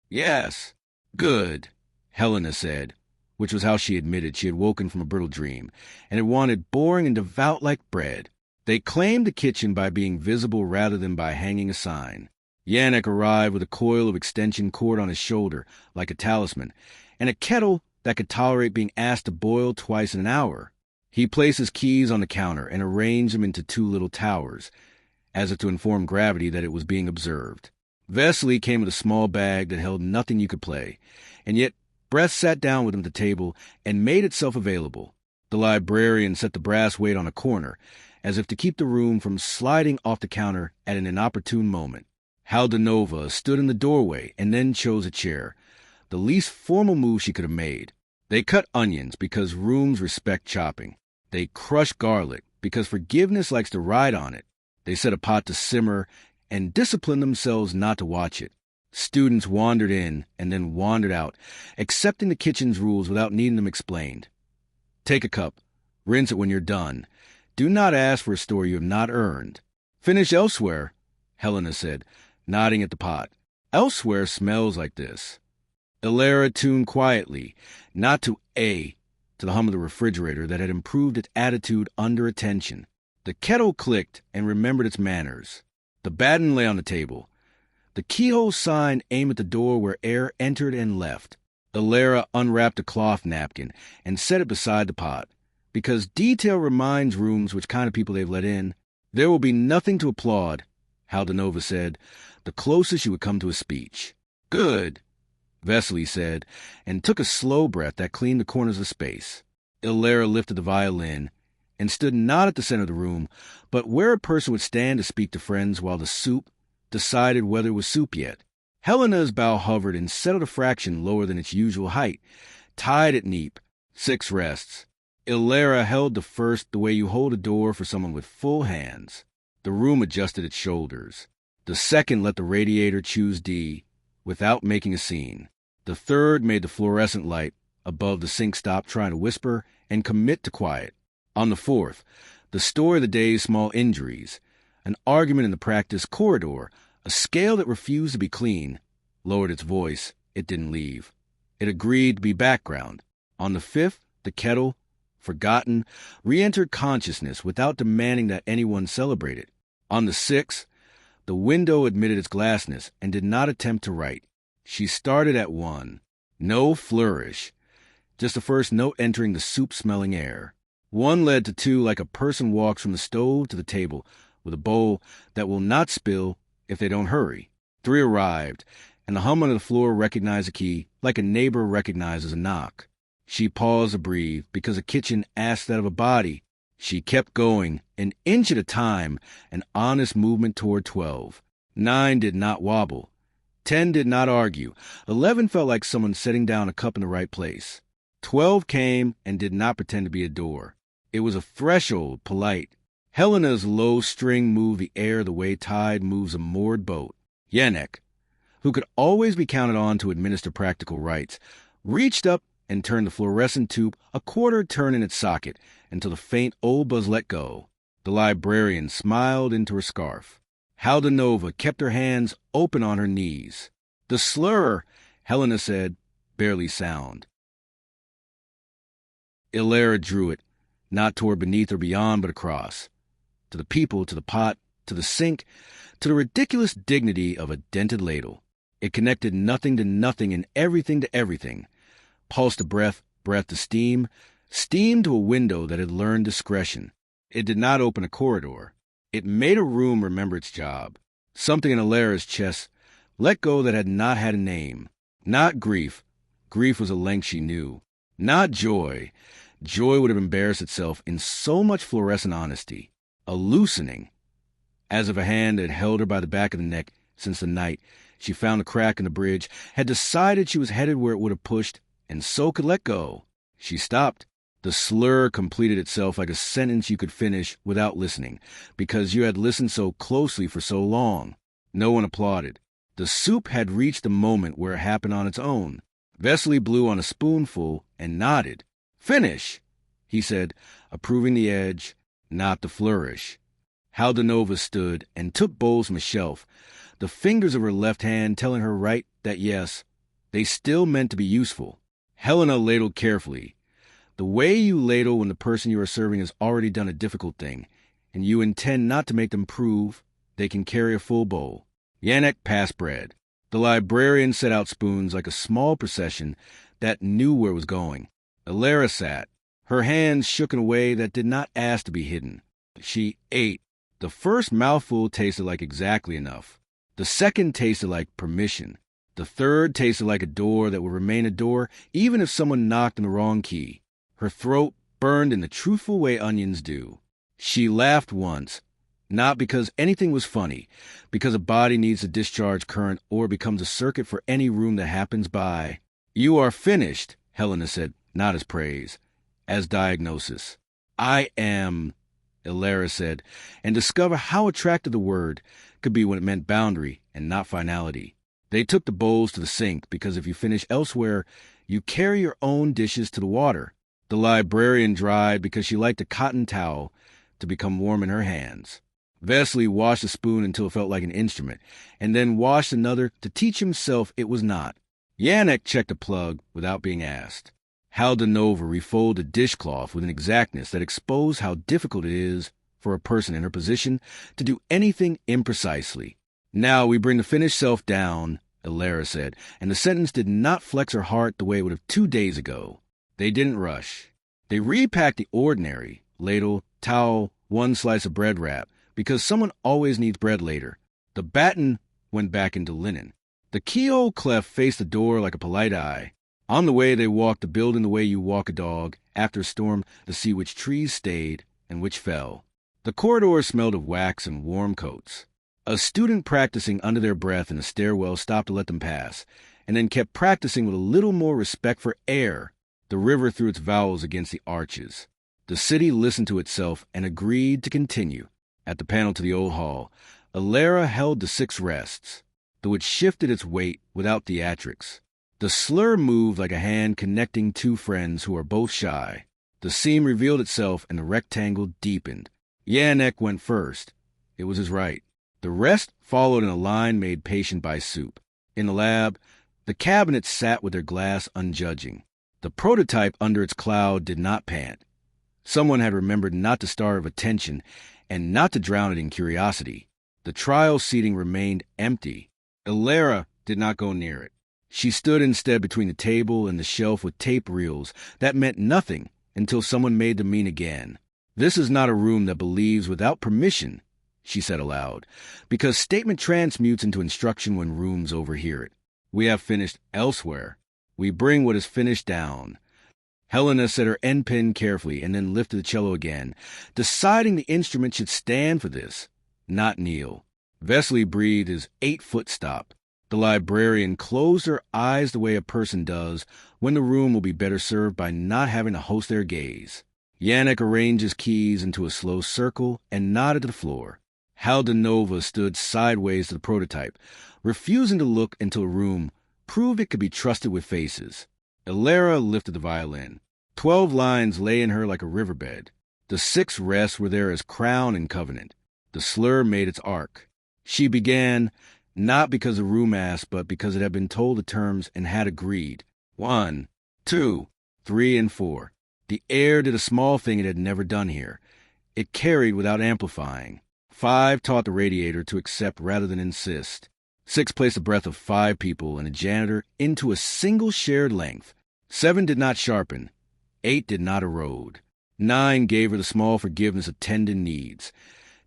"Yes, good," Helena said, which was how she admitted she had woken from a brittle dream and had wanted boring and devout like bread. They claimed the kitchen by being visible rather than by hanging a sign. Yannick arrived with a coil of extension cord on his shoulder, like a talisman, and a kettle that could tolerate being asked to boil twice in an hour. He placed his keys on the counter and arranged them into two little towers, as if to inform gravity that it was being observed. Vesely came with a small bag that held nothing you could play, and yet Breath sat down with him at the table and made itself available. The librarian set the brass weight on a corner, as if to keep the room from sliding off the counter at an inopportune moment. Haldenova stood in the doorway and then chose a chair, the least formal move she could have made. They cut onions because rooms respect chopping. They crushed garlic because forgiveness likes to ride on it. They set a pot to simmer and disciplined themselves not to watch it. Students wandered in and then wandered out, accepting the kitchen's rules without needing them explained. "Take a cup. Rinse it when you're done. Do not ask for a story you have not earned. Finish elsewhere," Helena said, nodding at the pot. "Elsewhere smells like this." Elara tuned quietly, not to the hum of the refrigerator that had improved its attitude under attention. The kettle clicked and remembered its manners. The baton lay on the table. The keyhole sign aimed at the door where air entered and left. Elara unwrapped a cloth napkin and set it beside the pot. Because detail reminds rooms which kind of people they've let in. "There will be nothing to applaud," Haldenova said, the closest she would come to a speech. "Good," Vesely said, and took a slow breath that cleaned the corners of space. Elara lifted the violin and stood not at the center of the room, but where a person would stand to speak to friends while the soup decided whether it was soup yet. Helena's bow hovered and settled a fraction lower than its usual height, tied at neap, 6 rests. Elara held the first the way you hold a door for someone with full hands. The room adjusted its shoulders. The second let the radiator choose D, without making a scene. The third made the fluorescent light above the sink stop trying to whisper and commit to quiet. On the fourth, the story of the day's small injuries, an argument in the practice corridor, a scale that refused to be clean, lowered its voice. It didn't leave. It agreed to be background. On the fifth, the kettle, forgotten, re-entered consciousness without demanding that anyone celebrate it. On the sixth, the window admitted its glassness and did not attempt to write. She started at 1. No flourish. Just the first note entering the soup-smelling air. 1 led to 2 like a person walks from the stove to the table with a bowl that will not spill if they don't hurry. 3 arrived, and the hum under the floor recognized a key like a neighbor recognizes a knock. She paused to breathe because the kitchen asked that of a body. She kept going, an inch at a time, an honest movement toward 12. 9 did not wobble. 10 did not argue. 11 felt like someone setting down a cup in the right place. 12 came and did not pretend to be a door. It was a threshold, polite. Helena's low string moved the air the way tide moves a moored boat. Yannick, who could always be counted on to administer practical rites, reached up and turned the fluorescent tube a quarter turn in its socket until the faint old buzz let go. The librarian smiled into her scarf. Haldenova kept her hands open on her knees. "The slur," Helena said, barely sound. Elara drew it, not toward beneath or beyond, but across. to the people, to the pot, to the sink, to the ridiculous dignity of a dented ladle. It connected nothing to nothing and everything to everything. Pulse to breath, breath to steam, steam to a window that had learned discretion. It did not open a corridor. It made a room remember its job. Something in Elara's chest let go that had not had a name. Not grief. Grief was a length she knew. Not joy. Joy would have embarrassed itself in so much fluorescent honesty. A loosening. As if a hand had held her by the back of the neck since the night she found a crack in the bridge, had decided she was headed where it would have pushed, and so could let go. She stopped. The slur completed itself like a sentence you could finish without listening, because you had listened so closely for so long. No one applauded. The soup had reached the moment where it happened on its own. Vesely blew on a spoonful and nodded. "Finish," he said, approving the edge, not the flourish. Haldanova stood and took bowls from a shelf, the fingers of her left hand telling her right that yes, they still meant to be useful. Helena ladled carefully. The way you ladle when the person you are serving has already done a difficult thing, and you intend not to make them prove they can carry a full bowl. Yannick passed bread. The librarian set out spoons like a small procession that knew where it was going. Elara sat. Her hands shook in a way that did not ask to be hidden. She ate. The first mouthful tasted like exactly enough. The second tasted like permission. The third tasted like a door that would remain a door even if someone knocked in the wrong key. Her throat burned in the truthful way onions do. She laughed once, not because anything was funny, because a body needs to discharge current or becomes a circuit for any room that happens by. "You are finished," Helena said, not as praise, as diagnosis. "I am," Elara said, and discovered how attractive the word could be when it meant boundary and not finality. They took the bowls to the sink because if you finish elsewhere, you carry your own dishes to the water. The librarian dried because she liked a cotton towel to become warm in her hands. Vesely washed a spoon until it felt like an instrument, and then washed another to teach himself it was not. Yannick checked a plug without being asked. Haldanova refolded a dishcloth with an exactness that exposed how difficult it is for a person in her position to do anything imprecisely. "Now we bring the finished self down," Elara said, and the sentence did not flex her heart the way it would have 2 days ago. They didn't rush. They repacked the ordinary, ladle, towel, one slice of bread wrap, because someone always needs bread later. The baton went back into linen. The keyhole cleft faced the door like a polite eye. On the way they walked the building the way you walk a dog after a storm to see which trees stayed and which fell. The corridor smelled of wax and warm coats. A student practicing under their breath in a stairwell stopped to let them pass, and then kept practicing with a little more respect for air. The river threw its vowels against the arches. The city listened to itself and agreed to continue. At the panel to the old hall, Elara held the 6 rests, though it shifted its weight without theatrics. The slur moved like a hand connecting 2 friends who are both shy. The seam revealed itself and the rectangle deepened. Yannick went first. It was his right. The rest followed in a line made patient by soup. In the lab, the cabinets sat with their glass unjudging. The prototype under its cloud did not pant. Someone had remembered not to starve attention and not to drown it in curiosity. The trial seating remained empty. Elara did not go near it. She stood instead between the table and the shelf with tape reels that meant nothing until someone made them mean again. "This is not a room that believes without permission," she said aloud, because statement transmutes into instruction when rooms overhear it. "We have finished elsewhere. We bring what is finished down." Helena set her end pin carefully and then lifted the cello again, deciding the instrument should stand for this, not kneel. Vesely breathed his 8-foot stop. The librarian closed her eyes the way a person does when the room will be better served by not having to host their gaze. Yannick arranged his keys into a slow circle and nodded to the floor. Haldanova stood sideways to the prototype, refusing to look until the room proved it could be trusted with faces. Elara lifted the violin. 12 lines lay in her like a riverbed. The 6 rests were there as crown and covenant. The slur made its arc. She began, not because the room asked, but because it had been told the terms and had agreed. 1, 2, 3, and 4. The air did a small thing it had never done here. It carried without amplifying. 5 taught the radiator to accept rather than insist. 6 placed the breath of 5 people and a janitor into a single shared length. 7 did not sharpen. 8 did not erode. 9 gave her the small forgiveness a tendon needs.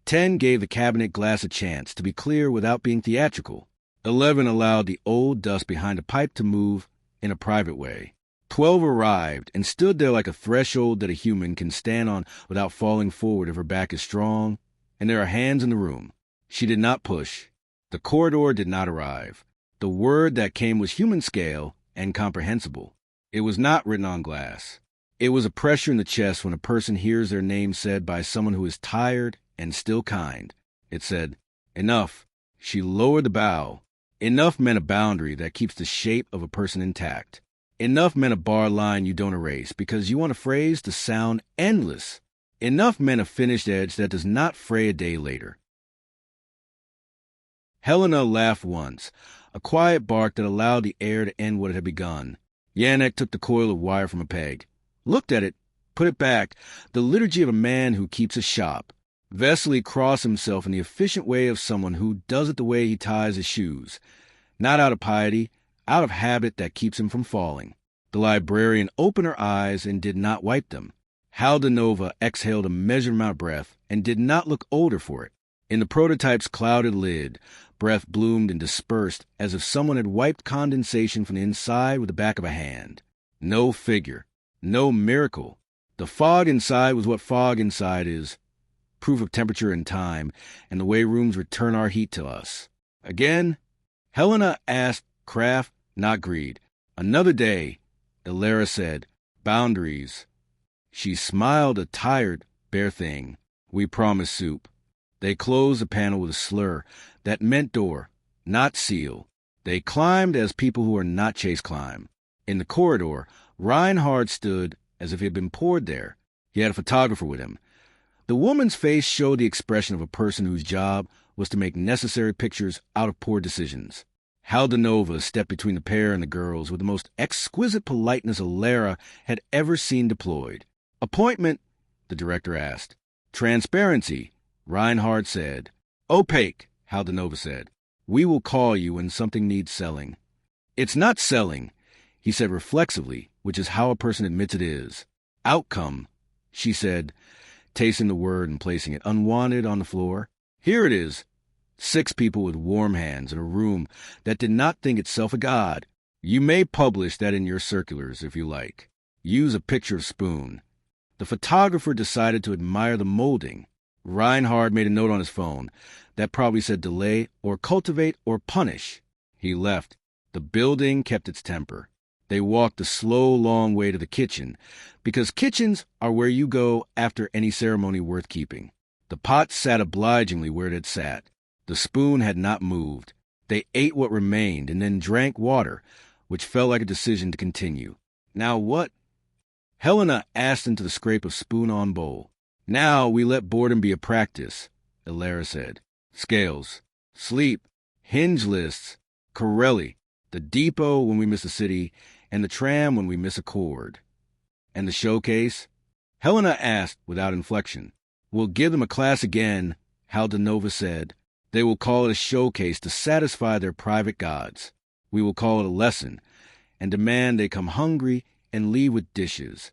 10 gave the cabinet glass a chance to be clear without being theatrical. 11 allowed the old dust behind a pipe to move in a private way. 12 arrived and stood there like a threshold that a human can stand on without falling forward if her back is strong, and there are hands in the room. She did not push. The corridor did not arrive. The word that came was human scale and comprehensible. It was not written on glass. It was a pressure in the chest when a person hears their name said by someone who is tired and still kind. It said, "Enough." She lowered the bow. Enough meant a boundary that keeps the shape of a person intact. Enough meant a bar line you don't erase because you want a phrase to sound endless. Enough meant a finished edge that does not fray a day later. Helena laughed once, a quiet bark that allowed the air to end what it had begun. Yannick took the coil of wire from a peg, looked at it, put it back, the liturgy of a man who keeps a shop. Vesely crossed himself in the efficient way of someone who does it the way he ties his shoes, not out of piety, out of habit that keeps him from falling. The librarian opened her eyes and did not wipe them. Haldenova exhaled a measured amount of breath and did not look older for it. In the prototype's clouded lid, breath bloomed and dispersed as if someone had wiped condensation from the inside with the back of a hand. No figure, no miracle. The fog inside was what fog inside is, proof of temperature and time, and the way rooms return our heat to us. Again, Helena asked craft, not greed. Another day, Elara said, boundaries. She smiled a tired, bare thing. We promised soup. They closed the panel with a slur that meant door, not seal. They climbed as people who are not chased climb. In the corridor, Reinhard stood as if he had been poured there. He had a photographer with him. The woman's face showed the expression of a person whose job was to make necessary pictures out of poor decisions. Haldenova stepped between the pair and the girls with the most exquisite politeness Elara had ever seen deployed. Appointment? The director asked. Transparency, Reinhard said. Opaque, Haldenova said. We will call you when something needs selling. It's not selling, he said reflexively, which is how a person admits it is. Outcome, she said, tasting the word and placing it unwanted on the floor. Here it is. 6 people with warm hands in a room that did not think itself a god. You may publish that in your circulars if you like. Use a picture of spoon. The photographer decided to admire the molding. Reinhard made a note on his phone that probably said delay or cultivate or punish. He left. The building kept its temper. They walked the slow, long way to the kitchen, because kitchens are where you go after any ceremony worth keeping. The pot sat obligingly where it had sat. The spoon had not moved. They ate what remained and then drank water, which felt like a decision to continue. Now what? Helena asked into the scrape of spoon on bowl. Now we let boredom be a practice, Elara said. Scales, sleep, hinge lists, Corelli, the depot when we miss a city, and the tram when we miss a chord. And the showcase? Helena asked without inflection. We'll give them a class again, Haldenova said. They will call it a showcase to satisfy their private gods. We will call it a lesson, and demand they come hungry and leave with dishes.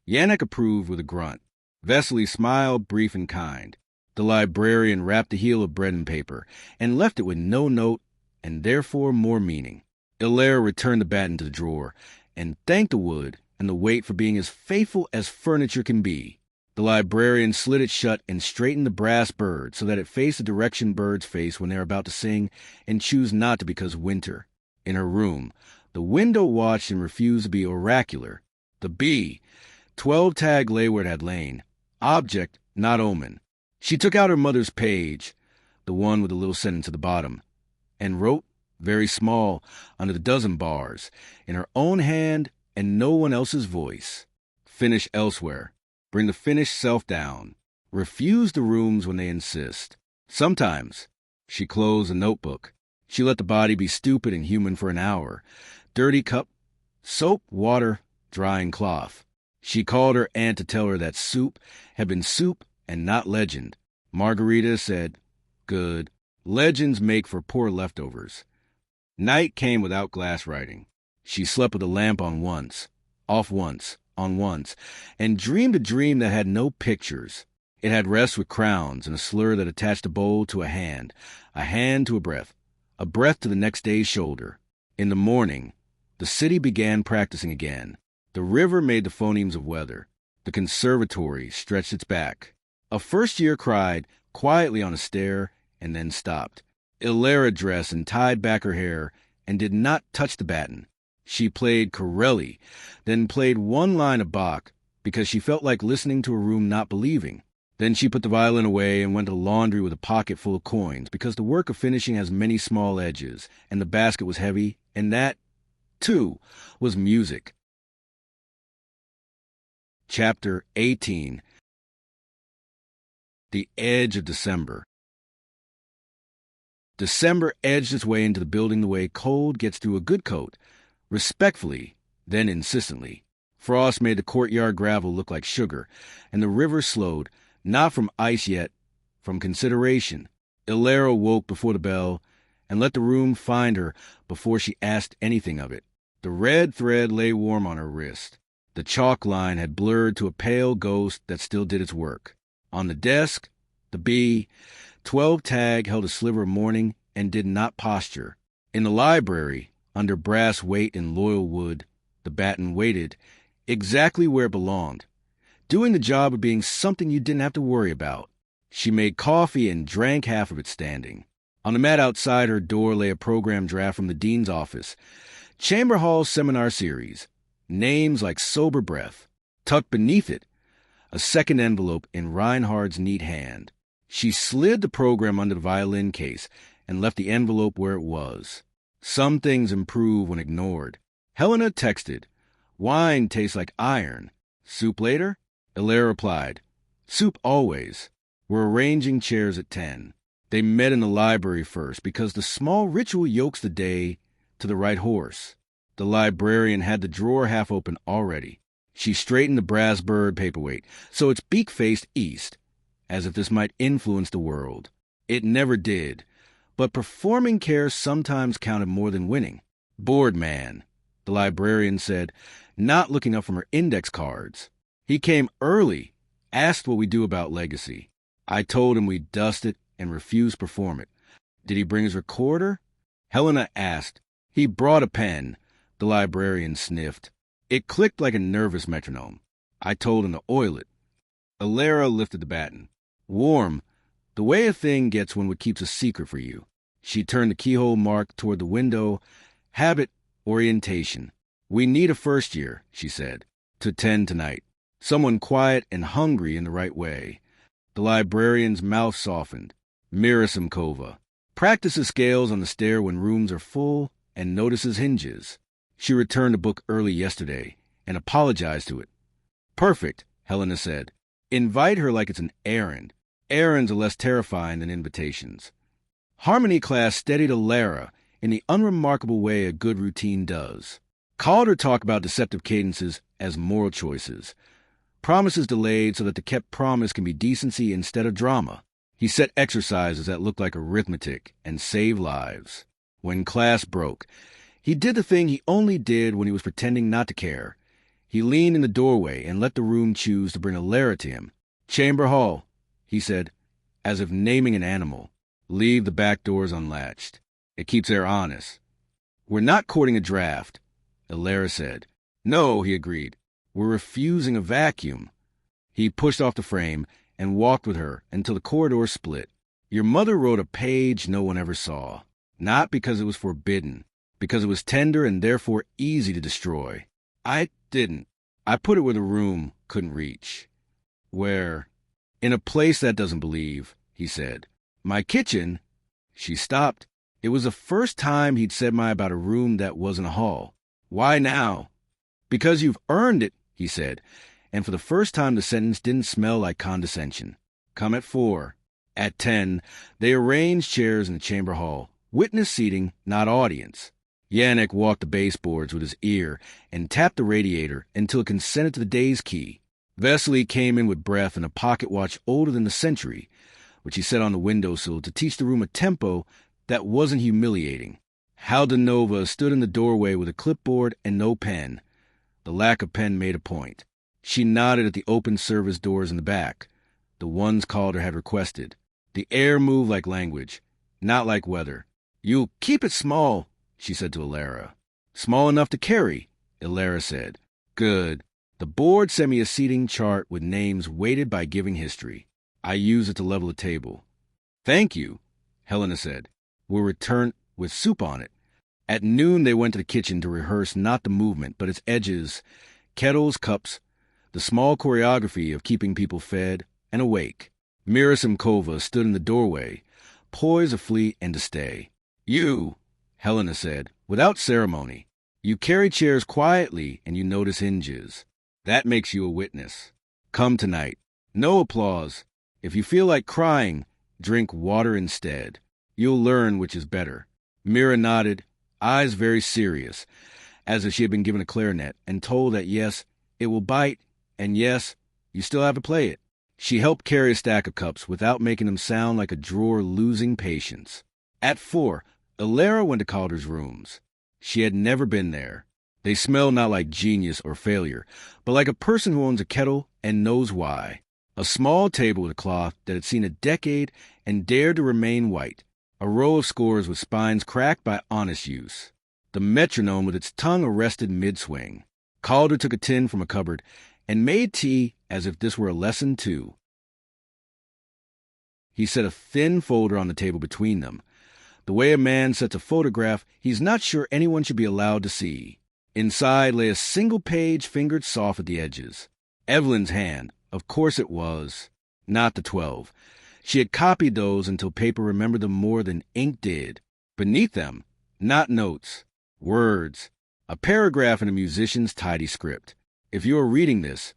Yannick approved with a grunt. Vesely smiled, brief and kind. The librarian wrapped the heel of bread in paper and left it with no note and therefore more meaning. Elara returned the bat into the drawer and thanked the wood and the weight for being as faithful as furniture can be. The librarian slid it shut and straightened the brass bird so that it faced the direction birds face when they are about to sing and choose not to because winter. In her room, the window watched and refused to be oracular. The bee, 12 tag lay where it had lain. Object, not omen. She took out her mother's page, the one with the little sentence at the bottom, and wrote, very small, under the dozen bars, in her own hand and no one else's voice. Finish elsewhere. Bring the finished self down. Refuse the rooms when they insist. Sometimes. She closed a notebook. She let the body be stupid and human for an hour. Dirty cup, soap, water, drying cloth. She called her aunt to tell her that soup had been soup and not legend. Margarita said, "Good. Legends make for poor leftovers." Night came without glass writing. She slept with a lamp on once, off once, on once, and dreamed a dream that had no pictures. It had rests with crowns and a slur that attached a bowl to a hand to a breath to the next day's shoulder. In the morning, the city began practicing again. The river made the phonemes of weather. The conservatory stretched its back. A first-year cried quietly on a stair and then stopped. Elara dressed and tied back her hair and did not touch the baton. She played Corelli, then played one line of Bach because she felt like listening to a room not believing. Then she put the violin away and went to the laundry with a pocket full of coins because the work of finishing has many small edges, and the basket was heavy, and that, too, was music. Chapter 18. The Edge of December. December edged its way into the building the way cold gets through a good coat, respectfully, then insistently. Frost made the courtyard gravel look like sugar, and the river slowed, not from ice yet, from consideration. Elara woke before the bell and let the room find her before she asked anything of it. The red thread lay warm on her wrist. The chalk line had blurred to a pale ghost that still did its work. On the desk, the B12 tag held a sliver of morning and did not posture. In the library, under brass weight and loyal wood, the baton waited exactly where it belonged, doing the job of being something you didn't have to worry about. She made coffee and drank half of it standing. On the mat outside her door lay a program draft from the dean's office. Chamber Hall Seminar Series. Names like sober breath. Tucked beneath it, a second envelope in Reinhard's neat hand. She slid the program under the violin case and left the envelope where it was. Some things improve when ignored. Helena texted, "Wine tastes like iron. Soup later?" Elara replied, "Soup always." We're arranging chairs at 10. They met in the library first because the small ritual yokes the day to the right horse. The librarian had the drawer half open already. She straightened the brass bird paperweight so its beak faced east, as if this might influence the world. It never did, but performing care sometimes counted more than winning. "Bored man," the librarian said, not looking up from her index cards. "He came early, asked what we do about legacy. I told him we'd dust it and refused to perform it. Did he bring his recorder?" Helena asked. "He brought a pen," the librarian sniffed. It clicked like a nervous metronome. I told him to oil it. Elara lifted the baton. "Warm, the way a thing gets when it keeps a secret for you." She turned the keyhole mark toward the window. "Habit, orientation. We need a first year," she said, "to 10 tonight. Someone quiet and hungry in the right way." The librarian's mouth softened. Mirasimkova. Practices scales on the stair when rooms are full and notices hinges. She returned a book early yesterday and apologized to it. "Perfect," Helena said. "Invite her like it's an errand. Errands are less terrifying than invitations." Harmony class steadied Elara in the unremarkable way a good routine does. Calder talked about deceptive cadences as moral choices. Promises delayed so that the kept promise can be decency instead of drama. He set exercises that looked like arithmetic and saved lives. When class broke, he did the thing he only did when he was pretending not to care. He leaned in the doorway and let the room choose to bring Elara to him. "Chamber Hall," he said, as if naming an animal. "Leave the back doors unlatched. It keeps air honest." "We're not courting a draft," Elara said. "No," he agreed. "We're refusing a vacuum." He pushed off the frame and walked with her until the corridor split. "Your mother wrote a page no one ever saw. Not because it was forbidden, because it was tender and therefore easy to destroy. I didn't. I put it where the room couldn't reach." "Where?" "In a place that doesn't believe," he said. "My kitchen." She stopped. It was the first time he'd said about a room that wasn't a hall. "Why now?" "Because you've earned it," he said, and for the first time the sentence didn't smell like condescension. "Come at 4. At 10, they arranged chairs in the chamber hall. Witness seating, not audience. Yannick walked the baseboards with his ear and tapped the radiator until it consented to the days key. Vesely came in with breath and a pocket watch older than the century, which he set on the windowsill to teach the room a tempo that wasn't humiliating. Haldanova stood in the doorway with a clipboard and no pen. The lack of pen made a point. She nodded at the open service doors in the back, the ones Calder had requested. The air moved like language, not like weather. "You'll keep it small," she said to Elara. "Small enough to carry," Elara said. "Good." The board sent me a seating chart with names weighted by giving history. I used it to level the table. "Thank you," Helena said. "We'll return with soup on it." At noon they went to the kitchen to rehearse not the movement, but its edges, kettles, cups, the small choreography of keeping people fed and awake. Mira Simkova stood in the doorway, poised to flee and to stay. "You," Helena said, without ceremony. "You carry chairs quietly and you notice hinges. That makes you a witness. Come tonight. No applause. If you feel like crying, drink water instead. You'll learn which is better." Mira nodded, eyes very serious, as if she had been given a clarinet and told that yes, it will bite, and yes, you still have to play it. She helped carry a stack of cups without making them sound like a drawer losing patience. At 4, Elara went to Calder's rooms. She had never been there. They smelled not like genius or failure, but like a person who owns a kettle and knows why. A small table with a cloth that had seen a decade and dared to remain white. A row of scores with spines cracked by honest use. The metronome with its tongue arrested mid-swing. Calder took a tin from a cupboard and made tea as if this were a lesson too. He set a thin folder on the table between them. The way a man sets a photograph he's not sure anyone should be allowed to see. Inside lay a single page fingered soft at the edges. Evelyn's hand, of course it was. Not the 12. She had copied those until paper remembered them more than ink did. Beneath them, not notes, words, a paragraph in a musician's tidy script. "If you are reading this,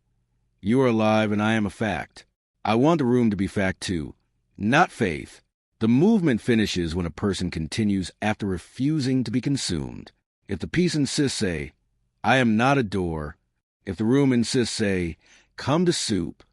you are alive and I am a fact. I want the room to be fact too, not faith. The movement finishes when a person continues after refusing to be consumed. If the piece insists, say, 'I am not a door.' If the room insists, say, 'Come to soup.'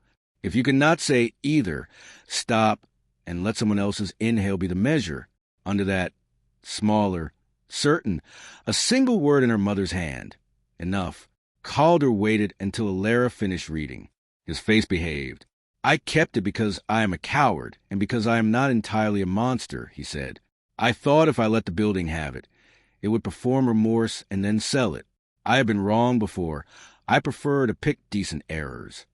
If you cannot say either, stop and let someone else's inhale be the measure. Under that, smaller, certain, a single word in her mother's hand. Enough." Calder waited until Elara finished reading. His face behaved. "I kept it because I am a coward and because I am not entirely a monster," he said. "I thought if I let the building have it, it would perform remorse and then sell it. I have been wrong before. I prefer to pick decent errors."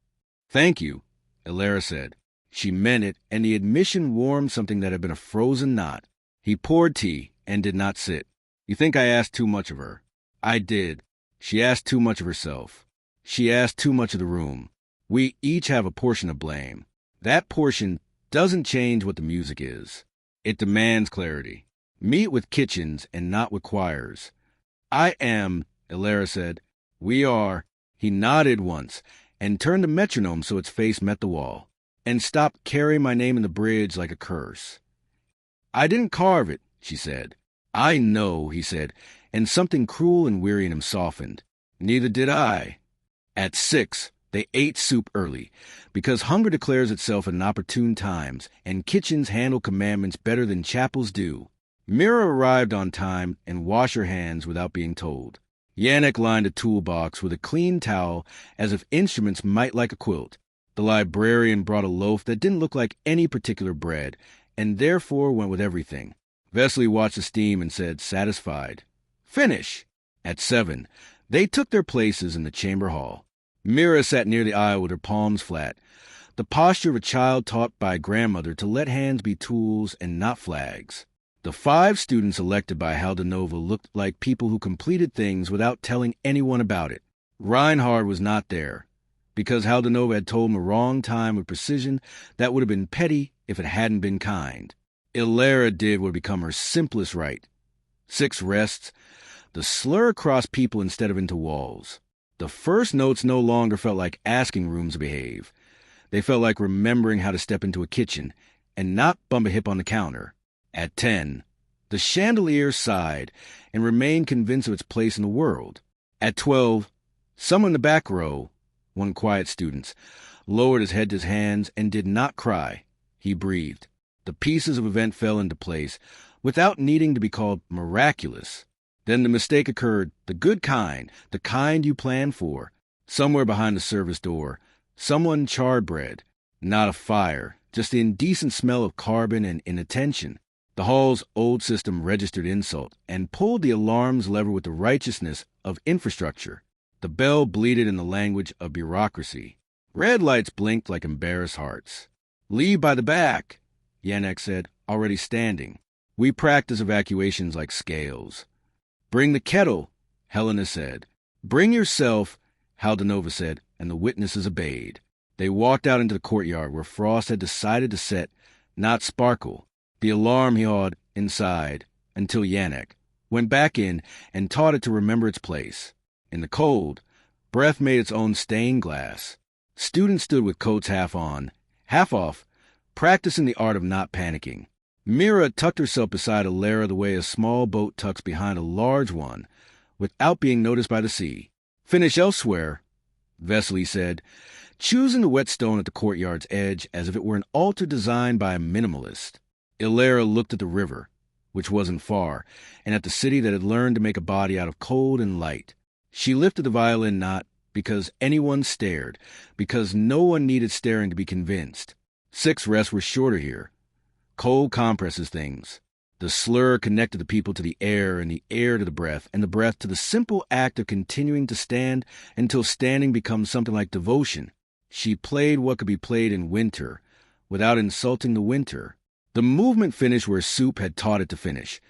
"Thank you," Elara said. She meant it, and the admission warmed something that had been a frozen knot. He poured tea and did not sit. "You think I asked too much of her?" "I did. She asked too much of herself. She asked too much of the room. We each have a portion of blame. That portion doesn't change what the music is. It demands clarity. Meet with kitchens and not with choirs." "I am," Elara said. "We are." He nodded once and turned the metronome so its face met the wall. "And stopped carrying my name in the bridge like a curse." "I didn't carve it," she said. "I know," he said, and something cruel and weary in him softened. "Neither did I." At 6, they ate soup early, because hunger declares itself at inopportune times, and kitchens handle commandments better than chapels do. Mira arrived on time and washed her hands without being told. Yannick lined a toolbox with a clean towel as if instruments might like a quilt. The librarian brought a loaf that didn't look like any particular bread, and therefore went with everything. Vesely watched the steam and said, satisfied, "Finish." At 7, they took their places in the chamber hall. Mira sat near the aisle with her palms flat, the posture of a child taught by a grandmother to let hands be tools and not flags. The 5 students elected by Haldanova looked like people who completed things without telling anyone about it. Reinhard was not there, because Haldanova had told him a wrong time with precision that would have been petty if it hadn't been kind. Elara did what had become her simplest right. 6 rests, the slur across people instead of into walls. The first notes no longer felt like asking rooms to behave. They felt like remembering how to step into a kitchen and not bump a hip on the counter. At 10, the chandelier sighed and remained convinced of its place in the world. At 12, someone in the back row, one quiet student, lowered his head to his hands and did not cry. He breathed. The pieces of event fell into place, without needing to be called miraculous. Then the mistake occurred, the good kind, the kind you planned for. Somewhere behind the service door, someone charred bread. Not a fire, just the indecent smell of carbon and inattention. The hall's old system registered insult and pulled the alarm's lever with the righteousness of infrastructure. The bell bleated in the language of bureaucracy. Red lights blinked like embarrassed hearts. "Leave by the back," Yannick said, already standing. "We practice evacuations like scales." "Bring the kettle," Helena said. "Bring yourself," Haldanova said, and the witnesses obeyed. They walked out into the courtyard where Frost had decided to set, not sparkle. The alarm he hawed inside until Yannick went back in and taught it to remember its place. In the cold, breath made its own stained glass. Students stood with coats half on, half off, practicing the art of not panicking. Mira tucked herself beside Elara the way a small boat tucks behind a large one, without being noticed by the sea. "Finish elsewhere," Vesely said, choosing the whetstone at the courtyard's edge as if it were an altar designed by a minimalist. Elara looked at the river, which wasn't far, and at the city that had learned to make a body out of cold and light. She lifted the violin not because anyone stared, because no one needed staring to be convinced. 6 rests were shorter here. Cold compresses things. The slur connected the people to the air, and the air to the breath, and the breath to the simple act of continuing to stand until standing becomes something like devotion. She played what could be played in winter, without insulting the winter. The movement finished where Soup had taught it to finish,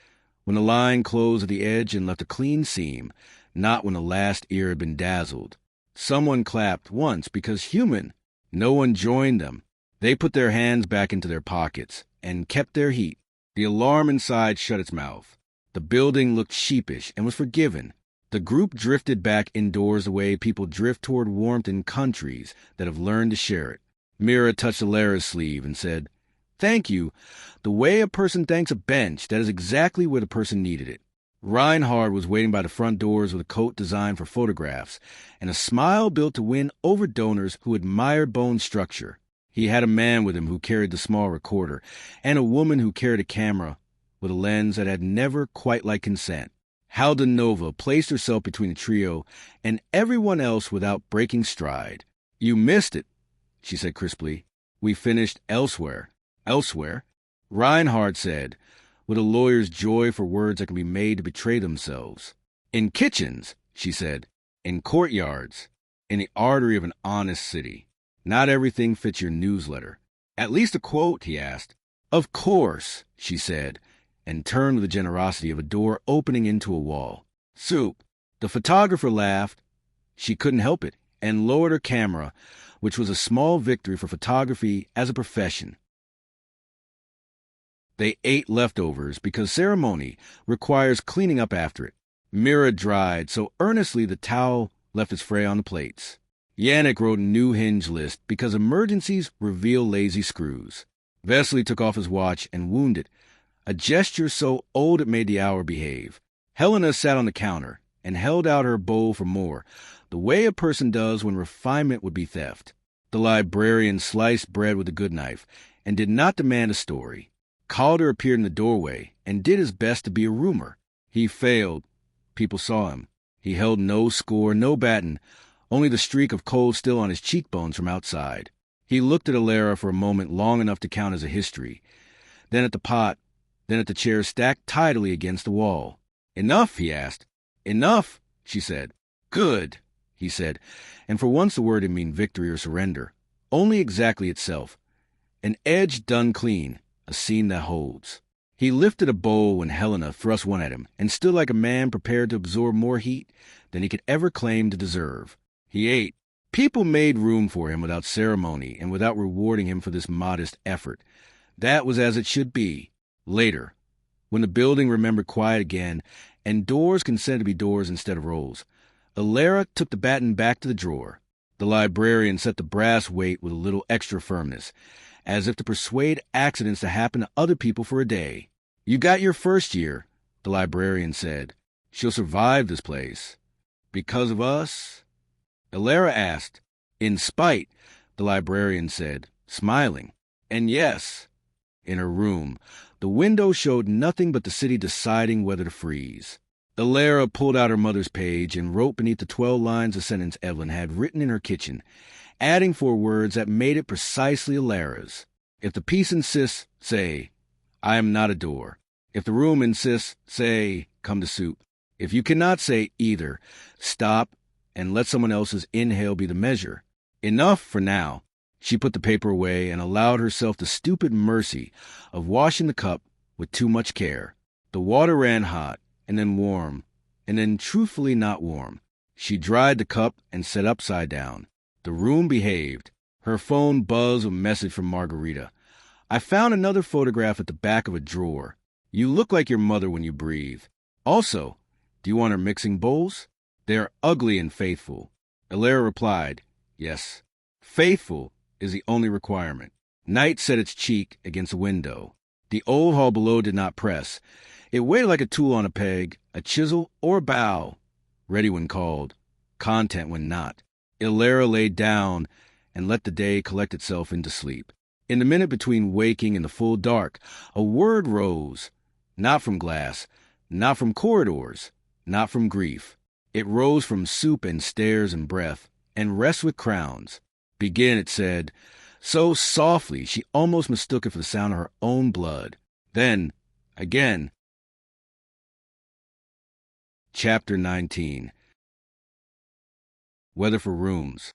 when the line closed at the edge and left a clean seam, not when the last ear had been dazzled. Someone clapped once because human. No one joined them. They put their hands back into their pockets and kept their heat. The alarm inside shut its mouth. The building looked sheepish and was forgiven. The group drifted back indoors the way people drift toward warmth in countries that have learned to share it. Mira touched Elara's sleeve and said, "Thank you. The way a person thanks a bench, that is exactly where the person needed it." Reinhard was waiting by the front doors with a coat designed for photographs and a smile built to win over donors who admired bone structure. He had a man with him who carried the small recorder, and a woman who carried a camera with a lens that had never quite like consent. Haldanova placed herself between the trio and everyone else without breaking stride. "You missed it," she said crisply. "We finished elsewhere." "Elsewhere?" Reinhard said, with a lawyer's joy for words that can be made to betray themselves. "In kitchens," she said. "In courtyards. In the artery of an honest city. Not everything fits your newsletter." "At least a quote?" he asked. "Of course," she said, and turned with the generosity of a door opening into a wall. "Soup." The photographer laughed. She couldn't help it, and lowered her camera, which was a small victory for photography as a profession. They ate leftovers because ceremony requires cleaning up after it. Mira dried so earnestly the towel left its fray on the plates. Yannick wrote a new hinge list because emergencies reveal lazy screws. Vesely took off his watch and wound it, a gesture so old it made the hour behave. Helena sat on the counter and held out her bowl for more, the way a person does when refinement would be theft. The librarian sliced bread with a good knife and did not demand a story. Calder appeared in the doorway and did his best to be a roomer. He failed. People saw him. He held no score, no baton, only the streak of cold still on his cheekbones from outside. He looked at Elara for a moment long enough to count as a history, then at the pot, then at the chair stacked tidily against the wall. "Enough?" he asked. "Enough," she said. "Good," he said, and for once the word didn't mean victory or surrender, only exactly itself. An edge done clean, a scene that holds. He lifted a bowl when Helena thrust one at him and stood like a man prepared to absorb more heat than he could ever claim to deserve. He ate. People made room for him without ceremony and without rewarding him for this modest effort. That was as it should be. Later, when the building remembered quiet again and doors consented to be doors instead of rolls, Elara took the baton back to the drawer. The librarian set the brass weight with a little extra firmness, as if to persuade accidents to happen to other people for a day. "You got your first year," the librarian said. "She'll survive this place." "Because of us?" Elara asked. In spite, the librarian said, smiling. And yes, in her room, the window showed nothing but the city deciding whether to freeze. Elara pulled out her mother's page and wrote beneath the 12 lines a sentence Evelyn had written in her kitchen, adding 4 words that made it precisely Elara's. If the piece insists, say, I am not a door. If the room insists, say, come to soup. If you cannot say either, stop and let someone else's inhale be the measure. Enough for now. She put the paper away and allowed herself the stupid mercy of washing the cup with too much care. The water ran hot, and then warm, and then truthfully not warm. She dried the cup and set upside down. The room behaved. Her phone buzzed with a message from Margarita. I found another photograph at the back of a drawer. You look like your mother when you breathe. Also, do you want her mixing bowls? They are ugly and faithful. Elara replied, yes. Faithful is the only requirement. Night set its cheek against the window. The old hall below did not press. It waited like a tool on a peg, a chisel, or a bow, ready when called, content when not. Elara lay down and let the day collect itself into sleep. In the minute between waking and the full dark, a word rose, not from glass, not from corridors, not from grief. It rose from soup and stairs and breath, and rest with crowns. Begin, it said, so softly she almost mistook it for the sound of her own blood. Then, again. Chapter 19. Weather for Rooms.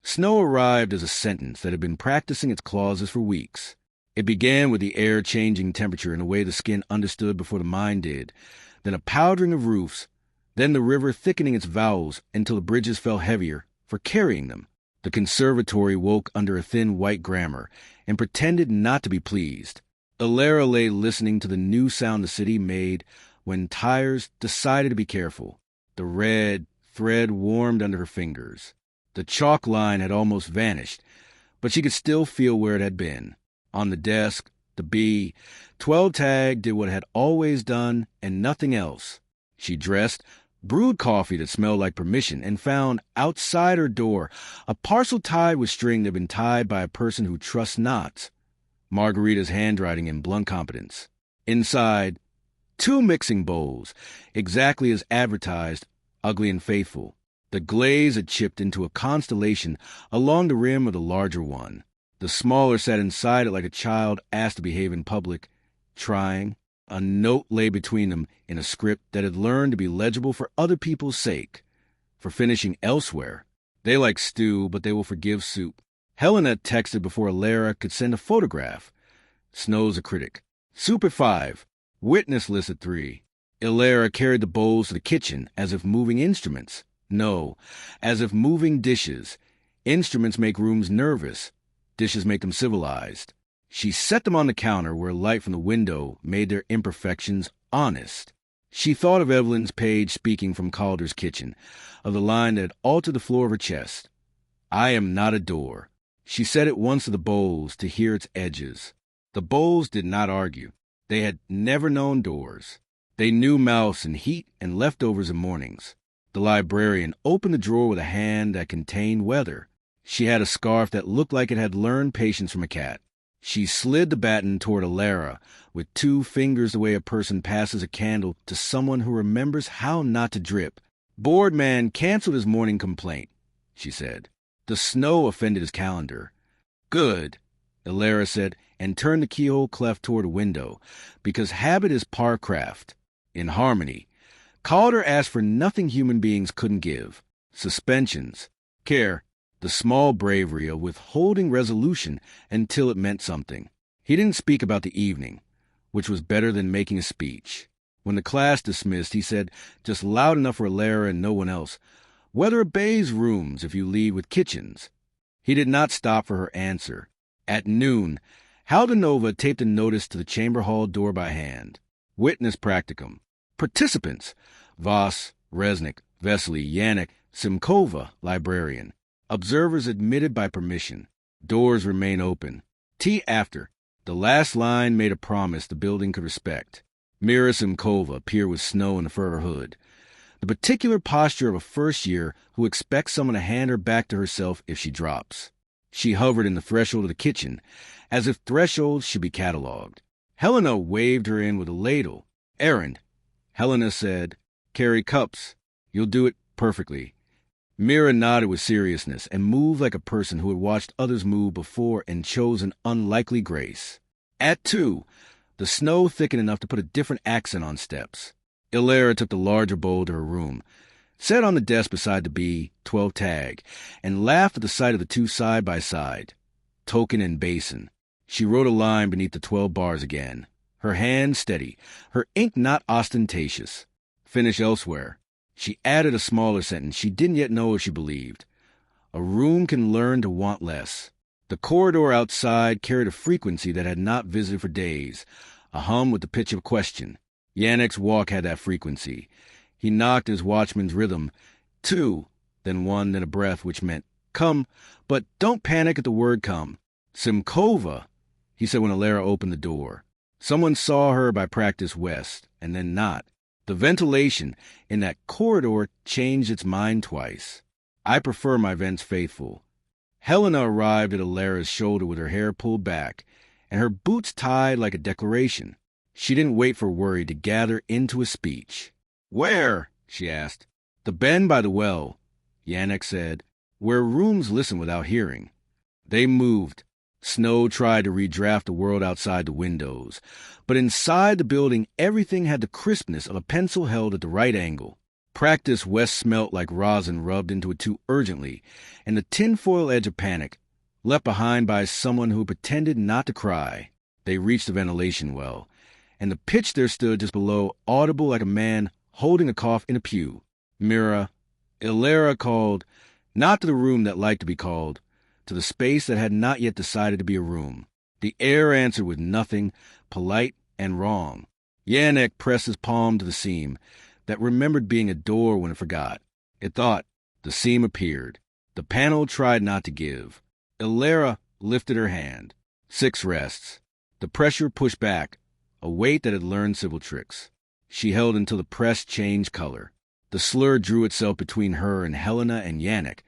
Snow arrived as a sentence that had been practicing its clauses for weeks. It began with the air changing temperature in a way the skin understood before the mind did, then a powdering of roofs, then the river thickening its vowels until the bridges fell heavier for carrying them. The conservatory woke under a thin white grammar and pretended not to be pleased. Elara lay listening to the new sound the city made when tires decided to be careful. The red thread warmed under her fingers. The chalk line had almost vanished, but she could still feel where it had been. On the desk, the B, 12 tag did what it had always done and nothing else. She dressed, brewed coffee that smelled like permission, and found, outside her door, a parcel tied with string that had been tied by a person who trusts not. Margarita's handwriting in blunt competence. Inside, 2 mixing bowls, exactly as advertised, ugly and faithful. The glaze had chipped into a constellation along the rim of the larger one. The smaller sat inside it like a child asked to behave in public, trying. A note lay between them in a script that had learned to be legible for other people's sake, for finishing elsewhere. They like stew, but they will forgive soup. Helena texted before Elara could send a photograph. Snow's a critic. Soup at 5. Witness list at 3. Elara carried the bowls to the kitchen as if moving instruments. No, as if moving dishes. Instruments make rooms nervous. Dishes make them civilized. She set them on the counter where light from the window made their imperfections honest. She thought of Evelyn's page speaking from Calder's kitchen, of the line that had altered the floor of her chest. I am not a door. She said it once to the bowls to hear its edges. The bowls did not argue. They had never known doors. They knew mouse and heat and leftovers in mornings. The librarian opened the drawer with a hand that contained weather. She had a scarf that looked like it had learned patience from a cat. She slid the baton toward Elara with 2 fingers the way a person passes a candle to someone who remembers how not to drip. Bored man canceled his morning complaint, she said. The snow offended his calendar. Good, Elara said, and turned the keyhole cleft toward a window, because habit is parcraft. In harmony, Calder asked for nothing human beings couldn't give. Suspensions, care, the small bravery of withholding resolution until it meant something. He didn't speak about the evening, which was better than making a speech. When the class dismissed, he said, just loud enough for Elara and no one else, "Weather obeys rooms if you lead with kitchens." He did not stop for her answer. At noon, Haldenova taped a notice to the chamber hall door by hand. Witness practicum. Participants: Voss, Resnick, Vesely, Yannick, Simkova, librarian. Observers admitted by permission. Doors remain open. Tea after. The last line made a promise the building could respect. Mira Simkova appeared with snow in the fur hood. the particular posture of a first year who expects someone to hand her back to herself if she drops. She hovered in the threshold of the kitchen, as if thresholds should be catalogued. Helena waved her in with a ladle. "Errand." Helena said, "Carry cups. You'll do it perfectly." Mira nodded with seriousness and moved like a person who had watched others move before and chose an unlikely grace. At 2, the snow thickened enough to put a different accent on steps. Elara took the larger bowl to her room, sat on the desk beside the B12 tag, and laughed at the sight of the two side by side, token and basin. She wrote a line beneath the 12 bars again, her hand steady, her ink not ostentatious. Finish elsewhere. She added a smaller sentence she didn't yet know if she believed. A room can learn to want less. The corridor outside carried a frequency that had not visited for days, a hum with the pitch of question. Yannick's walk had that frequency. He knocked his watchman's rhythm, 2, then 1, then a breath, which meant, "Come, but don't panic at the word come." "Simkova," he said when Elara opened the door. Someone saw her by practice west, and then not. The ventilation in that corridor changed its mind twice. I prefer my vents faithful. Helena arrived at Elara's shoulder with her hair pulled back, and her boots tied like a declaration. She didn't wait for worry to gather into a speech. "Where?" she asked. "The bend by the well," Yannick said, "where rooms listen without hearing." They moved. Snow tried to redraft the world outside the windows, but inside the building everything had the crispness of a pencil held at the right angle. Practice west smelt like rosin rubbed into it too urgently, and the tinfoil edge of panic, left behind by someone who pretended not to cry. They reached the ventilation well, and the pitch there stood just below, audible like a man holding a cough in a pew. Elara called, not to the room that liked to be called, to the space that had not yet decided to be a room. The air answered with nothing, polite and wrong. Yannick pressed his palm to the seam that remembered being a door when it forgot. It thought. The seam appeared. The panel tried not to give. Elara lifted her hand. 6 rests. The pressure pushed back, a weight that had learned civil tricks. She held until the press changed color. The slur drew itself between her and Helena and Yannick,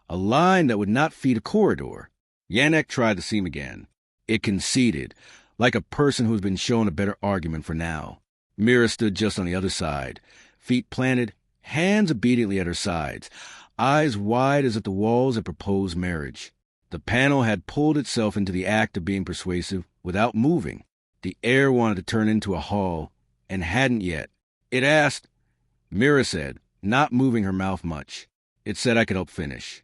a line that would not feed a corridor. Yannick tried the seam again. It conceded, like a person who has been shown a better argument for now. Mira stood just on the other side, feet planted, hands obediently at her sides, eyes wide as if the walls had proposed marriage. The panel had pulled itself into the act of being persuasive without moving. The air wanted to turn into a hall, and hadn't yet. It asked, Mira said, not moving her mouth much. It said I could help finish.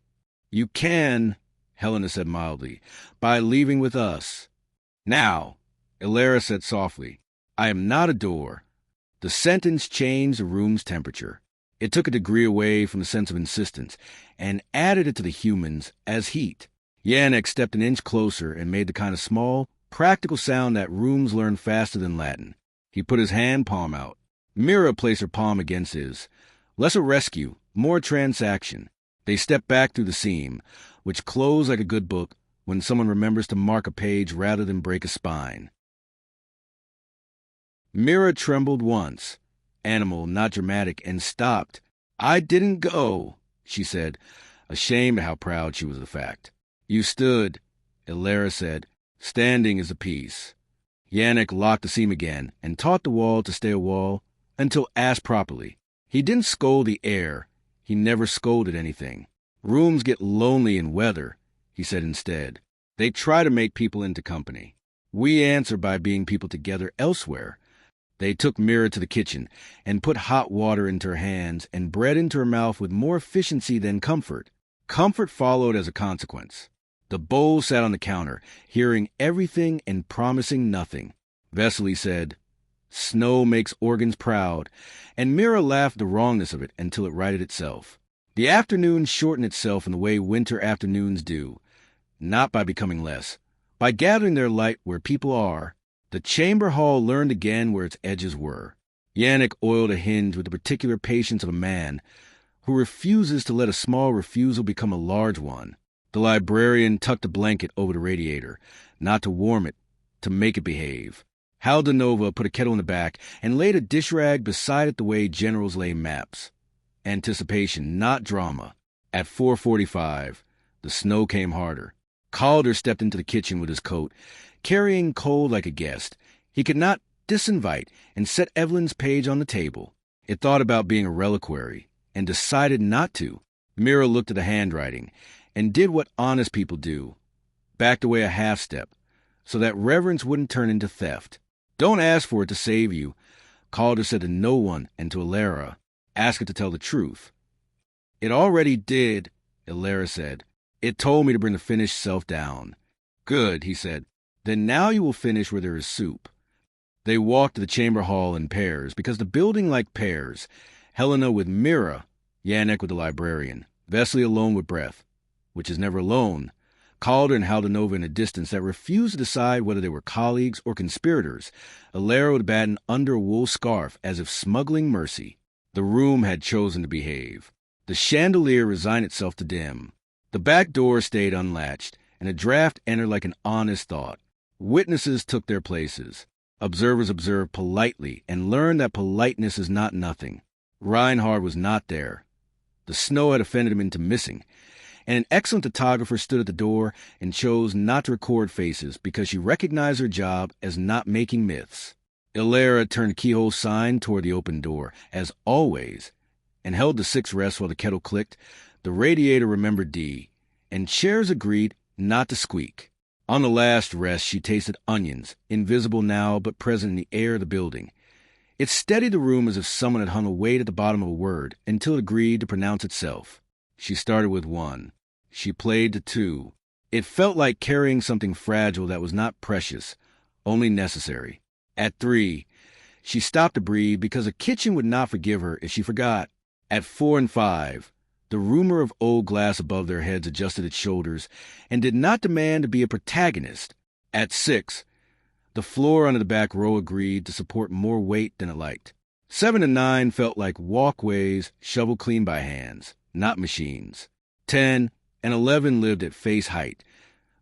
"You can," Helena said mildly, "by leaving with us." "Now," Elara said softly, "I am not a door." The sentence changed the room's temperature. It took a degree away from the sense of insistence and added it to the humans as heat. Yannick stepped an inch closer and made the kind of small, practical sound that rooms learn faster than Latin. He put his hand palm out. Mira placed her palm against his. Less a rescue, more transaction. They stepped back through the seam, which closed like a good book when someone remembers to mark a page rather than break a spine. Mira trembled once, animal, not dramatic, and stopped. "I didn't go," she said, ashamed of how proud she was of the fact. "You stood," Elara said. "Standing is a piece." Yannick locked the seam again and taught the wall to stay a wall until asked properly. He didn't scold the air. He never scolded anything. "Rooms get lonely in weather," he said instead. "They try to make people into company. We answer by being people together elsewhere." They took Mira to the kitchen and put hot water into her hands and bread into her mouth with more efficiency than comfort. Comfort followed as a consequence. The bowl sat on the counter, hearing everything and promising nothing. Vesely said, "Snow makes organs proud," and Mira laughed at the wrongness of it until it righted itself. The afternoon shortened itself in the way winter afternoons do, not by becoming less, by gathering their light where people are. The chamber hall learned again where its edges were. Yannick oiled a hinge with the particular patience of a man who refuses to let a small refusal become a large one. The librarian tucked a blanket over the radiator, not to warm it, to make it behave. Haldanova put a kettle in the back and laid a dish rag beside it the way generals lay maps. Anticipation, not drama. At 4:45, the snow came harder. Calder stepped into the kitchen with his coat, carrying cold like a guest. He could not disinvite and set Evelyn's page on the table. It thought about being a reliquary and decided not to. Mira looked at the handwriting and did what honest people do, backed away a half step so that reverence wouldn't turn into theft. Don't ask for it to save you, Calder said to no one, and to Elara. Ask it to tell the truth. It already did, Elara said. It told me to bring the finished self down. Good, he said. Then now you will finish where there is soup. They walked to the chamber hall in pairs, because the building liked pairs. Helena with Mira, Yannick with the librarian, Vesely alone with Breath, which is never alone, Calder and Haldanova in a distance that refused to decide whether they were colleagues or conspirators, Elara with Batten under a wool scarf as if smuggling mercy. The room had chosen to behave. The chandelier resigned itself to dim. The back door stayed unlatched, and a draft entered like an honest thought. Witnesses took their places. Observers observed politely and learned that politeness is not nothing. Reinhard was not there. The snow had offended him into missing, and an excellent photographer stood at the door and chose not to record faces because she recognized her job as not making myths. Elara turned the keyhole sign toward the open door, as always, and held the 6 rests while the kettle clicked. The radiator remembered D, and chairs agreed not to squeak. On the last rest, she tasted onions, invisible now but present in the air of the building. It steadied the room as if someone had hung a weight at the bottom of a word until it agreed to pronounce itself. She started with 1. She played to 2. It felt like carrying something fragile that was not precious, only necessary. At 3, she stopped to breathe because a kitchen would not forgive her if she forgot. At 4 and 5, the rumor of old glass above their heads adjusted its shoulders and did not demand to be a protagonist. At 6, the floor under the back row agreed to support more weight than it liked. 7 and 9 felt like walkways shoveled clean by hands, not machines. 10 and 11 lived at face height,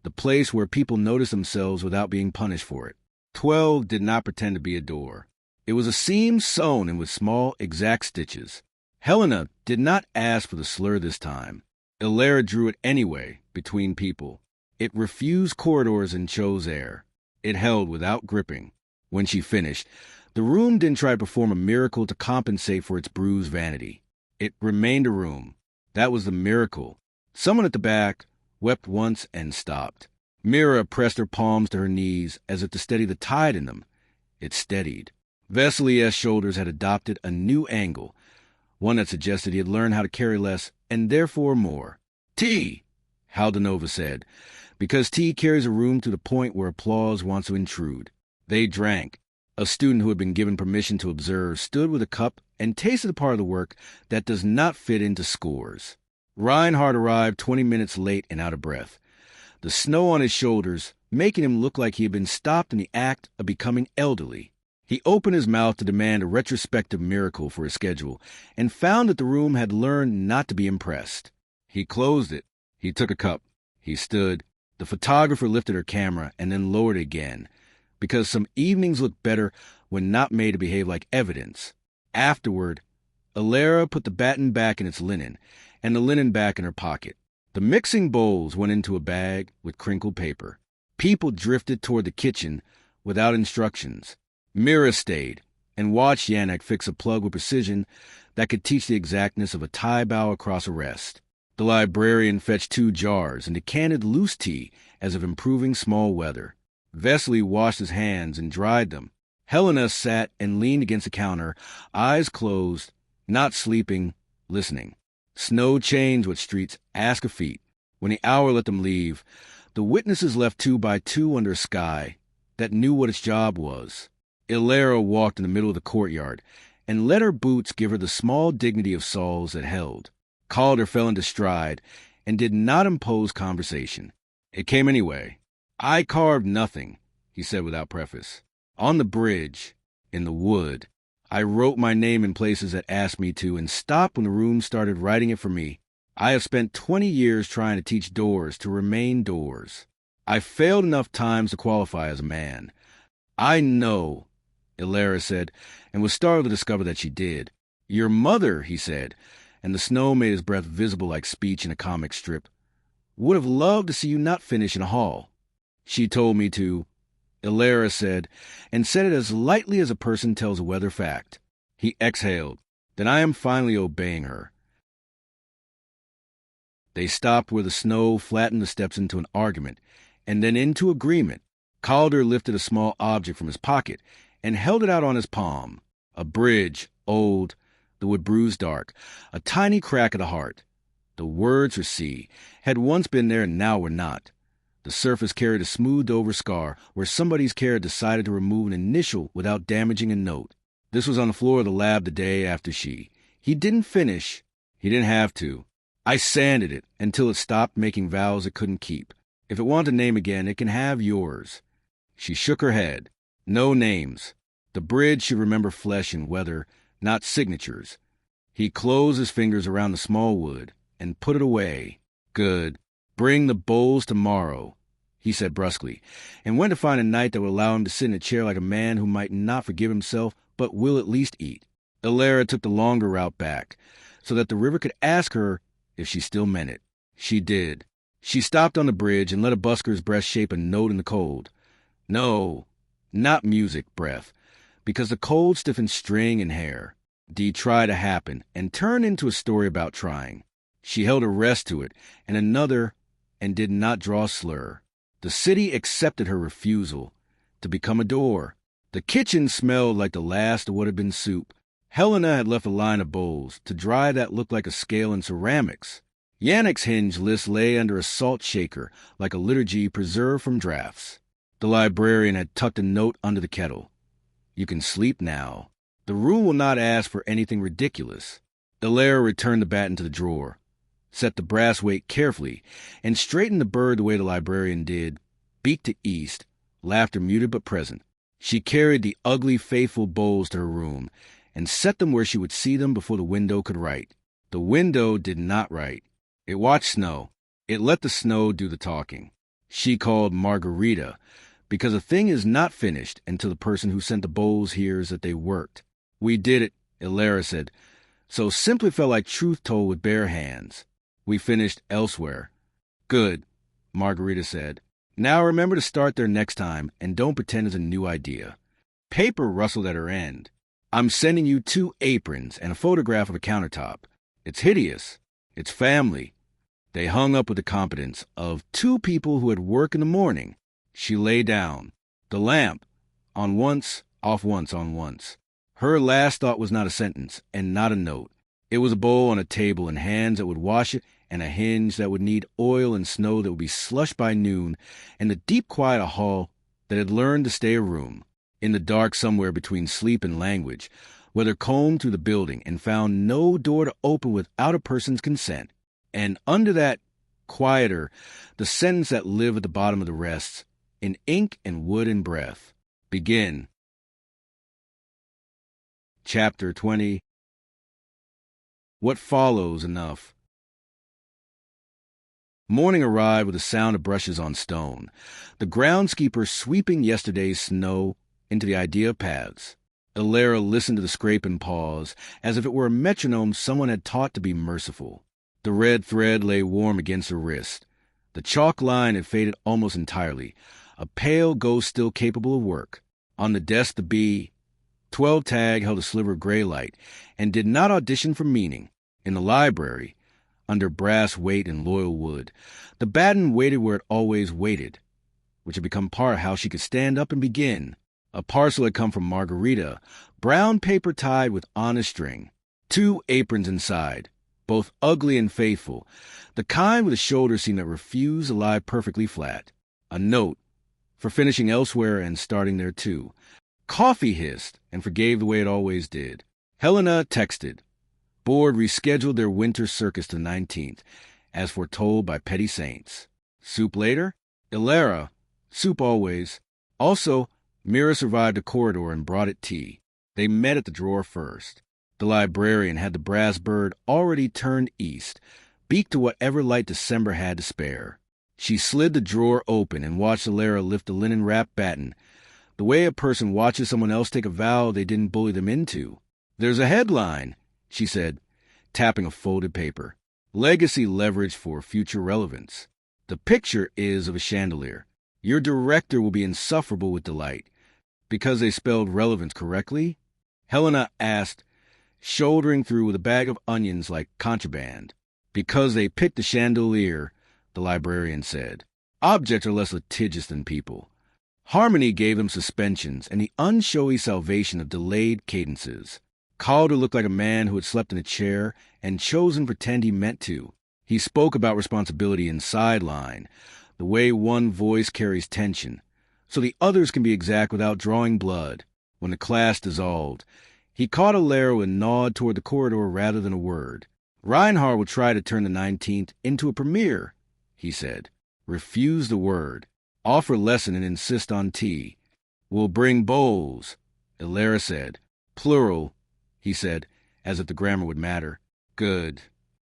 the place where people noticed themselves without being punished for it. 12 did not pretend to be a door. It was a seam sewn in with small, exact stitches. Helena did not ask for the slur this time. Elara drew it anyway, between people. It refused corridors and chose air. It held without gripping. When she finished, the room didn't try to perform a miracle to compensate for its bruised vanity. It remained a room. That was the miracle. Someone at the back wept once and stopped. Mira pressed her palms to her knees as if to steady the tide in them. It steadied. Vesely's shoulders had adopted a new angle, one that suggested he had learned how to carry less and therefore more. Tea, Haldanova said, because tea carries a room to the point where applause wants to intrude. They drank. A student who had been given permission to observe stood with a cup and tasted a part of the work that does not fit into scores. Reinhard arrived 20 minutes late and out of breath, the snow on his shoulders making him look like he had been stopped in the act of becoming elderly. He opened his mouth to demand a retrospective miracle for his schedule and found that the room had learned not to be impressed. He closed it. He took a cup. He stood. The photographer lifted her camera and then lowered it again, because some evenings look better when not made to behave like evidence. Afterward, Elara put the batten back in its linen and the linen back in her pocket. The mixing bowls went into a bag with crinkled paper. People drifted toward the kitchen without instructions. Mira stayed and watched Yannick fix a plug with precision that could teach the exactness of a tie bow across a rest. The librarian fetched 2 jars and decanted loose tea as if improving small weather. Vesely washed his hands and dried them. Helena sat and leaned against the counter, eyes closed, not sleeping, listening. Snow changed what streets ask of feet. When the hour let them leave, the witnesses left 2 by 2 under a sky that knew what its job was. Elara walked in the middle of the courtyard and let her boots give her the small dignity of soles that held. Calder fell into stride and did not impose conversation. It came anyway. I carved nothing, he said without preface. On the bridge, in the wood, I wrote my name in places that asked me to and stopped when the room started writing it for me. I have spent 20 years trying to teach doors to remain doors. I failed enough times to qualify as a man. I know, Elara said, and was startled to discover that she did. Your mother, he said, and the snow made his breath visible like speech in a comic strip. "Would have loved to see you not finish in a hall." "She told me to," Elara said, and said it as lightly as a person tells a weather fact. He exhaled. "Then I am finally obeying her." They stopped where the snow flattened the steps into an argument, and then into agreement. Calder lifted a small object from his pocket and held it out on his palm. A bridge, old, the wood bruised dark, a tiny crack at the heart. The words for C had once been there and now were not. The surface carried a smoothed-over scar where somebody's care had decided to remove an initial without damaging a note. This was on the floor of the lab the day after she. He didn't finish. He didn't have to. "I sanded it until it stopped making vowels it couldn't keep. If it wanted a name again, it can have yours." She shook her head. "No names. The bridge should remember flesh and weather, not signatures." He closed his fingers around the small wood and put it away. "Good. Bring the bowls tomorrow," he said brusquely, and went to find a night that would allow him to sit in a chair like a man who might not forgive himself but will at least eat. Elara took the longer route back, so that the river could ask her if she still meant it. She did. She stopped on the bridge and let a busker's breath shape a note in the cold. No, not music breath, because the cold stiffened string and hair. D try to happen and turn into a story about trying. She held a rest to it and another and did not draw a slur. The city accepted her refusal to become a door. The kitchen smelled like the last of what had been soup. Helena had left a line of bowls to dry that looked like a scale in ceramics. Yannick's hinge list lay under a salt shaker like a liturgy preserved from drafts. The librarian had tucked a note under the kettle. "You can sleep now. The room will not ask for anything ridiculous." Elara returned the bat into the drawer, set the brass weight carefully, and straightened the bird the way the librarian did, beak to east, laughter muted but present. She carried the ugly, faithful bowls to her room and set them where she would see them before the window could write. The window did not write. It watched snow. It let the snow do the talking. She called Margarita, because a thing is not finished until the person who sent the bowls hears that they worked. "We did it," Elara said, so simply felt like truth told with bare hands. "We finished elsewhere." "Good," Margarita said. "Now remember to start there next time, and don't pretend it's a new idea." Paper rustled at her end. "I'm sending you 2 aprons and a photograph of a countertop. It's hideous. It's family." They hung up with the competence of 2 people who had work in the morning. She lay down. The lamp, on once, off once, on once. Her last thought was not a sentence, and not a note. It was a bowl on a table and hands that would wash it, and a hinge that would need oil and snow that would be slush by noon, and the deep quiet of a hall that had learned to stay a room. In the dark somewhere between sleep and language, whether combed through the building and found no door to open without a person's consent. And under that, quieter, the sentence that lived at the bottom of the rests, in ink and wood and breath. Begin. Chapter 20. What follows enough. Morning arrived with the sound of brushes on stone, the groundskeeper sweeping yesterday's snow into the idea of paths. Elara listened to the scrape and pause, as if it were a metronome someone had taught to be merciful. The red thread lay warm against her wrist. The chalk line had faded almost entirely, a pale ghost still capable of work. On the desk the B12 tag held a sliver of gray light, and did not audition for meaning. In the library, under brass weight and loyal wood, the baton waited where it always waited, which had become part of how she could stand up and begin. A parcel had come from Margarita, brown paper tied with honest string. 2 aprons inside, both ugly and faithful, the kind with a shoulder seam that refused to lie perfectly flat. A note, for finishing elsewhere and starting there too. Coffee hissed and forgave the way it always did. Helena texted. Board rescheduled their winter circus to the 19th, as foretold by petty saints. Soup later? Elara. Soup always. Also, Mira survived a corridor and brought it tea. They met at the drawer first. The librarian had the brass bird already turned east, beaked to whatever light December had to spare. She slid the drawer open and watched Elara lift the linen-wrapped baton, the way a person watches someone else take a vow they didn't bully them into. "There's a headline," she said. tapping a folded paper. Legacy leverage for future relevance. The picture is of a chandelier. Your director will be insufferable with delight. Because they spelled relevance correctly? Helena asked, shouldering through with a bag of onions like contraband. Because they picked the chandelier, the librarian said. Objects are less litigious than people. Harmony gave them suspensions and the unshowy salvation of delayed cadences. Calder looked like a man who had slept in a chair and chosen to pretend he meant to. He spoke about responsibility in sideline, the way one voice carries tension, so the others can be exact without drawing blood. When the class dissolved, he caught Elara with a nod toward the corridor rather than a word. Reinhardt will try to turn the 19th into a premiere, he said. Refuse the word. Offer lesson and insist on tea. We'll bring bowls, Elara said. Plural, he said, as if the grammar would matter. Good.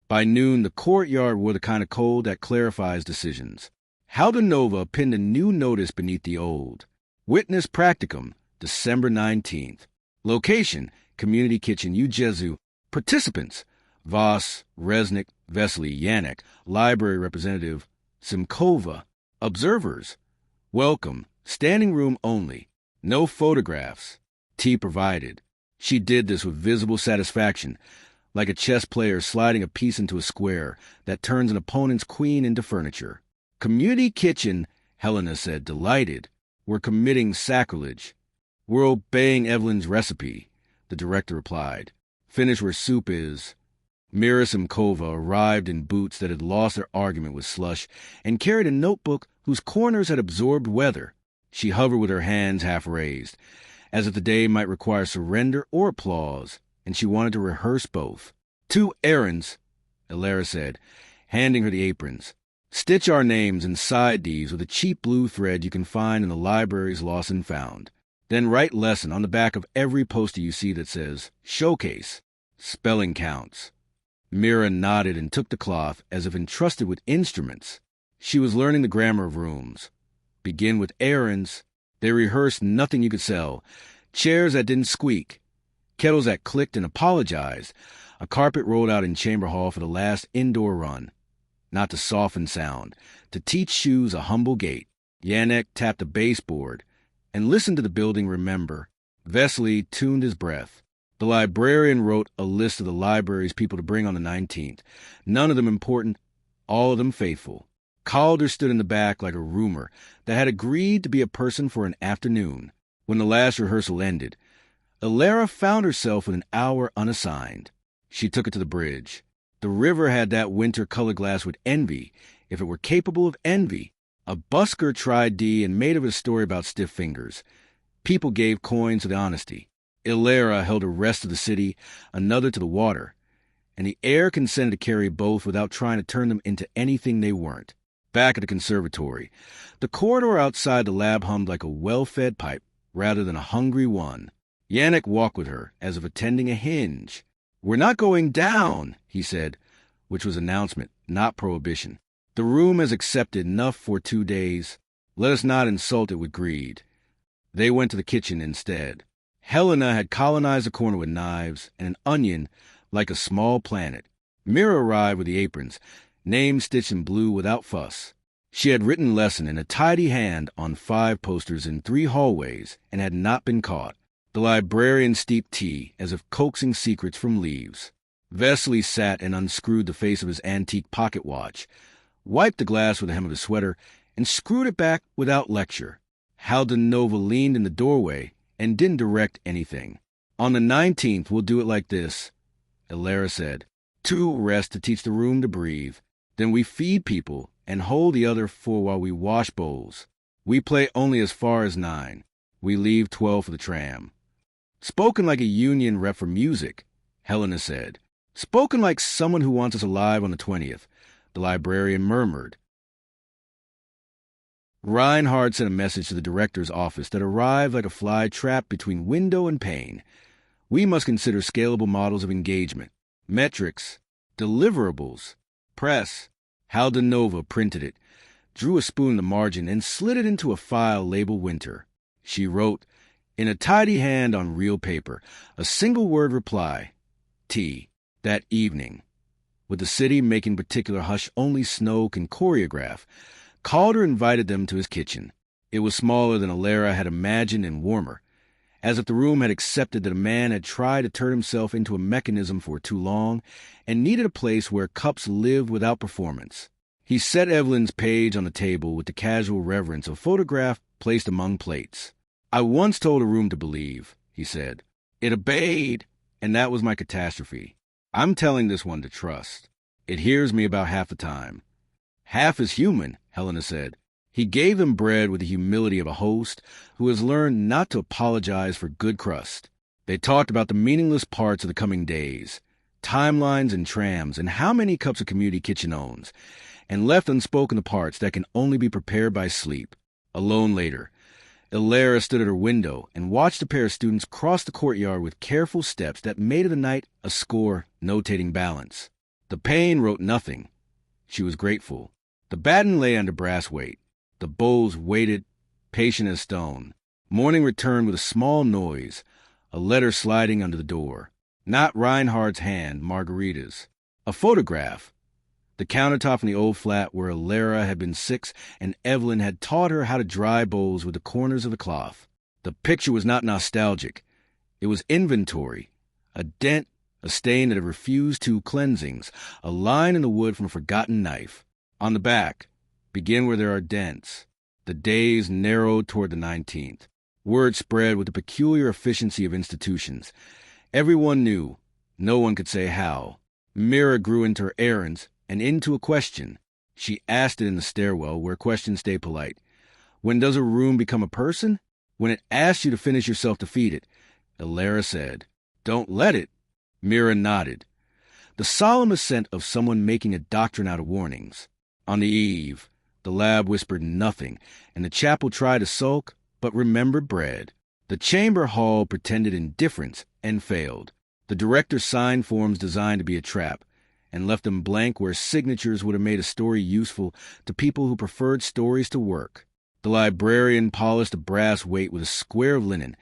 By noon, the courtyard wore the kind of cold that clarifies decisions. Haldenova pinned a new notice beneath the old. Witness Practicum, December 19th. Location, Community Kitchen, Ujezu. Participants, Voss, Resnick, Vesely, Yanek. Library Representative, Simkova. Observers, welcome, standing room only. No photographs. Tea provided. She did this with visible satisfaction, like a chess player sliding a piece into a square that turns an opponent's queen into furniture. Community kitchen, Helena said, delighted. We're committing sacrilege. We're obeying Evelyn's recipe, the director replied. Finish where soup is. Mira Simkova arrived in boots that had lost their argument with slush and carried a notebook whose corners had absorbed weather. She hovered with her hands half raised, as if the day might require surrender or applause, and she wanted to rehearse both. 2 errands, Elara said, handing her the aprons. Stitch our names inside these with a cheap blue thread you can find in the library's Lost and Found. Then write lesson on the back of every poster you see that says, Showcase. Spelling counts. Mira nodded and took the cloth as if entrusted with instruments. She was learning the grammar of rooms. Begin with errands. They rehearsed nothing you could sell. Chairs that didn't squeak. Kettles that clicked and apologized. A carpet rolled out in Chamber Hall for the last indoor run. Not to soften sound. To teach shoes a humble gait. Yanek tapped a baseboard and listened to the building remember. Vesely tuned his breath. The librarian wrote a list of the library's people to bring on the 19th. None of them important, all of them faithful. Calder stood in the back like a rumor that had agreed to be a person for an afternoon. When the last rehearsal ended, Elara found herself with an hour unassigned. She took it to the bridge. The river had that winter color glass with envy, if it were capable of envy. A busker tried D and made of it a story about stiff fingers. People gave coins to the honesty. Elara held a rest to the city, another to the water, and the air consented to carry both without trying to turn them into anything they weren't. Back at the conservatory, the corridor outside the lab hummed like a well-fed pipe rather than a hungry one. Yanek walked with her, as if attending a hinge. We're not going down, he said, which was announcement, not prohibition. The room has accepted enough for 2 days. Let us not insult it with greed. They went to the kitchen instead. Helena had colonized the corner with knives and an onion like a small planet. Mira arrived with the aprons, names stitched in blue without fuss. She had written lesson in a tidy hand on 5 posters in 3 hallways and had not been caught. The librarian steeped tea as if coaxing secrets from leaves. Vesely sat and unscrewed the face of his antique pocket watch, wiped the glass with the hem of his sweater, and screwed it back without lecture. Haldenova leaned in the doorway and didn't direct anything. On the 19th, we'll do it like this, Elara said. 2 rest to teach the room to breathe. Then we feed people and hold the other 4 while we wash bowls. We play only as far as 9. We leave 12 for the tram. Spoken like a union rep for music, Helena said. Spoken like someone who wants us alive on the 20th, the librarian murmured. Reinhardt sent a message to the director's office that arrived like a fly trapped between window and pane. We must consider scalable models of engagement, metrics, deliverables, press. Haldenova printed it, drew a spoon in the margin, and slid it into a file labeled Winter. She wrote, in a tidy hand on real paper, a single-word reply, T. That evening, with the city making particular hush-only Snow can choreograph, Calder invited them to his kitchen. It was smaller than Elara had imagined and warmer, as if the room had accepted that a man had tried to turn himself into a mechanism for too long and needed a place where cups lived without performance. He set Evelyn's page on the table with the casual reverence of a photograph placed among plates. "I once told a room to believe," he said. "It obeyed, and that was my catastrophe. I'm telling this one to trust. It hears me about half the time." "Half is human," Helena said. He gave them bread with the humility of a host who has learned not to apologize for good crust. They talked about the meaningless parts of the coming days, timelines and trams, and how many cups a community kitchen owns, and left unspoken the parts that can only be prepared by sleep. Alone later, Elara stood at her window and watched a pair of students cross the courtyard with careful steps that made of the night a score notating balance. The pane wrote nothing. She was grateful. The baton lay under brass weight. The bowls waited, patient as stone. Morning returned with a small noise, a letter sliding under the door. Not Reinhardt's hand, Margarita's. A photograph. The countertop in the old flat where Elara had been 6 and Evelyn had taught her how to dry bowls with the corners of the cloth. The picture was not nostalgic. It was inventory. A dent, a stain that had refused 2 cleansings, a line in the wood from a forgotten knife. On the back, begin where there are dents. The days narrowed toward the 19th. Word spread with the peculiar efficiency of institutions. Everyone knew. No one could say how. Mira grew into her errands and into a question. She asked it in the stairwell, where questions stay polite. When does a room become a person? When it asks you to finish yourself to feed it. Elara said, "Don't let it." Mira nodded. The solemn assent of someone making a doctrine out of warnings. On the eve, the lab whispered nothing, and the chapel tried to sulk, but remembered bread. The chamber hall pretended indifference and failed. The director signed forms designed to be a trap, and left them blank where signatures would have made a story useful to people who preferred stories to work. The librarian polished a brass weight with a square of linen,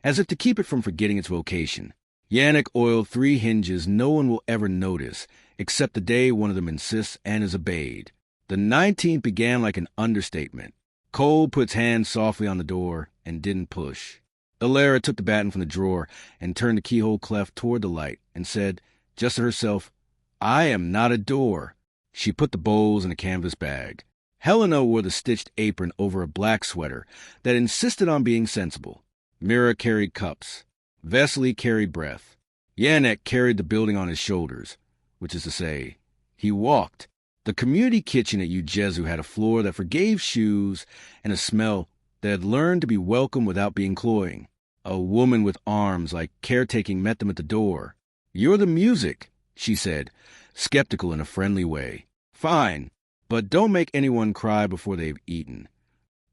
as if to keep it from forgetting its vocation. Yannick oiled 3 hinges no one will ever notice, except the day one of them insists and is obeyed. The 19th began like an understatement. Cole put his hand softly on the door and didn't push. Elara took the baton from the drawer and turned the keyhole cleft toward the light and said, just to herself, "I am not a door." She put the bowls in a canvas bag. Helena wore the stitched apron over a black sweater that insisted on being sensible. Mira carried cups. Vesely carried breath. Yannick carried the building on his shoulders, which is to say, he walked. The community kitchen at Ujezu had a floor that forgave shoes and a smell that had learned to be welcome without being cloying. A woman with arms like caretaking met them at the door. "You're the music," she said, skeptical in a friendly way. "Fine, but don't make anyone cry before they've eaten."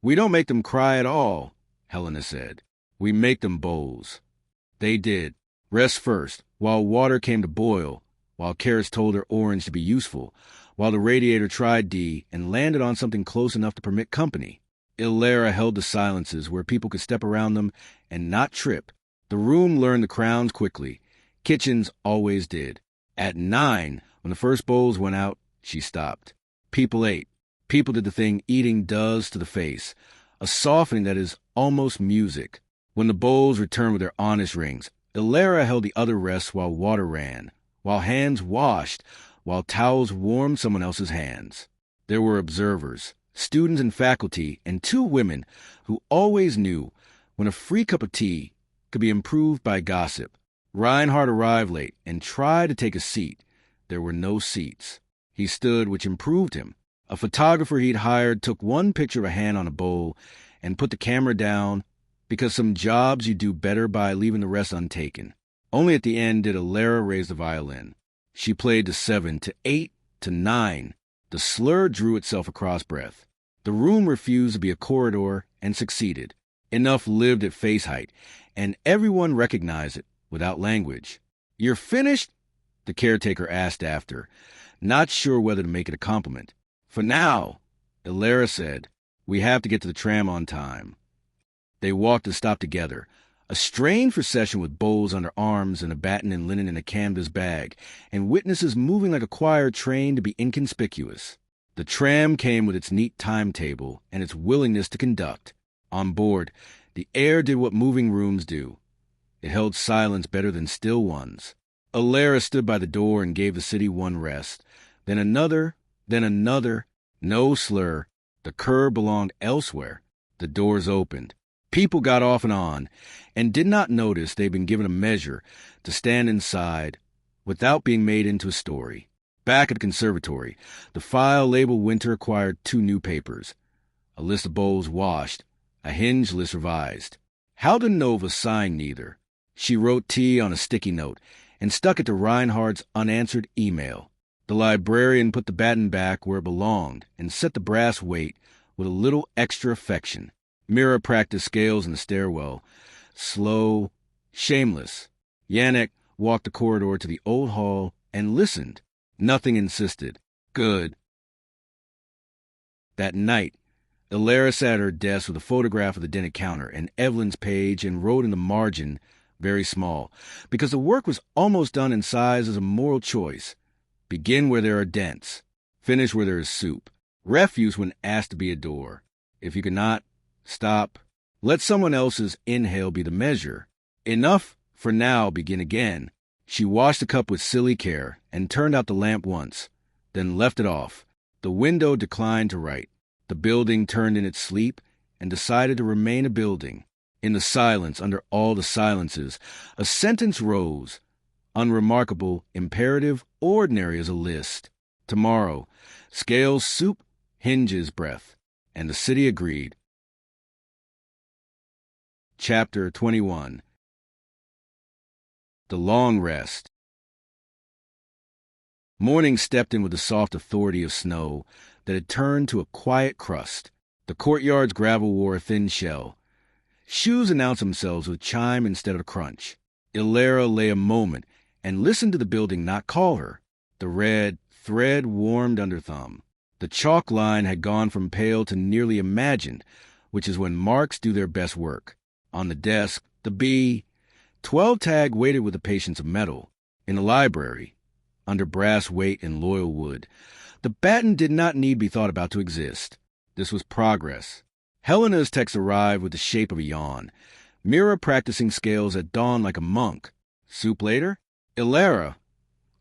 "We don't make them cry at all," Helena said. "We make them bowls." They did. Rest first, while water came to boil, while carrots told her orange to be useful, while the radiator tried D and landed on something close enough to permit company. Elara held the silences where people could step around them and not trip. The room learned the crowns quickly. Kitchens always did. At 9, when the first bowls went out, she stopped. People ate. People did the thing eating does to the face, a softening that is almost music. When the bowls returned with their honest rings, Elara held the other rests while water ran, while hands washed, while towels warmed someone else's hands. There were observers, students and faculty, and 2 women who always knew when a free cup of tea could be improved by gossip. Reinhardt arrived late and tried to take a seat. There were no seats. He stood, which improved him. A photographer he'd hired took one picture of a hand on a bowl and put the camera down, because some jobs you do better by leaving the rest untaken. Only at the end did Elara raise the violin. She played to 7, to 8, to 9. The slur drew itself across breath. The room refused to be a corridor and succeeded. Enough lived at face height, and everyone recognized it without language. "You're finished?" the caretaker asked after, not sure whether to make it a compliment. "For now," Elara said. "We have to get to the tram on time." They walked to stop together, A strange procession with bowls under arms and a baton and linen in a canvas bag, and witnesses moving like a choir trained to be inconspicuous. The tram came with its neat timetable and its willingness to conduct. On board, the air did what moving rooms do. It held silence better than still ones. Elara stood by the door and gave the city one rest, then another, then another. No slur. The curb belonged elsewhere. The doors opened. People got off and on, and did not notice they'd been given a measure to stand inside without being made into a story. Back at the conservatory, the file labeled Winter acquired 2 new papers. A list of bowls washed, a hinge list revised. Nova signed neither. She wrote T on a sticky note and stuck it to Reinhardt's unanswered email. The librarian put the baton back where it belonged and set the brass weight with a little extra affection. Mira practiced scales in the stairwell. Slow, shameless. Yannick walked the corridor to the old hall and listened. Nothing insisted. Good. That night, Elara sat at her desk with a photograph of the dinner counter and Evelyn's page and wrote in the margin, very small, because the work was almost done in size as a moral choice. Begin where there are dents. Finish where there is soup. Refuse when asked to be a door. If you cannot, stop. Let someone else's inhale be the measure. Enough for now, begin again. She washed the cup with silly care and turned out the lamp once, then left it off. The window declined to write. The building turned in its sleep and decided to remain a building. In the silence, under all the silences, a sentence rose, unremarkable, imperative, ordinary as a list. Tomorrow, scales, soup, hinges, breath. And the city agreed. Chapter 21. The Long Rest. Morning stepped in with the soft authority of snow that had turned to a quiet crust. The courtyard's gravel wore a thin shell. Shoes announced themselves with chime instead of a crunch. Elara lay a moment and listened to the building not call her. The red thread warmed under thumb. The chalk line had gone from pale to nearly imagined, which is when marks do their best work. On the desk, the B. 12 tag waited with the patience of metal. In the library, under brass weight and loyal wood, the baton did not need be thought about to exist. This was progress. Helena's text arrived with the shape of a yawn. Mira practicing scales at dawn like a monk. Soup later? Elara,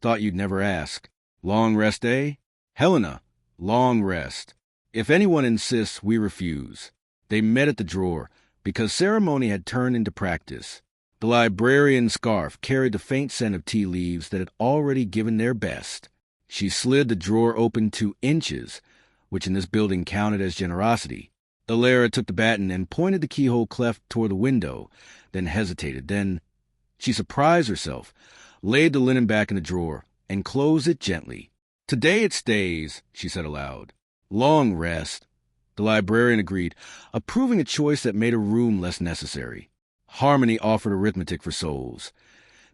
thought you'd never ask. Long rest, eh? Helena, long rest. If anyone insists, we refuse. They met at the drawer, because ceremony had turned into practice. The librarian's scarf carried the faint scent of tea leaves that had already given their best. She slid the drawer open 2 inches, which in this building counted as generosity. Elara took the baton and pointed the keyhole cleft toward the window, then hesitated. Then she surprised herself, laid the linen back in the drawer, and closed it gently. Today it stays, she said aloud. Long rest. The librarian agreed, approving a choice that made a room less necessary. Harmony offered arithmetic for souls.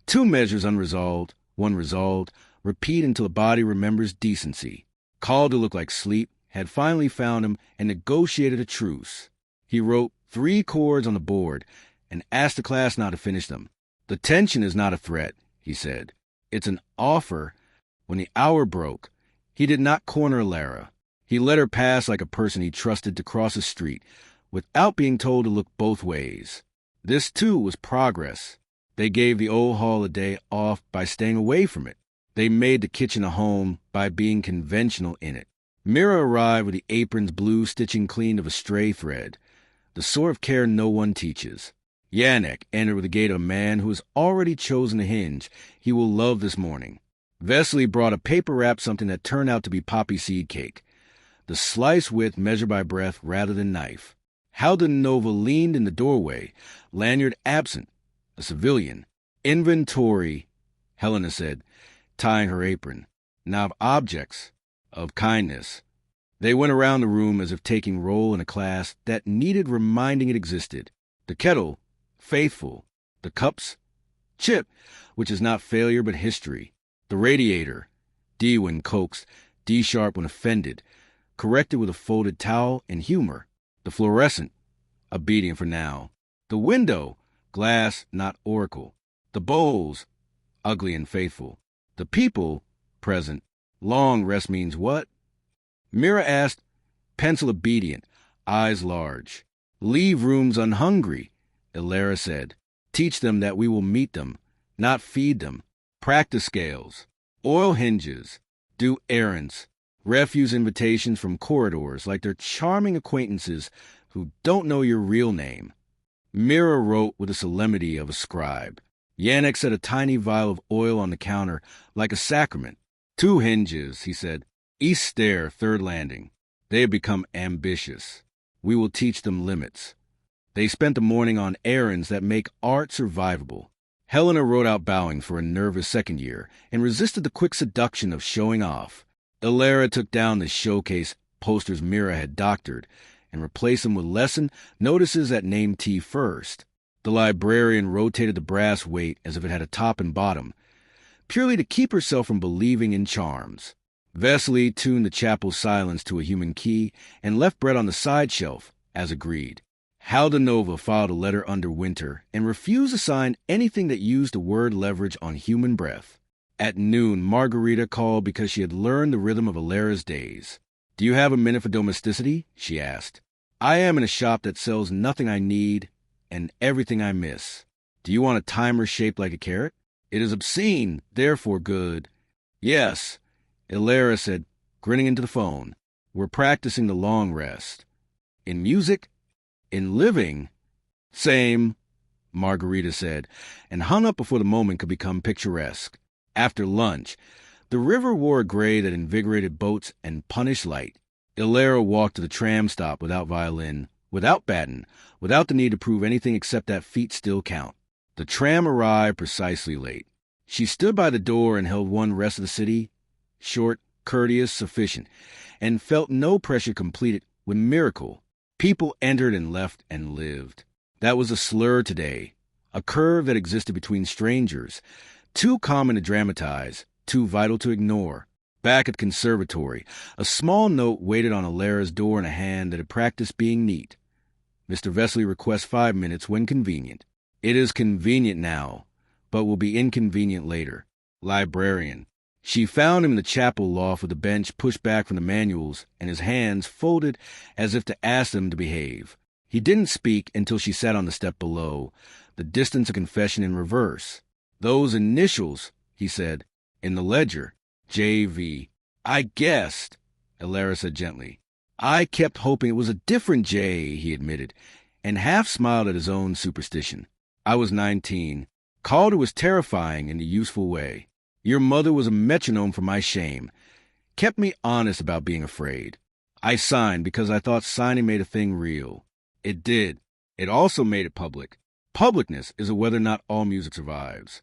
2 measures unresolved, 1 resolved, repeat until the body remembers decency. Called to look like sleep, had finally found him and negotiated a truce. He wrote 3 chords on the board and asked the class not to finish them. The tension is not a threat, he said. It's an offer. When the hour broke, he did not corner Elara. He let her pass like a person he trusted to cross a street, without being told to look both ways. This, too, was progress. They gave the old hall a day off by staying away from it. They made the kitchen a home by being conventional in it. Mira arrived with the apron's blue stitching clean of a stray thread, the sort of care no one teaches. Yannick entered with the gait of a man who has already chosen a hinge he will love this morning. Vesely brought a paper-wrapped something that turned out to be poppy seed cake, the slice width measured by breath rather than knife. Nova leaned in the doorway, lanyard absent, a civilian. Inventory, Helena said, tying her apron. Now of objects, of kindness. They went around the room as if taking roll in a class that needed reminding it existed. The kettle, faithful. The cups, chip, which is not failure but history. The radiator, D when coaxed, D sharp when offended, corrected with a folded towel and humor. The fluorescent, obedient for now. The window, glass, not oracle. The bowls, ugly and faithful. The people, present. Long rest means what? Mira asked, pencil obedient, eyes large. Leave rooms unhungry, Elara said. Teach them that we will meet them, not feed them. Practice scales, oil hinges, do errands, refuse invitations from corridors like they're charming acquaintances who don't know your real name. Mira wrote with the solemnity of a scribe. Yannick set a tiny vial of oil on the counter like a sacrament. 2 hinges, he said. East stair, 3rd landing. They have become ambitious. We will teach them limits. They spent the morning on errands that make art survivable. Helena wrote out bowing for a nervous second year and resisted the quick seduction of showing off. Elara took down the showcase posters Mira had doctored and replaced them with lesson notices that named T first. The librarian rotated the brass weight as if it had a top and bottom, purely to keep herself from believing in charms. Vesely tuned the chapel's silence to a human key and left Brett on the side shelf, as agreed. Haldenova filed a letter under Winter and refused to sign anything that used the word leverage on human breath. At noon, Margarita called because she had learned the rhythm of Elara's days. "Do you have a minute for domesticity?" she asked. "I am in a shop that sells nothing I need and everything I miss. Do you want a timer shaped like a carrot? It is obscene, therefore good." "Yes," Elara said, grinning into the phone. "We're practicing the long rest." "In music? In living?" "Same," Margarita said, and hung up before the moment could become picturesque. After lunch, the river wore a gray that invigorated boats and punished light. Elara walked to the tram stop without Violin, without Batten, without the need to prove anything except that feet still count. The tram arrived precisely late. She stood by the door and held one rest of the city, short, courteous, sufficient, and felt no pressure completed with miracle. People entered and left and lived. That was a slur today, a curve that existed between strangers, too common to dramatize, too vital to ignore. Back at the conservatory, a small note waited on Elara's door in a hand that had practiced being neat. "Mr. Vesely requests 5 minutes when convenient." "It is convenient now, but will be inconvenient later." Librarian. She found him in the chapel loft with a bench pushed back from the manuals and his hands folded as if to ask them to behave. He didn't speak until she sat on the step below, the distance of confession in reverse. "Those initials," he said, "in the ledger, J.V. "I guessed," Elara said gently. "I kept hoping it was a different J," he admitted, and half smiled at his own superstition. "I was 19. Calder was terrifying in a useful way. Your mother was a metronome for my shame. Kept me honest about being afraid. I signed because I thought signing made a thing real. It did. It also made it public. Publicness is a whether or not all music survives."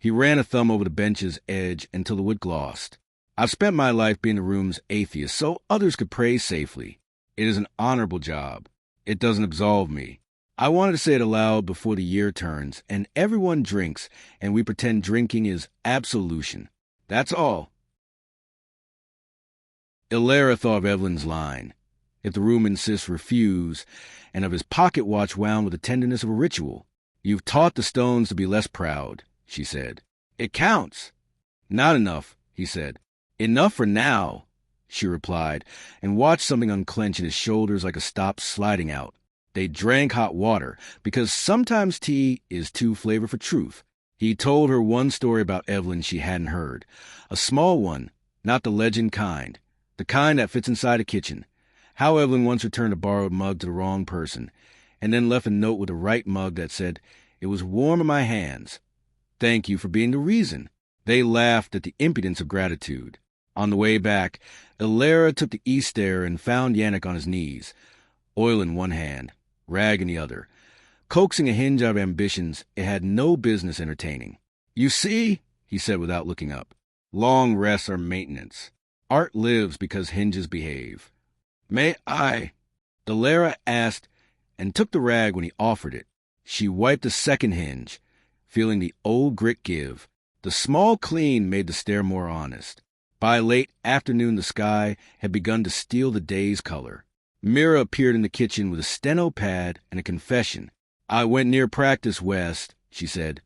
He ran a thumb over the bench's edge until the wood glossed. "I've spent my life being the room's atheist so others could pray safely. It is an honorable job. It doesn't absolve me. I wanted to say it aloud before the year turns, and everyone drinks, and we pretend drinking is absolution. That's all." Elara thought of Evelyn's line, "If the room insists, refuse," and of his pocket watch wound with the tenderness of a ritual. "You've taught the stones to be less proud," she said. "It counts." "Not enough," he said. "Enough for now," she replied, and watched something unclench in his shoulders like a stop sliding out. They drank hot water, because sometimes tea is too flavor for truth. He told her one story about Evelyn she hadn't heard. A small one, not the legend kind. The kind that fits inside a kitchen. How Evelyn once returned a borrowed mug to the wrong person, and then left a note with the right mug that said, "It was warm in my hands. Thank you for being the reason." They laughed at the impudence of gratitude. On the way back, Elara took the east stair and found Yannick on his knees, oil in one hand, rag in the other, coaxing a hinge out of ambitions it had no business entertaining. "You see," he said without looking up, "long rests are maintenance. Art lives because hinges behave." "May I?" Elara asked, and took the rag when he offered it. She wiped the second hinge, feeling the old grit give. The small clean made the stair more honest. By late afternoon the sky had begun to steal the day's color. Mira appeared in the kitchen with a steno pad and a confession. I went near practice west, she said,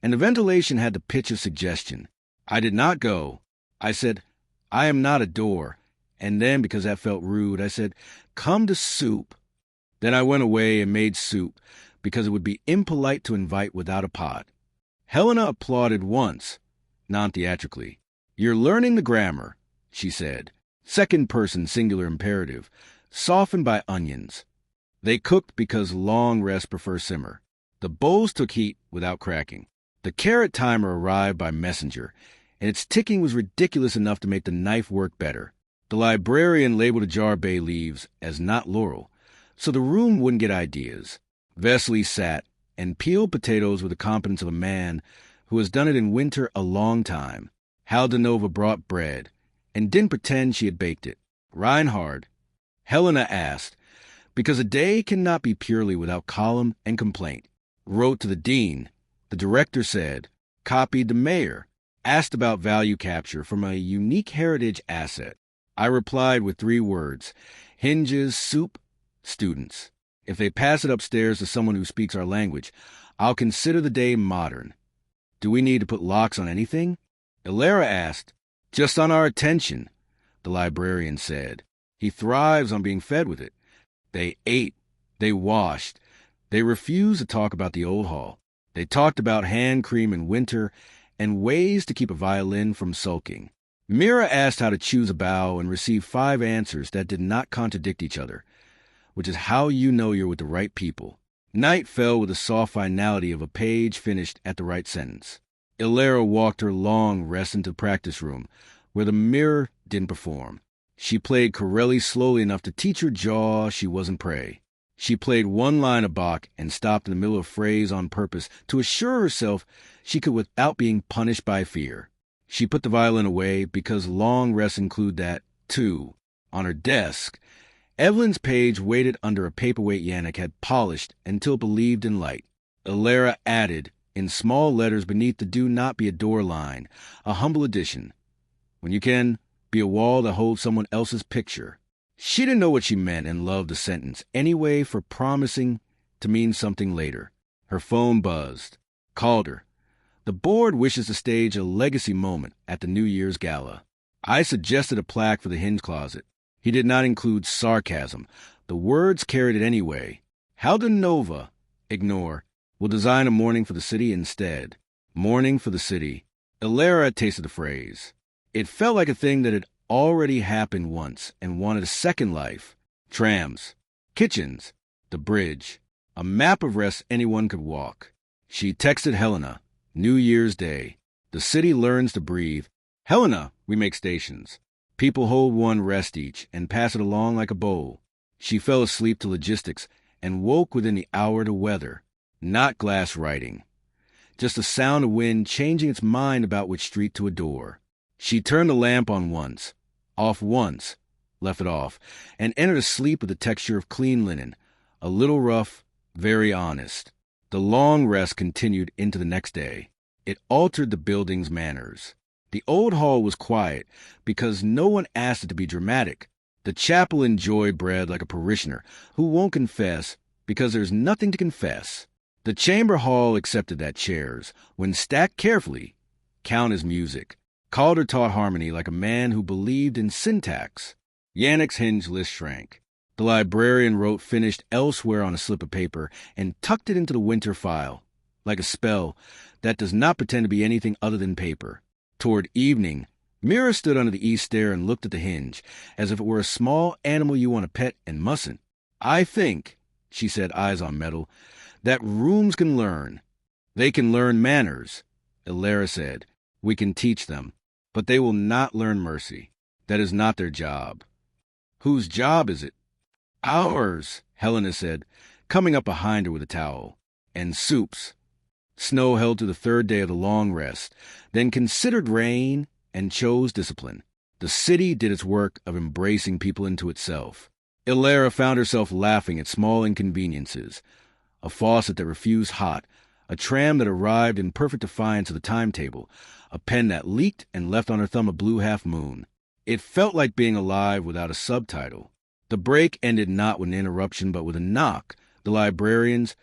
and the ventilation had the pitch of suggestion. I did not go. I said, I am not a door. And then, because that felt rude, I said, come to soup. Then I went away and made soup, because it would be impolite to invite without a pot. Helena applauded once, non-theatrically. You're learning the grammar, she said. Second person singular imperative, softened by onions. They cooked because long rest prefer simmer. The bowls took heat without cracking. The carrot timer arrived by messenger, and its ticking was ridiculous enough to make the knife work better. The librarian labeled a jar of bay leaves as not laurel, so the room wouldn't get ideas. Vesely sat and peeled potatoes with the competence of a man who has done it in winter a long time. Haldenova brought bread and didn't pretend she had baked it. Reinhard, Helena asked, because a day cannot be purely without column and complaint, wrote to the dean. The director said, copied the mayor, asked about value capture from a unique heritage asset. I replied with 3 words, hinges, soup, students. If they pass it upstairs to someone who speaks our language, I'll consider the day modern. Do we need to put locks on anything? Elara asked. Just on our attention, the librarian said. He thrives on being fed with it. They ate. They washed. They refused to talk about the old hall. They talked about hand cream in winter and ways to keep a violin from sulking. Mira asked how to choose a bow and received 5 answers that did not contradict each other, which is how you know you're with the right people. Night fell with the soft finality of a page finished at the right sentence. Elara walked her long rest into the practice room, where the mirror didn't perform. She played Corelli slowly enough to teach her jaw she wasn't prey. She played 1 line of Bach and stopped in the middle of a phrase on purpose to assure herself she could without being punished by fear. She put the violin away because long rests include that, too. On her desk, Evelyn's page waited under a paperweight Yannick had polished until it believed in light. Elara added, in small letters beneath the do not be a door line, a humble addition. When you can, be a wall that holds someone else's picture. She didn't know what she meant and loved the sentence anyway for promising to mean something later. Her phone buzzed. Called her. The board wishes to stage a legacy moment at the New Year's Gala. I suggested a plaque for the hinge closet. He did not include sarcasm. The words carried it anyway. Haldenova, ignore, will design a mourning for the city instead. Mourning for the city. Elara tasted the phrase. It felt like a thing that had already happened once and wanted a second life. Trams, kitchens, the bridge, a map of rest anyone could walk. She texted Helena, New Year's Day. The city learns to breathe. Helena, we make stations. People hold 1 rest each and pass it along like a bowl. She fell asleep to logistics and woke within the hour to weather. Not glass writing. Just the sound of wind changing its mind about which street to adore. She turned the lamp on once, off once, left it off, and entered a sleep with the texture of clean linen, a little rough, very honest. The long rest continued into the next day. It altered the building's manners. The old hall was quiet because no one asked it to be dramatic. The chapel enjoyed bread like a parishioner who won't confess because there's nothing to confess. The chamber hall accepted that chairs, when stacked carefully, count as music. Calder taught harmony like a man who believed in syntax. Yannick's hinge list shrank. The librarian wrote finished elsewhere on a slip of paper and tucked it into the winter file, like a spell that does not pretend to be anything other than paper. Toward evening, Mira stood under the east stair and looked at the hinge, as if it were a small animal you want to pet and mustn't. I think, she said, eyes on metal, that rooms can learn. They can learn manners, Elara said. We can teach them. But they will not learn mercy. That is not their job. Whose job is it? Ours, Helena said, coming up behind her with a towel. And soups. Snow held to the 3rd day of the long rest, then considered rain and chose discipline. The city did its work of embracing people into itself. Elara found herself laughing at small inconveniences. A faucet that refused hot, a tram that arrived in perfect defiance of the timetable, a pen that leaked and left on her thumb a blue half-moon. It felt like being alive without a subtitle. The break ended not with an interruption but with a knock. The librarian's,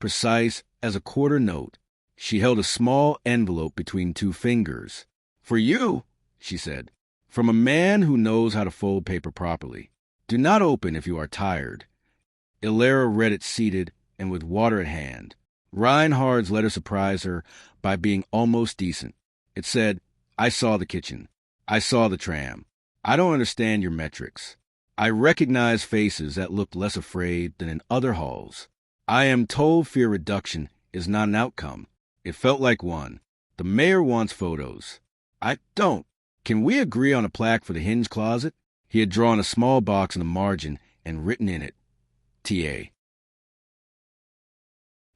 precise as a quarter note. She held a small envelope between two fingers. "For you," she said, "from a man who knows how to fold paper properly. Do not open if you are tired." Elara read it seated and with water at hand. Reinhard's letter surprised her by being almost decent. It said, "I saw the kitchen. I saw the tram. I don't understand your metrics. I recognize faces that look less afraid than in other halls. I am told fear reduction is not an outcome. It felt like one. The mayor wants photos. I don't. Can we agree on a plaque for the hinge closet?" He had drawn a small box in the margin and written in it, "TA."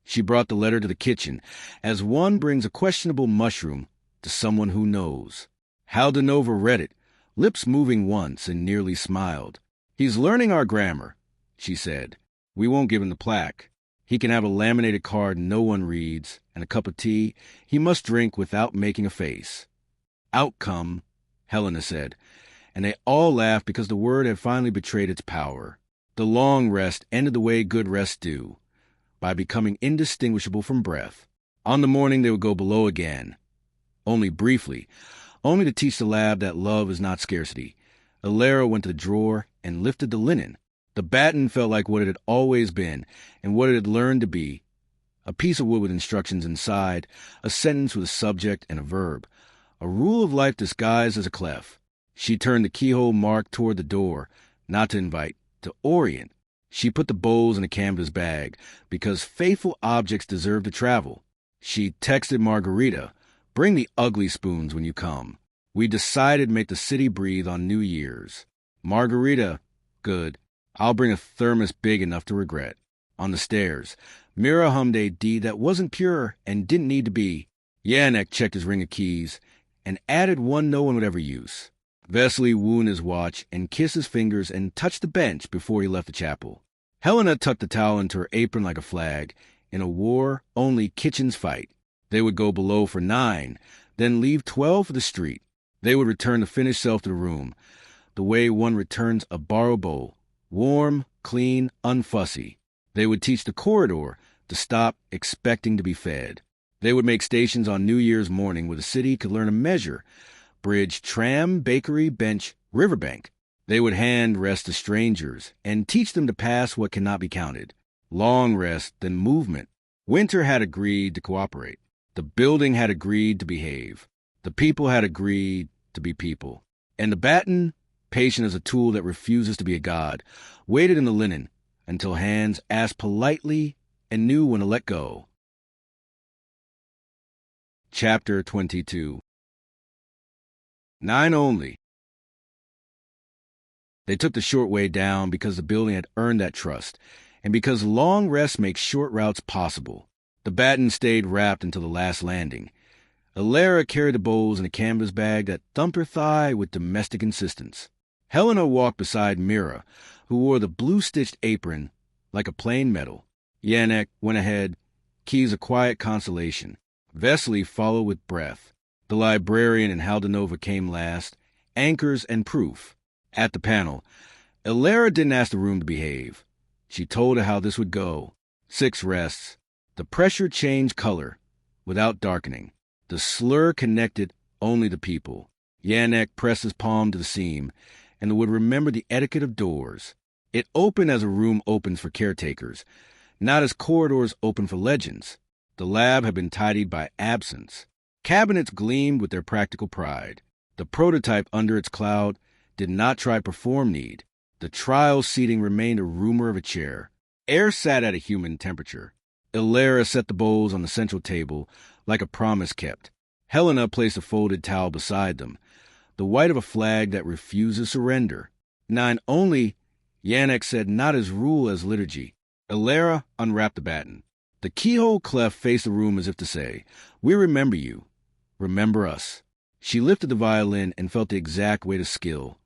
She brought the letter to the kitchen, as one brings a questionable mushroom to someone who knows. Haldenova read it, lips moving once, and nearly smiled. "He's learning our grammar," she said. "We won't give him the plaque. He can have a laminated card no one reads, and a cup of tea he must drink without making a face." "Outcome," Helena said, and they all laughed because the word had finally betrayed its power. The long rest ended the way good rests do, by becoming indistinguishable from breath. On the morning they would go below again, only briefly, only to teach the lab that love is not scarcity. Elara went to the drawer and lifted the linen. The batten felt like what it had always been and what it had learned to be. A piece of wood with instructions inside, a sentence with a subject and a verb. A rule of life disguised as a clef. She turned the keyhole marked toward the door, not to invite, to orient. She put the bowls in a canvas bag, because faithful objects deserve to travel. She texted Margarita, "Bring the ugly spoons when you come. We decided to make the city breathe on New Year's." Margarita, "Good. I'll bring a thermos big enough to regret." On the stairs, Mira hummed a D that wasn't pure and didn't need to be. Yannick checked his ring of keys and added one no one would ever use. Vesely wound his watch and kissed his fingers and touched the bench before he left the chapel. Helena tucked the towel into her apron like a flag. In a war-only kitchens fight, they would go below for 9, then leave 12 for the street. They would return the finished self to the room, the way one returns a borrowed bowl, warm, clean, unfussy. They would teach the corridor to stop expecting to be fed. They would make stations on New Year's morning where the city could learn a measure: bridge, tram, bakery, bench, riverbank. They would hand rest to strangers and teach them to pass what cannot be counted. Long rest, then movement. Winter had agreed to cooperate. The building had agreed to behave. The people had agreed to be people. And the batten, patient as a tool that refuses to be a god, waited in the linen until hands asked politely and knew when to let go. Chapter 22. 9 only. They took the short way down because the building had earned that trust, and because long rests make short routes possible. The batten stayed wrapped until the last landing. Elara carried the bowls in a canvas bag that thumped her thigh with domestic insistence. Helena walked beside Mira, who wore the blue-stitched apron like a plain medal. Yannick went ahead, keys a quiet consolation. Vesely followed with breath. The librarian and Haldenova came last, anchors and proof. At the panel, Elara didn't ask the room to behave. She told her how this would go. 6 rests. The pressure changed color, without darkening. The slur connected only the people. Yannick pressed his palm to the seam, and would remember the etiquette of doors. It opened as a room opens for caretakers, not as corridors open for legends. The lab had been tidied by absence. Cabinets gleamed with their practical pride. The prototype under its cloud did not try perform need. The trial seating remained a rumor of a chair. Air sat at a human temperature. Elara set the bowls on the central table, like a promise kept. Helena placed a folded towel beside them, the white of a flag that refuses surrender. 9 only, Yannick said, not as rule as liturgy. Elara unwrapped the batten. The keyhole cleft faced the room as if to say, "We remember you. Remember us." She lifted the violin and felt the exact weight of skill.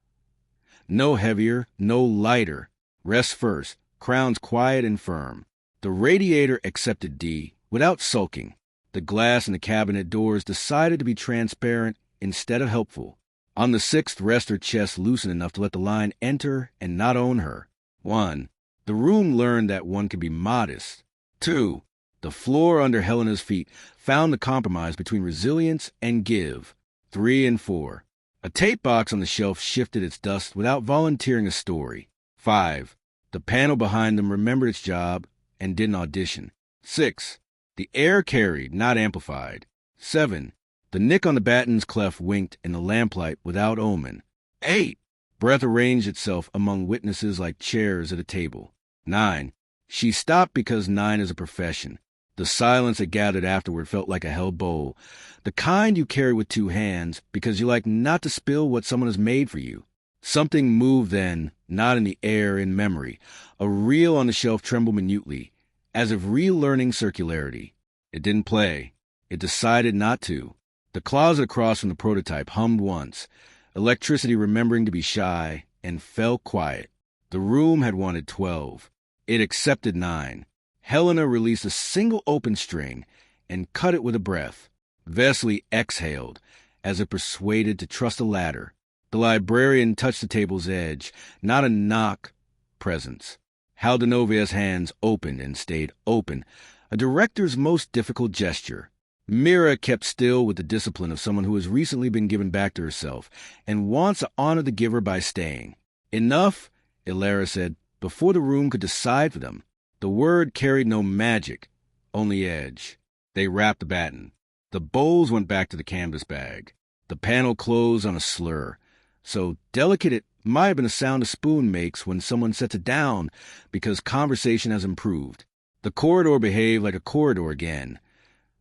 No heavier, no lighter. Rest first, crowns quiet and firm. The radiator accepted D without sulking. The glass in the cabinet doors decided to be transparent instead of helpful. On the 6th rest her chest loosened enough to let the line enter and not own her. 1. The room learned that one could be modest. 2. The floor under Helena's feet found the compromise between resilience and give. 3 and 4. A tape box on the shelf shifted its dust without volunteering a story. 5. The panel behind them remembered its job and didn't audition. 6. The air carried, not amplified. 7. The nick on the batten's clef winked in the lamplight without omen. 8. Breath arranged itself among witnesses like chairs at a table. 9. She stopped because 9 is a profession. The silence that gathered afterward felt like a held bowl, the kind you carry with 2 hands because you like not to spill what someone has made for you. Something moved then, not in the air, in memory. A reel on the shelf trembled minutely, as if relearning circularity. It didn't play. It decided not to. The closet across from the prototype hummed once, electricity remembering to be shy, and fell quiet. The room had wanted 12. It accepted 9. Helena released a single open string and cut it with a breath. Vesely exhaled, as if persuaded to trust a ladder. The librarian touched the table's edge, not a knock, presence. Haldanovia's hands opened and stayed open, a director's most difficult gesture. Mira kept still with the discipline of someone who has recently been given back to herself and wants to honor the giver by staying. Enough, Elara said, before the room could decide for them. The word carried no magic, only edge. They wrapped the batten. The bowls went back to the canvas bag. The panel closed on a slur, so delicate it might have been a sound a spoon makes when someone sets it down because conversation has improved. The corridor behaved like a corridor again.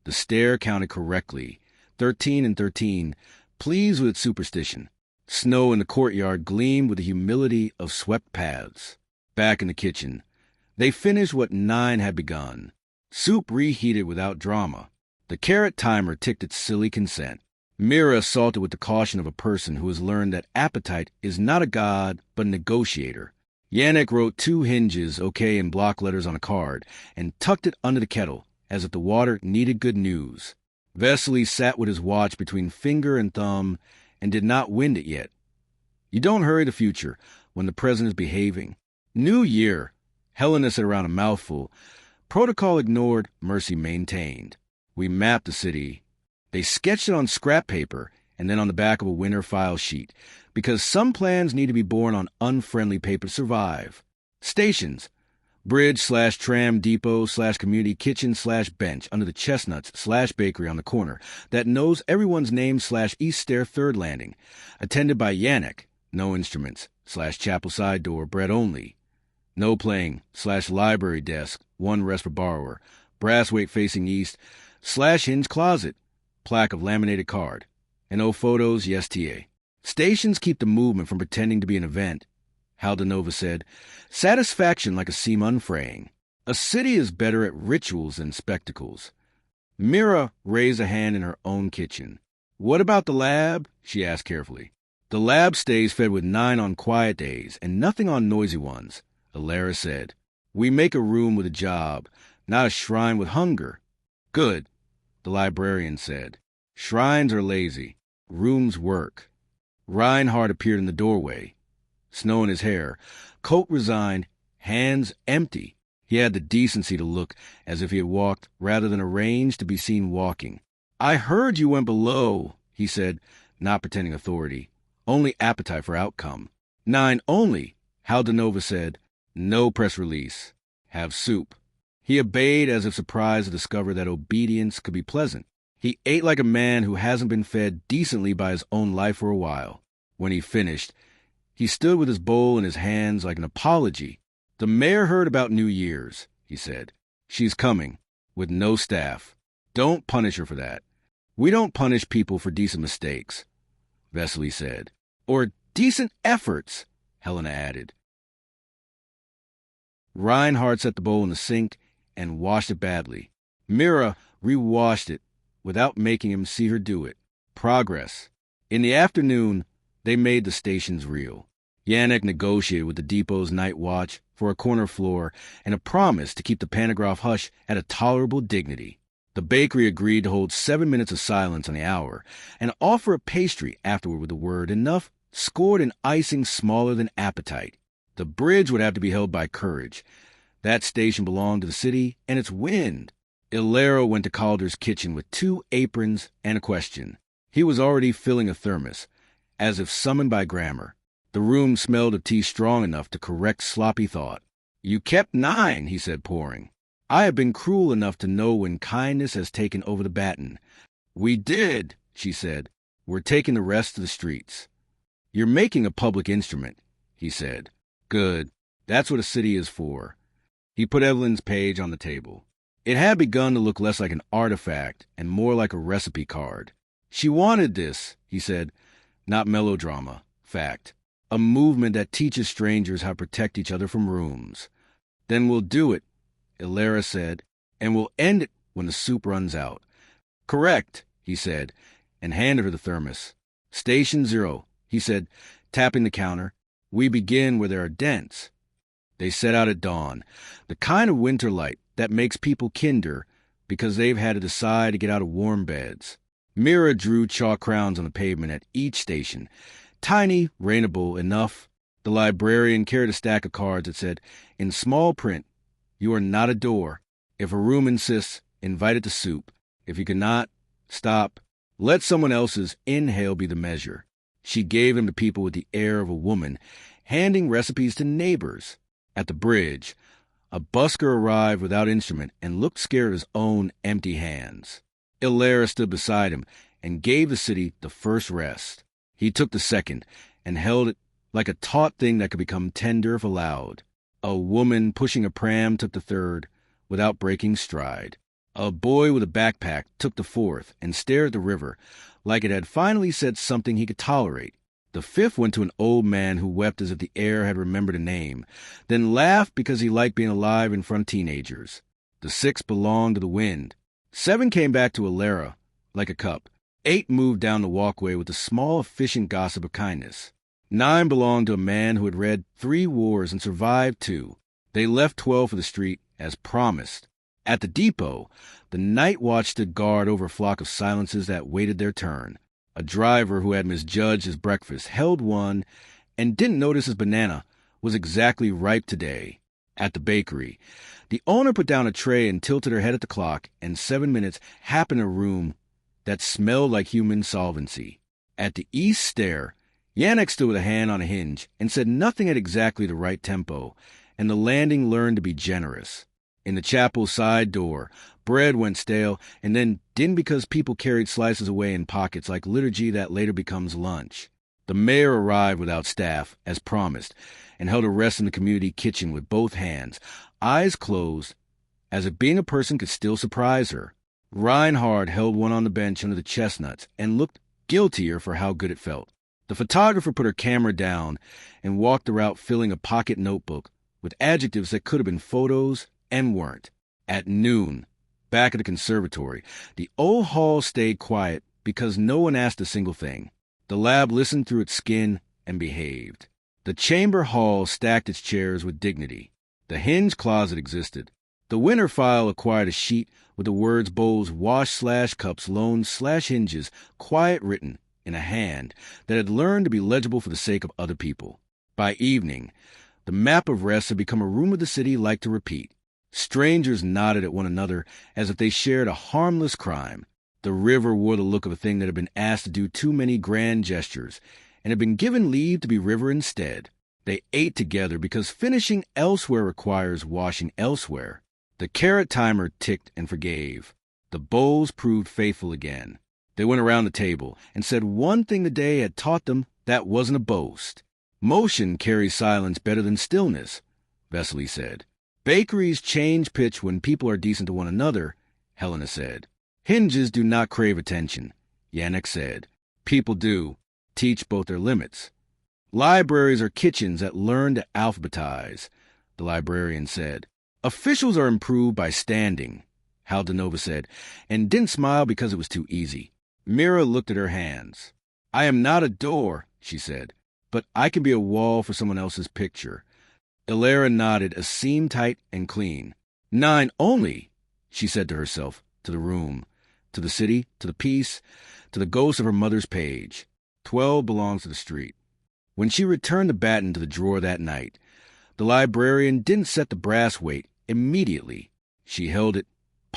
The stair counted correctly, 13 and 13, pleased with its superstition. Snow in the courtyard gleamed with the humility of swept paths. Back in the kitchen, they finished what 9 had begun. Soup reheated without drama. The carrot timer ticked its silly consent. Mira assaulted with the caution of a person who has learned that appetite is not a god, but a negotiator. Yannick wrote 2 hinges okay in block letters on a card and tucked it under the kettle, as if the water needed good news. Vesely sat with his watch between finger and thumb and did not wind it yet. You don't hurry the future when the present is behaving. New Year. Helena said around a mouthful. Protocol ignored, mercy maintained. We mapped the city. They sketched it on scrap paper and then on the back of a winter file sheet, because some plans need to be born on unfriendly paper to survive. Stations. Bridge/tram depot/community kitchen/bench under the chestnuts/bakery on the corner that knows everyone's name/east stair third landing. Attended by Yannick. No instruments/chapel side door, bread only. No playing/library desk, 1 rest for borrower. Brass weight facing east/hinge closet. Plaque of laminated card. And no photos, yes TA. Stations keep the movement from pretending to be an event, Haldanova said. Satisfaction like a seam unfraying. A city is better at rituals than spectacles. Mira raised a hand in her own kitchen. What about the lab? She asked carefully. The lab stays fed with 9 on quiet days and nothing on noisy ones, Elara said. We make a room with a job, not a shrine with hunger. Good, the librarian said. Shrines are lazy. Rooms work. Reinhardt appeared in the doorway, snow in his hair, coat resigned, hands empty. He had the decency to look as if he had walked rather than arranged to be seen walking. I heard you went below, he said, not pretending authority. Only appetite for outcome. 9 only, Haldanova said. No press release. Have soup. He obeyed as if surprised to discover that obedience could be pleasant. He ate like a man who hasn't been fed decently by his own life for a while. When he finished, he stood with his bowl in his hands like an apology. The mayor heard about New Year's, he said. She's coming, with no staff. Don't punish her for that. We don't punish people for decent mistakes, Vesely said. Or decent efforts, Helena added. Reinhardt set the bowl in the sink and washed it badly. Mira re-washed it without making him see her do it. Progress. In the afternoon, they made the stations real. Yannick negotiated with the depot's night watch for a corner floor and a promise to keep the pantograph hush at a tolerable dignity. The bakery agreed to hold 7 minutes of silence on the hour and offer a pastry afterward with the word enough scored in icing smaller than appetite. The bridge would have to be held by courage. That station belonged to the city and its wind. Elara went to Calder's kitchen with 2 aprons and a question. He was already filling a thermos, as if summoned by grammar. The room smelled of tea strong enough to correct sloppy thought. "You kept 9, he said, pouring. "I have been cruel enough to know when kindness has taken over the baton." "We did," she said. "We're taking the rest to the streets." "You're making a public instrument," he said. "Good. That's what a city is for." He put Evelyn's page on the table. It had begun to look less like an artifact and more like a recipe card. "She wanted this," he said. "Not melodrama. Fact. A movement that teaches strangers how to protect each other from rooms." "Then we'll do it," Elara said, "and we'll end it when the soup runs out." "Correct," he said, and handed her the thermos. "Station 0, he said, tapping the counter. "We begin where there are dents." They set out at dawn, the kind of winter light that makes people kinder because they've had to decide to get out of warm beds. Mira drew chalk crowns on the pavement at each station, tiny, rainable enough. The librarian carried a stack of cards that said, in small print, "You are not a door. If a room insists, invite it to soup. If you cannot, stop. Let someone else's inhale be the measure." She gave them to people with the air of a woman, handing recipes to neighbors. At the bridge, a busker arrived without instrument and looked scared of his own empty hands. Elara stood beside him and gave the city the first rest. He took the second and held it like a taut thing that could become tender if allowed. A woman pushing a pram took the third without breaking stride. A boy with a backpack took the fourth and stared at the river like it had finally said something he could tolerate. The fifth went to an old man who wept as if the air had remembered a name, then laughed because he liked being alive in front of teenagers. The 6 belonged to the wind. 7 came back to Elara like a cup. 8 moved down the walkway with the small, efficient gossip of kindness. 9 belonged to a man who had read 3 wars and survived 2. They left 12 for the street, as promised. At the depot, the night watch stood guard over a flock of silences that waited their turn. A driver who had misjudged his breakfast held one and didn't notice his banana was exactly ripe today. At the bakery, the owner put down a tray and tilted her head at the clock, and 7 minutes happened in a room that smelled like human solvency. At the east stair, Yannick stood with a hand on a hinge and said nothing at exactly the right tempo, and the landing learned to be generous. In the chapel's side door, bread went stale and then didn't because people carried slices away in pockets like liturgy that later becomes lunch. The mayor arrived without staff, as promised, and held a rest in the community kitchen with both hands, eyes closed, as if being a person could still surprise her. Reinhard held one on the bench under the chestnuts and looked guiltier for how good it felt. The photographer put her camera down and walked the route filling a pocket notebook with adjectives that could have been photos and weren't. At noon, back at the conservatory, the old hall stayed quiet because no one asked a single thing. The lab listened through its skin and behaved. The chamber hall stacked its chairs with dignity. The hinge closet existed. The winter file acquired a sheet with the words bowls wash/cups loans/hinges quiet written in a hand that had learned to be legible for the sake of other people. By evening, the map of rest had become a room of the city like to repeat. Strangers nodded at one another as if they shared a harmless crime. The river wore the look of a thing that had been asked to do too many grand gestures and had been given leave to be river instead. They ate together because finishing elsewhere requires washing elsewhere. The carrot timer ticked and forgave. The bowls proved faithful again. They went around the table and said one thing the day had taught them that wasn't a boast. "Motion carries silence better than stillness," Vesely said. "Bakeries change pitch when people are decent to one another," Helena said. "Hinges do not crave attention," Yannick said. "People do. Teach both their limits." "Libraries are kitchens that learn to alphabetize," the librarian said. "Officials are improved by standing," Haldenova said, and didn't smile because it was too easy. Mira looked at her hands. "I am not a door," she said, "but I can be a wall for someone else's picture." Elara nodded, a seam tight and clean. 9 only, she said to herself, to the room, to the city, to the peace, to the ghost of her mother's page. 12 belongs to the street. When she returned the baton to the drawer that night, the librarian didn't set the brass weight immediately. She held it,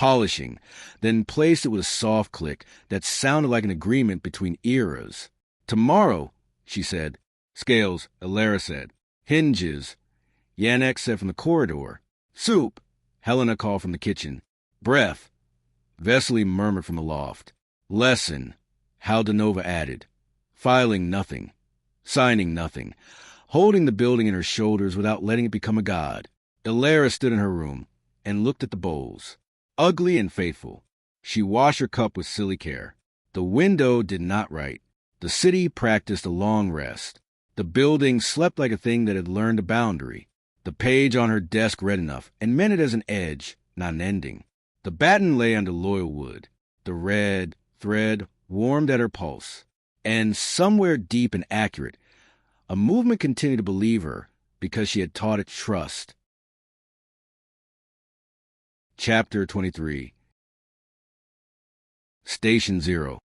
polishing, then placed it with a soft click that sounded like an agreement between eras. "Tomorrow," she said. "Scales," Elara said. "Hinges," Yannick said from the corridor. "Soup," Helena called from the kitchen. "Breath," Vesely murmured from the loft. "Lesson," Haldanova added. Filing nothing. Signing nothing. Holding the building in her shoulders without letting it become a god. Elara stood in her room and looked at the bowls. Ugly and faithful. She washed her cup with silly care. The window did not write. The city practiced a long rest. The building slept like a thing that had learned a boundary. The page on her desk read enough, and meant it as an edge, not an ending. The batten lay under loyal wood. The red thread warmed at her pulse. And somewhere deep and accurate, a movement continued to believe her because she had taught it trust. Chapter 23. Station Zero.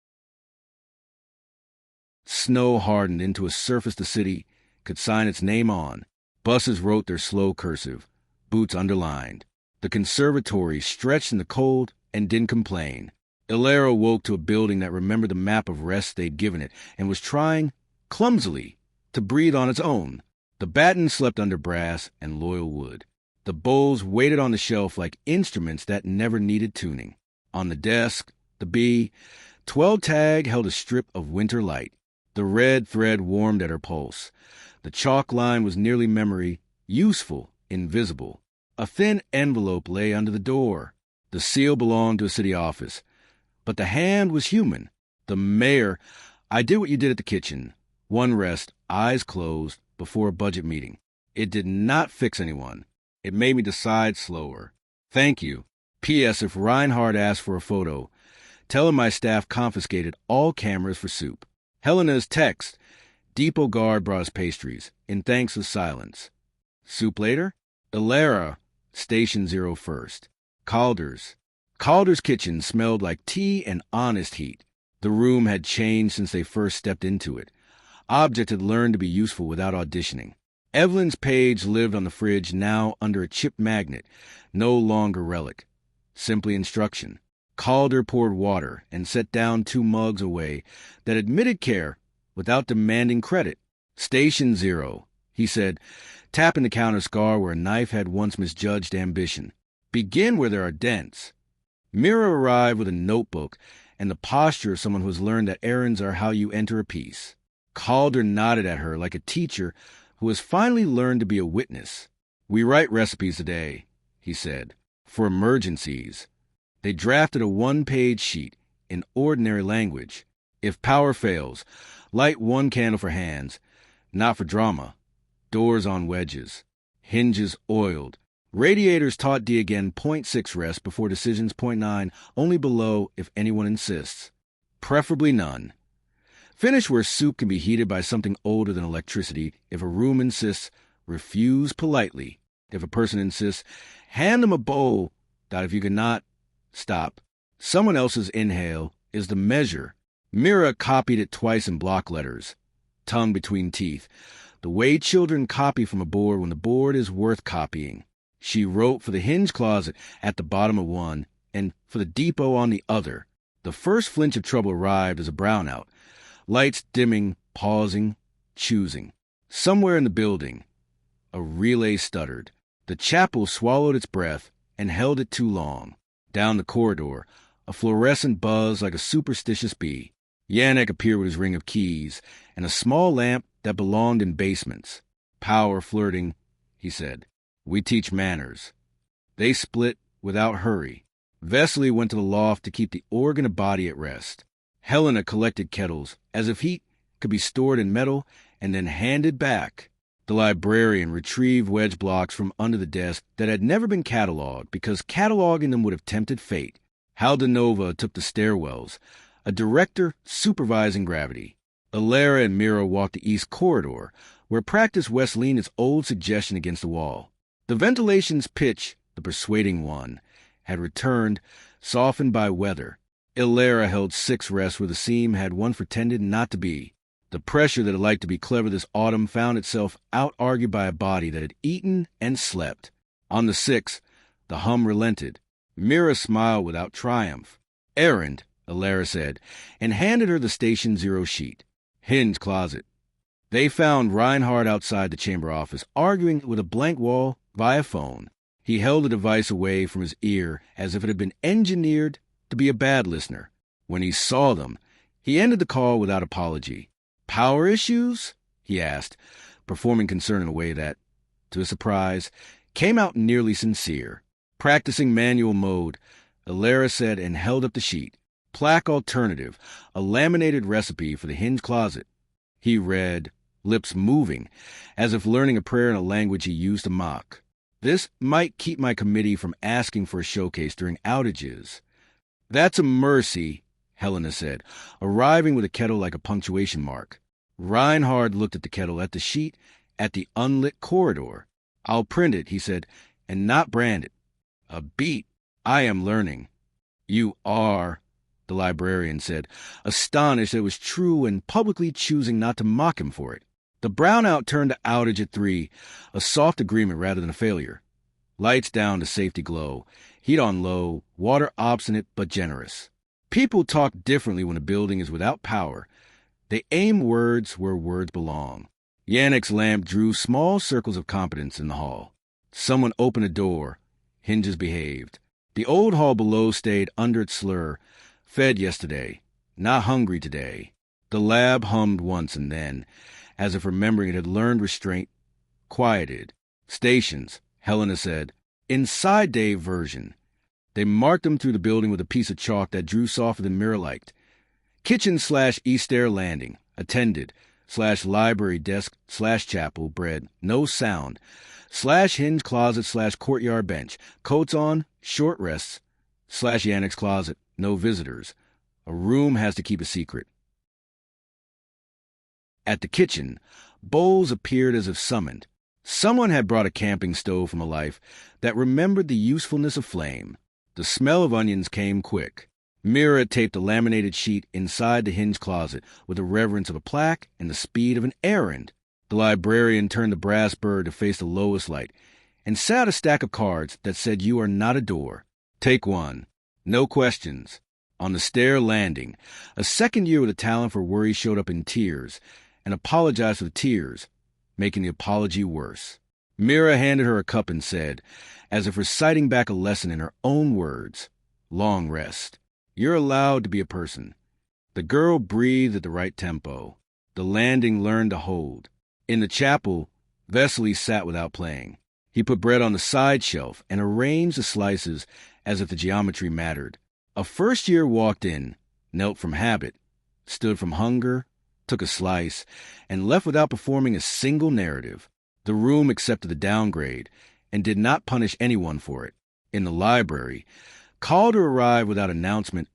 Snow hardened into a surface the city could sign its name on. Buses wrote their slow cursive, boots underlined. The conservatory stretched in the cold and didn't complain. Elara woke to a building that remembered the map of rest they'd given it and was trying, clumsily, to breathe on its own. The batten slept under brass and loyal wood. The bowls waited on the shelf like instruments that never needed tuning. On the desk, the B, 12 tag held a strip of winter light. The red thread warmed at her pulse. The chalk line was nearly memory, useful, invisible. A thin envelope lay under the door. The seal belonged to a city office. But the hand was human. The mayor, "I did what you did at the kitchen. One rest, eyes closed, before a budget meeting. It did not fix anyone. It made me decide slower. Thank you. P.S. If Reinhardt asks for a photo, tell him my staff confiscated all cameras for soup." Helena's text. Depot guard brought us pastries. In thanks of silence. Soup later? Elara, Station Zero first. Calder's. Calder's kitchen smelled like tea and honest heat. The room had changed since they first stepped into it. Object had learned to be useful without auditioning. Evelyn's page lived on the fridge, now under a chipped magnet, no longer relic. Simply instruction. Calder poured water and set down 2 mugs away that admitted care without demanding credit. "Station Zero," he said, tapping the counter scar where a knife had once misjudged ambition. "Begin where there are dents." Mira arrived with a notebook and the posture of someone who has learned that errands are how you enter a piece. Calder nodded at her like a teacher who has finally learned to be a witness. "We write recipes today," he said, "for emergencies." They drafted a 1-page sheet in ordinary language. If power fails, light 1 candle for hands, not for drama. Doors on wedges. Hinges oiled. Radiators taught D again 0.6 rest before decisions 0.9, only below if anyone insists. Preferably none. Finish where soup can be heated by something older than electricity. If a room insists, refuse politely. If a person insists, hand them a bowl. If you cannot, stop. Someone else's inhale is the measure. Mira copied it twice in block letters. Tongue between teeth. The way children copy from a board when the board is worth copying. She wrote for the hinge closet at the bottom of one and for the depot on the other. The first flinch of trouble arrived as a brownout. Lights dimming, pausing, choosing. Somewhere in the building, a relay stuttered. The chapel swallowed its breath and held it too long. Down the corridor, a fluorescent buzz like a superstitious bee. Yannick appeared with his ring of keys and a small lamp that belonged in basements. "Power flirting," he said. "We teach manners." They split without hurry. Vesely went to the loft to keep the organ of body at rest. Helena collected kettles, as if heat could be stored in metal and then handed back. The librarian retrieved wedge blocks from under the desk that had never been cataloged because cataloging them would have tempted fate. Haldanova took the stairwells, a director supervising gravity. Elara and Mira walked the east corridor, where practice West leaned its old suggestion against the wall. The ventilation's pitch, the persuading one, had returned, softened by weather. Elara held 6 rests where the seam had one pretended not to be. The pressure that had liked to be clever this autumn found itself out-argued by a body that had eaten and slept. On the 6th, the hum relented. Mira smiled without triumph. Errand, Elara said, and handed her the Station Zero sheet. Hinge closet. They found Reinhard outside the chamber office, arguing with a blank wall via phone. He held the device away from his ear as if it had been engineered to be a bad listener. When he saw them, he ended the call without apology. "Power issues?" he asked, performing concern in a way that, to his surprise, came out nearly sincere. Practicing manual mode, Elara said and held up the sheet. Plaque alternative, a laminated recipe for the Hinge closet. He read, lips moving, as if learning a prayer in a language he used to mock. "This might keep my committee from asking for a showcase during outages." "That's a mercy," Helena said, arriving with a kettle like a punctuation mark. Reinhard looked at the kettle, at the sheet, at the unlit corridor. "I'll print it," he said, "and not brand it." "A beat. I am learning." "You are," the librarian said, astonished that it was true and publicly choosing not to mock him for it. The brownout turned to outage at 3, a soft agreement rather than a failure. Lights down to safety glow, heat on low, water obstinate but generous. People talk differently when a building is without power. They aim words where words belong. Yannick's lamp drew small circles of competence in the hall. Someone opened a door. Hinges behaved. The old hall below stayed under its slur. Fed yesterday. Not hungry today. The lab hummed once and then, as if remembering it had learned restraint, quieted. "Stations," Helena said. "Inside Dave version." They marked them through the building with a piece of chalk that drew softer than mirror light. Kitchen/East Stair Landing. Attended. /library desk /chapel bread. No sound. /hinge closet /courtyard bench. Coats on. Short rests. /Yannick's closet. No visitors. A room has to keep a secret. At the kitchen, bowls appeared as if summoned. Someone had brought a camping stove from a life that remembered the usefulness of flame. The smell of onions came quick. Mira taped a laminated sheet inside the Hinge closet with the reverence of a plaque and the speed of an errand. The librarian turned the brass bird to face the lowest light and sat out a stack of cards that said, "You are not a door. Take one. No questions." On the stair landing, a second year with a talent for worry showed up in tears and apologized for the tears, making the apology worse. Mira handed her a cup and said, as if reciting back a lesson in her own words, "Long rest. You're allowed to be a person." The girl breathed at the right tempo. The landing learned to hold. In the chapel, Vesely sat without playing. He put bread on the side shelf and arranged the slices as if the geometry mattered. A first year walked in, knelt from habit, stood from hunger, took a slice, and left without performing a single narrative. The room accepted the downgrade and did not punish anyone for it. In the library, Calder arrived without announcement,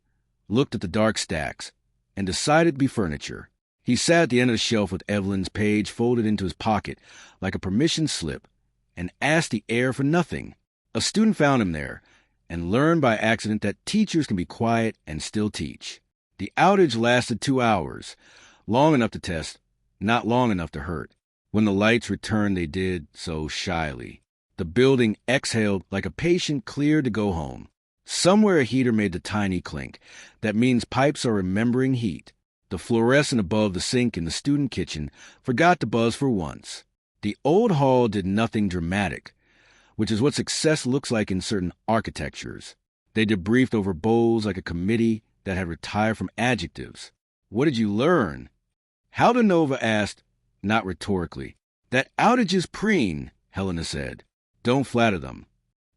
looked at the dark stacks, and decided to be furniture. He sat at the end of the shelf with Evelyn's page folded into his pocket like a permission slip and asked the air for nothing. A student found him there and learned by accident that teachers can be quiet and still teach. The outage lasted 2 hours, long enough to test, not long enough to hurt. When the lights returned, they did so shyly. The building exhaled like a patient cleared to go home. Somewhere a heater made the tiny clink. That means pipes are remembering heat. The fluorescent above the sink in the student kitchen forgot to buzz for once. The old hall did nothing dramatic, which is what success looks like in certain architectures. They debriefed over bowls like a committee that had retired from adjectives. "What did you learn?" Haldenova asked, not rhetorically. "That outage is preen," Helena said. "Don't flatter them."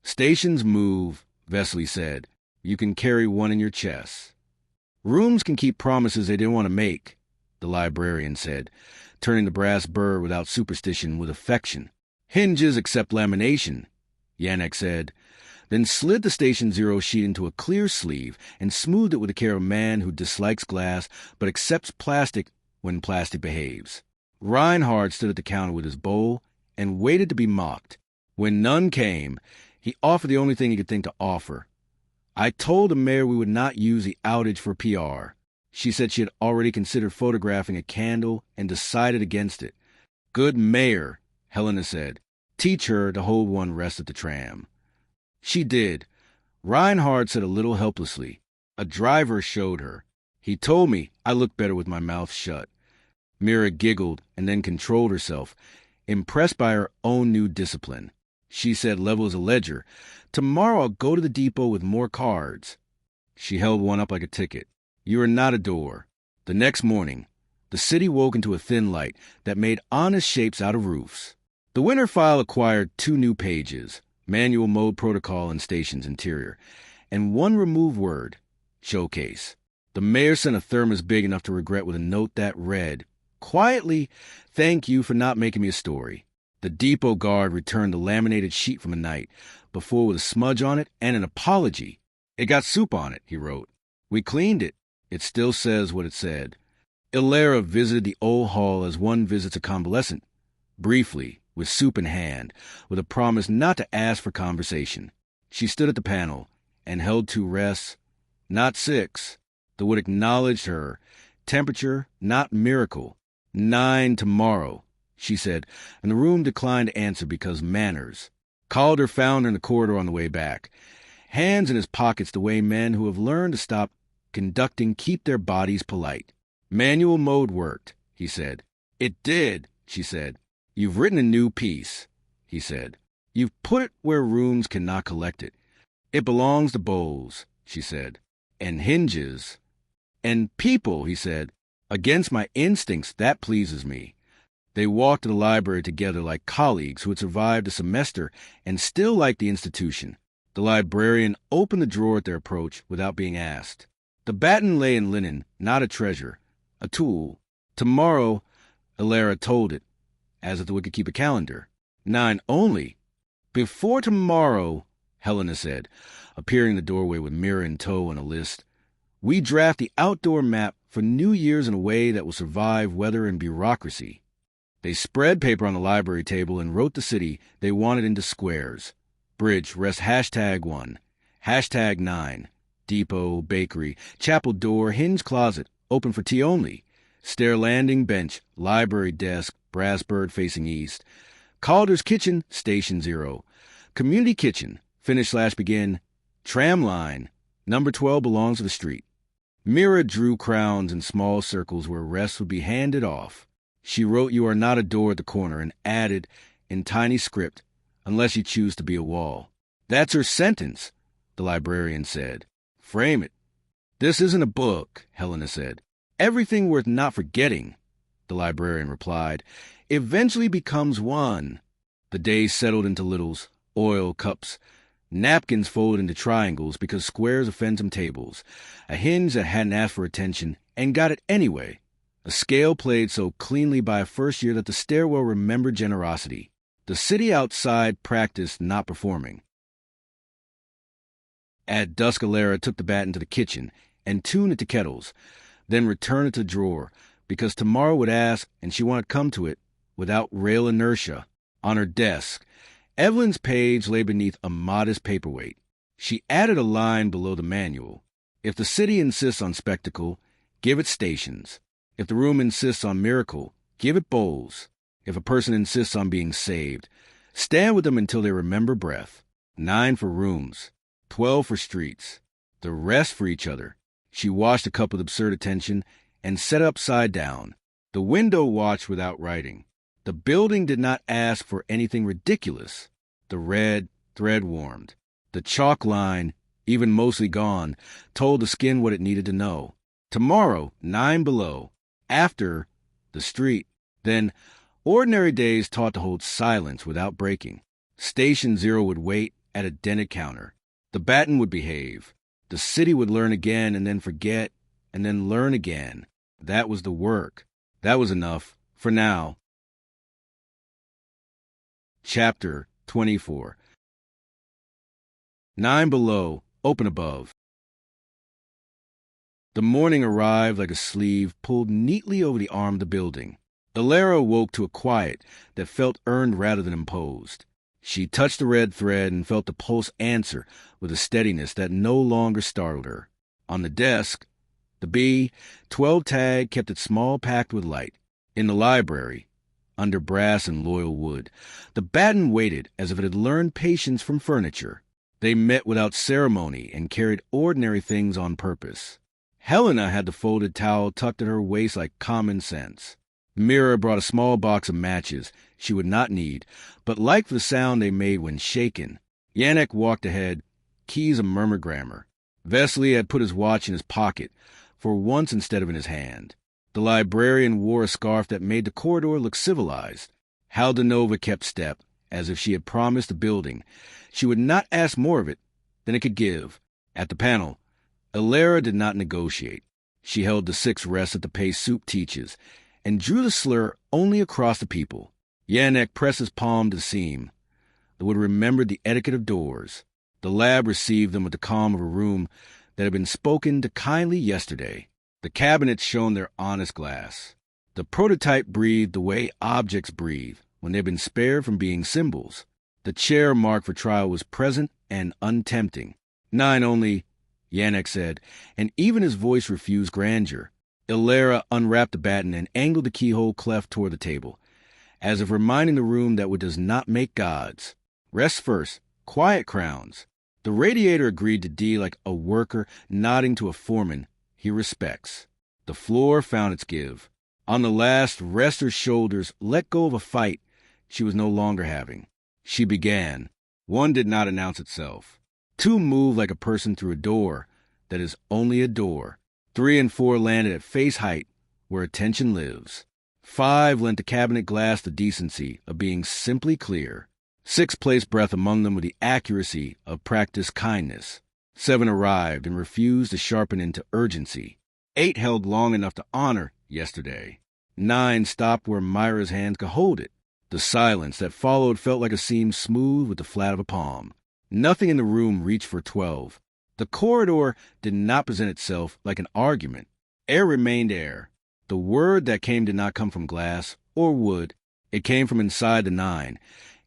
"Stations move," Vesely said. "You can carry one in your chest." "Rooms can keep promises they didn't want to make," the librarian said, turning the brass burr without superstition with affection. "Hinges accept lamination," Yannick said, then slid the Station Zero sheet into a clear sleeve and smoothed it with the care of a man who dislikes glass but accepts plastic when plastic behaves. Reinhard stood at the counter with his bowl and waited to be mocked. When none came, he offered the only thing he could think to offer. "I told the mayor we would not use the outage for PR. She said she had already considered photographing a candle and decided against it." "Good mayor," Helena said. "Teach her to hold one rest at the tram." She did, Reinhard said a little helplessly. A driver showed her. He told me I looked better with my mouth shut. Mira giggled and then controlled herself, impressed by her own new discipline. She said, level as a ledger, "Tomorrow I'll go to the depot with more cards." She held one up like a ticket. You are not a door. The next morning, the city woke into a thin light that made honest shapes out of roofs. The winter file acquired 2 new pages, manual mode protocol and stations interior, and 1 remove word, showcase. The mayor sent a thermos big enough to regret with a note that read, quietly, "Thank you for not making me a story." The depot guard returned the laminated sheet from a night before with a smudge on it and an apology. "It got soup on it," he wrote. "We cleaned it. It still says what it said." Elara visited the old hall as one visits a convalescent, briefly, with soup in hand, with a promise not to ask for conversation. She stood at the panel and held 2 rests, not 6. The wood acknowledged her. Temperature, not miracle. 9 tomorrow, she said, and the room declined to answer because manners. Calder found her in the corridor on the way back, hands in his pockets the way men who have learned to stop conducting keep their bodies polite. "Manual mode worked," he said. "It did," she said. "You've written a new piece," he said. "You've put it where rooms cannot collect it. It belongs to bowls," she said. "And hinges. And people," he said. "Against my instincts, that pleases me." They walked to the library together like colleagues who had survived a semester and still liked the institution. The librarian opened the drawer at their approach without being asked. The baton lay in linen, not a treasure, a tool. Tomorrow, Elara told it, as if the wood could keep a calendar. 9 only. "Before tomorrow," Helena said, appearing in the doorway with Mira in tow and a list, "we draft the outdoor map for New Year's in a way that will survive weather and bureaucracy." They spread paper on the library table and wrote the city they wanted into squares. Bridge rests #1, #9, depot, bakery, chapel door, hinge closet, open for tea only, stair landing, bench, library desk, brass bird facing east, Calder's kitchen, station 0, community kitchen, finish/begin, tram line, number 12 belongs to the street. Mira drew crowns in small circles where rests would be handed off. She wrote "You are not a door" at the corner and added, in tiny script, "unless you choose to be a wall." "That's her sentence," the librarian said. "Frame it." "This isn't a book," Helena said. "Everything worth not forgetting," the librarian replied, "eventually becomes one." The days settled into littles, oil cups, napkins folded into triangles because squares are phantom tables, a hinge that hadn't asked for attention and got it anyway, a scale played so cleanly by a first year that the stairwell remembered generosity. The city outside practiced not performing. At dusk, Elara took the baton to the kitchen and tuned it to kettles, then returned it to the drawer, because tomorrow would ask and she wanted to come to it without rail inertia. On her desk, Evelyn's page lay beneath a modest paperweight. She added a line below the manual. If the city insists on spectacle, give it stations. If the room insists on miracle, give it bowls. If a person insists on being saved, stand with them until they remember breath. 9 for rooms, 12 for streets, the rest for each other. She washed a cup with absurd attention and set it upside down. The window watched without writing. The building did not ask for anything ridiculous. The red thread warmed. The chalk line, even mostly gone, told the skin what it needed to know. Tomorrow, 9 below. After, the street. Then, ordinary days taught to hold silence without breaking. Station 0 would wait at a dented counter. The baton would behave. The city would learn again and then forget and then learn again. That was the work. That was enough, for now. Chapter 24. 9 below, open above. The morning arrived like a sleeve pulled neatly over the arm of the building. Elara awoke to a quiet that felt earned rather than imposed. She touched the red thread and felt the pulse answer with a steadiness that no longer startled her. On the desk, the B12 tag kept it small packed with light. In the library, under brass and loyal wood, the baton waited as if it had learned patience from furniture. They met without ceremony and carried ordinary things on purpose. Helena had the folded towel tucked at her waist like common sense. Mira brought a small box of matches she would not need, but liked the sound they made when shaken. Yannick walked ahead, keys a murmur grammar. Vesely had put his watch in his pocket, for once instead of in his hand. The librarian wore a scarf that made the corridor look civilized. Haldanova kept step, as if she had promised the building she would not ask more of it than it could give. At the panel, Elara did not negotiate. She held the 6 rests at the pace soup teaches, and drew the slur only across the people. Yannick pressed his palm to the seam. They would remember the etiquette of doors. The lab received them with the calm of a room that had been spoken to kindly yesterday. The cabinets shone their honest glass. The prototype breathed the way objects breathe when they've been spared from being symbols. The chair marked for trial was present and untempting. 9 only, Yannick said, and even his voice refused grandeur. Elara unwrapped the baton and angled the keyhole cleft toward the table, as if reminding the room that what does not make gods. Rest first, quiet crowns. The radiator agreed to D like a worker nodding to a foreman he respects. The floor found its give. On the last, Rester's shoulders let go of a fight she was no longer having. She began. 1 did not announce itself. 2 moved like a person through a door that is only a door. 3 and 4 landed at face height where attention lives. 5 lent the cabinet glass the decency of being simply clear. 6 placed breath among them with the accuracy of practiced kindness. 7 arrived and refused to sharpen into urgency. 8 held long enough to honor yesterday. 9 stopped where Myra's hands could hold it. The silence that followed felt like a seam smooth with the flat of a palm. Nothing in the room reached for 12. The corridor did not present itself like an argument. Air remained air. The word that came did not come from glass or wood. It came from inside the 9,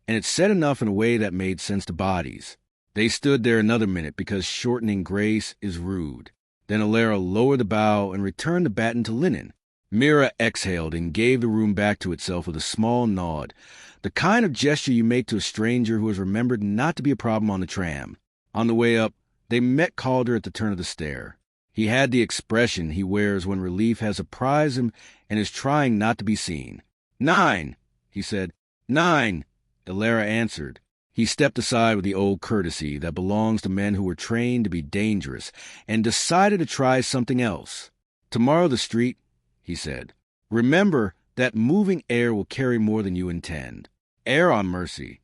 and it said enough in a way that made sense to bodies. They stood there another minute because shortening grace is rude. Then Elara lowered the bow and returned the baton to linen. Mira exhaled and gave the room back to itself with a small nod, the kind of gesture you make to a stranger who has remembered not to be a problem on the tram. On the way up, they met Calder at the turn of the stair. He had the expression he wears when relief has surprised him and is trying not to be seen. 9, he said. 9, Elara answered. He stepped aside with the old courtesy that belongs to men who were trained to be dangerous and decided to try something else. Tomorrow the street, he said. Remember that moving air will carry more than you intend. Err on mercy.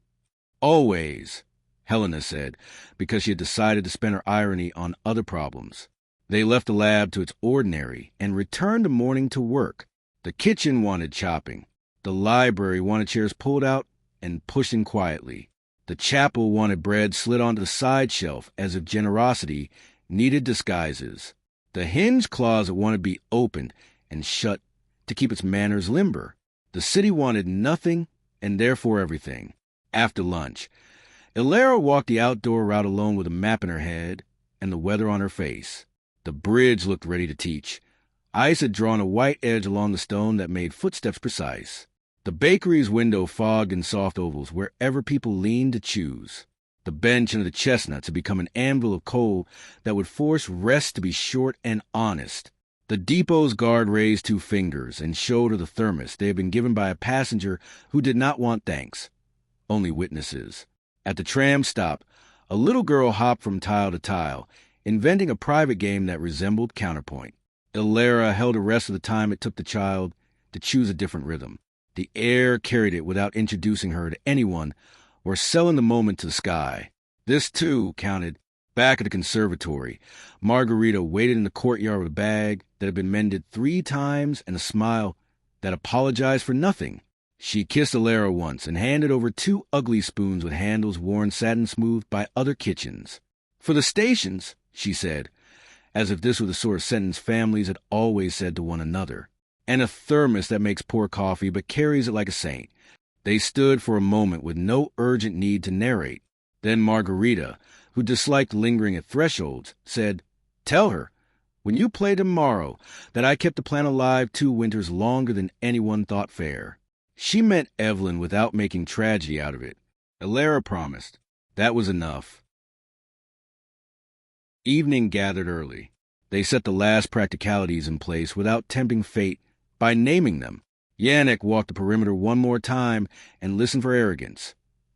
Always, Helena said, because she had decided to spend her irony on other problems. They left the lab to its ordinary and returned the morning to work. The kitchen wanted chopping. The library wanted chairs pulled out and pushed in quietly. The chapel wanted bread slid onto the side shelf as if generosity needed disguises. The hinge closet wanted to be opened and shut to keep its manners limber. The city wanted nothing and therefore everything. After lunch, Elara walked the outdoor route alone with a map in her head and the weather on her face. The bridge looked ready to teach. Ice had drawn a white edge along the stone that made footsteps precise. The bakery's window fogged in soft ovals wherever people leaned to choose. The bench under the chestnuts had become an anvil of coal that would force rest to be short and honest. The depot's guard raised 2 fingers and showed her the thermos they had been given by a passenger who did not want thanks. Only witnesses. At the tram stop, a little girl hopped from tile to tile, inventing a private game that resembled counterpoint. Elara held the rest of the time it took the child to choose a different rhythm. The air carried it without introducing her to anyone or selling the moment to the sky. This, too, counted. Back at the conservatory, Margarita waited in the courtyard with a bag that had been mended 3 times and a smile that apologized for nothing. She kissed Elara once and handed over 2 ugly spoons with handles worn satin smooth by other kitchens. For the stations, she said, as if this were the sort of sentence families had always said to one another. And a thermos that makes poor coffee but carries it like a saint. They stood for a moment with no urgent need to narrate. Then Margarita, who disliked lingering at thresholds, said, "Tell her, when you play tomorrow, that I kept the plant alive 2 winters longer than anyone thought fair." She meant Evelyn without making tragedy out of it. Elara promised. That was enough. Evening gathered early. They set the last practicalities in place without tempting fate by naming them. Yannick walked the perimeter one more time and listened for arrogance.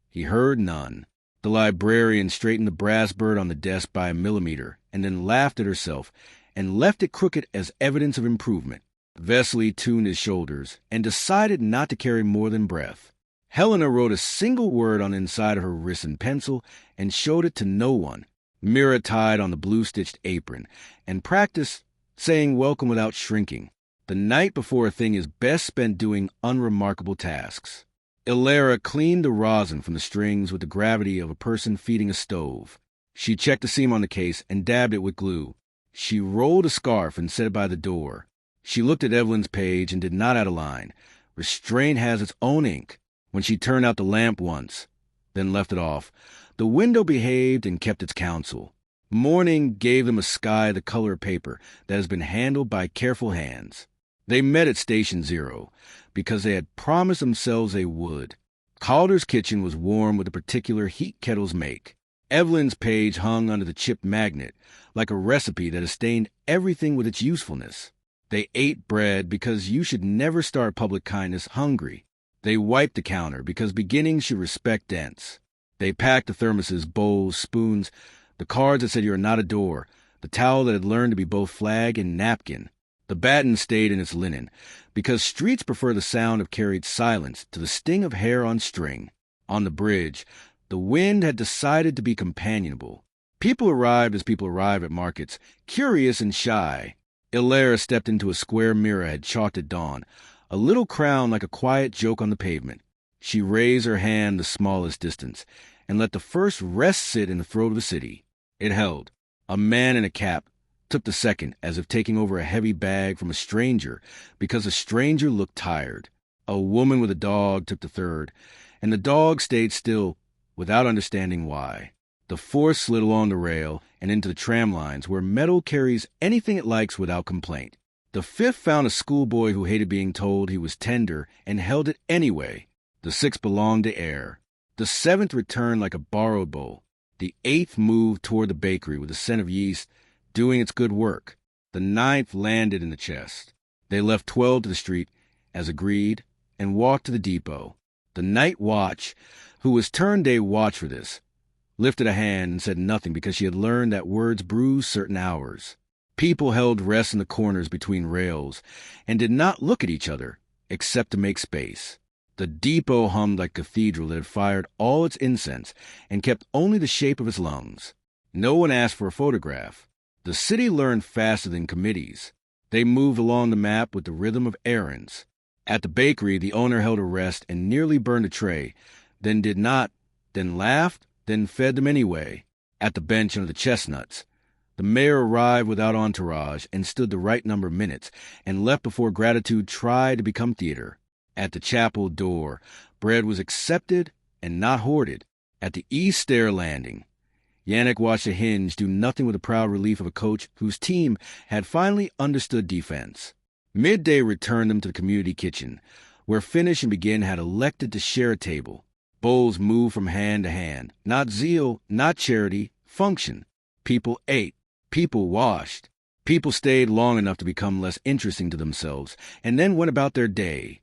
He heard none. The librarian straightened the brass bird on the desk by a millimeter and then laughed at herself and left it crooked as evidence of improvement. Vesely tuned his shoulders and decided not to carry more than breath. Helena wrote a single word on the inside of her wrist in pencil and showed it to no one. Mira tied on the blue-stitched apron and practiced saying welcome without shrinking. The night before a thing is best spent doing unremarkable tasks. Elara cleaned the rosin from the strings with the gravity of a person feeding a stove. She checked the seam on the case and dabbed it with glue. She rolled a scarf and set it by the door. She looked at Evelyn's page and did not add a line. Restraint has its own ink. When she turned out the lamp once, then left it off, the window behaved and kept its counsel. Morning gave them a sky the color of paper that has been handled by careful hands. They met at Station Zero because they had promised themselves they would. Calder's kitchen was warm with the particular heat kettles make. Evelyn's page hung under the chipped magnet, like a recipe that has stained everything with its usefulness. They ate bread because you should never start public kindness hungry. They wiped the counter because beginnings should respect dents. They packed the thermoses, bowls, spoons, the cards that said you are not a door, the towel that had learned to be both flag and napkin. The baton stayed in its linen, because streets prefer the sound of carried silence to the sting of hair on string. On the bridge, the wind had decided to be companionable. People arrived as people arrive at markets, curious and shy. Elara stepped into a square Mira had chalked at dawn, a little crown like a quiet joke on the pavement. She raised her hand the smallest distance, and let the first rest sit in the throat of the city. It held. A man in a cap took the second as if taking over a heavy bag from a stranger because the stranger looked tired. A woman with a dog took the third, and the dog stayed still without understanding why. The fourth slid along the rail and into the tram lines where metal carries anything it likes without complaint. The fifth found a schoolboy who hated being told he was tender and held it anyway. The sixth belonged to air. The seventh returned like a borrowed bowl. The eighth moved toward the bakery with a scent of yeast, doing its good work. The ninth landed in the chest. They left 12 to the street, as agreed, and walked to the depot. The night watch, who was turn-day watch for this, lifted a hand and said nothing because she had learned that words bruise certain hours. People held rest in the corners between rails and did not look at each other, except to make space. The depot hummed like a cathedral that had fired all its incense and kept only the shape of its lungs. No one asked for a photograph. The city learned faster than committees. They moved along the map with the rhythm of errands. At the bakery, the owner held a rest and nearly burned a tray, then did not, then laughed, then fed them anyway. At the bench under the chestnuts, the mayor arrived without entourage and stood the right number of minutes and left before gratitude tried to become theater. At the chapel door, bread was accepted and not hoarded. At the east stair landing, Yannick watched a hinge do nothing with the proud relief of a coach whose team had finally understood defense. Midday returned them to the community kitchen, where Finish and Begin had elected to share a table. Bowls moved from hand to hand. Not zeal, not charity, function. People ate. People washed. People stayed long enough to become less interesting to themselves, and then went about their day,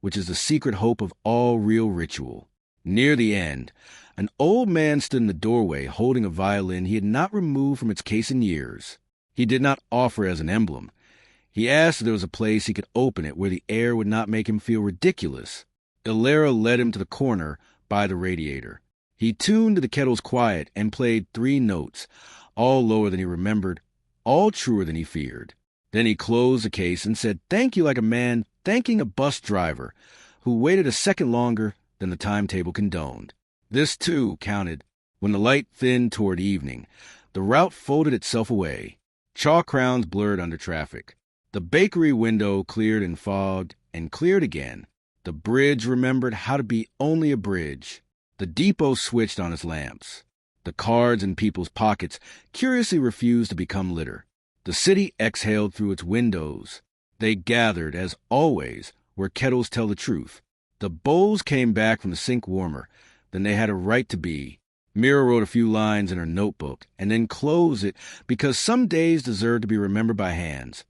which is the secret hope of all real ritual. Near the end, an old man stood in the doorway holding a violin he had not removed from its case in years. He did not offer it as an emblem. He asked if there was a place he could open it where the air would not make him feel ridiculous. Elara led him to the corner by the radiator. He tuned to the kettle's quiet and played 3 notes, all lower than he remembered, all truer than he feared. Then he closed the case and said thank you like a man thanking a bus driver who waited a second longer than the timetable condoned. This, too, counted. When the light thinned toward evening, the route folded itself away. Chalk crowns blurred under traffic. The bakery window cleared and fogged and cleared again. The bridge remembered how to be only a bridge. The depot switched on its lamps. The cards in people's pockets curiously refused to become litter. The city exhaled through its windows. They gathered, as always, where kettles tell the truth. The bowls came back from the sink warmer than they had a right to be. Mira wrote a few lines in her notebook and then closed it because some days deserve to be remembered by hands,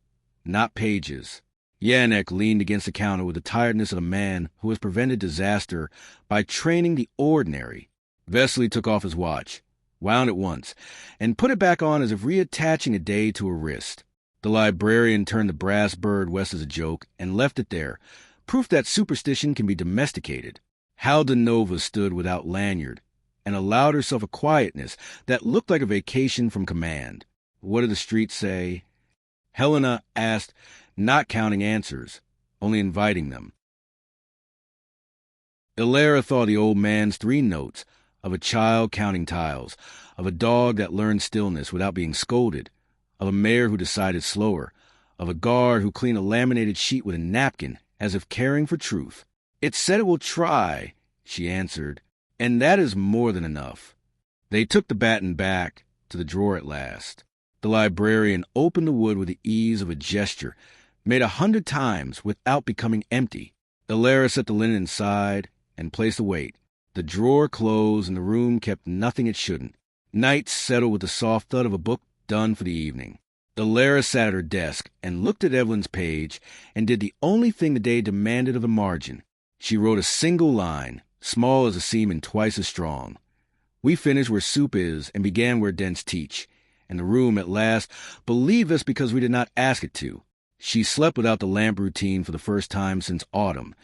not pages. Yannick leaned against the counter with the tiredness of a man who has prevented disaster by training the ordinary. Vesely took off his watch, wound it once, and put it back on as if reattaching a day to a wrist. The librarian turned the brass bird west as a joke and left it there, proof that superstition can be domesticated. Halda Nova stood without lanyard and allowed herself a quietness that looked like a vacation from command. What did the streets say? Helena asked, not counting answers, only inviting them. Elara thought the old man's 3 notes, of a child counting tiles, of a dog that learned stillness without being scolded, of a mayor who decided slower, of a guard who cleaned a laminated sheet with a napkin as if caring for truth. It said it will try, she answered, and that is more than enough. They took the baton back to the drawer at last. The librarian opened the wood with the ease of a gesture, made 100 times without becoming empty. Elara set the linen inside and placed the weight. The drawer closed and the room kept nothing it shouldn't. Night settled with the soft thud of a book done for the evening. Elara sat at her desk and looked at Evelyn's page and did the only thing the day demanded of the margin. She wrote a single line, small as a seam and twice as strong. We finished where soup is and began where dents teach, and the room at last believed us because we did not ask it to. She slept without the lamp routine for the first time since autumn,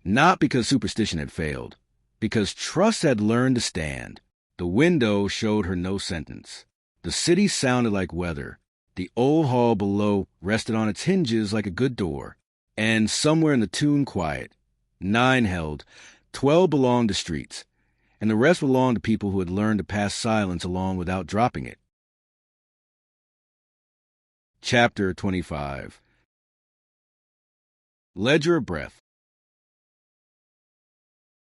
not because superstition had failed, because trust had learned to stand. The window showed her no sentence. The city sounded like weather. The old hall below rested on its hinges like a good door. And somewhere in the tune quiet, 9 held, 12 belonged to streets, and the rest belonged to people who had learned to pass silence along without dropping it. Chapter 25. Ledger of Breath.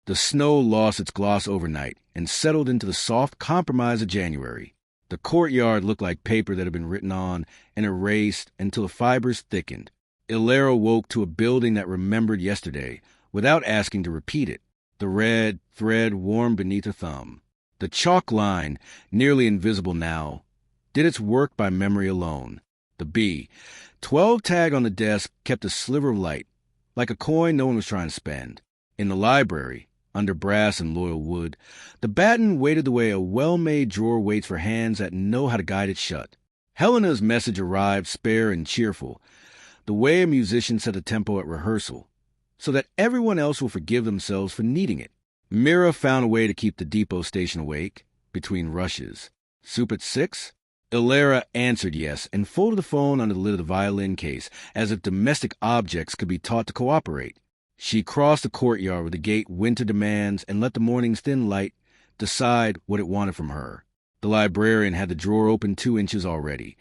The snow lost its gloss overnight and settled into the soft compromise of January. The courtyard looked like paper that had been written on and erased until the fibers thickened. Elara woke to a building that remembered yesterday without asking to repeat it. The red thread warmed beneath her thumb. The chalk line, nearly invisible now, did its work by memory alone. The B, 12 tag on the desk, kept a sliver of light, like a coin no one was trying to spend. In the library, under brass and loyal wood, the baton waited the way a well-made drawer waits for hands that know how to guide it shut. Helena's message arrived spare and cheerful, the way a musician set a tempo at rehearsal, so that everyone else will forgive themselves for needing it. Mira found a way to keep the depot station awake, between rushes. Soup at 6? Elara answered yes and folded the phone under the lid of the violin case, as if domestic objects could be taught to cooperate. She crossed the courtyard with the gate winter demands and let the morning's thin light decide what it wanted from her. The librarian had the drawer open 2 inches already.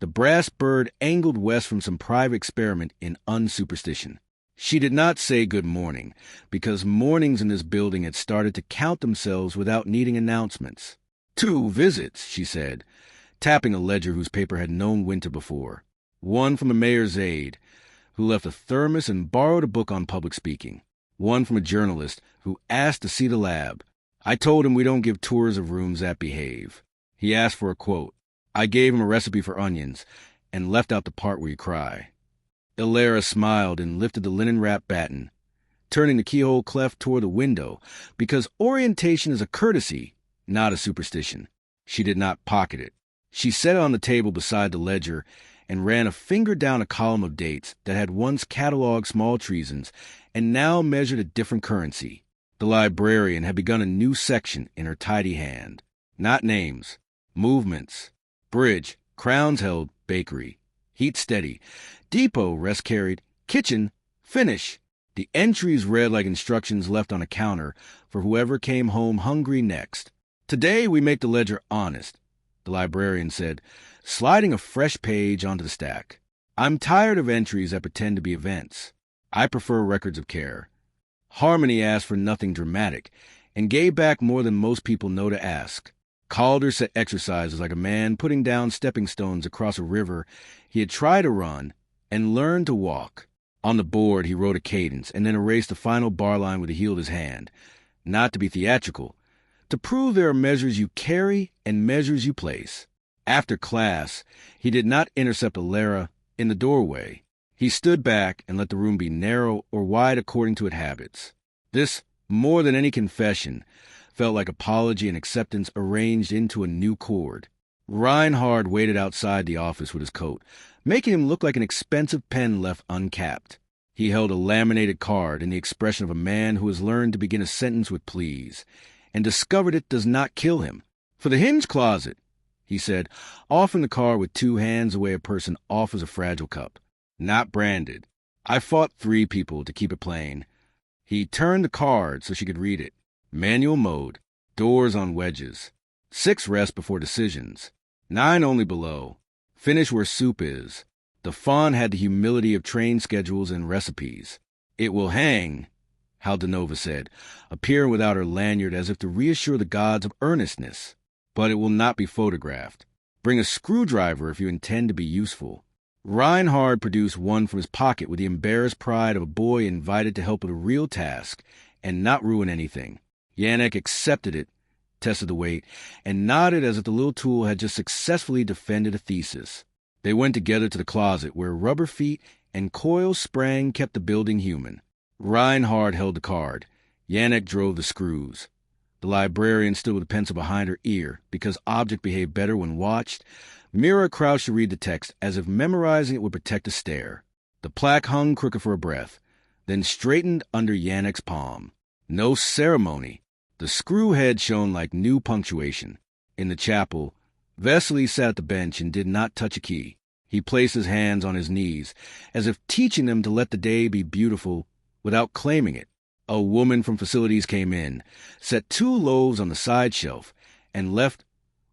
The brass bird angled west from some private experiment in unsuperstition. She did not say good morning, because mornings in this building had started to count themselves without needing announcements. 2 visits, she said, tapping a ledger whose paper had known winter before. One from the mayor's aide, who left a thermos and borrowed a book on public speaking. One from a journalist who asked to see the lab. I told him we don't give tours of rooms that behave. He asked for a quote. I gave him a recipe for onions and left out the part where you cry. Elara smiled and lifted the linen-wrapped baton, turning the keyhole cleft toward the window, because orientation is a courtesy, not a superstition. She did not pocket it. She set it on the table beside the ledger and ran a finger down a column of dates that had once cataloged small treasons and now measured a different currency. The librarian had begun a new section in her tidy hand. Not names, movements. Bridge, crowns held, bakery. Heat steady. Depot, rest carried. Kitchen, finish. The entries read like instructions left on a counter for whoever came home hungry next. Today we make the ledger honest, the librarian said, sliding a fresh page onto the stack. I'm tired of entries that pretend to be events. I prefer records of care. Harmony asked for nothing dramatic and gave back more than most people know to ask. Calder set exercises like a man putting down stepping stones across a river he had tried to run and learned to walk. On the board he wrote a cadence and then erased the final bar line with the heel of his hand, not to be theatrical, To prove there are measures you carry and measures you place. After class, he did not intercept Elara in the doorway. He stood back and let the room be narrow or wide according to its habits. This, more than any confession, felt like apology and acceptance arranged into a new chord. Reinhard waited outside the office with his coat, making him look like an expensive pen left uncapped. He held a laminated card in the expression of a man who has learned to begin a sentence with please, and discovered it does not kill him. "For the hinge closet," he said, offering the card with 2 hands the way a person offers a fragile cup. "Not branded. I fought 3 people to keep it plain." He turned the card so she could read it. Manual mode. Doors on wedges. 6 rest before decisions. 9 only below. Finish where soup is. The font had the humility of train schedules and recipes. "It will hang," Haldanova said, appearing without her lanyard as if to reassure the gods of earnestness. "But it will not be photographed. Bring a screwdriver if you intend to be useful." Reinhard produced one from his pocket with the embarrassed pride of a boy invited to help with a real task and not ruin anything. Yannick accepted it, tested the weight, and nodded as if the little tool had just successfully defended a thesis. They went together to the closet where rubber feet and coil sprang kept the building human. Reinhard held the card. Yannick drove the screws. The librarian stood with a pencil behind her ear because object behaved better when watched. Mira crouched to read the text as if memorizing it would protect a stare. The plaque hung crooked for a breath, then straightened under Yannick's palm. No ceremony. The screw head shone like new punctuation. In the chapel, Vesely sat at the bench and did not touch a key. He placed his hands on his knees, as if teaching them to let the day be beautiful without claiming it. A woman from facilities came in, set 2 loaves on the side shelf, and left,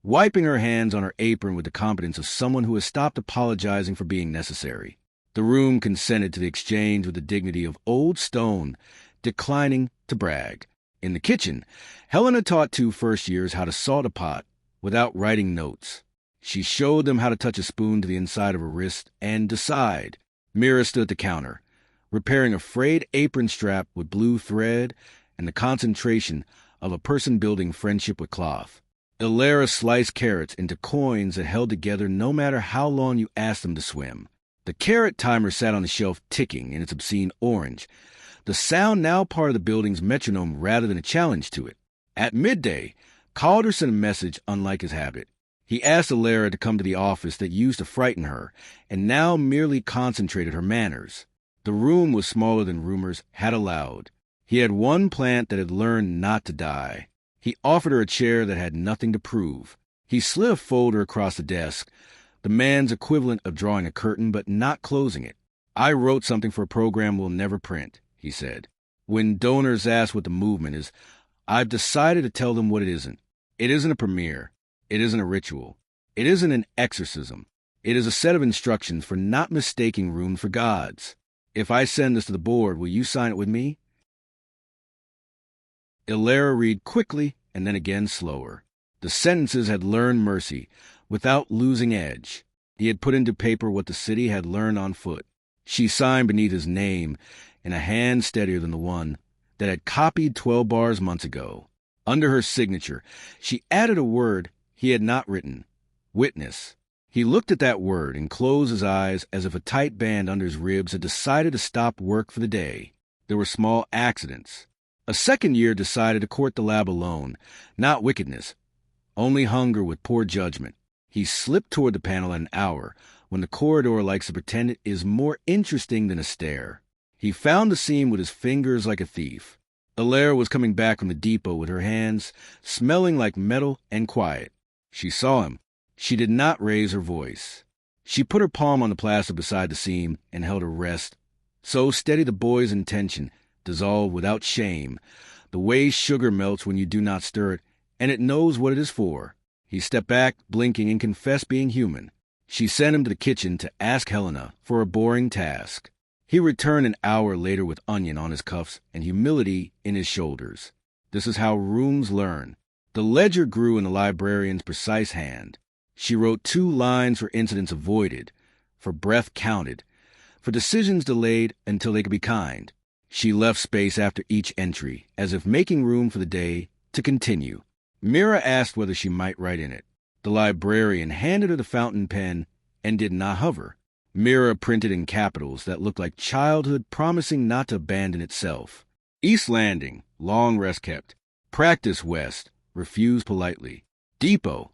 wiping her hands on her apron with the competence of someone who has stopped apologizing for being necessary. The room consented to the exchange with the dignity of old stone, declining to brag. In the kitchen, Helena taught 2 first-years how to salt a pot without writing notes. She showed them how to touch a spoon to the inside of a wrist and decide. Mira stood at the counter, repairing a frayed apron strap with blue thread and the concentration of a person building friendship with cloth. Elara sliced carrots into coins that held together no matter how long you asked them to swim. The carrot timer sat on the shelf ticking in its obscene orange, the sound now part of the building's metronome rather than a challenge to it. At midday, Calder sent a message unlike his habit. He asked Elara to come to the office that used to frighten her, and now merely concentrated her manners. The room was smaller than rumors had allowed. He had one plant that had learned not to die. He offered her a chair that had nothing to prove. He slid a folder across the desk, the man's equivalent of drawing a curtain but not closing it. "I wrote something for a program we'll never print," he said. "When donors ask what the movement is, I've decided to tell them what it isn't. It isn't a premiere. It isn't a ritual. It isn't an exorcism. It is a set of instructions for not mistaking room for gods. If I send this to the board, will you sign it with me?" Elara read quickly and then again slower. The sentences had learned mercy without losing edge. He had put into paper what the city had learned on foot. She signed beneath his name in a hand steadier than the one that had copied 12 bars months ago. Under her signature, she added a word he had not written: witness. He looked at that word and closed his eyes as if a tight band under his ribs had decided to stop work for the day. There were small accidents. A second year decided to court the lab alone, not wickedness, only hunger with poor judgment. He slipped toward the panel at an hour, when the corridor likes to pretend it is more interesting than a stair. He found the seam with his fingers like a thief. Elara was coming back from the depot with her hands smelling like metal and quiet. She saw him. She did not raise her voice. She put her palm on the plaster beside the seam and held her rest. So steady the boy's intention dissolved without shame, the way sugar melts when you do not stir it, and it knows what it is for. He stepped back, blinking, and confessed being human. She sent him to the kitchen to ask Helena for a boring task. He returned an hour later with onion on his cuffs and humility in his shoulders. This is how rooms learn. The ledger grew in the librarian's precise hand. She wrote 2 lines for incidents avoided, for breath counted, for decisions delayed until they could be kind. She left space after each entry, as if making room for the day to continue. Mira asked whether she might write in it. The librarian handed her the fountain pen and did not hover. Mira printed in capitals that looked like childhood promising not to abandon itself. East Landing, long rest kept. Practice west, refused politely. Depot,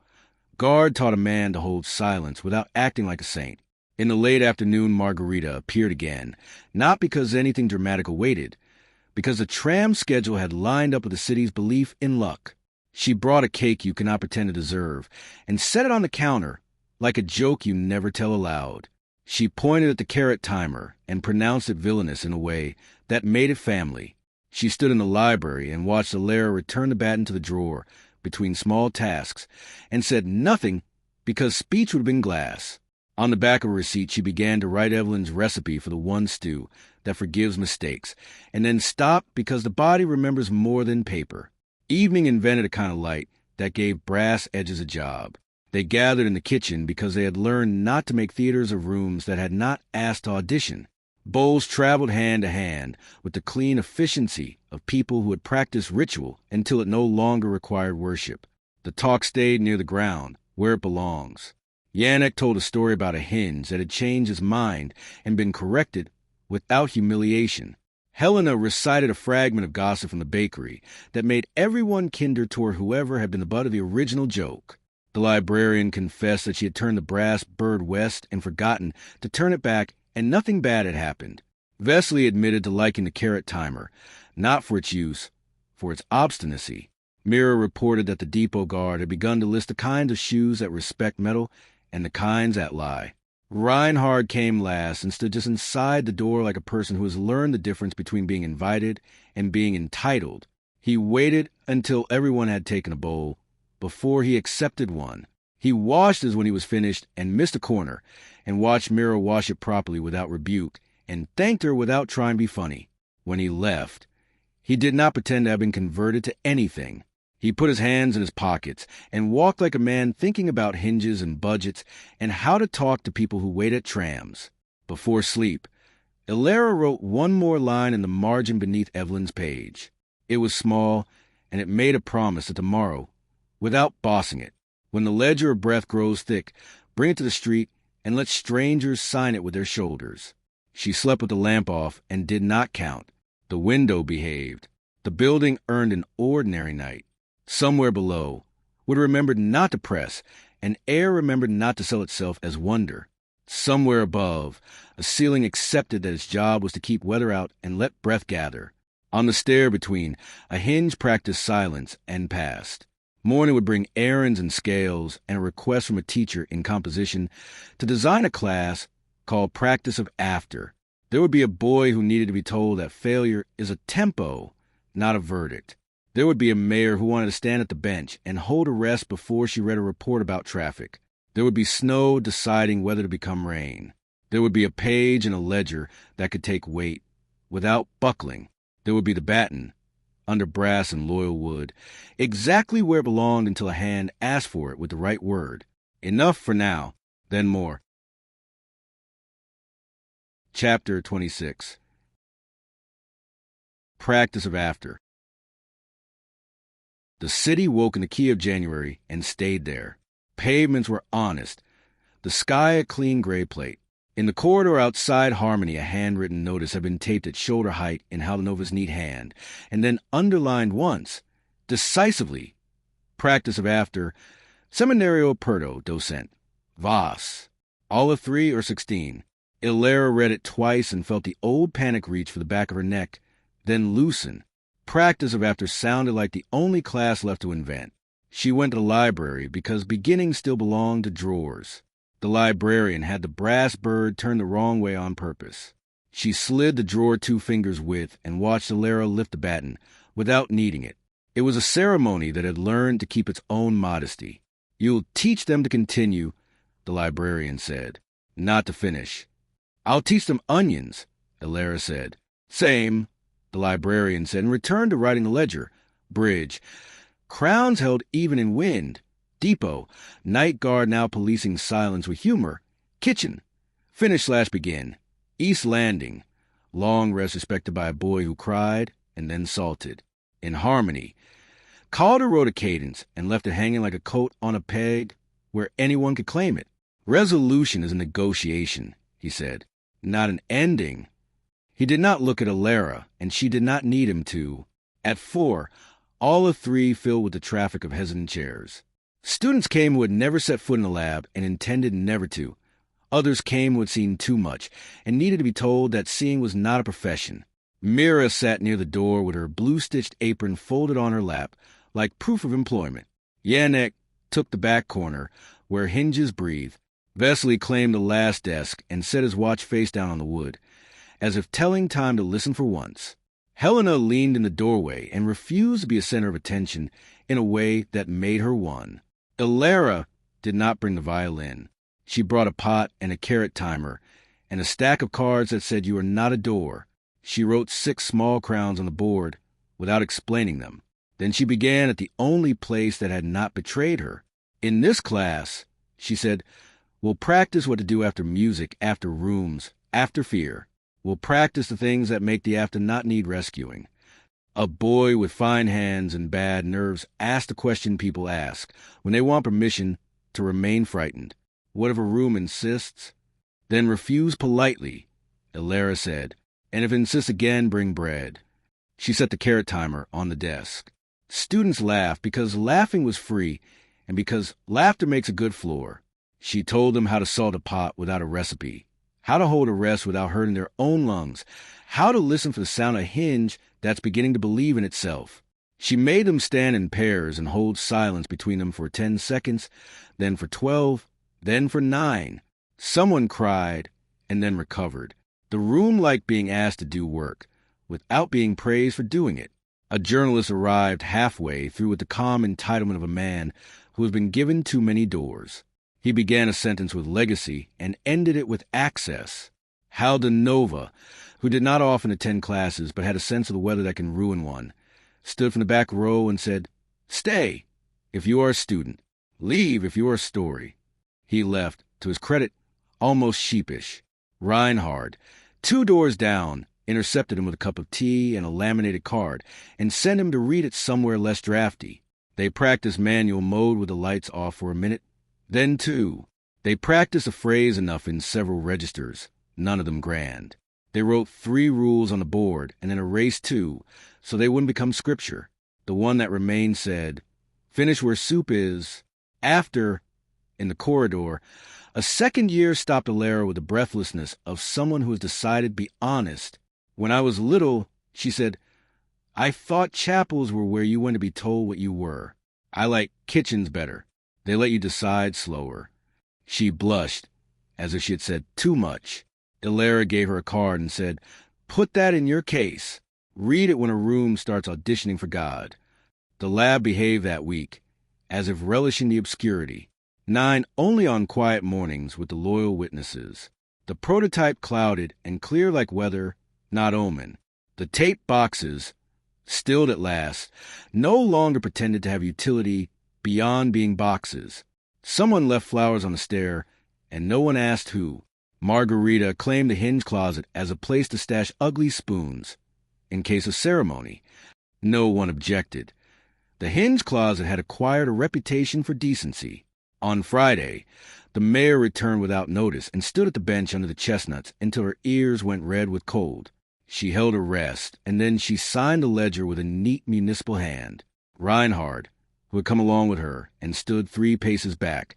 guard taught a man to hold silence without acting like a saint. In the late afternoon, Margarita appeared again, not because anything dramatic awaited, because the tram schedule had lined up with the city's belief in luck. She brought a cake you cannot pretend to deserve and set it on the counter like a joke you never tell aloud. She pointed at the carrot timer and pronounced it villainous in a way that made it family. She stood in the library and watched Elara return the baton to the drawer between small tasks and said nothing because speech would have been glass. On the back of a receipt, she began to write Evelyn's recipe for the one stew that forgives mistakes, and then stopped because the body remembers more than paper. Evening invented a kind of light that gave brass edges a job. They gathered in the kitchen because they had learned not to make theaters of rooms that had not asked to audition. Bowls traveled hand to hand with the clean efficiency of people who had practiced ritual until it no longer required worship. The talk stayed near the ground, where it belongs. Yannick told a story about a hinge that had changed his mind and been corrected without humiliation. Helena recited a fragment of gossip from the bakery that made everyone kinder toward whoever had been the butt of the original joke. The librarian confessed that she had turned the brass bird west and forgotten to turn it back, and nothing bad had happened. Vesley admitted to liking the carrot timer, not for its use, for its obstinacy. Mira reported that the depot guard had begun to list the kinds of shoes that respect metal and the kinds that lie. Reinhard came last and stood just inside the door like a person who has learned the difference between being invited and being entitled. He waited until everyone had taken a bowl before he accepted one. He washed his when he was finished and missed a corner, and watched Mira wash it properly without rebuke, and thanked her without trying to be funny. When he left, he did not pretend to have been converted to anything. He put his hands in his pockets and walked like a man thinking about hinges and budgets and how to talk to people who wait at trams. Before sleep, Elara wrote one more line in the margin beneath Evelyn's page. It was small, and it made a promise that tomorrow, without bossing it, when the ledger of breath grows thick, bring it to the street and let strangers sign it with their shoulders. She slept with the lamp off and did not count. The window behaved. The building earned an ordinary night. Somewhere below would remembered not to press, and air remembered not to sell itself as wonder. Somewhere above, a ceiling accepted that its job was to keep weather out and let breath gather. On the stair between, a hinge practiced silence and passed. Morning would bring errands and scales and a request from a teacher in composition to design a class called Practice of After. There would be a boy who needed to be told that failure is a tempo, not a verdict. There would be a mayor who wanted to stand at the bench and hold a rest before she read a report about traffic. There would be snow deciding whether to become rain. There would be a page in a ledger that could take weight without buckling. There would be the baton, under brass and loyal wood, exactly where it belonged until a hand asked for it with the right word. Enough for now, then more. Chapter 26. Practice of After. The city woke in the key of January and stayed there. Pavements were honest, the sky a clean gray plate. In the corridor outside Harmony, a handwritten notice had been taped at shoulder height in Halanova's neat hand, and then underlined once, decisively, Practice of After, Seminario Perdo, Docent, Voss. All of 3 or 16. Elara read it twice and felt the old panic reach for the back of her neck, then loosen. Practice of After sounded like the only class left to invent. She went to the library because beginnings still belonged to drawers. The librarian had the brass bird turned the wrong way on purpose. She slid the drawer 2 fingers width and watched Elara lift the baton without needing it. It was a ceremony that had learned to keep its own modesty. You'll teach them to continue, the librarian said, not to finish. I'll teach them onions, Elara said. Same, the librarian said, and returned to writing the ledger. Bridge. Crowns held even in wind. Depot. Night guard now policing silence with humor. Kitchen. Finish/begin. East Landing. Long rest respected by a boy who cried and then salted. In Harmony. Calder wrote a cadence and left it hanging like a coat on a peg where anyone could claim it. Resolution is a negotiation, he said, not an ending. He did not look at Elara, and she did not need him to. At 4, all of 3 filled with the traffic of hesitant chairs. Students came who had never set foot in the lab and intended never to. Others came who had seen too much and needed to be told that seeing was not a profession. Mira sat near the door with her blue-stitched apron folded on her lap, like proof of employment. Yannick took the back corner, where hinges breathe. Vesely claimed the last desk and set his watch face down on the wood, as if telling time to listen for once. Helena leaned in the doorway and refused to be a center of attention in a way that made her one. Elara did not bring the violin. She brought a pot and a carrot timer and a stack of cards that said you are not a door. She wrote 6 small crowns on the board without explaining them. Then she began at the only place that had not betrayed her. In this class, she said, we'll practice what to do after music, after rooms, after fear. We'll practice the things that make the after not need rescuing. A boy with fine hands and bad nerves asks the question people ask when they want permission to remain frightened. What if a room insists? Then refuse politely, Elara said, and if it insists again, bring bread. She set the carrot timer on the desk. Students laughed because laughing was free and because laughter makes a good floor. She told them how to salt a pot without a recipe, how to hold a rest without hurting their own lungs, how to listen for the sound of a hinge that's beginning to believe in itself. She made them stand in pairs and hold silence between them for 10 seconds, then for 12, then for 9. Someone cried and then recovered. The room liked being asked to do work, without being praised for doing it. A journalist arrived halfway through with the calm entitlement of a man who has been given too many doors. He began a sentence with legacy and ended it with access. Hal de Nova, who did not often attend classes but had a sense of the weather that can ruin one, stood from the back row and said, "Stay, if you are a student. Leave if you are a story." He left, to his credit, almost sheepish. Reinhard, 2 doors down, intercepted him with a cup of tea and a laminated card and sent him to read it somewhere less drafty. They practiced manual mode with the lights off for a minute. Then 2. They practiced a phrase enough in several registers, none of them grand. They wrote 3 rules on the board and then erased 2 so they wouldn't become scripture. The one that remained said, "Finish where soup is." After, in the corridor, a second year stopped Elara with the breathlessness of someone who has decided to be honest. "When I was little," she said, "I thought chapels were where you went to be told what you were. I like kitchens better. They let you decide slower." She blushed, as if she had said too much. Elara gave her a card and said, "Put that in your case. Read it when a room starts auditioning for God." The lab behaved that week, as if relishing the obscurity. 9 only on quiet mornings with the loyal witnesses. The prototype clouded and clear like weather, not omen. The tape boxes, stilled at last, no longer pretended to have utility beyond being boxes. Someone left flowers on the stair, and no one asked who. Margarita claimed the hinge closet as a place to stash ugly spoons, in case of ceremony. No one objected. The hinge closet had acquired a reputation for decency. On Friday, the mayor returned without notice and stood at the bench under the chestnuts until her ears went red with cold. She held her rest, and then she signed the ledger with a neat municipal hand. Reinhard, who had come along with her and stood 3 paces back,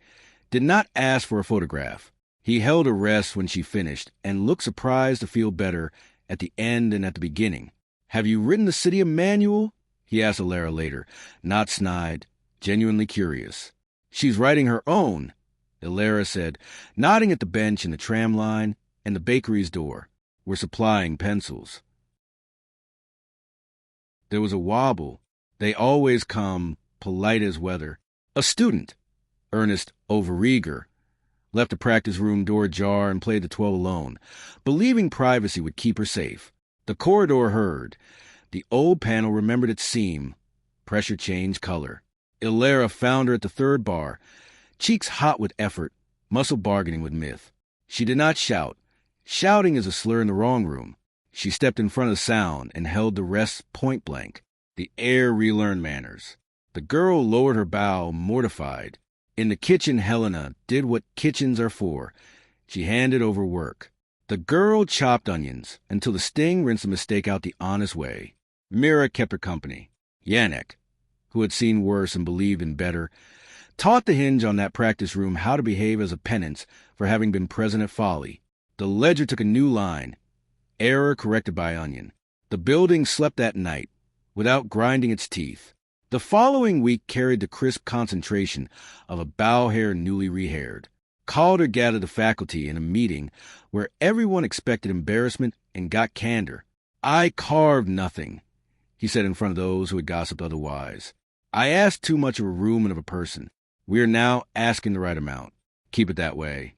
did not ask for a photograph. He held her rest when she finished and looked surprised to feel better at the end than at the beginning. "Have you written the city a manual?" he asked Elara later, not snide, genuinely curious. "She's writing her own," Elara said, nodding at the bench in the tram line and the bakery's door. "We're supplying pencils." There was a wobble. They always come, polite as weather. A student, Ernest overeager, left the practice room door ajar and played the 12 alone, believing privacy would keep her safe. The corridor heard. The old panel remembered its seam. Pressure changed color. Elara found her at the 3rd bar, cheeks hot with effort, muscle bargaining with myth. She did not shout. Shouting is a slur in the wrong room. She stepped in front of the sound and held the rest point blank. The air relearned manners. The girl lowered her bow, mortified. In the kitchen, Helena did what kitchens are for. She handed over work. The girl chopped onions until the sting rinsed the mistake out the honest way. Mira kept her company. Yannick, who had seen worse and believed in better, taught the hinge on that practice room how to behave as a penance for having been present at folly. The ledger took a new line. Error corrected by onion. The building slept that night, without grinding its teeth. The following week carried the crisp concentration of a bow hair newly rehaired. Calder gathered the faculty in a meeting where everyone expected embarrassment and got candor. I carved nothing, he said in front of those who had gossiped otherwise. I asked too much of a room and of a person. We are now asking the right amount. Keep it that way.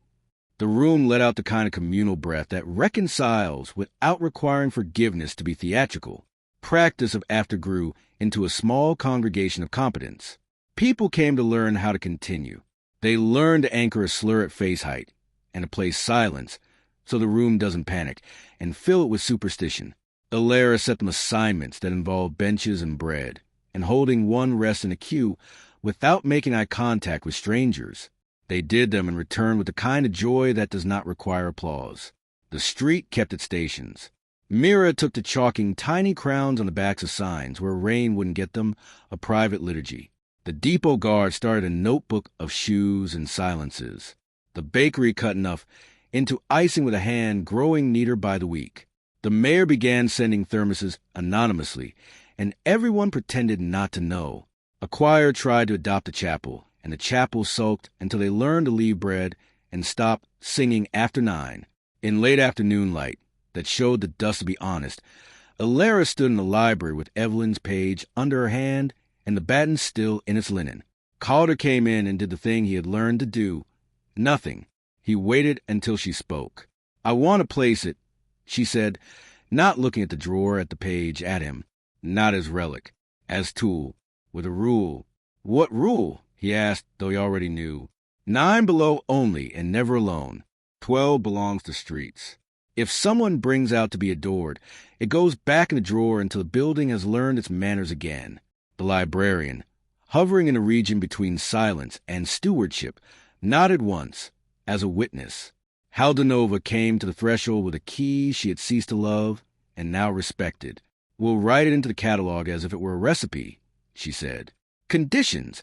The room let out the kind of communal breath that reconciles without requiring forgiveness to be theatrical. Practice of after grew into a small congregation of competence. People came to learn how to continue. They learned to anchor a slur at face height and to play silence so the room doesn't panic and fill it with superstition. Elara set them assignments that involved benches and bread and holding one rest in a queue without making eye contact with strangers. They did them in return with the kind of joy that does not require applause. The street kept its stations. Mira took to chalking tiny crowns on the backs of signs where rain wouldn't get them, a private liturgy. The depot guard started a notebook of shoes and silences. The bakery cut enough into icing with a hand growing neater by the week. The mayor began sending thermoses anonymously, and everyone pretended not to know. A choir tried to adopt a chapel, and the chapel sulked until they learned to leave bread and stop singing after 9. In late afternoon light that showed the dust to be honest, Elara stood in the library with Evelyn's page under her hand and the baton still in its linen. Calder came in and did the thing he had learned to do. Nothing. He waited until she spoke. I want to place it, she said, not looking at the drawer at the page at him, not as relic, as tool, with a rule. What rule? He asked, though he already knew. 9 below only and never alone. 12 belongs to streets. If someone brings out to be adored, it goes back in the drawer until the building has learned its manners again. The librarian, hovering in a region between silence and stewardship, nodded once, as a witness. Haldanova came to the threshold with a key she had ceased to love and now respected. We'll write it into the catalog as if it were a recipe, she said. Conditions.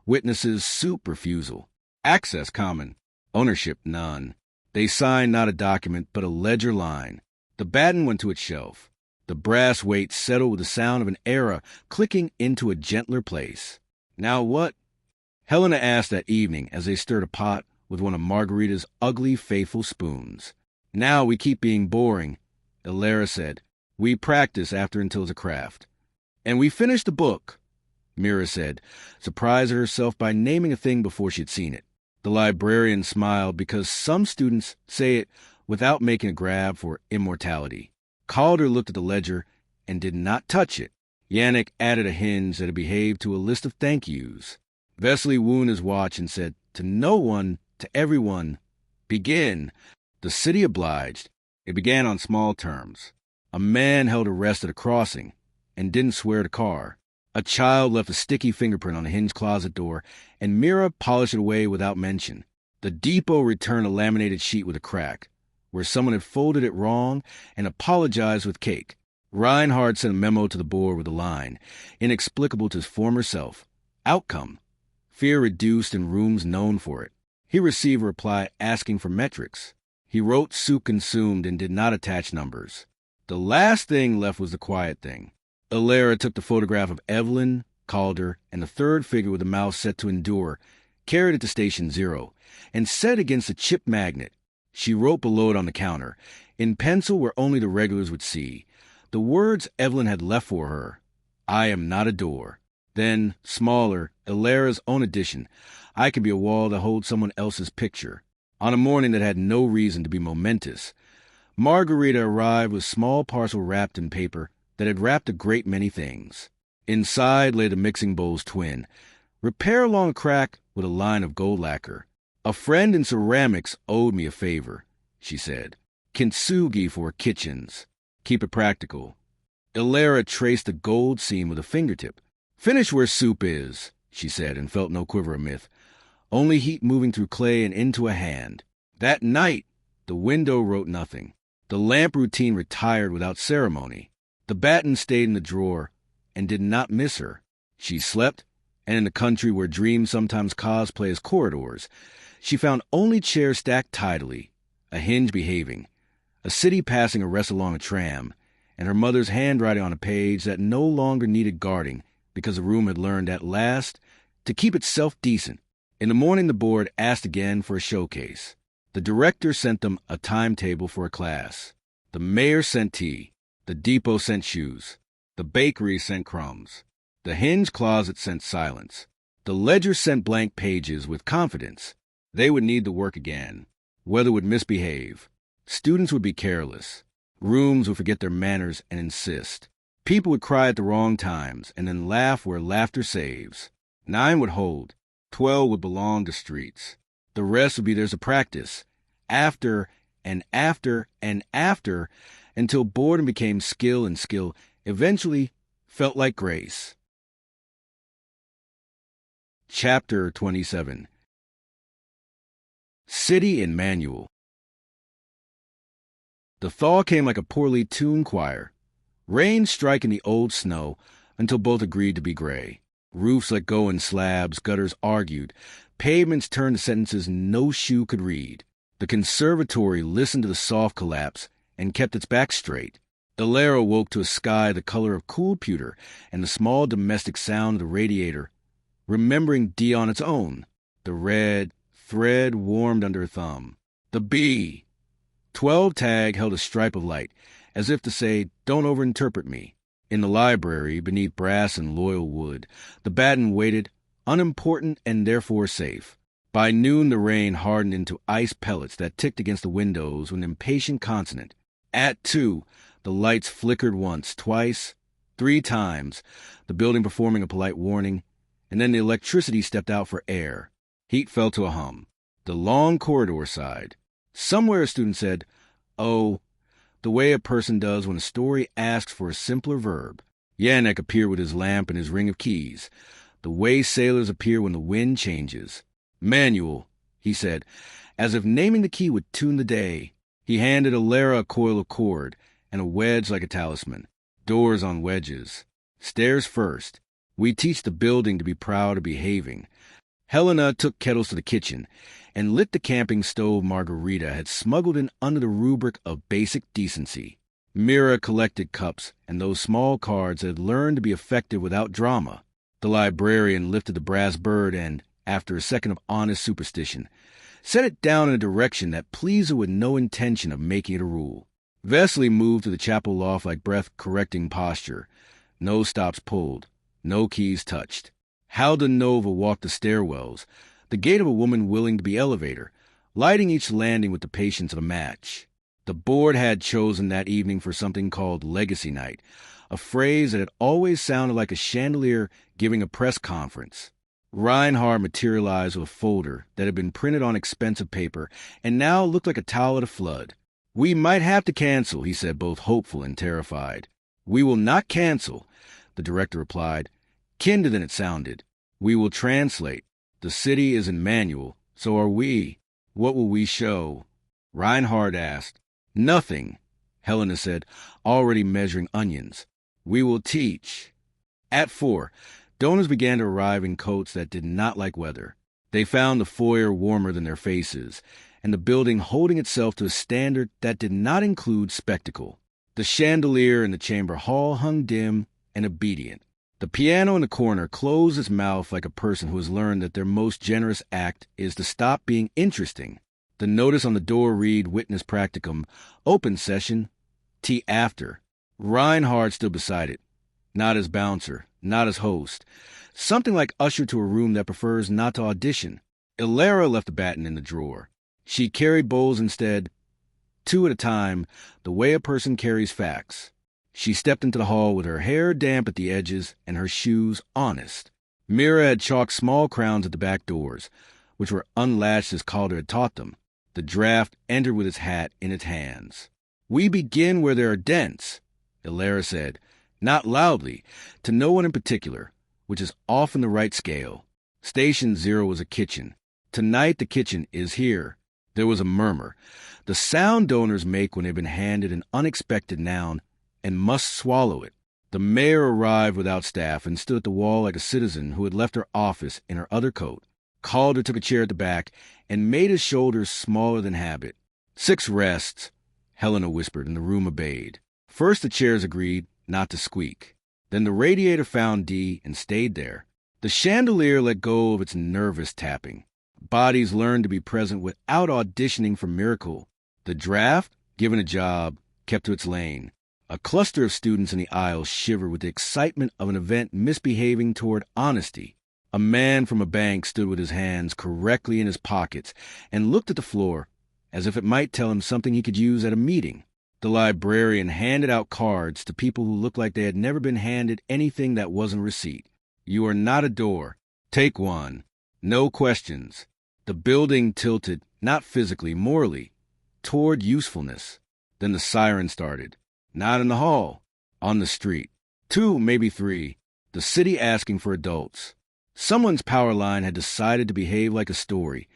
Witnesses soup refusal. Access common. Ownership none. They signed not a document but a ledger line. The baton went to its shelf. The brass weight settled with the sound of an era clicking into a gentler place. Now what? Helena asked that evening as they stirred a pot with one of Margarita's ugly, faithful spoons. Now we keep being boring, Elara said. We practice after until it's a craft. And we finished the book, Mira said, surprised at herself by naming a thing before she had seen it. The librarian smiled because some students say it without making a grab for immortality. Calder looked at the ledger and did not touch it. Yannick added a hinge that had behaved to a list of thank yous. Vesely wound his watch and said, to no one, to everyone, begin. The city obliged. It began on small terms. A man held a rest at a crossing and didn't swear at a car. A child left a sticky fingerprint on a hinged closet door, and Mira polished it away without mention. The depot returned a laminated sheet with a crack, where someone had folded it wrong and apologized with cake. Reinhard sent a memo to the board with a line, inexplicable to his former self. Outcome. Fear reduced in rooms known for it. He received a reply asking for metrics. He wrote soup consumed and did not attach numbers. The last thing left was the quiet thing. Elara took the photograph of Evelyn, Calder, and the third figure with the mouth set to endure, carried it to Station 0, and set against a chip magnet. She wrote below it on the counter, in pencil where only the regulars would see, the words Evelyn had left for her. I am not a door. Then, smaller, Elara's own addition, I can be a wall to hold someone else's picture. On a morning that had no reason to be momentous, Margarita arrived with small parcel wrapped in paper that had wrapped a great many things. Inside lay the mixing bowl's twin, repair along a crack with a line of gold lacquer. A friend in ceramics owed me a favor, she said. Kintsugi for kitchens. Keep it practical. Elara traced the gold seam with a fingertip. "Finish where soup is," she said, and felt no quiver of myth. Only heat moving through clay and into a hand. That night, the window wrote nothing. The lamp routine retired without ceremony. The baton stayed in the drawer and did not miss her. She slept, and in a country where dreams sometimes cosplay as corridors, she found only chairs stacked tidily, a hinge behaving, a city passing a rest along a tram, and her mother's handwriting on a page that no longer needed guarding because the room had learned at last to keep itself decent. In the morning, the board asked again for a showcase. The director sent them a timetable for a class. The mayor sent tea. The depot sent shoes. The bakery sent crumbs. The hinge closet sent silence. The ledger sent blank pages with confidence. They would need the work again. Weather would misbehave. Students would be careless. Rooms would forget their manners and insist. People would cry at the wrong times and then laugh where laughter saves. 9 would hold. 12 would belong to streets. The rest would be theirs to practice, after and after and after, until boredom became skill and skill eventually felt like grace. Chapter 27. City in Manual. The thaw came like a poorly tuned choir. Rain striking the old snow until both agreed to be gray. Roofs let go in slabs, gutters argued. Pavements turned to sentences no shoe could read. The conservatory listened to the soft collapse and kept its back straight. Elara woke to a sky the color of cool pewter and the small domestic sound of the radiator, remembering D on its own. The red thread warmed under her thumb. The B. 12 tag held a stripe of light, as if to say, "Don't overinterpret me." In the library, beneath brass and loyal wood, the baton waited, unimportant and therefore safe. By noon, the rain hardened into ice pellets that ticked against the windows with an impatient consonant. At 2, the lights flickered once, twice, 3 times, the building performing a polite warning, and then the electricity stepped out for air. Heat fell to a hum. The long corridor sighed. Somewhere a student said, "Oh," the way a person does when a story asks for a simpler verb. Yannick appeared with his lamp and his ring of keys, the way sailors appear when the wind changes. "Manual," he said, as if naming the key would tune the day. He handed Elara a coil of cord and a wedge like a talisman. Doors on wedges. Stairs first. We teach the building to be proud of behaving. Helena took kettles to the kitchen and lit the camping stove Margarita had smuggled in under the rubric of basic decency. Mira collected cups and those small cards that had learned to be effective without drama. The librarian lifted the brass bird and, after a second of honest superstition, set it down in a direction that pleased her with no intention of making it a rule. Vesely moved to the chapel loft like breath-correcting posture. No stops pulled, no keys touched. Haldenova walked the stairwells, the gait of a woman willing to be elevator, lighting each landing with the patience of a match. The board had chosen that evening for something called Legacy Night, a phrase that had always sounded like a chandelier giving a press conference. Reinhardt materialized with a folder that had been printed on expensive paper and now looked like a towel at a flood. "We might have to cancel," he said, both hopeful and terrified. "We will not cancel," the director replied, kinder than it sounded. "We will translate. The city is in Manual, so are we. What will we show?" Reinhardt asked. "Nothing," Helena said, already measuring onions. "We will teach." At 4, donors began to arrive in coats that did not like weather. They found the foyer warmer than their faces, and the building holding itself to a standard that did not include spectacle. The chandelier in the chamber hall hung dim and obedient. The piano in the corner closed its mouth like a person who has learned that their most generous act is to stop being interesting. The notice on the door read Witness Practicum, open session, tea after. Reinhardt stood beside it, not as bouncer, not as host, something like usher to a room that prefers not to audition. Elara left the baton in the drawer. She carried bowls instead, 2 at a time, the way a person carries facts. She stepped into the hall with her hair damp at the edges and her shoes honest. Mira had chalked small crowns at the back doors, which were unlatched as Calder had taught them. The draft entered with its hat in its hands. "We begin where there are dents," Elara said, not loudly, to no one in particular, which is often the right scale. Station 0 was a kitchen. Tonight the kitchen is here. There was a murmur. The sound donors make when they've been handed an unexpected noun and must swallow it. The mayor arrived without staff and stood at the wall like a citizen who had left her office in her other coat. Calder took a chair at the back and made his shoulders smaller than habit. 6 rests, Helena whispered, and the room obeyed. First the chairs agreed not to squeak. Then the radiator found D and stayed there. The chandelier let go of its nervous tapping. Bodies learned to be present without auditioning for miracle. The draft, given a job, kept to its lane. A cluster of students in the aisle shivered with the excitement of an event misbehaving toward honesty. A man from a bank stood with his hands correctly in his pockets and looked at the floor as if it might tell him something he could use at a meeting. The librarian handed out cards to people who looked like they had never been handed anything that wasn't a receipt. You are not a door. Take one. No questions. The building tilted, not physically, morally, toward usefulness. Then the siren started. Not in the hall. On the street. 2, maybe 3. The city asking for adults. Someone's power line had decided to behave like a story.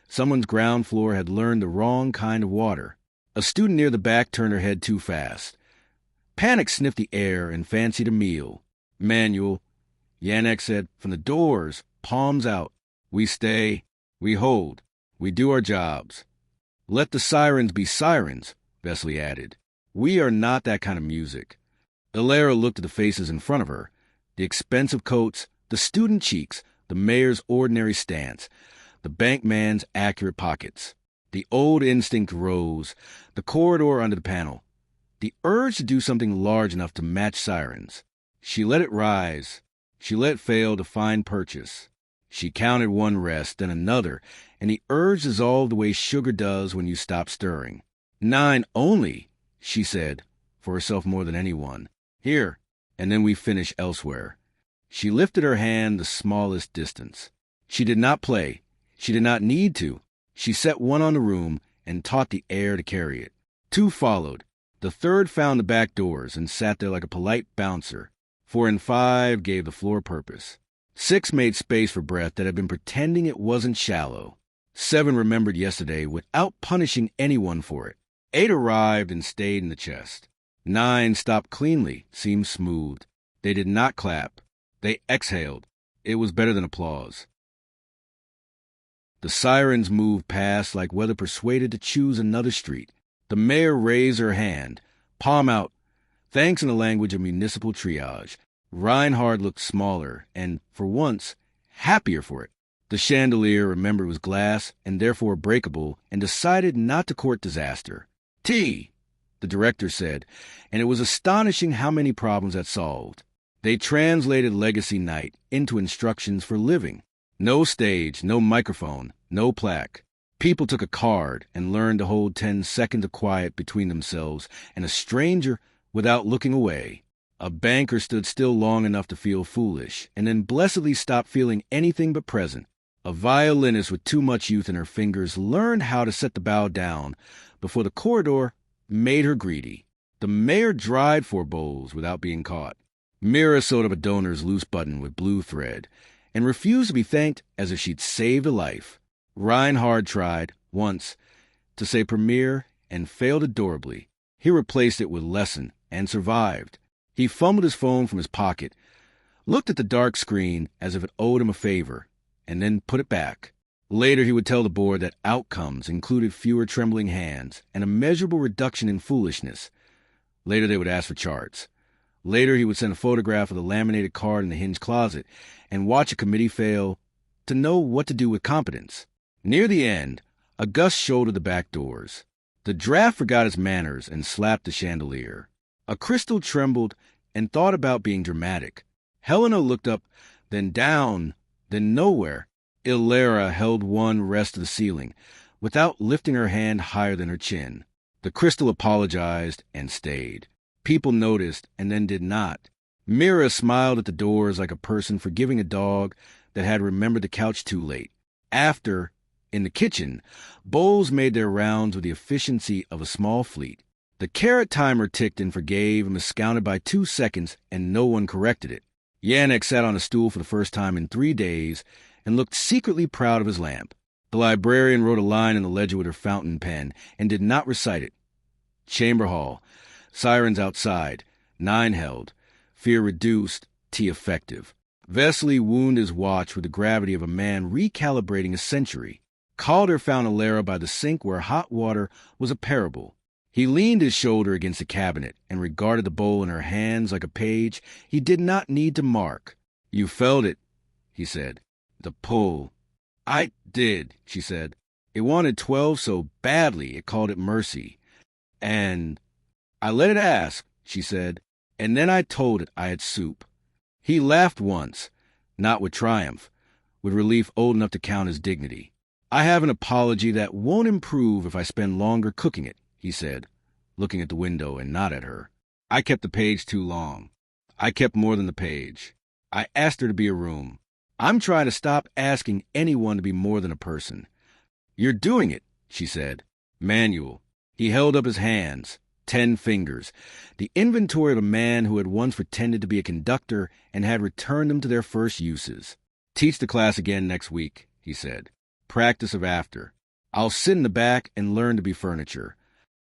Someone's ground floor had learned the wrong kind of water. A student near the back turned her head too fast. Panic sniffed the air and fancied a meal. Manual, Yannick said, from the doors, palms out. We stay, we hold, we do our jobs. Let the sirens be sirens, Vesley added. We are not that kind of music. Elara looked at the faces in front of her, the expensive coats, the student cheeks, the mayor's ordinary stance, the bank man's accurate pockets. The old instinct rose, the corridor under the panel, the urge to do something large enough to match sirens. She let it rise. She let it fail to find purchase. She counted 1 rest, then another, and the urge dissolved the way sugar does when you stop stirring. 9 only, she said, for herself more than anyone. Here, and then we finish elsewhere. She lifted her hand the smallest distance. She did not play. She did not need to. She set 1 on the room and taught the air to carry it. 2 followed. The 3rd found the back doors and sat there like a polite bouncer. 4 and 5 gave the floor purpose. 6 made space for breath that had been pretending it wasn't shallow. 7 remembered yesterday without punishing anyone for it. 8 arrived and stayed in the chest. 9 stopped cleanly, seemed smooth. They did not clap. They exhaled. It was better than applause. The sirens moved past like whether persuaded to choose another street. The mayor raised her hand, palm out, thanks in the language of municipal triage. Reinhard looked smaller and, for once, happier for it. The chandelier remembered was glass and therefore breakable and decided not to court disaster. Tea, the director said, and it was astonishing how many problems that solved. They translated legacy night into instructions for living. No stage, no microphone, no plaque. People took a card and learned to hold 10 seconds of quiet between themselves and a stranger without looking away. A banker stood still long enough to feel foolish, and then blessedly stopped feeling anything but present. A violinist with too much youth in her fingers learned how to set the bow down before the corridor made her greedy. The mayor dried 4 bowls without being caught. Mira sewed up a donor's loose button with blue thread and refused to be thanked as if she'd saved a life. Reinhard tried, once, to say premiere and failed adorably. He replaced it with lesson and survived. He fumbled his phone from his pocket, looked at the dark screen as if it owed him a favor, and then put it back. Later he would tell the board that outcomes included fewer trembling hands and a measurable reduction in foolishness. Later they would ask for charts. Later he would send a photograph of the laminated card in the hinged closet and watch a committee fail to know what to do with competence. Near the end, a gust shouldered the back doors. The draft forgot his manners and slapped the chandelier. A crystal trembled and thought about being dramatic. Helena looked up, then down, then nowhere. Elara held 1 rest to the ceiling, without lifting her hand higher than her chin. The crystal apologized and stayed. People noticed and then did not. Mira smiled at the doors like a person forgiving a dog that had remembered the couch too late. After, in the kitchen, bowls made their rounds with the efficiency of a small fleet. The carrot timer ticked and forgave and was counted by 2 seconds, and no one corrected it. Yannick sat on a stool for the first time in 3 days and looked secretly proud of his lamp. The librarian wrote a line in the ledger with her fountain pen and did not recite it. Chamber hall. Sirens outside. 9 held. Fear reduced. T effective. Vesely wound his watch with the gravity of a man recalibrating a century. Calder found Elara by the sink where hot water was a parable. He leaned his shoulder against the cabinet and regarded the bowl in her hands like a page he did not need to mark. "You felt it," he said. "The pull." "I did," she said. "It wanted 12 so badly it called it mercy. And I let it ask," she said, "and then I told it I had soup." He laughed once, not with triumph, with relief old enough to count as dignity. "I have an apology that won't improve if I spend longer cooking it," he said, looking at the window and not at her. "I kept the page too long. I kept more than the page. I asked her to be a room. I'm trying to stop asking anyone to be more than a person." "You're doing it," she said. "Manual." He held up his hands, 10 fingers, the inventory of a man who had once pretended to be a conductor and had returned them to their first uses. "Teach the class again next week," he said. "Practice of after. I'll sit in the back and learn to be furniture."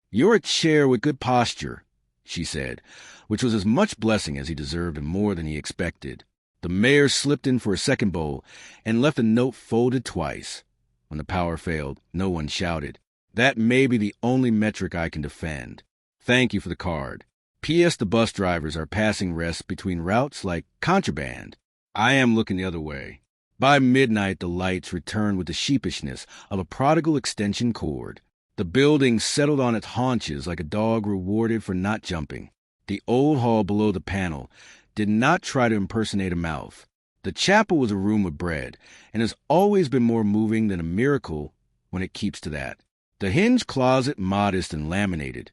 "You're a chair with good posture," she said, which was as much blessing as he deserved and more than he expected. The mayor slipped in for a second bowl and left a note folded twice. When the power failed, no one shouted. "That may be the only metric I can defend. Thank you for the card. P.S. The bus drivers are passing rests between routes like contraband. I am looking the other way." By midnight, the lights returned with the sheepishness of a prodigal extension cord. The building settled on its haunches like a dog rewarded for not jumping. The old hall below the panel did not try to impersonate a mouth. The chapel was a room with bread, and has always been more moving than a miracle when it keeps to that. The hinged closet, modest and laminated,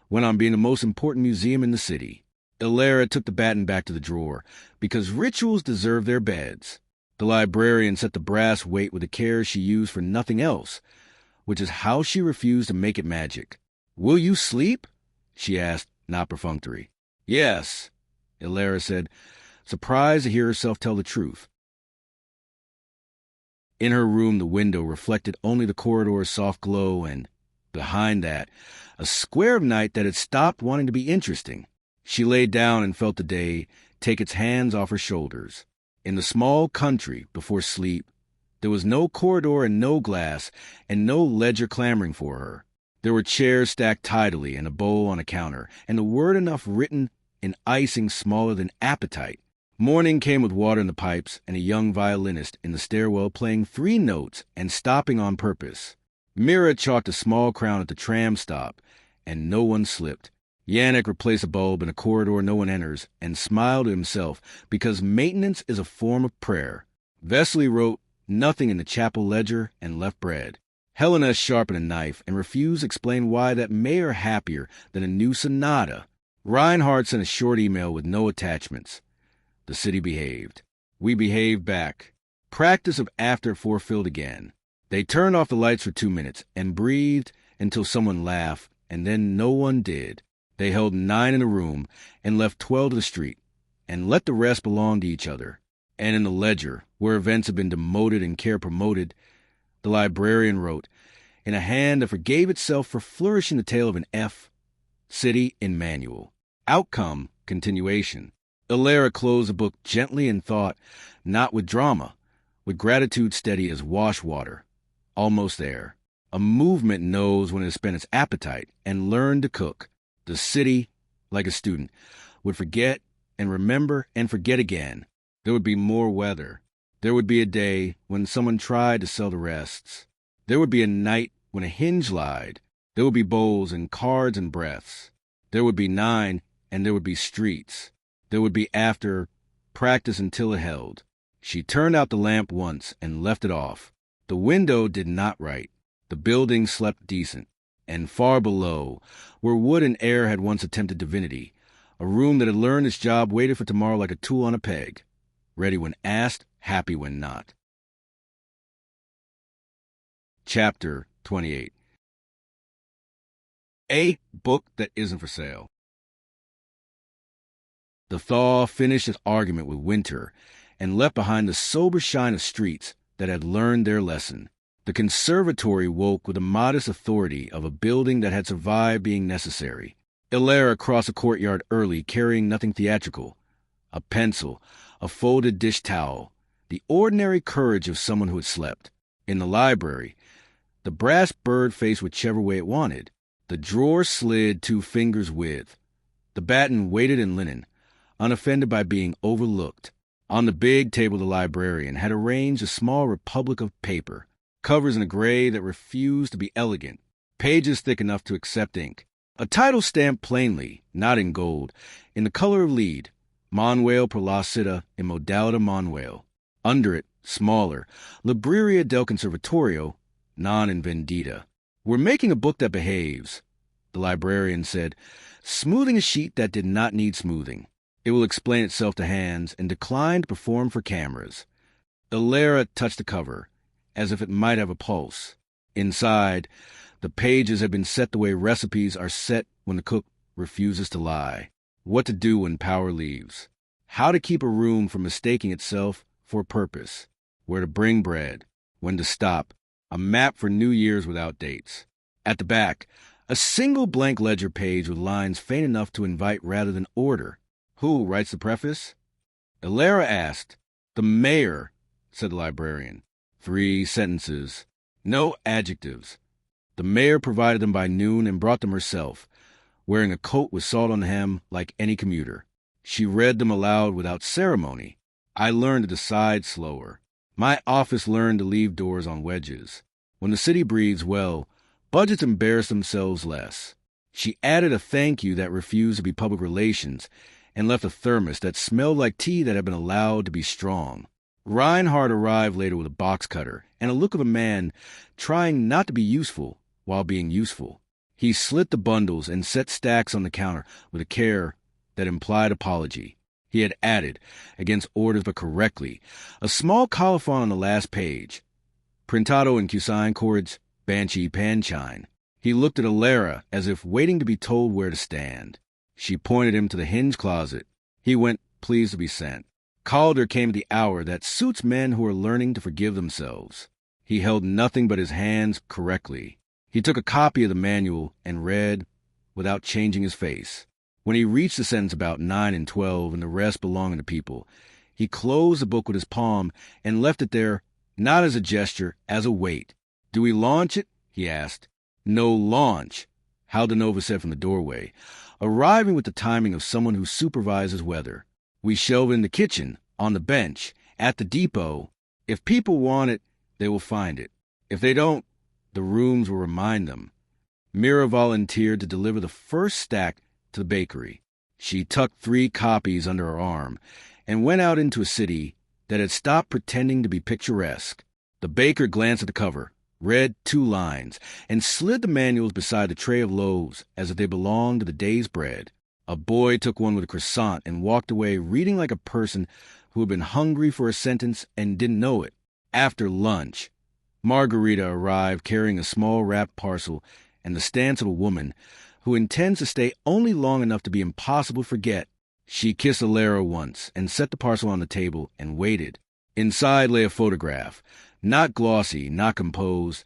went on being the most important museum in the city. Elara took the baton back to the drawer, because rituals deserve their beds. The librarian set the brass weight with a care she used for nothing else, which is how she refused to make it magic. "Will you sleep?" she asked, not perfunctory. "Yes," Elara said, surprised to hear herself tell the truth. In her room, the window reflected only the corridor's soft glow, and, behind that, a square of night that had stopped wanting to be interesting. She lay down and felt the day take its hands off her shoulders. In the small country, before sleep, there was no corridor and no glass, and no ledger clamoring for her. There were chairs stacked tidily and a bowl on a counter, and a word enough written in icing smaller than appetite. Morning came with water in the pipes and a young violinist in the stairwell playing 3 notes and stopping on purpose. Mira chalked a small crown at the tram stop, and no one slipped. Yannick replaced a bulb in a corridor no one enters and smiled to himself because maintenance is a form of prayer. Vesely wrote nothing in the chapel ledger and left bread. Helena sharpened a knife and refused to explain why that made her happier than a new sonata. Reinhardt sent a short email with no attachments. The city behaved. We behaved back. Practice of after fulfilled again. They turned off the lights for 2 minutes and breathed until someone laughed, and then no one did. They held 9 in a room and left 12 to the street, and let the rest belong to each other. And in the ledger, where events had been demoted and care promoted, the librarian wrote, in a hand that forgave itself for flourishing the tail of an F, City in Manual. Outcome, continuation. Elara closed the book gently and thought, not with drama, with gratitude steady as wash water. Almost there. A movement knows when it has spent its appetite and learned to cook. The city, like a student, would forget and remember and forget again. There would be more weather. There would be a day when someone tried to sell the rests. There would be a night when a hinge lied. There would be bowls and cards and breaths. There would be 9, and there would be streets. There would be after, practice until it held. She turned out the lamp once and left it off. The window did not write. The building slept decent. And far below, where wood and air had once attempted divinity, a room that had learned its job waited for tomorrow like a tool on a peg, ready when asked, happy when not. Chapter 28. A book that isn't for sale. The thaw finished its argument with winter and left behind the sober shine of streets that had learned their lesson. The conservatory woke with the modest authority of a building that had survived being necessary. Elara crossed the courtyard early, carrying nothing theatrical. A pencil, a folded dish towel, the ordinary courage of someone who had slept. In the library, the brass bird faced whichever way it wanted. The drawer slid 2 fingers' width. The batten waited in linen, unoffended by being overlooked. On the big table the librarian had arranged a small republic of paper, covers in a gray that refused to be elegant, pages thick enough to accept ink. A title stamped plainly, not in gold, in the color of lead, Manuel per la Cita in Modalita Manuel. Under it, smaller, Libreria del Conservatorio, non in vendita. We're making a book that behaves, the librarian said, smoothing a sheet that did not need smoothing. It will explain itself to hands and decline to perform for cameras. Elara touched the cover, as if it might have a pulse. Inside, the pages had been set the way recipes are set when the cook refuses to lie. What to do when power leaves. How to keep a room from mistaking itself for a purpose. Where to bring bread. When to stop. A map for New Year's without dates. At the back, a single blank ledger page with lines faint enough to invite rather than order. Who writes the preface? Elara asked. The mayor, said the librarian. 3 sentences. No adjectives. The mayor provided them by noon and brought them herself, wearing a coat with salt on the hem like any commuter. She read them aloud without ceremony. I learned to decide slower. My office learned to leave doors on wedges. When the city breathes well, budgets embarrass themselves less. She added a thank you that refused to be public relations and left a thermos that smelled like tea that had been allowed to be strong. Reinhardt arrived later with a box cutter and a look of a man trying not to be useful while being useful. He slit the bundles and set stacks on the counter with a care that implied apology. He had added, against orders but correctly, a small colophon on the last page. Printado in Cusine Cords, Banshee Panchine. He looked at Elara as if waiting to be told where to stand. She pointed him to the hinge closet. He went, pleased to be sent. Calder came at the hour that suits men who are learning to forgive themselves. He held nothing but his hands correctly. He took a copy of the manual and read without changing his face. When he reached the sentence about 9 and 12 and the rest belonging to people, he closed the book with his palm and left it there, not as a gesture, as a weight. Do we launch it? He asked. No launch, Haldenova said from the doorway, arriving with the timing of someone who supervises weather. We shelve it in the kitchen, on the bench, at the depot. If people want it, they will find it. If they don't, the rooms will remind them. Mira volunteered to deliver the first stack to the bakery. She tucked 3 copies under her arm and went out into a city that had stopped pretending to be picturesque. The baker glanced at the cover, read 2 lines, and slid the manuals beside the tray of loaves as if they belonged to the day's bread. A boy took one with a croissant and walked away reading like a person who had been hungry for a sentence and didn't know it. After lunch, Margarita arrived carrying a small wrapped parcel and the stance of a woman who intends to stay only long enough to be impossible to forget. She kissed Elara once and set the parcel on the table and waited. Inside lay a photograph, not glossy, not composed,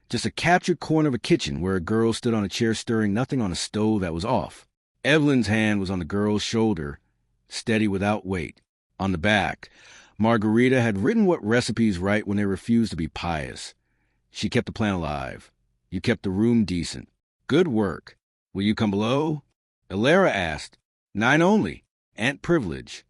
just a captured corner of a kitchen where a girl stood on a chair stirring nothing on a stove that was off. Evelyn's hand was on the girl's shoulder, steady without weight. On the back, Margarita had written what recipes write when they refuse to be pious. She kept the plan alive. You kept the room decent. Good work. Will you come below? Elara asked. 9 only. Aunt Privilege.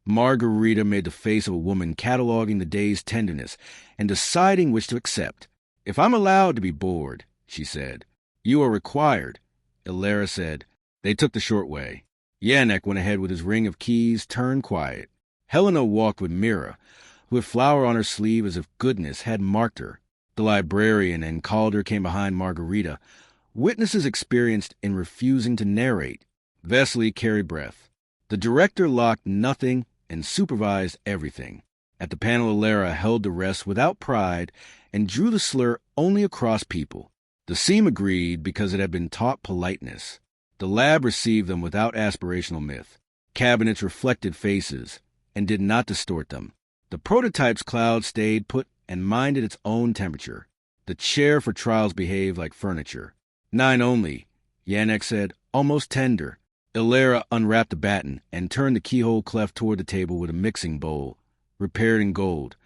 Margarita made the face of a woman cataloging the day's tenderness and deciding which to accept. If I'm allowed to be bored, she said. You are required, Elara said. They took the short way. Yannick went ahead with his ring of keys, turned quiet. Helena walked with Mira, who had flower on her sleeve as if goodness had marked her. The librarian and Calder came behind Margarita, witnesses experienced in refusing to narrate. Vesely carried breath. The director locked nothing and supervised everything. At the panel, Elara held the rest without pride and drew the slur only across people. The seam agreed because it had been taught politeness. The lab received them without aspirational myth. Cabinets reflected faces and did not distort them. The prototype's cloud stayed put and minded its own temperature. The chair for trials behaved like furniture. 9 only, Yannick said, almost tender. Elara unwrapped the batten and turned the keyhole cleft toward the table with a mixing bowl, repaired in gold,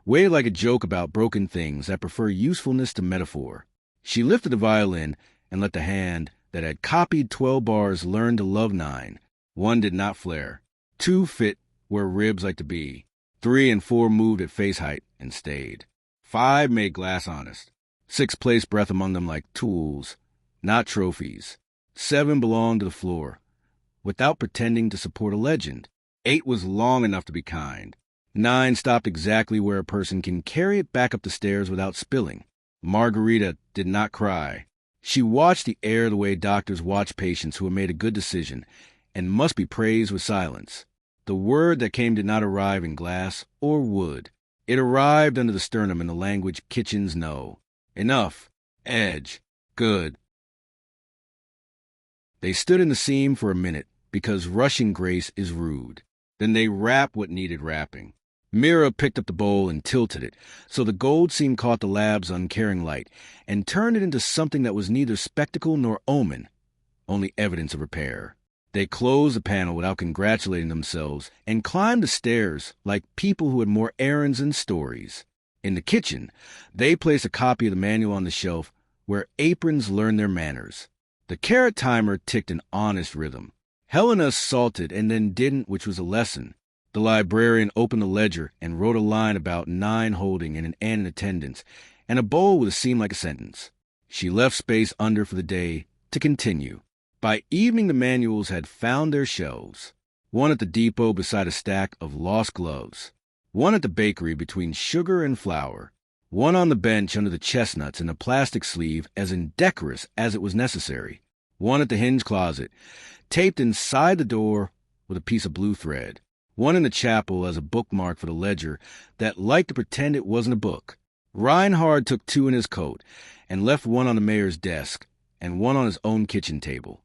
weighted like a joke about broken things that prefer usefulness to metaphor. She lifted the violin and let the hand that had copied 12 bars learn to love 9. 1 did not flare. 2 fit where ribs like to be. 3 and 4 moved at face height and stayed. 5 made glass honest. 6 placed breath among them like tools, not trophies. 7 belonged to the floor, without pretending to support a legend. 8 was long enough to be kind. 9 stopped exactly where a person can carry it back up the stairs without spilling. Margarita did not cry. She watched the air the way doctors watch patients who have made a good decision and must be praised with silence. The word that came did not arrive in glass or wood. It arrived under the sternum in the language kitchens know. Enough. Edge. Good. They stood in the seam for a minute, because rushing grace is rude. Then they wrapped what needed wrapping. Mira picked up the bowl and tilted it, so the gold seam caught the lab's uncaring light, and turned it into something that was neither spectacle nor omen, only evidence of repair. They closed the panel without congratulating themselves, and climbed the stairs like people who had more errands than stories. In the kitchen, they placed a copy of the manual on the shelf where aprons learn their manners. The carrot timer ticked an honest rhythm. Helena salted and then didn't, which was a lesson. The librarian opened the ledger and wrote a line about 9 holding and an N in attendance, and a bowl with a seam like a sentence. She left space under for the day to continue. By evening, the manuals had found their shelves. 1 at the depot beside a stack of lost gloves. 1 at the bakery between sugar and flour. 1 on the bench under the chestnuts in a plastic sleeve as indecorous as it was necessary. 1 at the hinge closet, taped inside the door with a piece of blue thread. 1 in the chapel as a bookmark for the ledger that liked to pretend it wasn't a book. Reinhard took 2 in his coat and left 1 on the mayor's desk and 1 on his own kitchen table,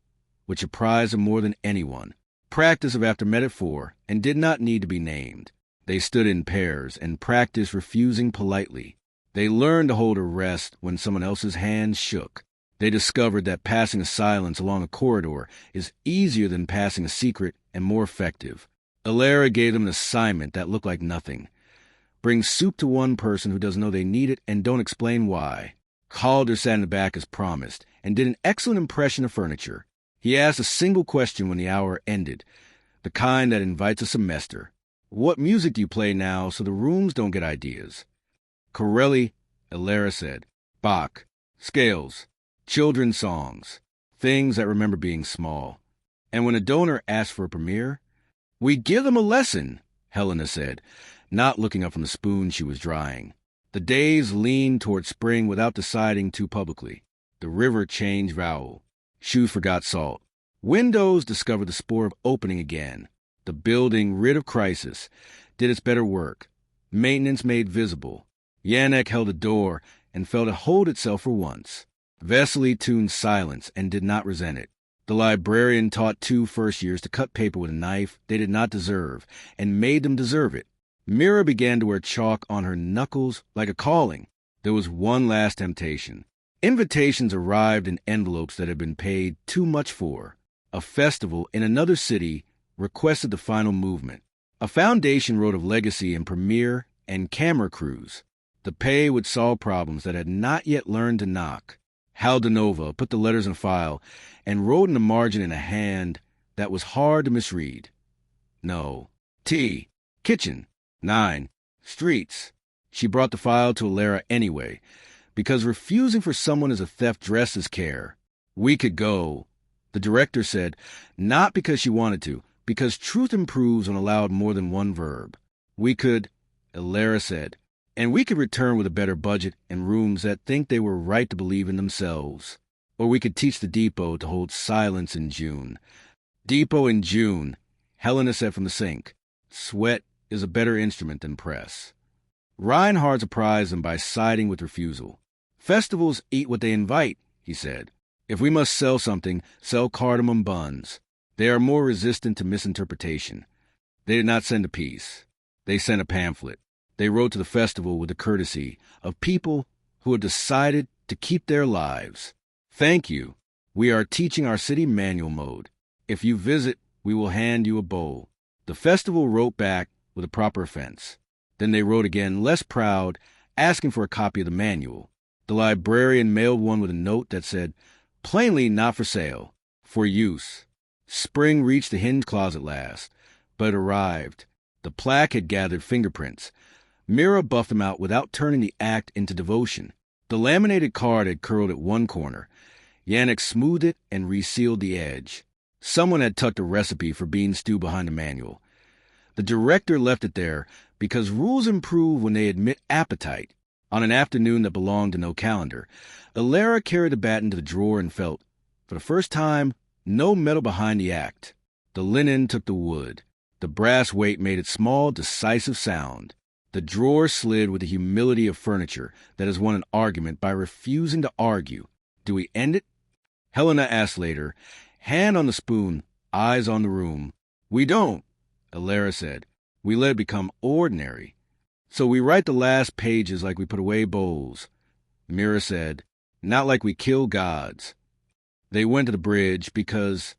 which surprised him more than anyone. Practice of after met at 4 and did not need to be named. They stood in pairs and practiced refusing politely. They learned to hold a rest when someone else's hand shook. They discovered that passing a silence along a corridor is easier than passing a secret and more effective. Elara gave them an assignment that looked like nothing. Bring soup to one person who doesn't know they need it and don't explain why. Calder sat in the back as promised and did an excellent impression of furniture. He asked a single question when the hour ended, the kind that invites a semester. What music do you play now so the rooms don't get ideas? Corelli, Elara said. Bach. Scales. Children's songs. Things that remember being small. And when a donor asked for a premiere, we give them a lesson, Helena said, not looking up from the spoon she was drying. The days leaned toward spring without deciding too publicly. The river changed vowel. Shoes forgot salt. Windows discovered the spore of opening again. The building, rid of crisis, did its better work. Maintenance made visible. Yannick held a door and felt it hold itself for once. Vesely tuned silence and did not resent it. The librarian taught 2 first-years to cut paper with a knife they did not deserve and made them deserve it. Mira began to wear chalk on her knuckles like a calling. There was one last temptation. Invitations arrived in envelopes that had been paid too much for. A festival in another city requested the final movement. A foundation wrote of legacy and premiere and camera crews. The pay would solve problems that had not yet learned to knock. Hal DeNova put the letters in a file and wrote in the margin in a hand that was hard to misread. No. T. Kitchen. 9. Streets. She brought the file to Elara anyway, because refusing for someone is a theft dressed as care. We could go, the director said, not because she wanted to, because truth improves when allowed more than one verb. We could, Elara said, and we could return with a better budget and rooms that think they were right to believe in themselves. Or we could teach the depot to hold silence in June. Depot in June, Helena said from the sink. Sweat is a better instrument than press. Reinhard surprised them by siding with refusal. Festivals eat what they invite, he said. If we must sell something, sell cardamom buns. They are more resistant to misinterpretation. They did not send a piece. They sent a pamphlet. They wrote to the festival with the courtesy of people who had decided to keep their lives. Thank you. We are teaching our city manual mode. If you visit, we will hand you a bowl. The festival wrote back with a proper offense. Then they wrote again, less proud, asking for a copy of the manual. The librarian mailed one with a note that said, plainly not for sale, for use. Spring reached the hinged closet last, but it arrived. The plaque had gathered fingerprints. Mira buffed them out without turning the act into devotion. The laminated card had curled at one corner. Yannick smoothed it and resealed the edge. Someone had tucked a recipe for bean stew behind the manual. The director left it there because rules improve when they admit appetite. On an afternoon that belonged to no calendar, Elara carried the baton to the drawer and felt, for the first time, no metal behind the act. The linen took the wood. The brass weight made its small, decisive sound. The drawer slid with the humility of furniture that has won an argument by refusing to argue. Do we end it? Helena asked later, hand on the spoon, eyes on the room. We don't, Elara said. We let it become ordinary. So we write the last pages like we put away bowls. Mira said, not like we kill gods. They went to the bridge because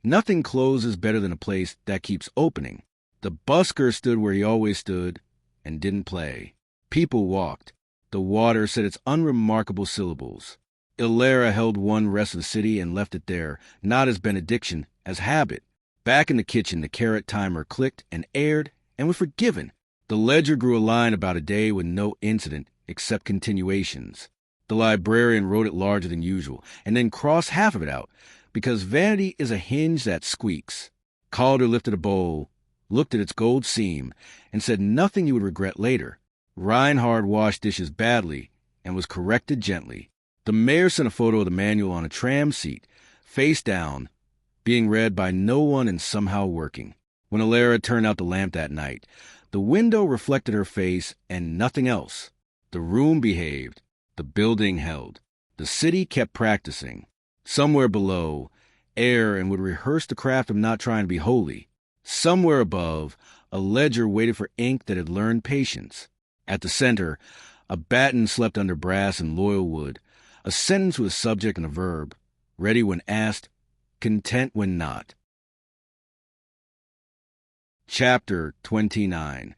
nothing closes better than a place that keeps opening. The busker stood where he always stood and didn't play. People walked. The water said its unremarkable syllables. Elara held one rest of the city and left it there, not as benediction, as habit. Back in the kitchen, the carrot timer clicked and aired and was forgiven. The ledger grew a line about a day with no incident except continuations. The librarian wrote it larger than usual and then crossed half of it out because vanity is a hinge that squeaks. Calder lifted a bowl, looked at its gold seam, and said nothing you would regret later. Reinhard washed dishes badly and was corrected gently. The mayor sent a photo of the manual on a tram seat, face down, being read by no one and somehow working. When Elara turned out the lamp that night, the window reflected her face and nothing else. The room behaved. The building held. The city kept practicing. Somewhere below, air and would rehearse the craft of not trying to be holy. Somewhere above, a ledger waited for ink that had learned patience. At the center, a baton slept under brass and loyal wood, a sentence with a subject and a verb, ready when asked, content when not. Chapter 29.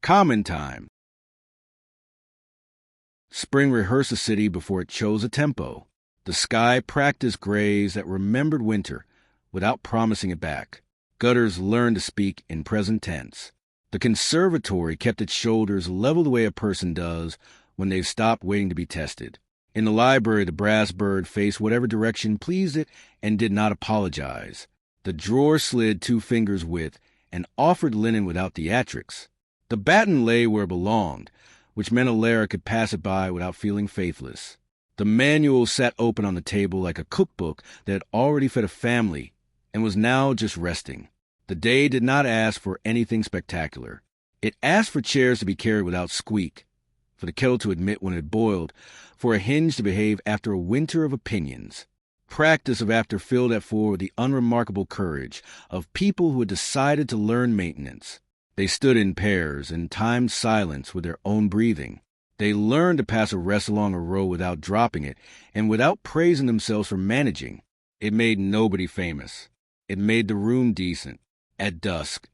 Common Time. Spring rehearsed the city before it chose a tempo. The sky practiced grays that remembered winter without promising it back. Gutters learned to speak in present tense. The conservatory kept its shoulders level the way a person does when they've stopped waiting to be tested. In the library, the brass bird faced whatever direction pleased it and did not apologize. The drawer slid 2 fingers width and offered linen without theatrics. The baton lay where it belonged, which meant Elara could pass it by without feeling faithless. The manual sat open on the table like a cookbook that had already fed a family and was now just resting. The day did not ask for anything spectacular. It asked for chairs to be carried without squeak, for the kettle to admit when it boiled, for a hinge to behave after a winter of opinions. Practice of after filled at 4 with the unremarkable courage of people who had decided to learn maintenance. They stood in pairs and timed silence with their own breathing. They learned to pass a rest along a row without dropping it and without praising themselves for managing. It made nobody famous. It made the room decent. At dusk,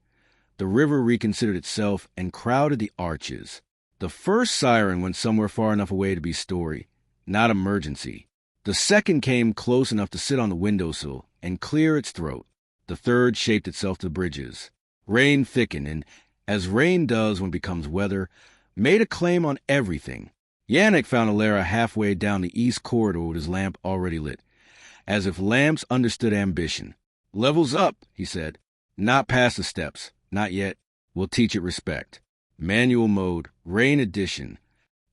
the river reconsidered itself and crowded the arches. The first siren went somewhere far enough away to be story, not emergency. The second came close enough to sit on the windowsill and clear its throat. The third shaped itself to the bridges. Rain thickened and, as rain does when it becomes weather, made a claim on everything. Yannick found Elara halfway down the east corridor with his lamp already lit, as if lamps understood ambition. Levels up, he said. Not past the steps. Not yet. We'll teach it respect. Manual mode, rain edition.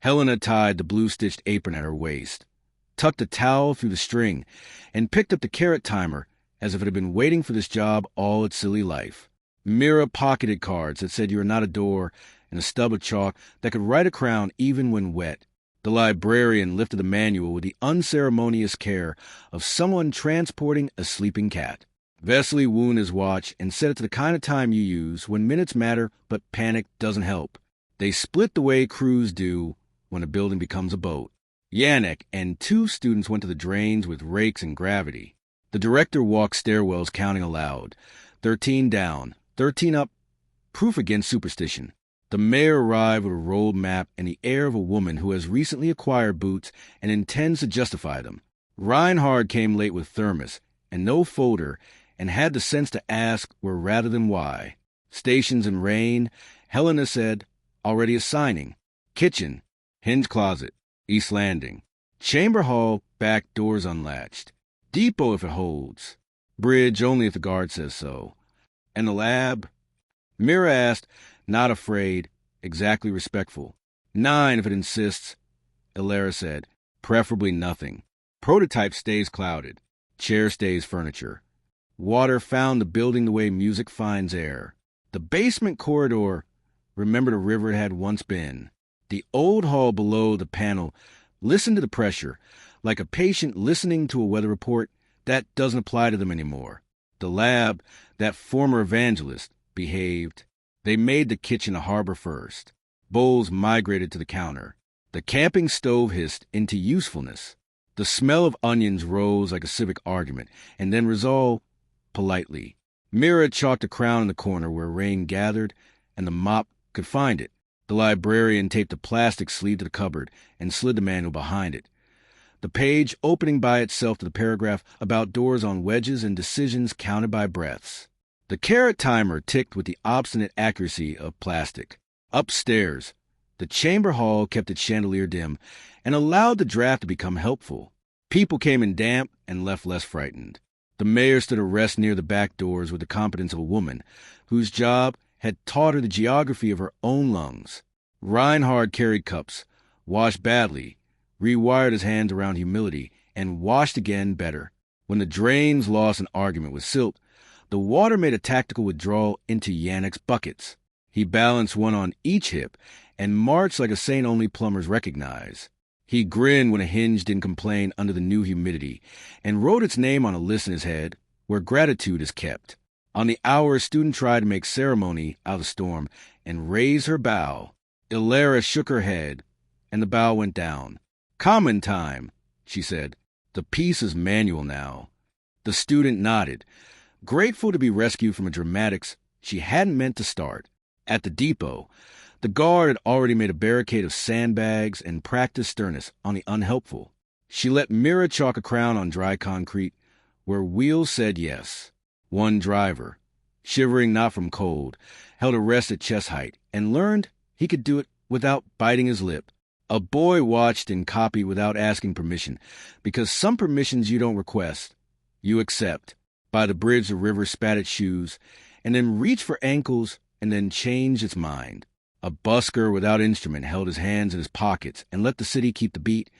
Helena tied the blue-stitched apron at her waist, tucked a towel through the string, and picked up the carrot timer as if it had been waiting for this job all its silly life. Mira pocketed cards that said you are not a door and a stub of chalk that could write a crown even when wet. The librarian lifted the manual with the unceremonious care of someone transporting a sleeping cat. Vesely wound his watch and set it to the kind of time you use when minutes matter but panic doesn't help. They split the way crews do when a building becomes a boat. Yannick and 2 students went to the drains with rakes and gravity. The director walked stairwells counting aloud. 13 down, 13 up, proof against superstition. The mayor arrived with a rolled map and the air of a woman who has recently acquired boots and intends to justify them. Reinhard came late with thermos and no folder and had the sense to ask where rather than why. Stations and rain, Helena said, already assigning. Kitchen, hinge closet, east landing. Chamber hall, back doors unlatched. Depot if it holds. Bridge only if the guard says so. And the lab? Mira asked, not afraid, exactly respectful. 9 if it insists, Elara said, preferably nothing. Prototype stays clouded. Chair stays furniture. Water found the building the way music finds air. The basement corridor remembered a river it had once been. The old hall below the panel listened to the pressure, like a patient listening to a weather report. That doesn't apply to them anymore. The lab, that former evangelist, behaved. They made the kitchen a harbor first. Bowls migrated to the counter. The camping stove hissed into usefulness. The smell of onions rose like a civic argument, and then resolved politely. Mira chalked a crown in the corner where rain gathered, and the mop could find it. The librarian taped a plastic sleeve to the cupboard and slid the manual behind it. The page opening by itself to the paragraph about doors on wedges and decisions counted by breaths. The carrot timer ticked with the obstinate accuracy of plastic. Upstairs, the chamber hall kept its chandelier dim and allowed the draft to become helpful. People came in damp and left less frightened. The mayor stood at rest near the back doors with the competence of a woman whose job had taught her the geography of her own lungs. Reinhard carried cups, washed badly, rewired his hands around humility, and washed again better. When the drains lost an argument with silt, the water made a tactical withdrawal into Yannick's buckets. He balanced one on each hip and marched like a saint only plumbers recognize. He grinned when a hinge didn't complain under the new humidity and wrote its name on a list in his head where gratitude is kept. On the hour, a student tried to make ceremony out of the storm and raise her bow. Elara shook her head, and the bow went down. Common time, she said. The piece is manual now. The student nodded, grateful to be rescued from a dramatics she hadn't meant to start. At the depot, the guard had already made a barricade of sandbags and practiced sternness on the unhelpful. She let Mira chalk a crown on dry concrete where wheels said yes. One driver, shivering not from cold, held a rest at chest height and learned he could do it without biting his lip. A boy watched and copied without asking permission, because some permissions you don't request, you accept. By the bridge the river spat its shoes, and then reached for ankles and then changed its mind. A busker without instrument held his hands in his pockets and let the city keep the beat,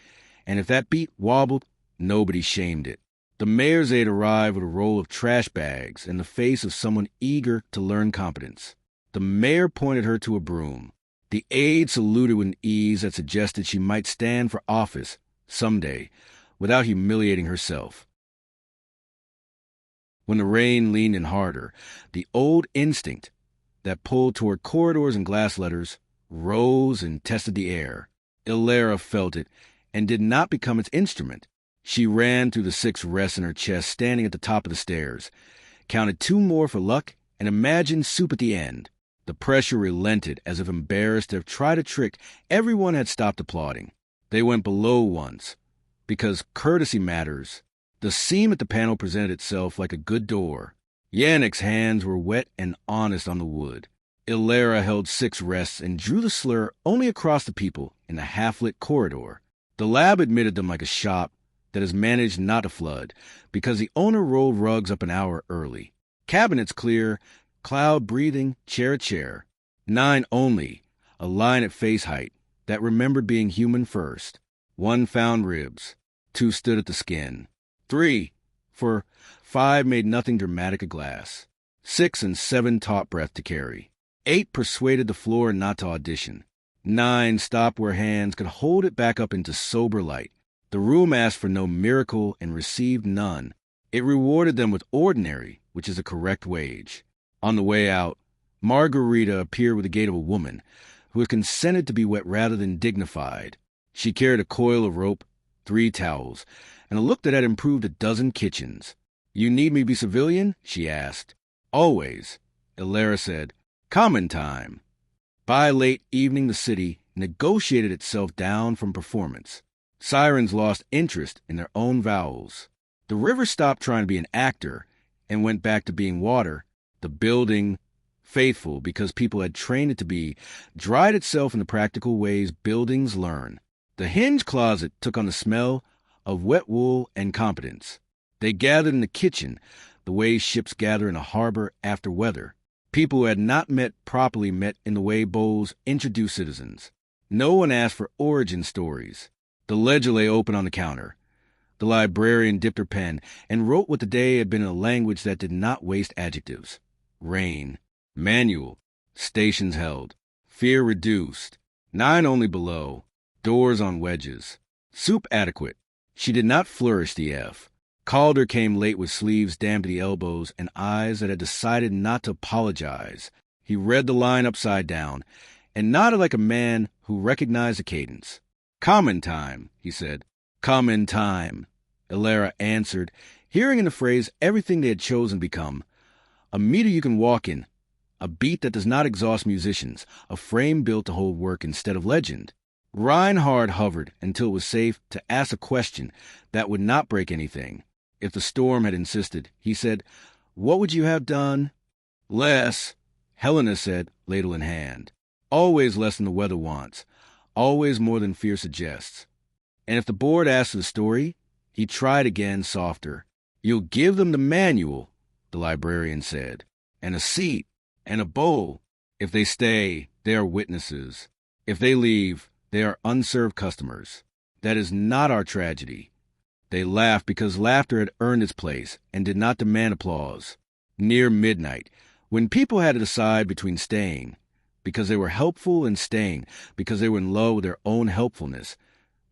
and if that beat wobbled, nobody shamed it. The mayor's aide arrived with a roll of trash bags and the face of someone eager to learn competence. The mayor pointed her to a broom. The aide saluted with an ease that suggested she might stand for office someday without humiliating herself. When the rain leaned in harder, the old instinct that pulled toward corridors and glass letters rose and tested the air. Elara felt it and did not become its instrument. She ran through the 6 rests in her chest, standing at the top of the stairs, counted 2 more for luck, and imagined soup at the end. The pressure relented, as if embarrassed to have tried a trick. Everyone had stopped applauding. They went below once, because courtesy matters. The seam at the panel presented itself like a good door. Yannick's hands were wet and honest on the wood. Elara held 6 rests and drew the slur only across the people in the half-lit corridor. The lab admitted them like a shop that has managed not to flood, because the owner rolled rugs up an hour early. Cabinets clear, cloud breathing, chair. 9 only, a line at face height, that remembered being human first. 1 found ribs. 2 stood at the skin. 3, for 5 made nothing dramatic a glass. 6 and 7 taught breath to carry. 8 persuaded the floor not to audition. 9 stopped where hands could hold it back up into sober light. The room asked for no miracle and received none. It rewarded them with ordinary, which is a correct wage. On the way out, Margarita appeared with the gait of a woman who had consented to be wet rather than dignified. She carried a coil of rope, 3 towels, and a look that had improved a dozen kitchens. "You need me be civilian?" she asked. "Always." Elara said, "Common time." By late evening, the city negotiated itself down from performance. Sirens lost interest in their own vowels. The river stopped trying to be an actor and went back to being water. The building, faithful because people had trained it to be, dried itself in the practical ways buildings learn. The hinge closet took on the smell of wet wool and competence. They gathered in the kitchen, the way ships gather in a harbor after weather. People who had not met properly met in the way bowls introduced citizens. No one asked for origin stories. The ledger lay open on the counter. The librarian dipped her pen and wrote what the day had been in a language that did not waste adjectives. Rain. Manual. Stations held. Fear reduced. 9 only below. Doors on wedges. Soup adequate. She did not flourish the F. Calder came late with sleeves damp to the elbows and eyes that had decided not to apologize. He read the line upside down and nodded like a man who recognized the cadence. "Common time," he said. "Common time," Elara answered, hearing in the phrase everything they had chosen to become. A meter you can walk in, a beat that does not exhaust musicians, a frame built to hold work instead of legend. Reinhard hovered until it was safe to ask a question that would not break anything. If the storm had insisted, he said, "What would you have done?" "Less," Helena said, ladle in hand. "Always less than the weather wants. Always more than fear suggests." And if the board asked for the story, he tried again, softer. "You'll give them the manual," the librarian said, "and a seat, and a bowl. If they stay, they are witnesses. If they leave, they are unserved customers. That is not our tragedy." They laughed because laughter had earned its place and did not demand applause. Near midnight, when people had to decide between staying, because they were helpful, and staying because they were in love with their own helpfulness,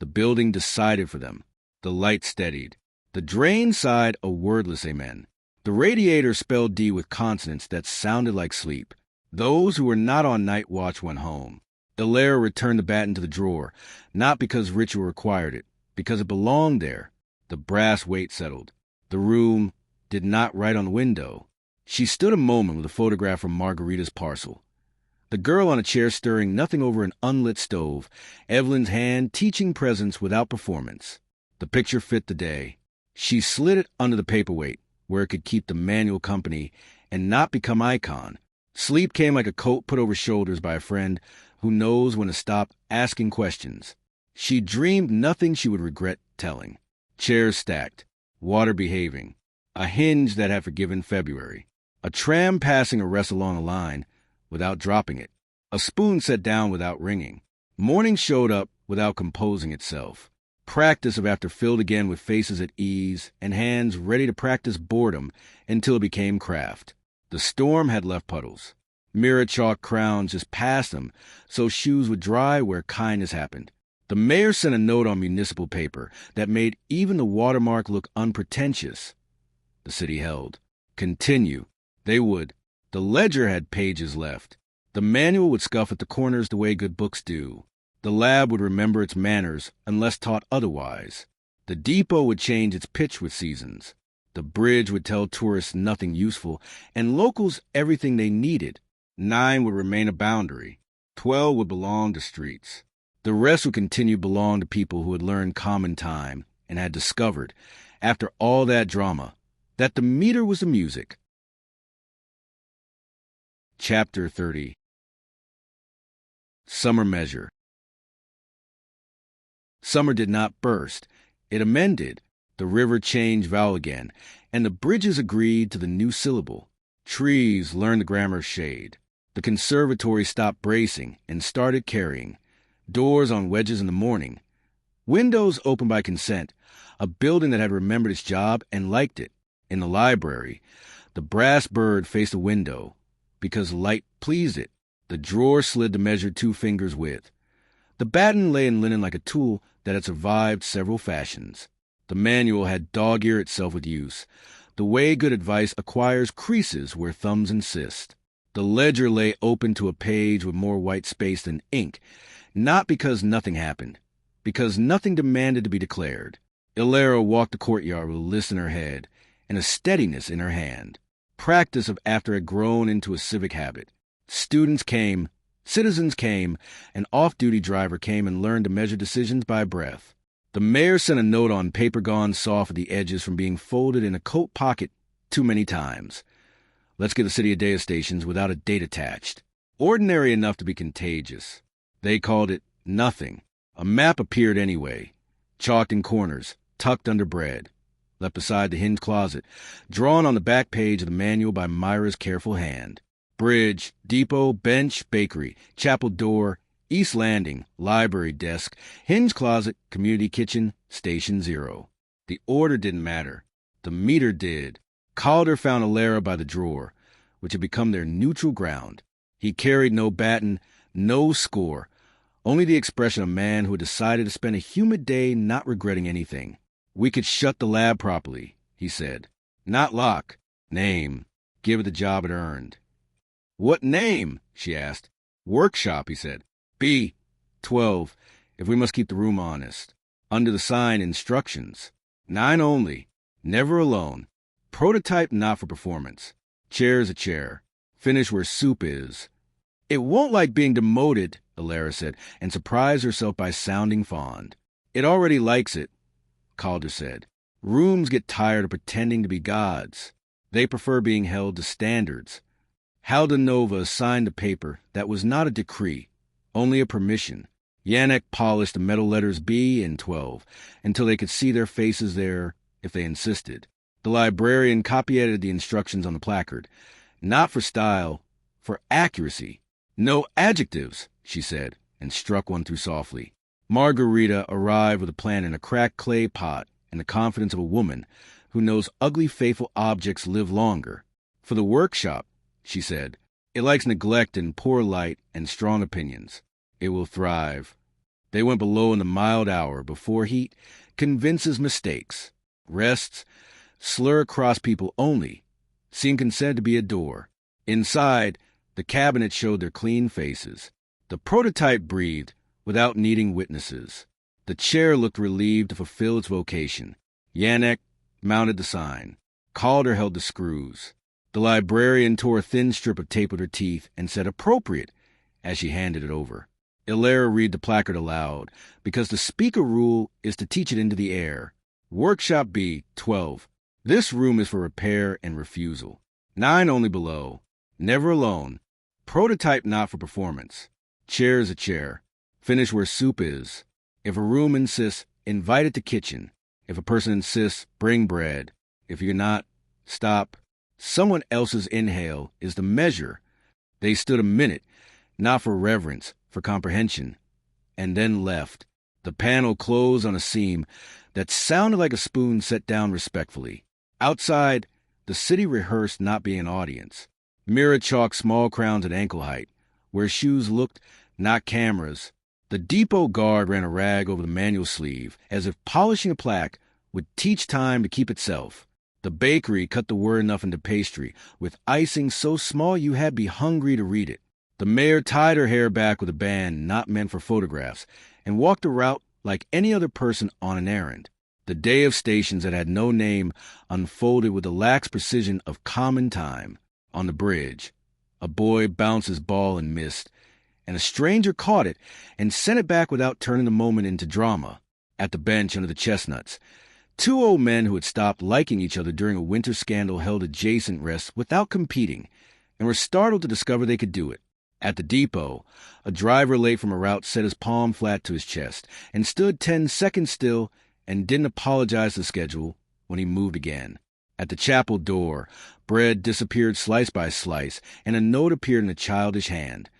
the building decided for them. The light steadied. The drain sighed a wordless amen. The radiator spelled D with consonants that sounded like sleep. Those who were not on night watch went home. Elara returned the bat into the drawer, not because ritual required it, because it belonged there. The brass weight settled. The room did not write on the window. She stood a moment with a photograph from Margarita's parcel. The girl on a chair stirring nothing over an unlit stove, Evelyn's hand teaching presence without performance. The picture fit the day. She slid it under the paperweight, where it could keep the manual company and not become icon. Sleep came like a coat put over shoulders by a friend who knows when to stop asking questions. She dreamed nothing she would regret telling. Chairs stacked, water behaving, a hinge that had forgiven February, a tram passing a rest along a line without dropping it, a spoon set down without ringing. Morning showed up without composing itself. Practice of after filled again with faces at ease and hands ready to practice boredom until it became craft. The storm had left puddles. Mirror chalk crowns just past them so shoes would dry where kindness happened. The mayor sent a note on municipal paper that made even the watermark look unpretentious. The city held. Continue. They would. The ledger had pages left. The manual would scuff at the corners the way good books do. The lab would remember its manners unless taught otherwise. The depot would change its pitch with seasons. The bridge would tell tourists nothing useful, and locals everything they needed. 9 would remain a boundary. 12 would belong to streets. The rest would continue to belong to people who had learned common time and had discovered, after all that drama, that the meter was the music. Chapter 30. Summer Measure. Summer did not burst. It amended. The river changed vowel again, and the bridges agreed to the new syllable. Trees learned the grammar of shade. The conservatory stopped bracing and started carrying. Doors on wedges in the morning. Windows open by consent. A building that had remembered its job and liked it. In the library, the brass bird faced the window because light pleased it. The drawer slid the measure 2 fingers width. The batten lay in linen like a tool that had survived several fashions. The manual had dog-eared itself with use, the way good advice acquires creases where thumbs insist. The ledger lay open to a page with more white space than ink, not because nothing happened, because nothing demanded to be declared. Elara walked the courtyard with a list in her head and a steadiness in her hand. Practice of after had grown into a civic habit. Students came, citizens came, an off-duty driver came and learned to measure decisions by breath. The mayor sent a note on paper gone soft at the edges from being folded in a coat pocket too many times. Let's get the city of data stations without a date attached. Ordinary enough to be contagious. They called it nothing. A map appeared anyway, chalked in corners, tucked under bread, left beside the hinged closet, drawn on the back page of the manual by Myra's careful hand. Bridge, depot, bench, bakery, chapel door, east landing, library desk, hinged closet, community kitchen, station 0. The order didn't matter. The meter did. Calder found Elara by the drawer, which had become their neutral ground. He carried no baton, no score, only the expression of a man who had decided to spend a humid day not regretting anything. We could shut the lab properly, he said. Not lock. Name. Give it the job it earned. What name? She asked. Workshop, he said. B. 12, if we must keep the room honest. Under the sign, instructions. 9 only. Never alone. Prototype not for performance. Chair's a chair. Finish where soup is. It won't like being demoted, Elara said, and surprised herself by sounding fond. It already likes it, Calder said. Rooms get tired of pretending to be gods. They prefer being held to standards. Haldanova signed a paper that was not a decree, only a permission. Yannick polished the metal letters B and 12 until they could see their faces there if they insisted. The librarian copy-edited the instructions on the placard, not for style, for accuracy. No adjectives, she said, and struck one through softly. Margarita arrived with a plan in a cracked clay pot and the confidence of a woman who knows ugly, faithful objects live longer. For the workshop, she said, it likes neglect and poor light and strong opinions. It will thrive. They went below in the mild hour before heat convinces mistakes, rests, slur across people only, seemed consented to be a door. Inside, the cabinet showed their clean faces. The prototype breathed without needing witnesses. The chair looked relieved to fulfill its vocation. Yannick mounted the sign. Calder held the screws. The librarian tore a thin strip of tape with her teeth and said appropriate as she handed it over. Elara read the placard aloud, because the speaker rule is to teach it into the air. Workshop B, 12. This room is for repair and refusal. 9 only below. Never alone. Prototype not for performance. Chair is a chair. Finish where soup is. If a room insists, invite it to kitchen. If a person insists, bring bread. If you're not, stop. Someone else's inhale is the measure. They stood a minute, not for reverence, for comprehension, and then left. The panel closed on a seam that sounded like a spoon set down respectfully. Outside, the city rehearsed not being an audience. Mirror chalked small crowns at ankle height, where shoes looked, not cameras. The depot guard ran a rag over the manual sleeve, as if polishing a plaque would teach time to keep itself. The bakery cut the word enough into pastry, with icing so small you had to be hungry to read it. The mayor tied her hair back with a band not meant for photographs, and walked a route like any other person on an errand. The day of stations that had no name unfolded with the lax precision of common time. On the bridge, a boy bounced his ball and missed, and a stranger caught it and sent it back without turning the moment into drama. At the bench under the chestnuts, 2 old men who had stopped liking each other during a winter scandal held adjacent rests without competing, and were startled to discover they could do it. At the depot, a driver late from a route set his palm flat to his chest and stood 10 seconds still and didn't apologize to the schedule when he moved again. At the chapel door, bread disappeared slice by slice, and a note appeared in a childish hand.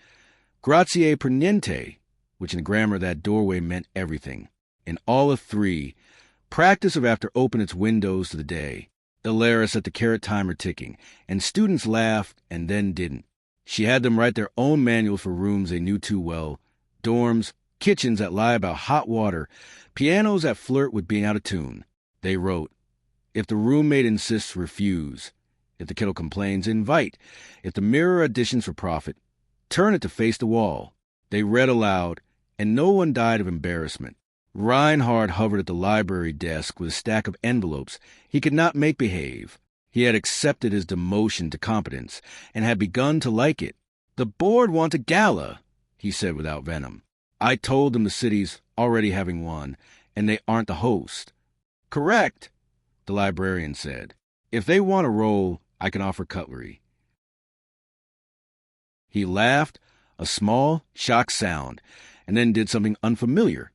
Grazie per niente, which in the grammar of that doorway meant everything. In all of 3, practice of after opened its windows to the day. Elara set the carrot timer ticking, and students laughed and then didn't. She had them write their own manuals for rooms they knew too well, dorms kitchens that lie about hot water, pianos that flirt with being out of tune. They wrote, "If the roommate insists, refuse. If the kettle complains, invite. If the mirror auditions for profit, turn it to face the wall." They read aloud, and no one died of embarrassment. Reinhard hovered at the library desk with a stack of envelopes. He could not make behave. He had accepted his demotion to competence and had begun to like it. "The board wants a gala," he said without venom. "I told them the city's already having one, and they aren't the host." "Correct," the librarian said. "If they want a role, I can offer cutlery." He laughed, a small, shocked sound, and then did something unfamiliar.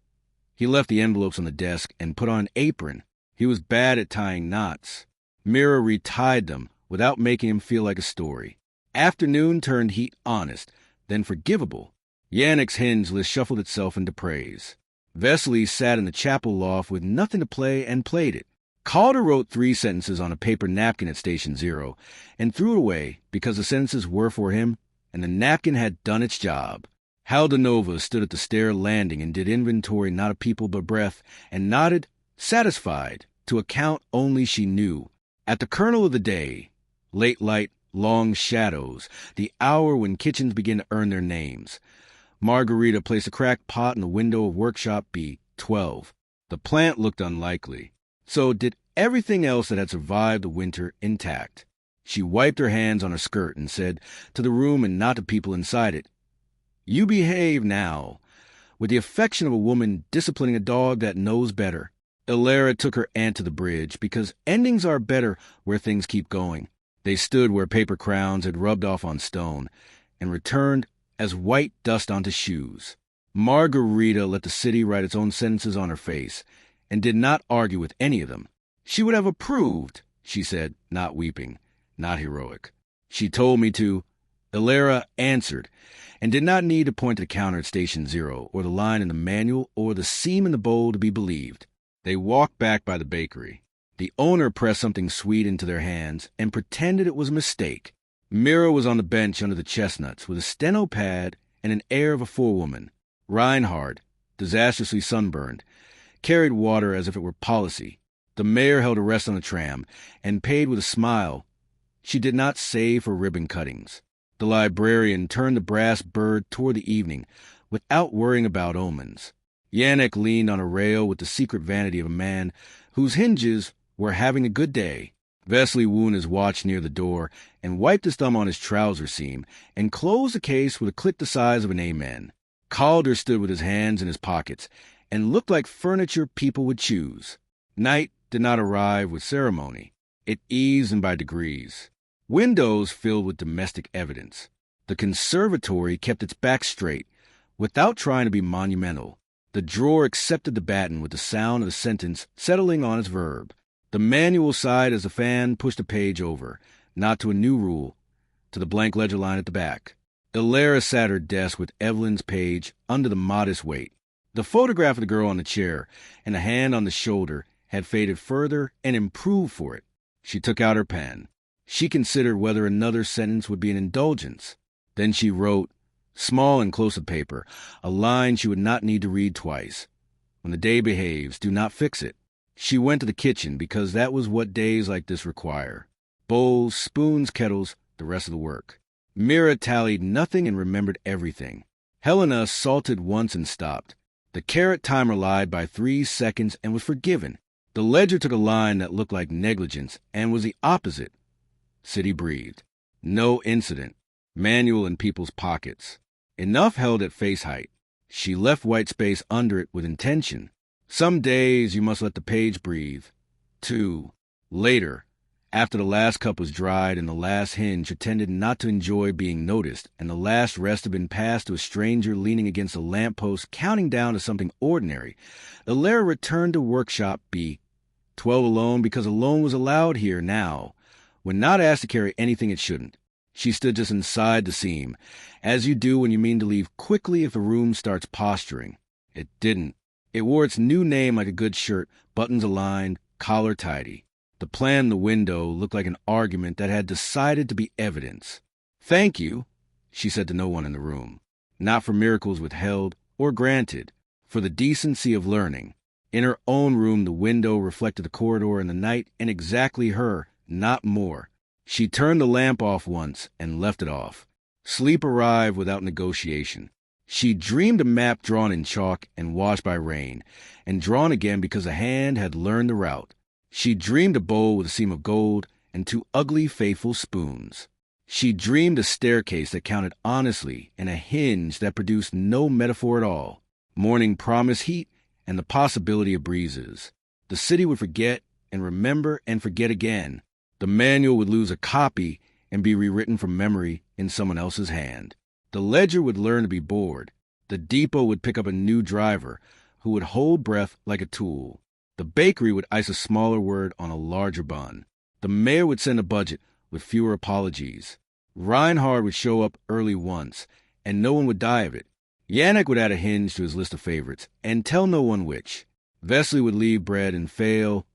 He left the envelopes on the desk and put on an apron. He was bad at tying knots. Mira retied them without making him feel like a story. Afternoon turned heat honest, then forgivable. Yannick's hinge list shuffled itself into praise. Vesely sat in the chapel loft with nothing to play and played it. Calder wrote 3 sentences on a paper napkin at Station 0 and threw it away because the sentences were for him and the napkin had done its job. Haldanova stood at the stair landing and did inventory not of people but breath, and nodded, satisfied, to a count only she knew. At the kernel of the day, late light, long shadows, the hour when kitchens begin to earn their names, Margarita placed a cracked pot in the window of workshop B12. The plant looked unlikely. So did everything else that had survived the winter intact. She wiped her hands on her skirt and said to the room and not to people inside it, "You behave now," with the affection of a woman disciplining a dog that knows better. Elara took her aunt to the bridge because endings are better where things keep going. They stood where paper crowns had rubbed off on stone and returned as white dust onto shoes. Margarita let the city write its own sentences on her face and did not argue with any of them. She would have approved, she said, not weeping, not heroic. "She told me to." Elara answered, and did not need to point to the counter at Station 0, or the line in the manual, or the seam in the bowl to be believed. They walked back by the bakery. The owner pressed something sweet into their hands and pretended it was a mistake. Mira was on the bench under the chestnuts with a steno pad and an air of a forewoman. Reinhard, disastrously sunburned, carried water as if it were policy. The mayor held a rest on the tram and paid with a smile. She did not save for ribbon cuttings. The librarian turned the brass bird toward the evening without worrying about omens. Yannick leaned on a rail with the secret vanity of a man whose hinges were having a good day. Vesely wound his watch near the door and wiped his thumb on his trouser seam and closed the case with a click the size of an amen. Calder stood with his hands in his pockets and looked like furniture people would choose. Night did not arrive with ceremony. It eased and by degrees. Windows filled with domestic evidence. The conservatory kept its back straight, without trying to be monumental. The drawer accepted the baton with the sound of the sentence settling on its verb. The manual sighed as the fan pushed a page over, not to a new rule, to the blank ledger line at the back. Elara sat at her desk with Evelyn's page under the modest weight. The photograph of the girl on the chair and the hand on the shoulder had faded further and improved for it. She took out her pen. She considered whether another sentence would be an indulgence. Then she wrote, small and close of paper, a line she would not need to read twice. "When the day behaves, do not fix it." She went to the kitchen because that was what days like this require. Bowls, spoons, kettles, the rest of the work. Mira tallied nothing and remembered everything. Helena salted once and stopped. The carrot timer lied by 3 seconds and was forgiven. The ledger took a line that looked like negligence and was the opposite. City breathed. No incident. Manual in people's pockets. Enough held at face height. She left white space under it with intention. Some days you must let the page breathe. 2. Later, after the last cup was dried and the last hinge pretended not to enjoy being noticed, and the last rest had been passed to a stranger leaning against a lamppost counting down to something ordinary, Elara returned to workshop B. 12 alone because alone was allowed here now, when not asked to carry anything it shouldn't. She stood just inside the seam, as you do when you mean to leave quickly if the room starts posturing. It didn't. It wore its new name like a good shirt, buttons aligned, collar tidy. The plan in the window looked like an argument that had decided to be evidence. "Thank you," she said to no one in the room. Not for miracles withheld or granted, for the decency of learning. In her own room, the window reflected the corridor and the night, and exactly her, not more. She turned the lamp off once and left it off. Sleep arrived without negotiation. She dreamed a map drawn in chalk and washed by rain, and drawn again because a hand had learned the route. She dreamed a bowl with a seam of gold and 2 ugly, faithful spoons. She dreamed a staircase that counted honestly and a hinge that produced no metaphor at all. Morning promised heat and the possibility of breezes. The city would forget and remember and forget again. The manual would lose a copy and be rewritten from memory in someone else's hand. The ledger would learn to be bored. The depot would pick up a new driver who would hold breath like a tool. The bakery would ice a smaller word on a larger bun. The mayor would send a budget with fewer apologies. Reinhard would show up early once, and no one would die of it. Yannick would add a hinge to his list of favorites, and tell no one which. Vesely would leave bread and fail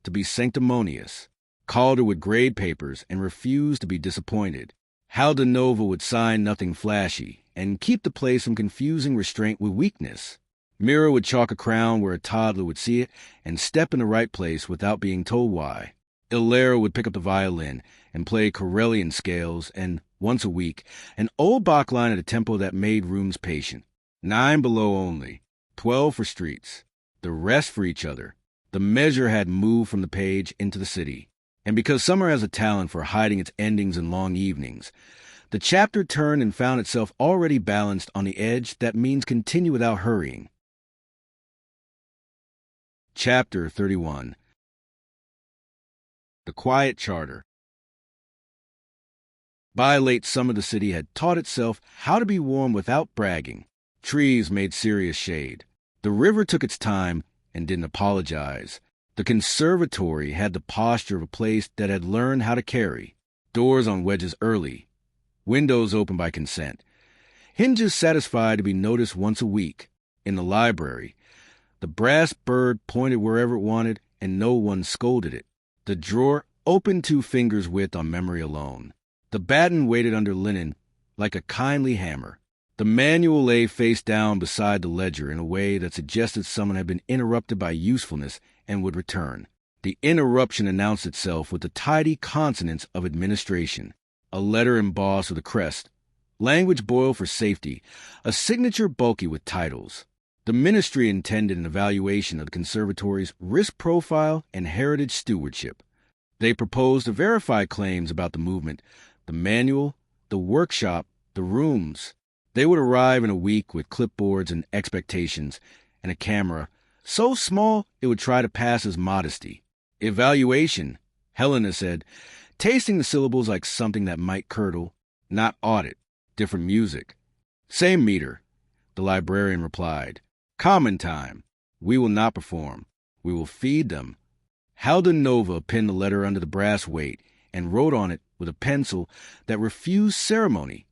to be sanctimonious. Calder would grade papers and refuse to be disappointed. Haldenova would sign nothing flashy and keep the place from confusing restraint with weakness. Mira would chalk a crown where a toddler would see it and step in the right place without being told why. Elara would pick up the violin and play Karelian scales, and, once a week, an old Bach line at a tempo that made rooms patient. 9 below only, 12 for streets, the rest for each other. The measure had moved from the page into the city. And because summer has a talent for hiding its endings in long evenings, the chapter turned and found itself already balanced on the edge that means continue without hurrying. Chapter 31. The Quiet Charter. By late summer, the city had taught itself how to be warm without bragging. Trees made serious shade. The river took its time and didn't apologize. The conservatory had the posture of a place that had learned how to carry. Doors on wedges early. Windows open by consent. Hinges satisfied to be noticed once a week. In the library, the brass bird pointed wherever it wanted, and no one scolded it. The drawer opened 2 fingers' width on memory alone. The batten waited under linen like a kindly hammer. The manual lay face down beside the ledger in a way that suggested someone had been interrupted by usefulness and would return. The interruption announced itself with the tidy consonants of administration. A letter embossed with a crest. Language boiled for safety. A signature bulky with titles. The ministry intended an evaluation of the conservatory's risk profile and heritage stewardship. They proposed to verify claims about the movement, the manual, the workshop, the rooms. They would arrive in a week with clipboards and expectations, and a camera, so small it would try to pass as modesty. Evaluation, Helena said, tasting the syllables like something that might curdle, not audit, different music. Same meter, the librarian replied. Common time. We will not perform. We will feed them. Haldenova pinned the letter under the brass weight and wrote on it with a pencil that refused ceremony.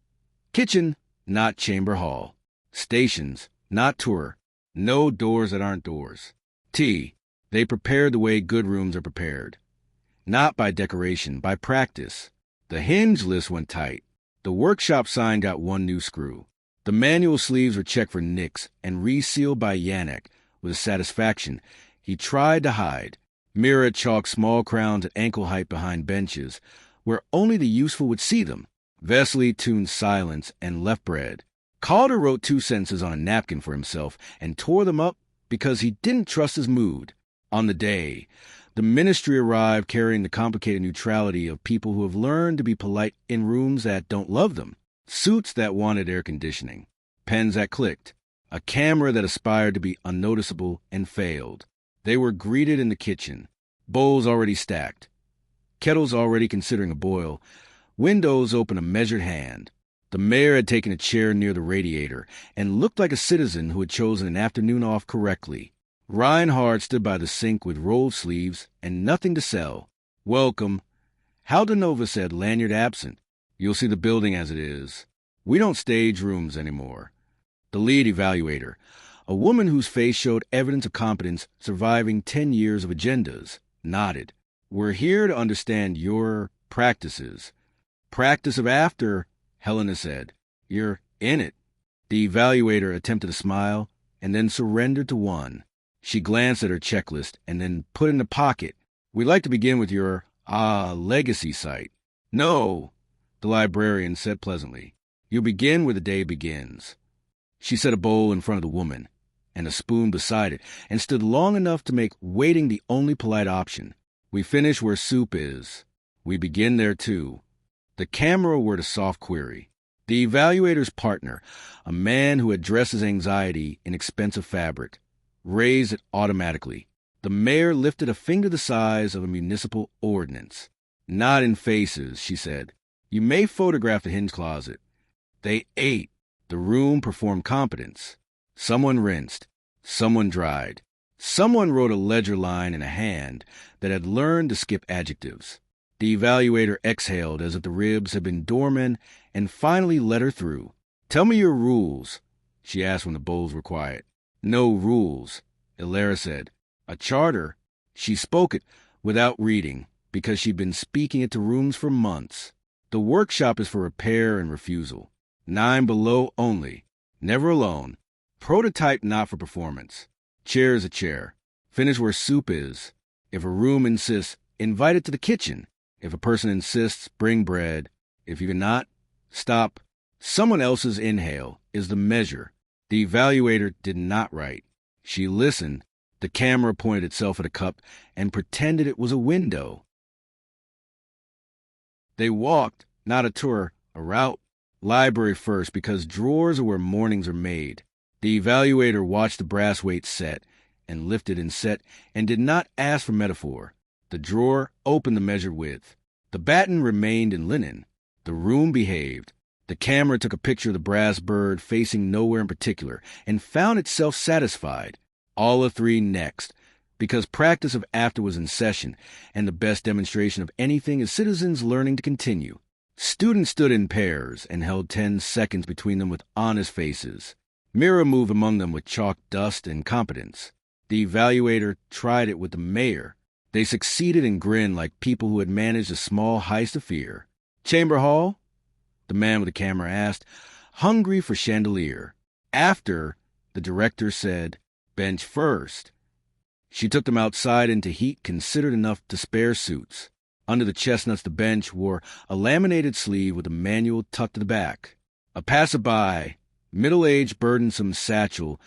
Kitchen, not chamber hall. Stations, not tour. No doors that aren't doors. Tea. They prepared the way good rooms are prepared. Not by decoration, by practice. The hinge list went tight. The workshop sign got 1 new screw. The manual sleeves were checked for nicks and resealed by Yannick with a satisfaction he tried to hide. Mira chalked small crowns at ankle height behind benches, where only the useful would see them. Vesely tuned silence and left bread. Calder wrote 2 sentences on a napkin for himself and tore them up because he didn't trust his mood. On the day, the ministry arrived carrying the complicated neutrality of people who have learned to be polite in rooms that don't love them. Suits that wanted air conditioning, pens that clicked, a camera that aspired to be unnoticeable and failed. They were greeted in the kitchen, bowls already stacked, kettles already considering a boil, windows open a measured hand. The mayor had taken a chair near the radiator and looked like a citizen who had chosen an afternoon off correctly. Reinhard stood by the sink with rolled sleeves and nothing to sell. Welcome. Haldenova said, lanyard absent. You'll see the building as it is. We don't stage rooms anymore. The lead evaluator, a woman whose face showed evidence of competence surviving 10 years of agendas, nodded. We're here to understand your practices. Practice of after, Helena said. You're in it. The evaluator attempted a smile and then surrendered to one. She glanced at her checklist and then put in a pocket. "We'd like to begin with your, legacy site." "No," the librarian said pleasantly. "You'll begin where the day begins." She set a bowl in front of the woman and a spoon beside it and stood long enough to make waiting the only polite option. "We finish where soup is. We begin there, too." The camera word a soft query. The evaluator's partner, a man who had dressed his anxiety in expensive fabric, raised it automatically. The mayor lifted a finger the size of a municipal ordinance. "Not in faces," she said. "You may photograph the hinge closet." They ate. The room performed competence. Someone rinsed. Someone dried. Someone wrote a ledger line in a hand that had learned to skip adjectives. The evaluator exhaled as if the ribs had been doormen and finally let her through. "Tell me your rules," she asked when the bowls were quiet. "No rules," Elara said. "A charter." She spoke it without reading because she'd been speaking it to rooms for months. "The workshop is for repair and refusal. 9 below only. Never alone. Prototype not for performance. Chair is a chair. Finish where soup is. If a room insists, invite it to the kitchen. If a person insists, bring bread. If you cannot, stop. Someone else's inhale is the measure." The evaluator did not write. She listened. The camera pointed itself at a cup and pretended it was a window. They walked, not a tour, a route. Library first, because drawers are where mornings are made. The evaluator watched the brass weights set and lifted and set and did not ask for metaphor. The drawer opened the measured width. The batten remained in linen. The room behaved. The camera took a picture of the brass bird facing nowhere in particular and found itself satisfied. All the three next, because practice of after was in session, and the best demonstration of anything is citizens learning to continue. Students stood in pairs and held 10 seconds between them with honest faces. Mira moved among them with chalk dust and competence. The evaluator tried it with the mayor. They succeeded and grinned like people who had managed a small heist of fear. "Chamber Hall?" the man with the camera asked, hungry for chandelier. After, the director said, "Bench first." She took them outside into heat considered enough to spare suits. Under the chestnuts, the bench wore a laminated sleeve with a manual tucked to the back. A passerby, middle-aged, burdensome satchel,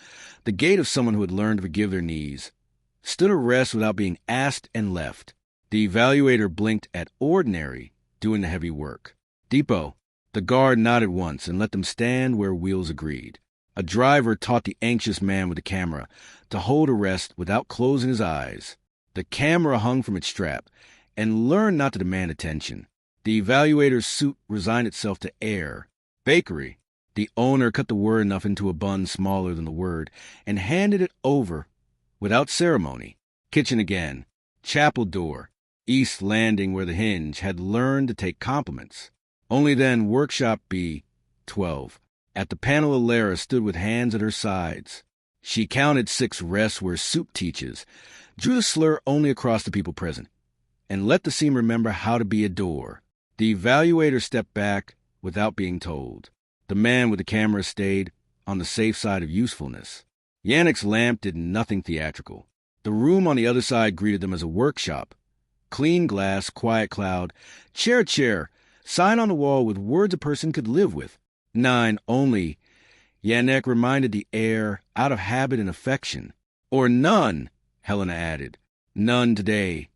the gait of someone who had learned to forgive their knees, stood a rest without being asked and left. The evaluator blinked at ordinary, doing the heavy work. "Depot." The guard nodded once and let them stand where wheels agreed. A driver taught the anxious man with the camera to hold a rest without closing his eyes. The camera hung from its strap and learned not to demand attention. The evaluator's suit resigned itself to air. "Bakery." The owner cut the word enough into a bun smaller than the word and handed it over without ceremony. "Kitchen" again. "Chapel door." East landing where the hinge had learned to take compliments. Only then workshop B, 12. At the panel, Elara stood with hands at her sides. She counted 6 rests where soup teaches, drew the slur only across the people present, and let the seam remember how to be a door. The evaluator stepped back without being told. The man with the camera stayed on the safe side of usefulness. Yannick's lamp did nothing theatrical. The room on the other side greeted them as a workshop. Clean glass, quiet cloud, chair, sign on the wall with words a person could live with. 9 only, Yannick reminded the air, out of habit and affection. "Or none," Helena added. "None today,"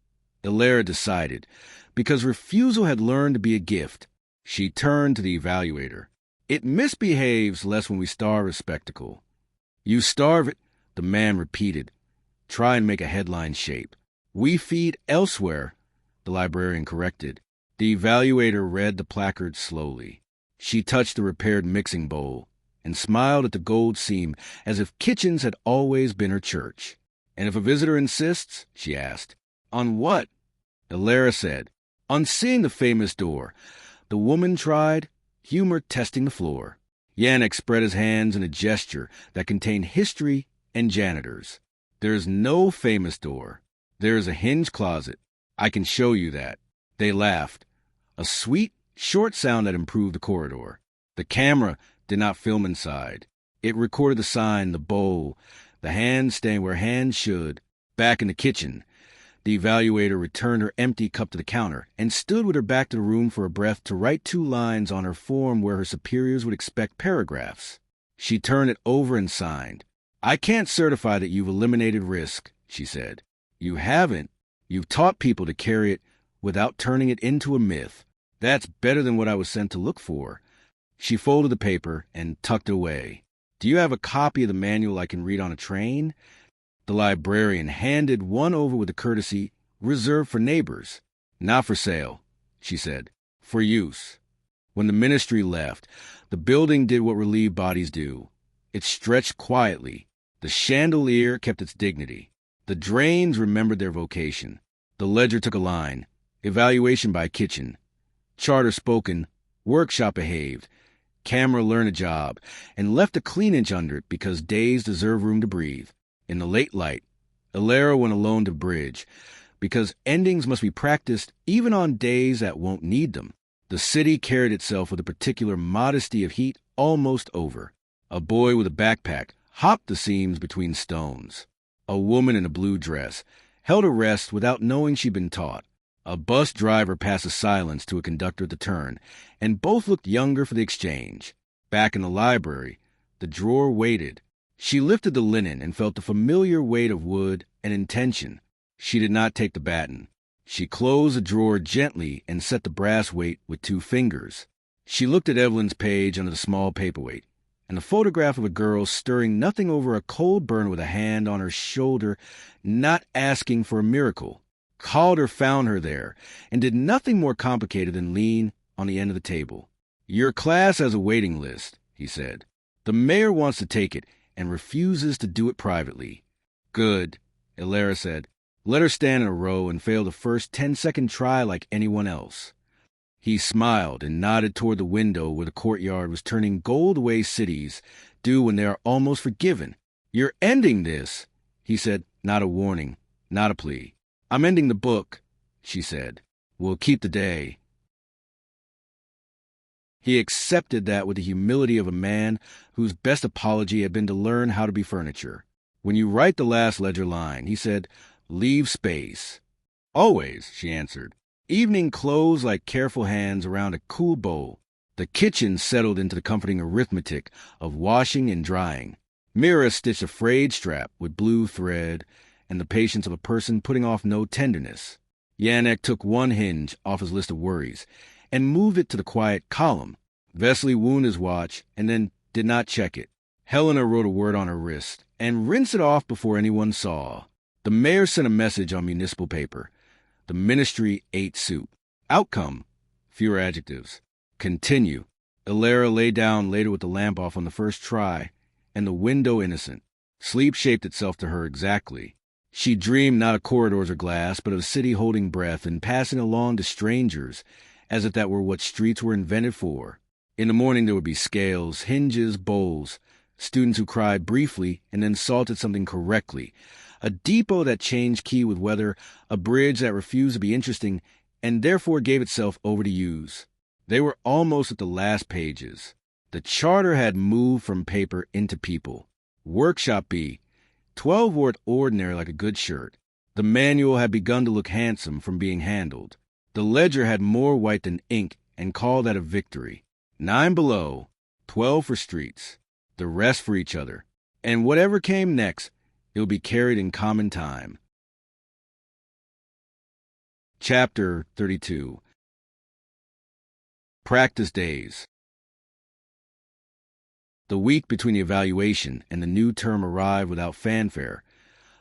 Elara decided, because refusal had learned to be a gift. She turned to the evaluator. "It misbehaves less when we starve a spectacle." "You starve it," the man repeated. "Try and make a headline shape." "We feed elsewhere," the librarian corrected. The evaluator read the placard slowly. She touched the repaired mixing bowl and smiled at the gold seam as if kitchens had always been her church. "And if a visitor insists?" she asked. "On what?" Elara said. "On seeing the famous door." The woman tried, humor testing the floor. Yannick spread his hands in a gesture that contained history and janitors. "There's no famous door. There's a hinge closet. I can show you that." They laughed. A sweet, short sound that improved the corridor. The camera did not film inside. It recorded the sign, the bowl, the hand staying where hands should. Back in the kitchen, the evaluator returned her empty cup to the counter and stood with her back to the room for a breath to write 2 lines on her form where her superiors would expect paragraphs. She turned it over and signed. "I can't certify that you've eliminated risk," she said. "You haven't. You've taught people to carry it without turning it into a myth. That's better than what I was sent to look for." She folded the paper and tucked it away. "Do you have a copy of the manual I can read on a train?" The librarian handed one over with a courtesy reserved for neighbors. "Not for sale," she said. "For use." When the ministry left, the building did what relieved bodies do. It stretched quietly. The chandelier kept its dignity. The drains remembered their vocation. The ledger took a line. Evaluation by kitchen. Charter spoken. Workshop behaved. Camera learned a job, and left a clean inch under it because days deserve room to breathe. In the late light, Elara went alone to bridge, because endings must be practiced even on days that won't need them. The city carried itself with a particular modesty of heat almost over. A boy with a backpack hopped the seams between stones. A woman in a blue dress held a rest without knowing she'd been taught. A bus driver passed a silence to a conductor at the turn, and both looked younger for the exchange. Back in the library, the drawer waited. She lifted the linen and felt the familiar weight of wood and intention. She did not take the baton. She closed the drawer gently and set the brass weight with 2 fingers. She looked at Evelyn's page under the small paperweight, and the photograph of a girl stirring nothing over a cold burn with a hand on her shoulder, not asking for a miracle. Calder found her there, and did nothing more complicated than lean on the end of the table. "Your class has a waiting list," he said. "The mayor wants to take it, and refuses to do it privately." "Good," Elara said. "Let her stand in a row and fail the first 10-second try like anyone else." He smiled and nodded toward the window where the courtyard was turning gold the way cities do when they are almost forgiven. "You're ending this," he said, not a warning, not a plea. "I'm ending the book," she said. "We'll keep the day." He accepted that with the humility of a man whose best apology had been to learn how to be furniture. "When you write the last ledger line," he said, "leave space." "Always," she answered. Evening closed like careful hands around a cool bowl. The kitchen settled into the comforting arithmetic of washing and drying. Mira stitched a frayed strap with blue thread and the patience of a person putting off no tenderness. Yannick took one hinge off his list of worries and moved it to the quiet column. Vesely wound his watch and then did not check it. Helena wrote a word on her wrist and rinsed it off before anyone saw. The mayor sent a message on municipal paper. The ministry ate soup. Outcome: fewer adjectives. Continue. Elara lay down later with the lamp off on the first try, and the window innocent. Sleep shaped itself to her exactly. She dreamed not of corridors or glass, but of a city holding breath and passing along to strangers, as if that were what streets were invented for. In the morning there would be scales, hinges, bowls, students who cried briefly and then salted something correctly, a depot that changed key with weather, a bridge that refused to be interesting and therefore gave itself over to use. They were almost at the last pages. The charter had moved from paper into people. Workshop B. 12 wore it ordinary like a good shirt. The manual had begun to look handsome from being handled. The ledger had more white than ink and called that a victory. 9 below, 12 for streets, the rest for each other. And whatever came next, it would be carried in common time. Chapter 32. Practice days. The week between the evaluation and the new term arrived without fanfare,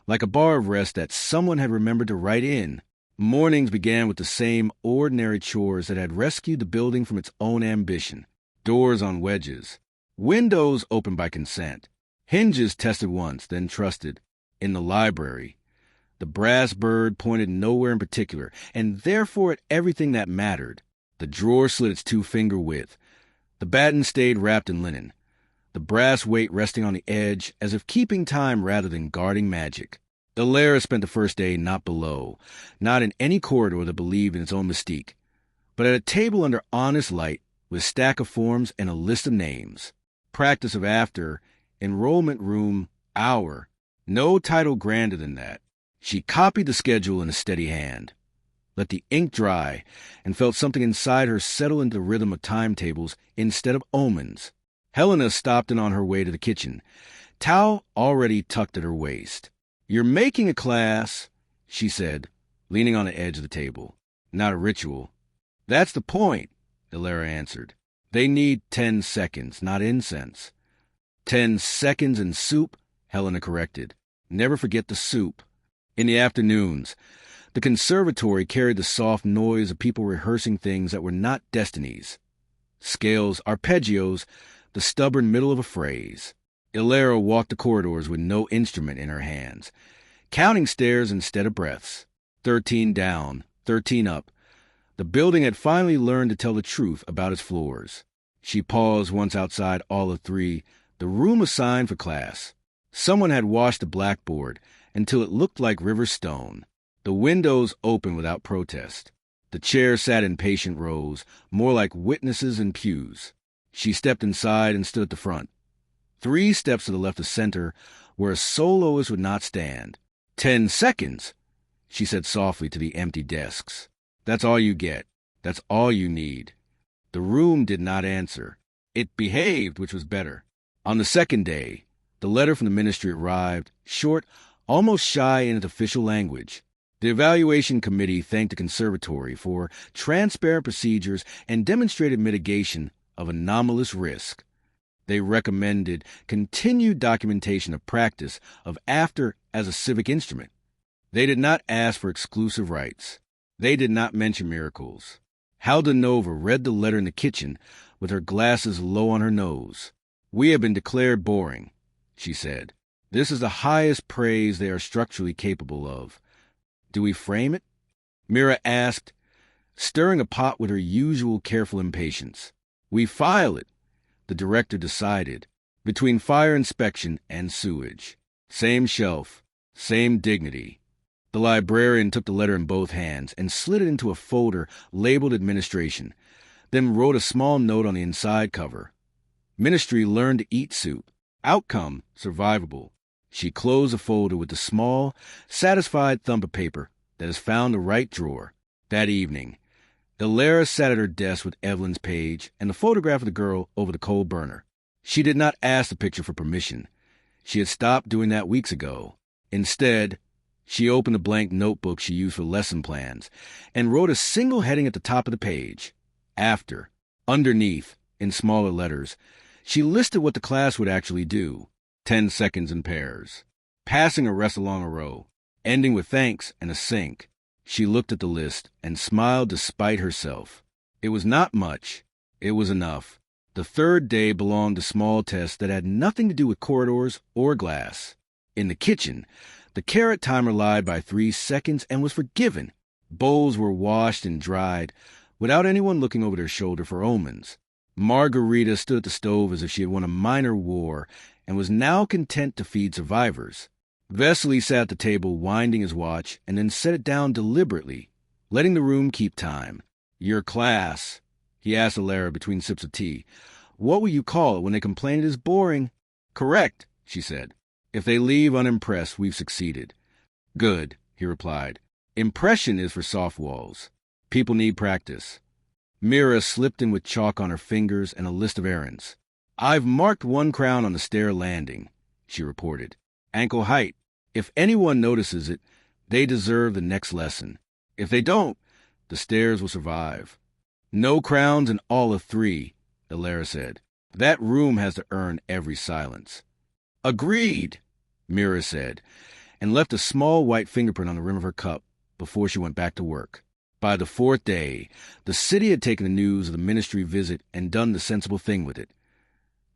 like a bar of rest that someone had remembered to write in. Mornings began with the same ordinary chores that had rescued the building from its own ambition. Doors on wedges. Windows opened by consent. Hinges tested once, then trusted. In the library, the brass bird pointed nowhere in particular, and therefore at everything that mattered. The drawer slid its 2-finger width. The batten stayed wrapped in linen, the brass weight resting on the edge as if keeping time rather than guarding magic. Elara spent the first day not below, not in any corridor that believed in its own mystique, but at a table under honest light with a stack of forms and a list of names. Practice of after Enrollment room, hour. No title grander than that. She copied the schedule in a steady hand, let the ink dry, and felt something inside her settle into the rhythm of timetables instead of omens. Helena stopped in on her way to the kitchen, towel already tucked at her waist. "You're making a class," she said, leaning on the edge of the table. "Not a ritual." "That's the point," Elara answered. "They need 10 seconds, not incense." 10 seconds and soup, Helena corrected. "Never forget the soup." In the afternoons, the conservatory carried the soft noise of people rehearsing things that were not destinies. Scales, arpeggios, the stubborn middle of a phrase. Elara walked the corridors with no instrument in her hands, counting stairs instead of breaths. 13 down, 13 up. The building had finally learned to tell the truth about its floors. She paused once outside all of 3, the room assigned for class. Someone had washed the blackboard until it looked like river stone. The windows opened without protest. The chairs sat in patient rows, more like witnesses in pews. She stepped inside and stood at the front. 3 steps to the left of center, where a soloist would not stand. 10 seconds, she said softly to the empty desks. "That's all you get. That's all you need." The room did not answer. It behaved, which was better. On the second day, the letter from the ministry arrived, short, almost shy in its official language. The evaluation committee thanked the conservatory for transparent procedures and demonstrated mitigation of anomalous risk. They recommended continued documentation of practice of after as a civic instrument. They did not ask for exclusive rights. They did not mention miracles. Halda Nova read the letter in the kitchen with her glasses low on her nose. "We have been declared boring," she said. "This is the highest praise they are structurally capable of. Do we frame it?" Mira asked, stirring a pot with her usual careful impatience. "We file it," the director decided, "between fire inspection and sewage. Same shelf, same dignity." The librarian took the letter in both hands and slid it into a folder labeled administration, then wrote a small note on the inside cover. "Ministry learned to eat soup. Outcome, survivable." She closed the folder with the small, satisfied thump of paper that has found the right drawer. That evening, Elara sat at her desk with Evelyn's page and the photograph of the girl over the coal burner. She did not ask the picture for permission. She had stopped doing that weeks ago. Instead, she opened the blank notebook she used for lesson plans and wrote a single heading at the top of the page. After. Underneath, in smaller letters, she listed what the class would actually do. 10 seconds in pairs. Passing a rest along a row. Ending with thanks and a sync. She looked at the list and smiled despite herself. It was not much. It was enough. The third day belonged to small tests that had nothing to do with corridors or glass. In the kitchen, the carrot timer lied by 3 seconds and was forgiven. Bowls were washed and dried without anyone looking over their shoulder for omens. Margarita stood at the stove as if she had won a minor war and was now content to feed survivors. Vesely sat at the table winding his watch and then set it down deliberately, letting the room keep time. "Your class," he asked Elara between sips of tea. "What will you call it when they complain it is boring?" "Correct," she said. "If they leave unimpressed, we've succeeded." "Good," he replied. "Impression is for soft walls. People need practice." Mira slipped in with chalk on her fingers and a list of errands. "I've marked 1 crown on the stair landing," she reported. "Ankle height. If anyone notices it, they deserve the next lesson. If they don't, the stairs will survive." "No crowns in all of 3, Elara said. "That room has to earn every silence." "Agreed," Mira said, and left a small white fingerprint on the rim of her cup before she went back to work. By the 4th day, the city had taken the news of the ministry visit and done the sensible thing with it.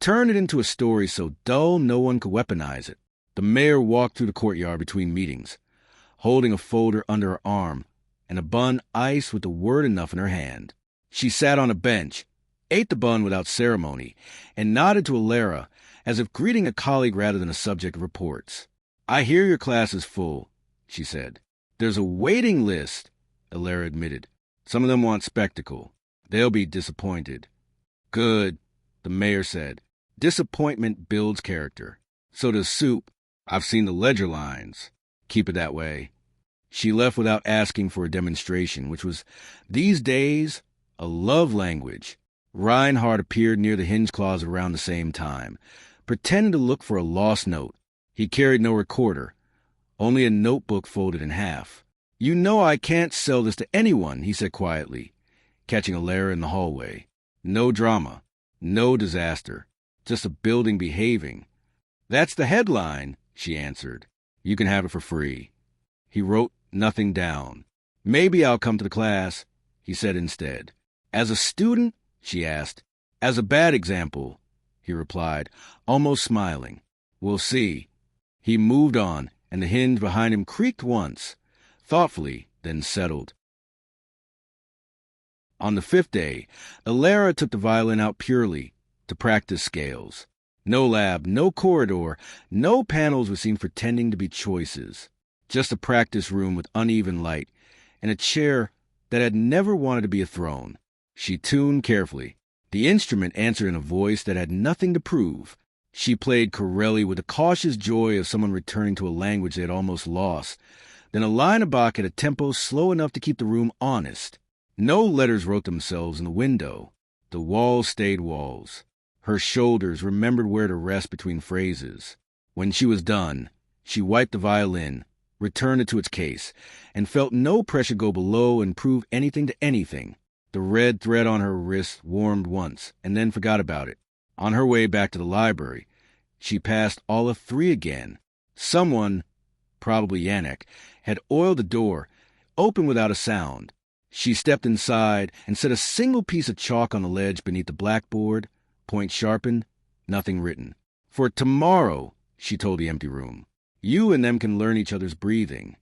Turned it into a story so dull no one could weaponize it. The mayor walked through the courtyard between meetings, holding a folder under her arm and a bun iced with the word enough in her hand. She sat on a bench, ate the bun without ceremony, and nodded to Elara as if greeting a colleague rather than a subject of reports. "I hear your class is full," she said. "There's a waiting list," Elara admitted. "Some of them want spectacle. They'll be disappointed." "Good," the mayor said. Disappointment builds character. So does soup. I've seen the ledger lines. Keep it that way. She left without asking for a demonstration, which was, these days, a love language. Reinhardt appeared near the hinge closet around the same time, pretending to look for a lost note. He carried no recorder, only a notebook folded in half. "You know I can't sell this to anyone," he said quietly, catching Elara in the hallway. No drama, no disaster, just a building behaving. "That's the headline," she answered. "You can have it for free." He wrote nothing down. "Maybe I'll come to the class," he said instead. "As a student?" she asked. "As a bad example," he replied, almost smiling. "We'll see." He moved on, and the hinge behind him creaked once, thoughtfully, then settled. On the 5th day, Elara took the violin out purely to practice scales. No lab, no corridor, no panels would seem pretending to be choices. Just a practice room with uneven light, and a chair that had never wanted to be a throne. She tuned carefully. The instrument answered in a voice that had nothing to prove. She played Corelli with the cautious joy of someone returning to a language they had almost lost. Then a line of Bach at a tempo slow enough to keep the room honest. No letters wrote themselves in the window. The walls stayed walls. Her shoulders remembered where to rest between phrases. When she was done, she wiped the violin, returned it to its case, and felt no pressure go below and prove anything to anything. The red thread on her wrist warmed once, and then forgot about it. On her way back to the library, she passed all of 3 again. Someone, probably Yannick, had oiled the door, open without a sound. She stepped inside and set a single piece of chalk on the ledge beneath the blackboard, point sharpened, nothing written. "For tomorrow," she told the empty room, "you and them can learn each other's breathing."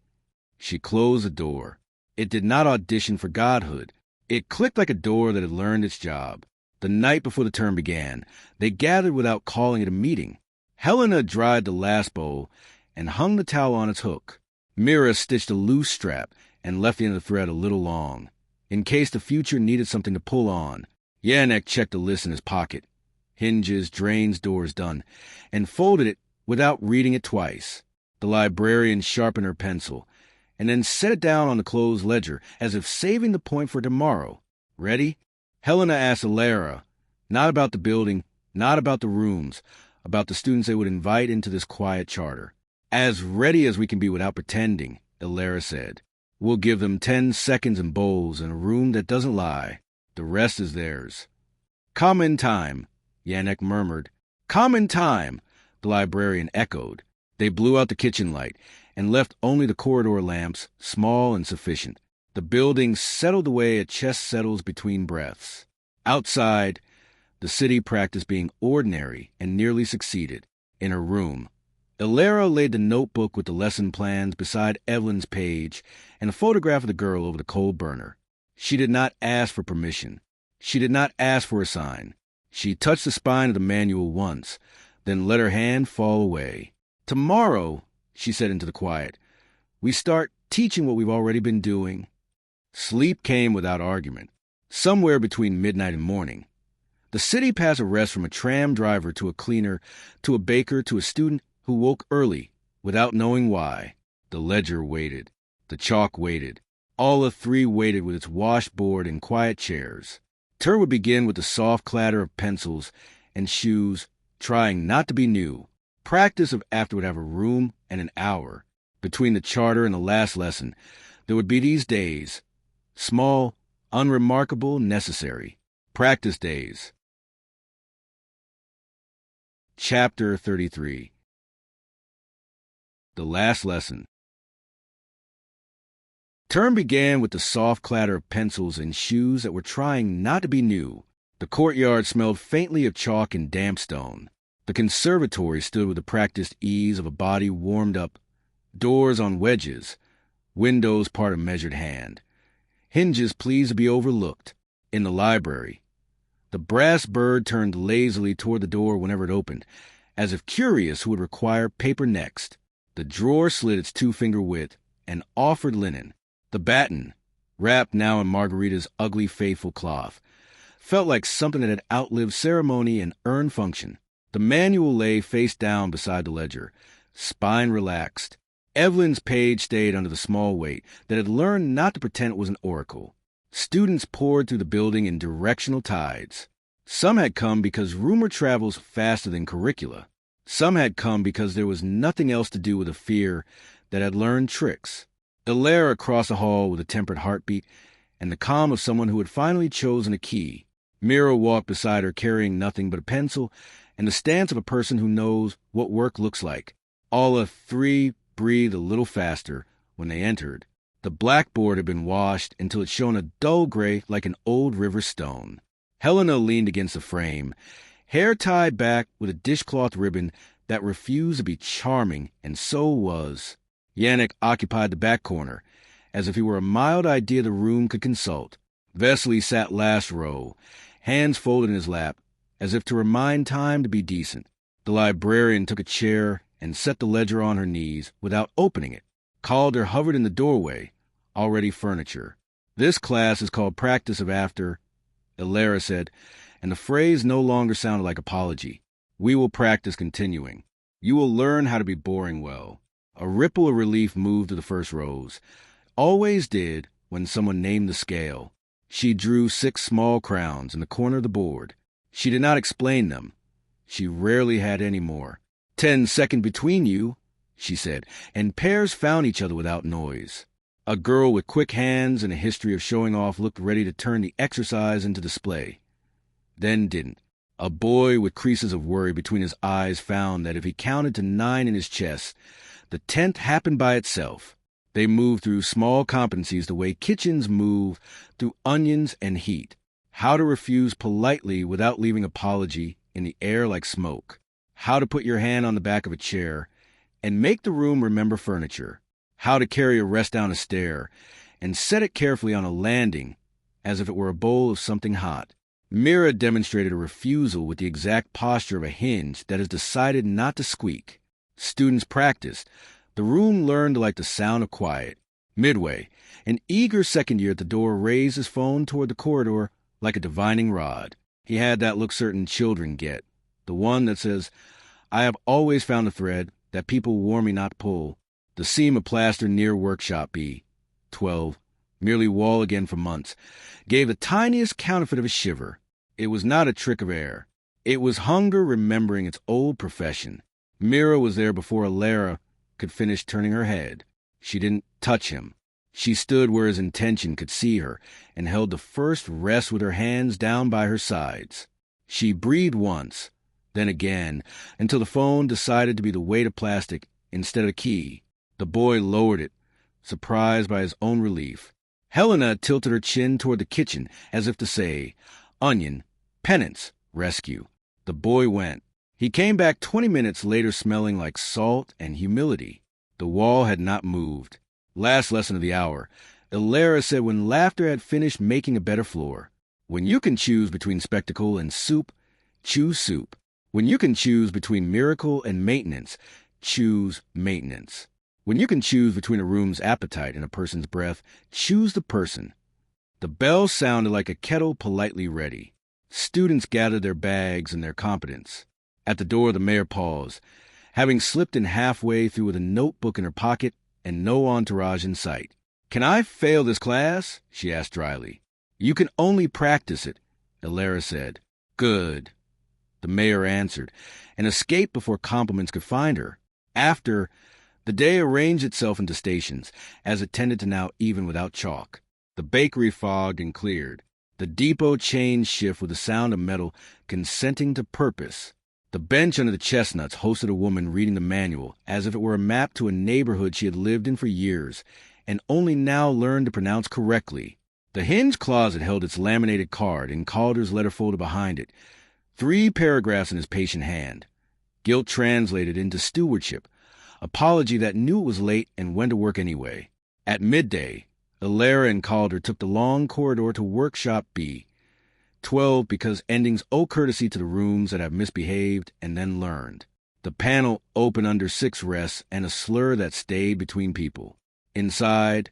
She closed the door. It did not audition for godhood. It clicked like a door that had learned its job. The night before the term began, they gathered without calling it a meeting. Helena dried the last bowl and hung the towel on its hook. Mira stitched a loose strap and left the end of the thread a little long, in case the future needed something to pull on. Yannick checked the list in his pocket. Hinges, drains, doors done, and folded it without reading it twice. The librarian sharpened her pencil, and then set it down on the closed ledger, as if saving the point for tomorrow. "Ready?" Helena asked Elara, not about the building, not about the rooms, about the students they would invite into this quiet charter. "As ready as we can be without pretending," Elara said. "We'll give them 10 seconds and bowls in a room that doesn't lie. The rest is theirs." "Come in time," Yannick murmured. "Come in time," the librarian echoed. They blew out the kitchen light and left only the corridor lamps, small and sufficient. The building settled away a chest settles between breaths. Outside, the city practiced being ordinary and nearly succeeded. In her room, Elara laid the notebook with the lesson plans beside Evelyn's page and a photograph of the girl over the coal burner. She did not ask for permission. She did not ask for a sign. She touched the spine of the manual once, then let her hand fall away. "Tomorrow," she said into the quiet, "we start teaching what we've already been doing." Sleep came without argument, somewhere between midnight and morning. The city passed arrest from a tram driver to a cleaner, to a baker, to a student who woke early, without knowing why. The ledger waited. The chalk waited. All of 3 waited with its washboard and quiet chairs. Term would begin with the soft clatter of pencils and shoes, trying not to be new. Practice of after would have a room and an hour. Between the charter and the last lesson, there would be these days, small, unremarkable, necessary. Practice days. Chapter 33. The last lesson. Term began with the soft clatter of pencils and shoes that were trying not to be new. The courtyard smelled faintly of chalk and damp stone. The conservatory stood with the practiced ease of a body warmed up, doors on wedges, windows part of measured hand, hinges pleased to be overlooked. In the library, the brass bird turned lazily toward the door whenever it opened, as if curious who would require paper next. The drawer slid its 2-finger width and offered linen. The batten, wrapped now in Margarita's ugly faithful cloth, felt like something that had outlived ceremony and earned function. The manual lay face down beside the ledger, spine relaxed. Evelyn's page stayed under the small weight that had learned not to pretend it was an oracle. Students poured through the building in directional tides. Some had come because rumor travels faster than curricula. Some had come because there was nothing else to do with a fear that had learned tricks. Elara crossed the hall with a tempered heartbeat and the calm of someone who had finally chosen a key. Mira walked beside her carrying nothing but a pencil and the stance of a person who knows what work looks like. All three breathed a little faster when they entered. The blackboard had been washed until it shone a dull gray like an old river stone. Helena leaned against the frame, hair tied back with a dishcloth ribbon that refused to be charming, and so was. Yannick occupied the back corner, as if he were a mild idea the room could consult. Vesely sat last row, hands folded in his lap, as if to remind time to be decent. The librarian took a chair and set the ledger on her knees without opening it. Calder hovered in the doorway, already furniture. "This class is called Practice of After," Elara said, and the phrase no longer sounded like apology. "We will practice continuing. You will learn how to be boring well." A ripple of relief moved to the first rows. Always did when someone named the scale. She drew 6 small crowns in the corner of the board. She did not explain them. She rarely had any more. 10 seconds between you, she said, and pairs found each other without noise. A girl with quick hands and a history of showing off looked ready to turn the exercise into display. Then didn't. A boy with creases of worry between his eyes found that if he counted to 9 in his chest, the 10th happened by itself. They moved through small competencies the way kitchens move through onions and heat. How to refuse politely without leaving apology in the air like smoke. How to put your hand on the back of a chair and make the room remember furniture. How to carry a rest down a stair and set it carefully on a landing as if it were a bowl of something hot. Mira demonstrated a refusal with the exact posture of a hinge that has decided not to squeak. Students practiced. The room learned to like the sound of quiet. Midway, an eager second year at the door raised his phone toward the corridor like a divining rod. He had that look certain children get, the one that says, "I have always found a thread that people warn me not to pull. The seam of plaster near workshop B. 12. Merely wall again for months." Gave the tiniest counterfeit of a shiver. It was not a trick of air. It was hunger remembering its old profession. Mira was there before Elara could finish turning her head. She didn't touch him. She stood where his intention could see her and held the first rest with her hands down by her sides. She breathed once, then again, until the phone decided to be the weight of plastic instead of a key. The boy lowered it, surprised by his own relief. Helena tilted her chin toward the kitchen as if to say, "Onion, penance, rescue." The boy went. He came back 20 minutes later smelling like salt and humility. The wall had not moved. Last lesson of the hour. Elara said when laughter had finished making a better floor. When you can choose between spectacle and soup, choose soup. When you can choose between miracle and maintenance, choose maintenance. When you can choose between a room's appetite and a person's breath, choose the person. The bell sounded like a kettle politely ready. Students gathered their bags and their competence. At the door, the mayor paused, having slipped in halfway through with a notebook in her pocket and no entourage in sight. "Can I fail this class?" she asked dryly. "You can only practice it," Elara said. "Good," the mayor answered, and escaped before compliments could find her. After, the day arranged itself into stations, as it tended to now even without chalk. The bakery fogged and cleared. The depot changed shift with the sound of metal consenting to purpose. The bench under the chestnuts hosted a woman reading the manual as if it were a map to a neighborhood she had lived in for years and only now learned to pronounce correctly. The hinged closet held its laminated card and Calder's letter folded behind it. 3 paragraphs in his patient hand. Guilt translated into stewardship. Apology that knew it was late and went to work anyway. At midday, Elara and Calder took the long corridor to Workshop B. 12 because endings owe courtesy to the rooms that have misbehaved and then learned. The panel opened under 6 rests and a slur that stayed between people. Inside,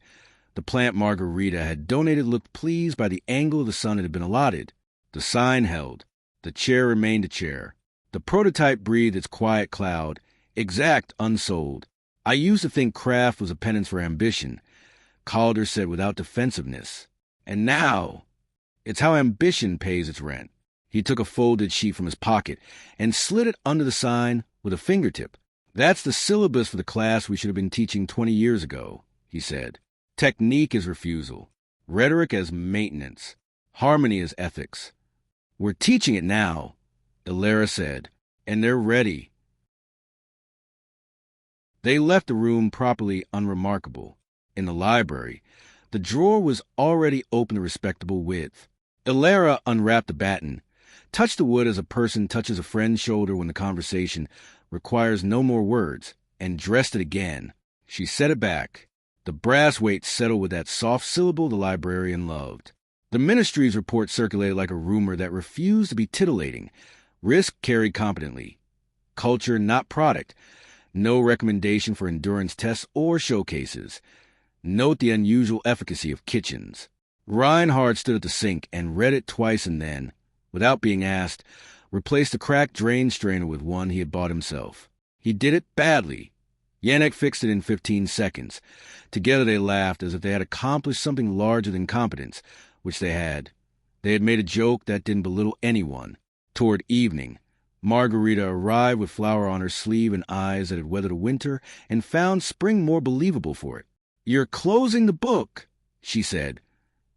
the plant Margarita had donated looked pleased by the angle of the sun it had been allotted. The sign held. The chair remained a chair. The prototype breathed its quiet cloud, exact, unsold. I used to think craft was a penance for ambition, Calder said without defensiveness. And now, it's how ambition pays its rent. He took a folded sheet from his pocket and slid it under the sign with a fingertip. That's the syllabus for the class we should have been teaching 20 years ago, he said. Technique is refusal, rhetoric as maintenance, harmony as ethics. We're teaching it now, Elara said, and they're ready. They left the room properly unremarkable. In the library, the drawer was already open to respectable width. Elara unwrapped the batten, touched the wood as a person touches a friend's shoulder when the conversation requires no more words, and dressed it again. She set it back. The brass weight settled with that soft syllable the librarian loved. The ministry's report circulated like a rumor that refused to be titillating. Risk carried competently. Culture, not product. No recommendation for endurance tests or showcases. Note the unusual efficacy of kitchens. Reinhard stood at the sink and read it twice and then, without being asked, replaced a cracked drain strainer with one he had bought himself. He did it badly. Yannick fixed it in 15 seconds. Together they laughed as if they had accomplished something larger than competence, which they had. They had made a joke that didn't belittle anyone. Toward evening, Margarita arrived with flour on her sleeve and eyes that had weathered a winter and found spring more believable for it. "You're closing the book," she said,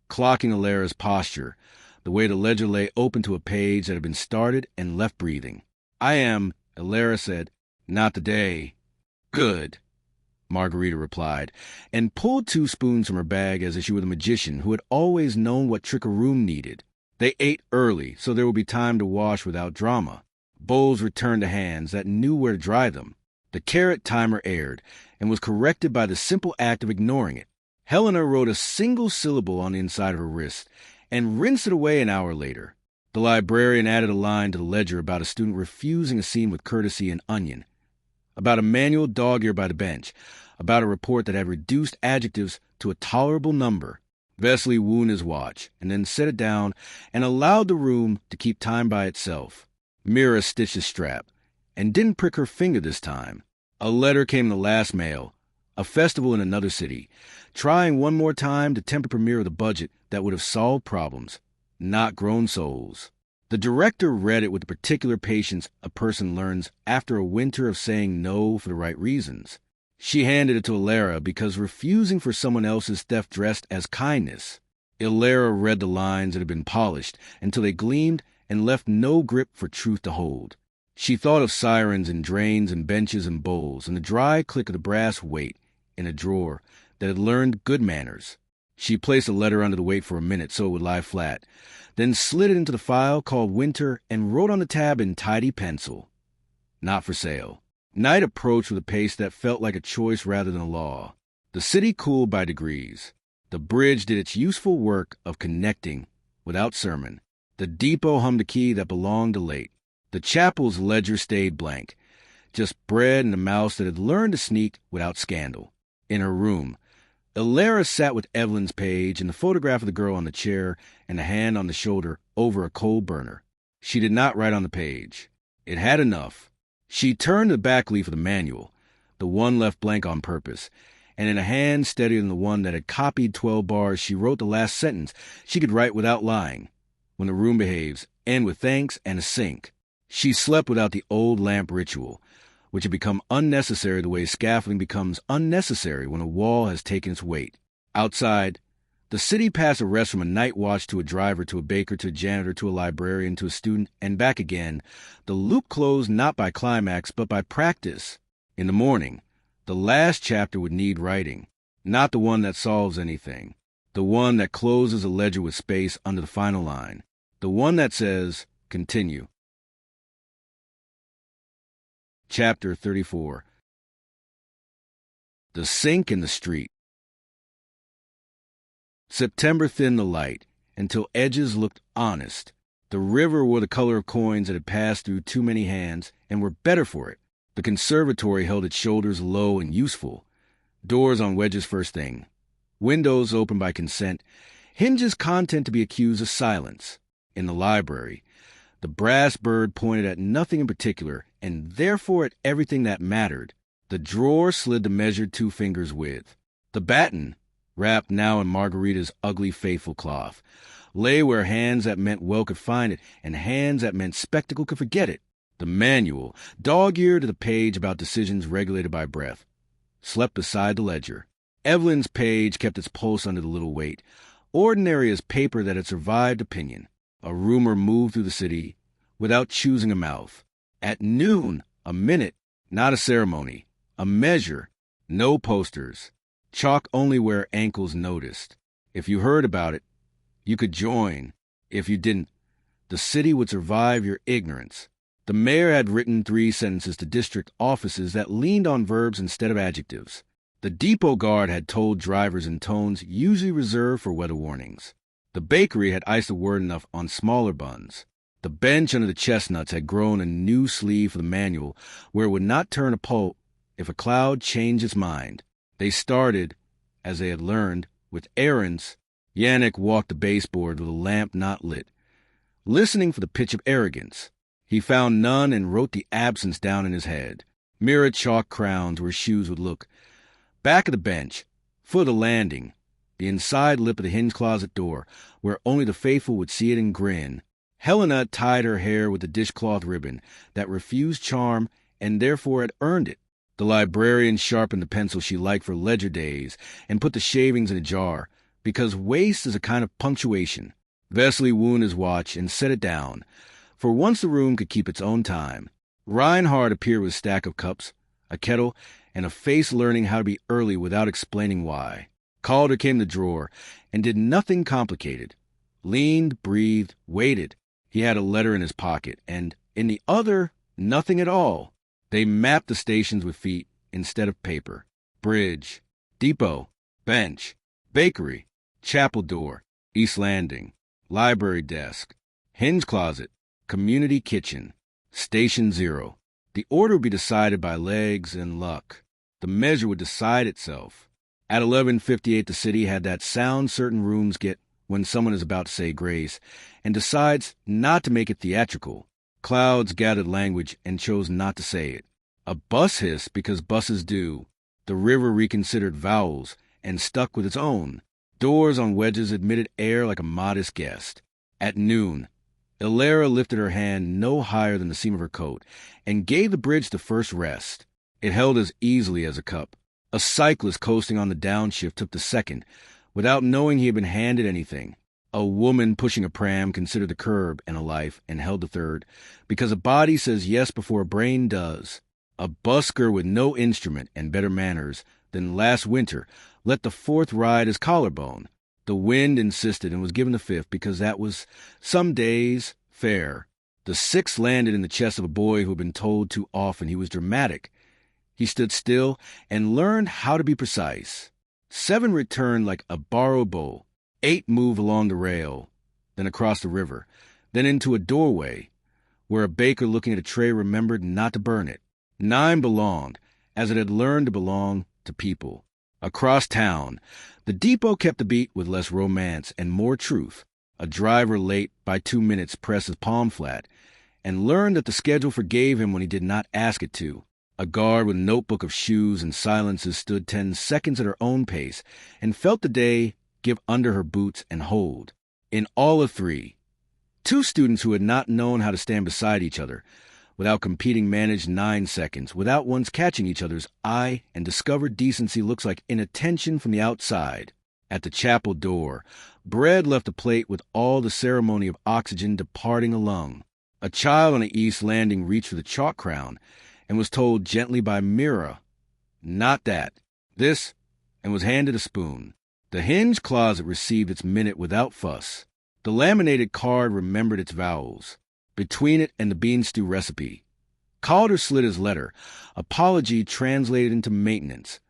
clocking Elara's posture, the way the ledger lay open to a page that had been started and left breathing. "I am," Elara said. "Not today." "Good," Margarita replied, and pulled 2 spoons from her bag as if she were the magician who had always known what trick a room needed. They ate early, so there would be time to wash without drama. Bowls returned to hands that knew where to dry them. The carrot timer aired, and was corrected by the simple act of ignoring it. Helena wrote a single syllable on the inside of her wrist, and rinsed it away an hour later. The librarian added a line to the ledger about a student refusing a scene with courtesy and onion, about a manual dog-ear by the bench, about a report that had reduced adjectives to a tolerable number. Vesely wound his watch, and then set it down and allowed the room to keep time by itself. Mira stitched the strap, and didn't prick her finger this time. A letter came in the last mail, a festival in another city, trying one more time to tempt a premiere of the budget that would have solved problems, not grown souls. The director read it with the particular patience a person learns after a winter of saying no for the right reasons. She handed it to Elara because refusing for someone else's theft dressed as kindness. Elara read the lines that had been polished until they gleamed and left no grip for truth to hold. She thought of sirens and drains and benches and bowls and the dry click of the brass weight in a drawer that had learned good manners. She placed the letter under the weight for a minute so it would lie flat, then slid it into the file called Winter and wrote on the tab in tidy pencil, "Not for sale." Night approached with a pace that felt like a choice rather than a law. The city cooled by degrees. The bridge did its useful work of connecting without sermon. The depot hummed a key that belonged to late. The chapel's ledger stayed blank, just bread and a mouse that had learned to sneak without scandal. In her room, Elara sat with Evelyn's page and the photograph of the girl on the chair and a hand on the shoulder over a coal burner. She did not write on the page. It had enough. She turned the back leaf of the manual, the one left blank on purpose, and in a hand steadier than the one that had copied 12 bars, she wrote the last sentence she could write without lying. "When the room behaves, and with thanks and a sink." She slept without the old lamp ritual, which had become unnecessary the way scaffolding becomes unnecessary when a wall has taken its weight. Outside, the city passed a rest from a night watch to a driver to a baker to a janitor to a librarian to a student and back again, the loop closed not by climax but by practice. In the morning, the last chapter would need writing, not the one that solves anything, the one that closes a ledger with space under the final line, the one that says, "Continue." Chapter 34. The Sink in the Street. September thinned the light until edges looked honest. The river wore the color of coins that had passed through too many hands and were better for it. The conservatory held its shoulders low and useful. Doors on wedges first thing. Windows open by consent. Hinges content to be accused of silence. In the library, The brass bird pointed at nothing in particular, and therefore at everything that mattered. The drawer slid the measured 2 fingers width. The baton, wrapped now in Margarita's ugly faithful cloth, lay where hands that meant well could find it, and hands that meant spectacle could forget it. The manual, dog-eared to the page about decisions regulated by breath, slept beside the ledger. Evelyn's page kept its pulse under the little weight, ordinary as paper that had survived opinion. A rumor moved through the city without choosing a mouth. At noon, a minute, not a ceremony, a measure, no posters, chalk only where ankles noticed. If you heard about it, you could join. If you didn't, the city would survive your ignorance. The mayor had written 3 sentences to district offices that leaned on verbs instead of adjectives. The depot guard had told drivers in tones usually reserved for weather warnings. The bakery had iced a word enough on smaller buns. The bench under the chestnuts had grown a new sleeve for the manual where it would not turn a pulp if a cloud changed its mind. They started, as they had learned, with errands. Yannick walked the baseboard with a lamp not lit, listening for the pitch of arrogance. He found none and wrote the absence down in his head. Mirror chalk crowns where shoes would look. Back of the bench, foot of the landing, the inside lip of the hinge closet door, where only the faithful would see it and grin. Helena tied her hair with a dishcloth ribbon that refused charm and therefore had earned it. The librarian sharpened the pencil she liked for ledger days and put the shavings in a jar, because waste is a kind of punctuation. Vesely wound his watch and set it down, for once the room could keep its own time. Reinhard appeared with a stack of cups, a kettle, and a face learning how to be early without explaining why. Calder came to the drawer and did nothing complicated. Leaned, breathed, waited. He had a letter in his pocket, and in the other, nothing at all. They mapped the stations with feet instead of paper. Bridge, depot, bench, bakery, chapel door, east landing, library desk, hinge closet, community kitchen, station 0. The order would be decided by legs and luck. The measure would decide itself. At 11:58, the city had that sound certain rooms get when someone is about to say grace and decides not to make it theatrical. Clouds gathered language and chose not to say it. A bus hissed because buses do. The river reconsidered vowels and stuck with its own. Doors on wedges admitted air like a modest guest. At noon, Elara lifted her hand no higher than the seam of her coat and gave the bridge the first rest. It held as easily as a cup. A cyclist coasting on the downshift took the second, without knowing he had been handed anything. A woman pushing a pram considered the curb and a life and held the third, because a body says yes before a brain does. A busker with no instrument and better manners than last winter let the fourth ride his collarbone. The wind insisted and was given the fifth because that was some days fair. The sixth landed in the chest of a boy who had been told too often he was dramatic. He stood still and learned how to be precise. 7 returned like a borrowed bow. 8 moved along the rail, then across the river, then into a doorway, where a baker looking at a tray remembered not to burn it. 9 belonged, as it had learned to belong, to people. Across town, the depot kept the beat with less romance and more truth. A driver late by 2 minutes pressed his palm flat, and learned that the schedule forgave him when he did not ask it to. A guard with a notebook of shoes and silences stood 10 seconds at her own pace and felt the day give under her boots and hold. In all of 3, 2 students who had not known how to stand beside each other, without competing managed 9 seconds, without once catching each other's eye, and discovered decency looks like inattention from the outside. At the chapel door, bread left a plate with all the ceremony of oxygen departing a lung. A child on the east landing reached for the chalk crown, and was told gently by Mira, "Not that. This," and was handed a spoon. The hinge closet received its minute without fuss. The laminated card remembered its vowels. Between it and the bean stew recipe, Calder slid his letter, apology translated into maintenance.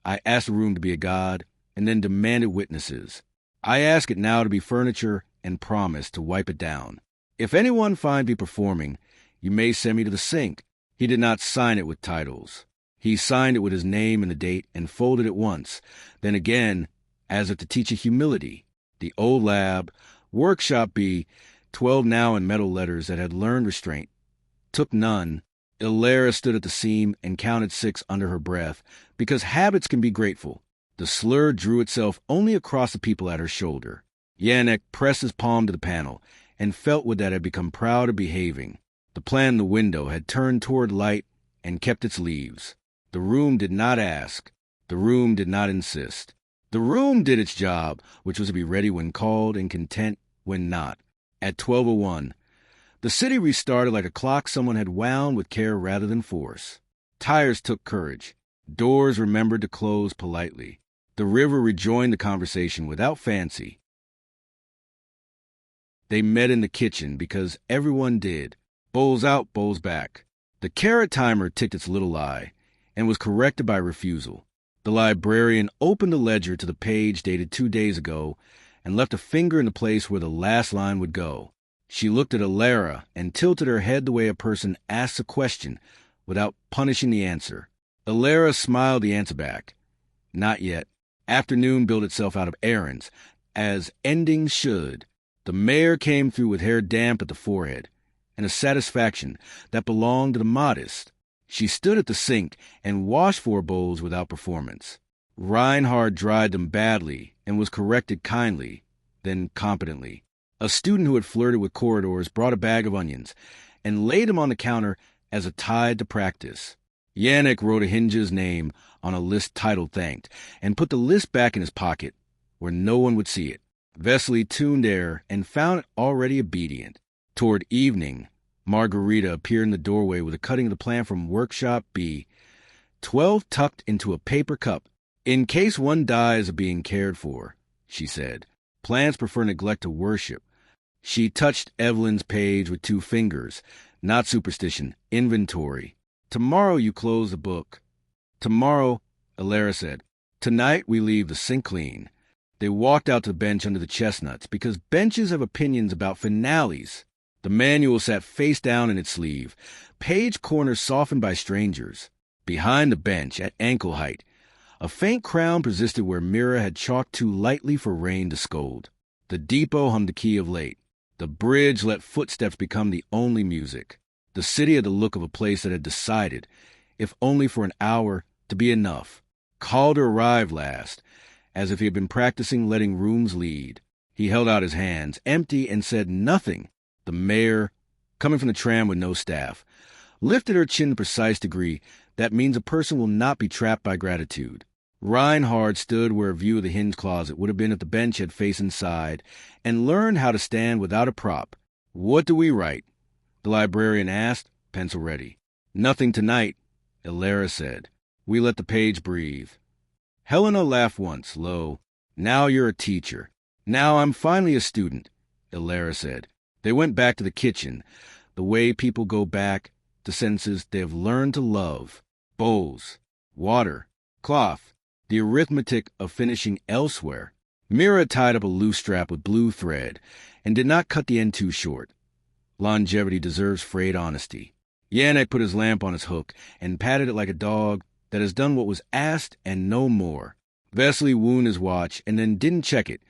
I asked the room to be a god, and then demanded witnesses. I ask it now to be furniture, and promise to wipe it down. If anyone find me performing, you may send me to the sink. He did not sign it with titles. He signed it with his name and the date and folded it once, then again, as if to teach a humility. The old lab, workshop B, 12 now in metal letters that had learned restraint. Took none. Elara stood at the seam and counted 6 under her breath, because habits can be grateful. The slur drew itself only across the people at her shoulder. Yannick pressed his palm to the panel and felt what that had become proud of behaving. The plant in the window had turned toward light and kept its leaves. The room did not ask. The room did not insist. The room did its job, which was to be ready when called and content when not. At 12:01, the city restarted like a clock someone had wound with care rather than force. Tires took courage. Doors remembered to close politely. The river rejoined the conversation without fancy. They met in the kitchen because everyone did. Bowls out, bowls back. The carrot timer ticked its little lie and was corrected by refusal. The librarian opened the ledger to the page dated 2 days ago and left a finger in the place where the last line would go. She looked at Elara and tilted her head the way a person asks a question without punishing the answer. Elara smiled the answer back. Not yet. Afternoon built itself out of errands, as endings should. The mayor came through with hair damp at the forehead, and a satisfaction that belonged to the modest. She stood at the sink and washed 4 bowls without performance. Reinhard dried them badly and was corrected kindly, then competently. A student who had flirted with corridors brought a bag of onions and laid them on the counter as a tide to practice. Yannick wrote a Hinge's name on a list titled Thanked and put the list back in his pocket where no one would see it. Vesely tuned air and found it already obedient. Toward evening, Margarita appeared in the doorway with a cutting of the plant from Workshop B, 12 tucked into a paper cup. In case one dies of being cared for, she said. Plants prefer neglect to worship. She touched Evelyn's page with 2 fingers. Not superstition, inventory. Tomorrow you close the book. Tomorrow, Elara said. Tonight we leave the sink clean. They walked out to the bench under the chestnuts because benches have opinions about finales. The manual sat face down in its sleeve, page corners softened by strangers. Behind the bench, at ankle height, a faint crown persisted where Mira had chalked too lightly for rain to scold. The depot hummed the key of late. The bridge let footsteps become the only music. The city had the look of a place that had decided, if only for an hour, to be enough. Calder arrived last, as if he had been practicing letting rooms lead. He held out his hands, empty, and said nothing. The mayor, coming from the tram with no staff, lifted her chin to a precise degree that means a person will not be trapped by gratitude. Reinhard stood where a view of the hinge closet would have been if the bench had faced inside, and learned how to stand without a prop. What do we write? The librarian asked, pencil ready. Nothing tonight, Elara said. We let the page breathe. Helena laughed once, low. Now you're a teacher. Now I'm finally a student, Elara said. They went back to the kitchen, the way people go back to sentences they have learned to love. Bowls, water, cloth, the arithmetic of finishing elsewhere. Mira tied up a loose strap with blue thread and did not cut the end too short. Longevity deserves frayed honesty. Yannick put his lamp on its hook and patted it like a dog that has done what was asked and no more. Vesely wound his watch and then didn't check it,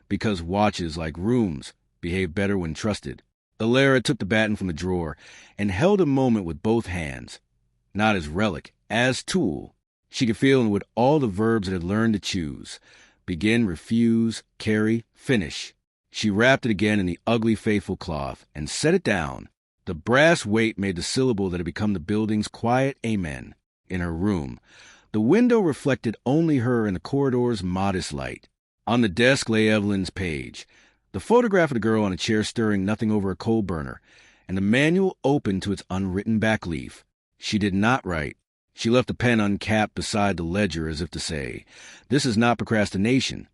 because watches, like rooms, behave better when trusted. Elara took the baton from the drawer and held a moment with both hands. Not as relic, as tool. She could feel in it all the verbs it had learned to choose. Begin, refuse, carry, finish. She wrapped it again in the ugly, faithful cloth and set it down. The brass weight made the syllable that had become the building's quiet amen. In her room, the window reflected only her and the corridor's modest light. On the desk lay Evelyn's page, the photograph of the girl on a chair stirring nothing over a coal burner, and the manual open to its unwritten back leaf. She did not write. She left the pen uncapped beside the ledger as if to say, this is not procrastination.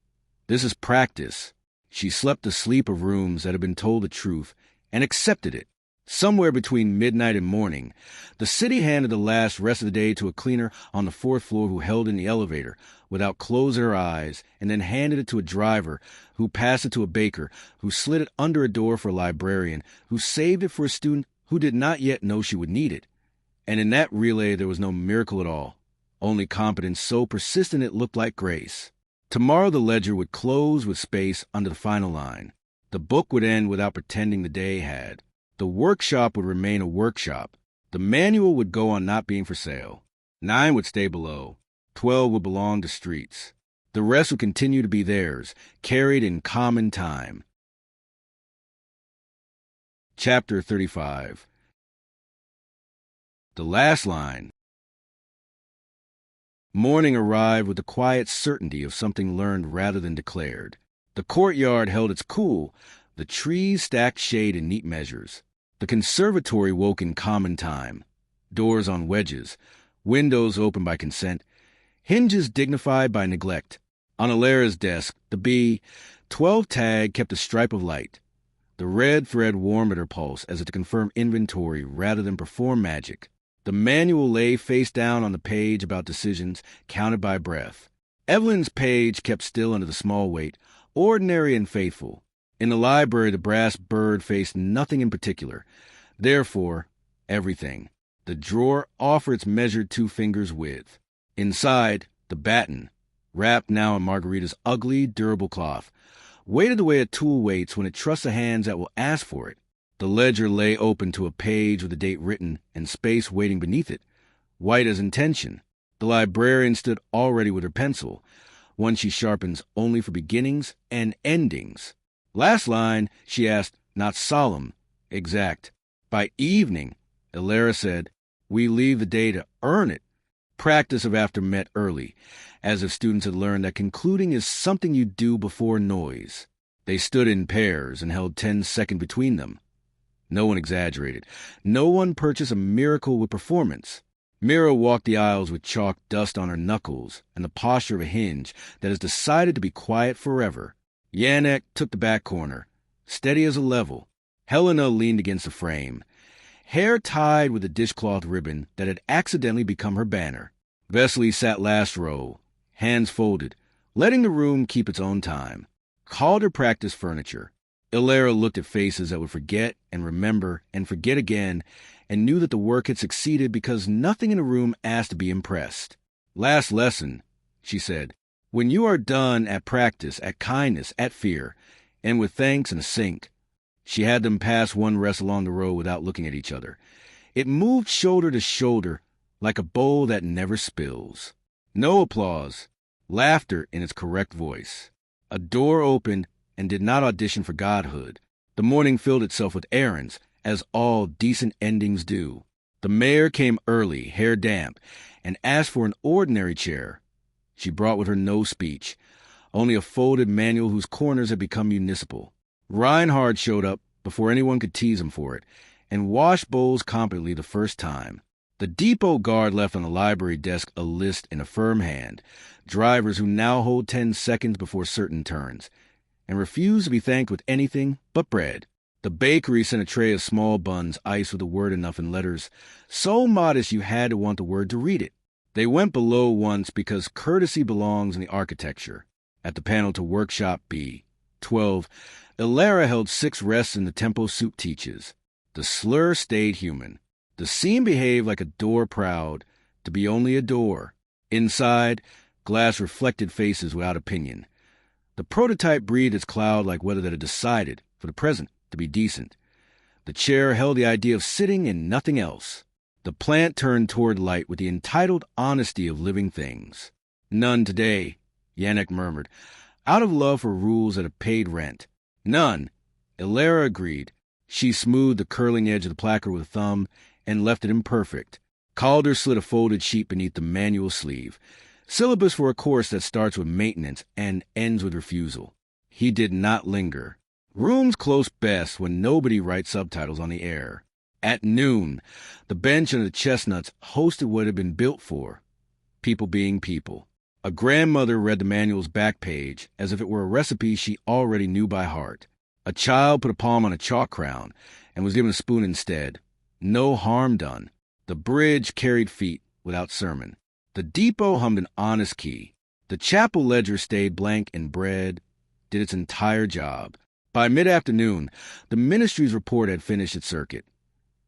This is practice. She slept the sleep of rooms that had been told the truth and accepted it. Somewhere between midnight and morning, the city handed the last rest of the day to a cleaner on the 4th floor who held in the elevator without closing her eyes, and then handed it to a driver who passed it to a baker who slid it under a door for a librarian who saved it for a student who did not yet know she would need it. And in that relay there was no miracle at all, only competence so persistent it looked like grace. Tomorrow the ledger would close with space under the final line. The book would end without pretending the day had. The workshop would remain a workshop. The manual would go on not being for sale. 9 would stay below. 12 would belong to streets. The rest would continue to be theirs, carried in common time. Chapter 35. The last line. Morning arrived with the quiet certainty of something learned rather than declared. The courtyard held its cool. The trees stacked shade in neat measures. The conservatory woke in common time. Doors on wedges. Windows open by consent. Hinges dignified by neglect. On Elara's desk, the B12 tag kept a stripe of light. The red thread warmed at her pulse as if to confirm inventory rather than perform magic. The manual lay face down on the page about decisions counted by breath. Evelyn's page kept still under the small weight, ordinary and faithful. In the library, the brass bird faced nothing in particular. Therefore, everything. The drawer offered its measured 2 fingers width. Inside, the batten, wrapped now in Margarita's ugly, durable cloth, waited the way a tool waits when it trusts the hands that will ask for it. The ledger lay open to a page with a date written and space waiting beneath it, white as intention. The librarian stood already with her pencil, one she sharpens only for beginnings and endings. Last line, she asked, not solemn, exact. By evening, Elara said, we leave the day to earn it. Practice of after met early, as if students had learned that concluding is something you do before noise. They stood in pairs and held 10 seconds between them. No one exaggerated. No one purchased a miracle with performance. Mira walked the aisles with chalk dust on her knuckles and the posture of a hinge that has decided to be quiet forever. Yannick took the back corner, steady as a level. Helena leaned against the frame, hair tied with a dishcloth ribbon that had accidentally become her banner. Vesely sat last row, hands folded, letting the room keep its own time. Calder practiced furniture. Elara looked at faces that would forget and remember and forget again, and knew that the work had succeeded because nothing in the room asked to be impressed. Last lesson, she said. When you are done at practice, at kindness, at fear, and with thanks and a sink. She had them pass one rest along the road without looking at each other. It moved shoulder to shoulder like a bowl that never spills. No applause, laughter in its correct voice. A door opened and did not audition for godhood. The morning filled itself with errands, as all decent endings do. The mayor came early, hair damp, and asked for an ordinary chair. She brought with her no speech, only a folded manual whose corners had become municipal. Reinhard showed up before anyone could tease him for it, and washed bowls competently the first time. The depot guard left on the library desk a list in a firm hand, drivers who now hold 10 seconds before certain turns, and refuse to be thanked with anything but bread. The bakery sent a tray of small buns iced with a word enough in letters, so modest you had to want the word to read it. They went below once because courtesy belongs in the architecture. At the panel to Workshop B, 12, Elara held 6 rests in the tempo soup teaches. The slur stayed human. The seam behaved like a door proud to be only a door. Inside, glass reflected faces without opinion. The prototype breathed its cloud like weather that had decided, for the present, to be decent. The chair held the idea of sitting and nothing else. The plant turned toward light with the entitled honesty of living things. None today, Yannick murmured, out of love for rules that have paid rent. None, Elara agreed. She smoothed the curling edge of the placard with a thumb and left it imperfect. Calder slid a folded sheet beneath the manual sleeve. Syllabus for a course that starts with maintenance and ends with refusal. He did not linger. Rooms close best when nobody writes subtitles on the air. At noon, the bench under the chestnuts hosted what it had been built for. People being people. A grandmother read the manual's back page as if it were a recipe she already knew by heart. A child put a palm on a chalk crown and was given a spoon instead. No harm done. The bridge carried feet without sermon. The depot hummed an honest key. The chapel ledger stayed blank and bread did its entire job. By mid-afternoon, the ministry's report had finished its circuit.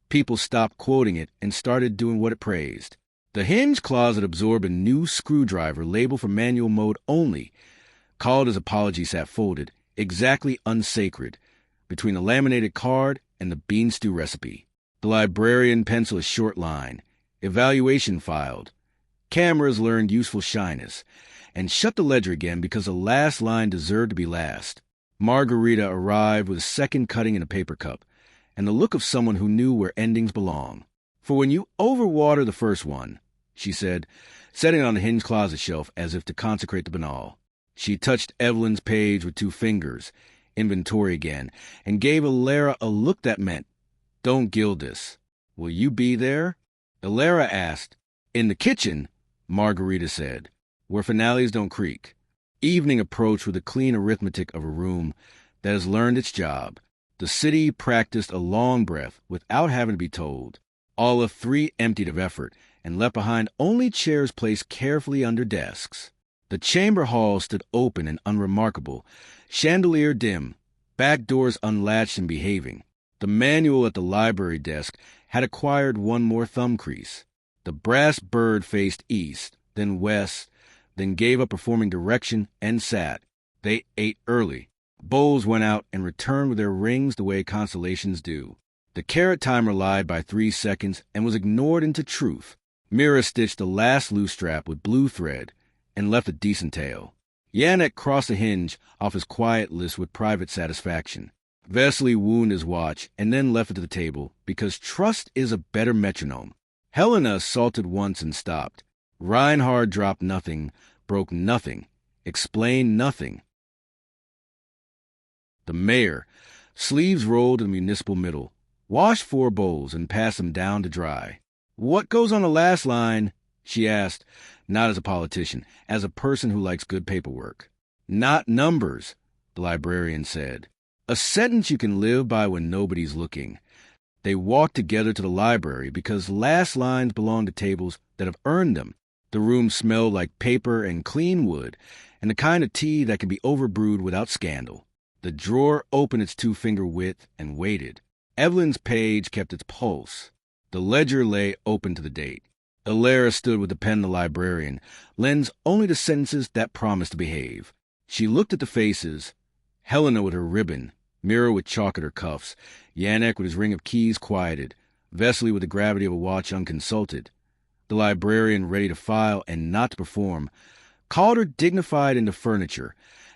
People stopped quoting it and started doing what it praised. The hinge closet absorbed a new screwdriver labeled for manual mode only. Calder's apology sat folded, exactly unsacred, between the laminated card and the bean stew recipe. The librarian penciled a short line. Evaluation filed. Cameras learned useful shyness, and shut the ledger again because the last line deserved to be last. Margarita arrived with a second cutting in a paper cup, and the look of someone who knew where endings belong. For when you overwater the first one, she said, setting it on the hinged closet shelf as if to consecrate the banal. She touched Evelyn's page with 2 fingers, inventory again, and gave Elara a look that meant, "Don't gild this. Will you be there?" Elara asked. "In the kitchen," Margarita said, "where finales don't creak." Evening approached with the clean arithmetic of a room that has learned its job. The city practiced a long breath without having to be told. All of 3 emptied of effort and left behind only chairs placed carefully under desks. The chamber hall stood open and unremarkable, chandelier dim, back doors unlatched and behaving. The manual at the library desk had acquired one more thumb crease. The brass bird faced east, then west, then gave up performing direction and sat. They ate early. Bowls went out and returned with their rings the way constellations do. The carrot timer lied by 3 seconds and was ignored into truth. Mira stitched the last loose strap with blue thread and left a decent tail. Yannick crossed a hinge off his quiet list with private satisfaction. Vesely wound his watch and then left it to the table because trust is a better metronome. Helena salted once and stopped. Reinhard dropped nothing, broke nothing, explained nothing. The mayor, sleeves rolled in the municipal middle, washed 4 bowls and passed them down to dry. "What goes on the last line?" she asked, not as a politician, as a person who likes good paperwork. "Not numbers," the librarian said. "A sentence you can live by when nobody's looking." They walked together to the library because last lines belong to tables that have earned them. The room smelled like paper and clean wood, and the kind of tea that can be overbrewed without scandal. The drawer opened its 2-finger width and waited. Evelyn's page kept its pulse. The ledger lay open to the date. Elara stood with the pen of the librarian, lens only to sentences that promised to behave. She looked at the faces, Helena with her ribbon, Mira with chalk at her cuffs, Yannick with his ring of keys quieted, Vesely with the gravity of a watch unconsulted. The librarian ready to file and not to perform, Calder dignified into furniture,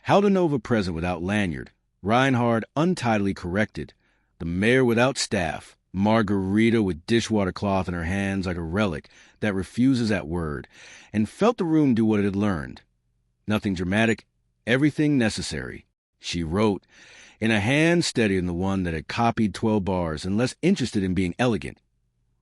Haldenova present without lanyard, Reinhard untidily corrected, the mayor without staff, Margarita with dishwater cloth in her hands like a relic that refuses at word, and felt the room do what it had learned. Nothing dramatic, everything necessary. She wrote, in a hand steadier than the one that had copied 12 bars and less interested in being elegant.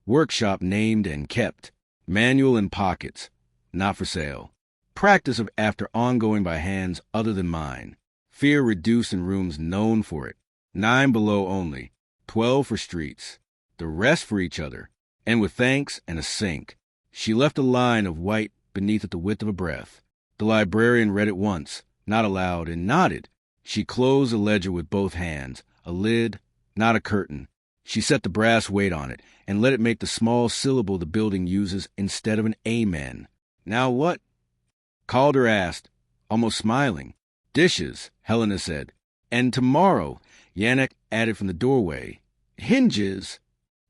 Workshop named and kept. Manual in pockets. Not for sale. Practice of after ongoing by hands other than mine. Fear reduced in rooms known for it. 9 below only. 12 for streets. The rest for each other. And with thanks and a sink. She left a line of white beneath it the width of a breath. The librarian read it once, not aloud, and nodded. She closed the ledger with both hands, a lid, not a curtain. She set the brass weight on it and let it make the small syllable the building uses instead of an amen. "Now what?" Calder asked, almost smiling. "Dishes," Helena said. "And tomorrow," Yannick added from the doorway. "Hinges."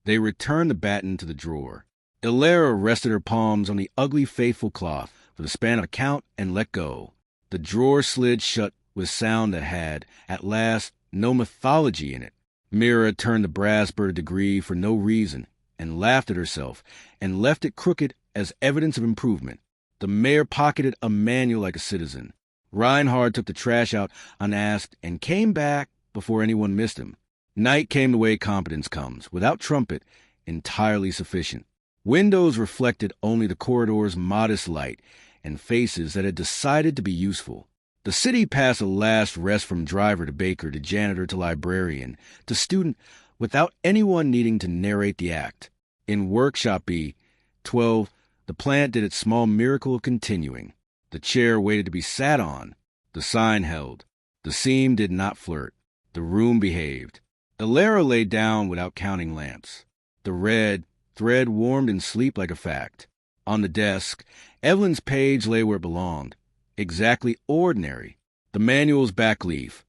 They returned the baton to the drawer. Elara rested her palms on the ugly, faithful cloth for the span of a count and let go. The drawer slid shut with sound that had, at last, no mythology in it. Mira turned the brass bird degree for no reason, and laughed at herself, and left it crooked as evidence of improvement. The mayor pocketed a manual like a citizen. Reinhard took the trash out unasked and came back before anyone missed him. Night came the way competence comes, without trumpet, entirely sufficient. Windows reflected only the corridor's modest light and faces that had decided to be useful. The city passed a last rest from driver to baker to janitor to librarian to student without anyone needing to narrate the act. In Workshop B, 12, the plant did its small miracle of continuing. The chair waited to be sat on. The sign held. The seam did not flirt. The room behaved. Elara lay down without counting lamps. The red thread warmed in sleep like a fact. On the desk, Evelyn's page lay where it belonged. Exactly ordinary. The manual's back leaf.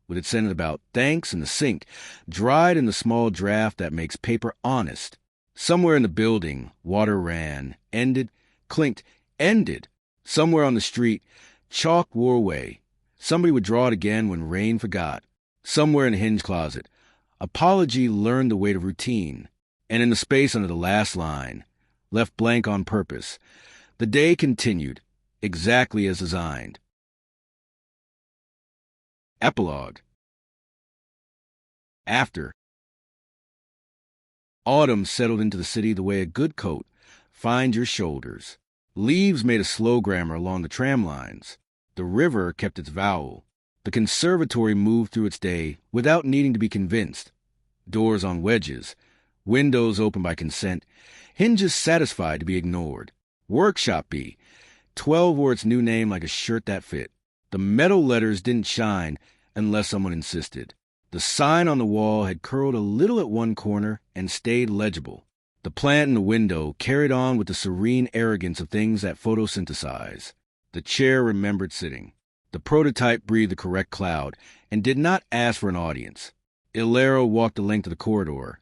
with its sentence about thanks in the sink, dried in the small draft that makes paper honest. Somewhere in the building, water ran, ended, clinked, ended. Somewhere on the street, chalk wore away. Somebody would draw it again when rain forgot. Somewhere in the hinge closet, apology learned the weight of routine. And in the space under the last line, left blank on purpose, the day continued, exactly as designed. Epilogue. After. Autumn settled into the city the way a good coat finds your shoulders. Leaves made a slow grammar along the tram lines. The river kept its vowel. The conservatory moved through its day without needing to be convinced. Doors on wedges, windows open by consent, hinges satisfied to be ignored. Workshop B. 12 wore its new name like a shirt that fit. The metal letters didn't shine unless someone insisted. The sign on the wall had curled a little at one corner and stayed legible. The plant in the window carried on with the serene arrogance of things that photosynthesize. The chair remembered sitting. The prototype breathed the correct cloud and did not ask for an audience. Elara walked the length of the corridor,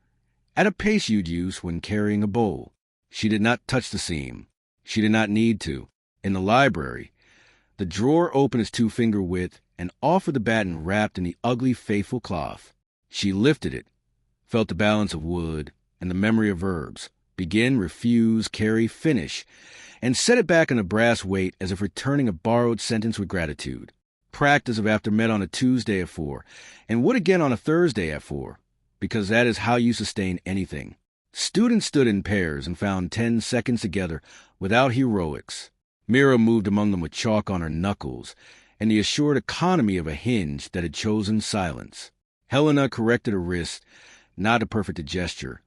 at a pace you'd use when carrying a bowl. She did not touch the seam. She did not need to. In the library, the drawer opened its 2-finger width and offered the batten wrapped in the ugly, faithful cloth. She lifted it, felt the balance of wood and the memory of verbs, begin, refuse, carry, finish, and set it back on a brass weight as if returning a borrowed sentence with gratitude. Practice of after met on a Tuesday at 4, and would again on a Thursday at 4, because that is how you sustain anything. Students stood in pairs and found 10 seconds together without heroics. Mira moved among them with chalk on her knuckles and the assured economy of a hinge that had chosen silence. Helena corrected a wrist, not to perfect a gesture,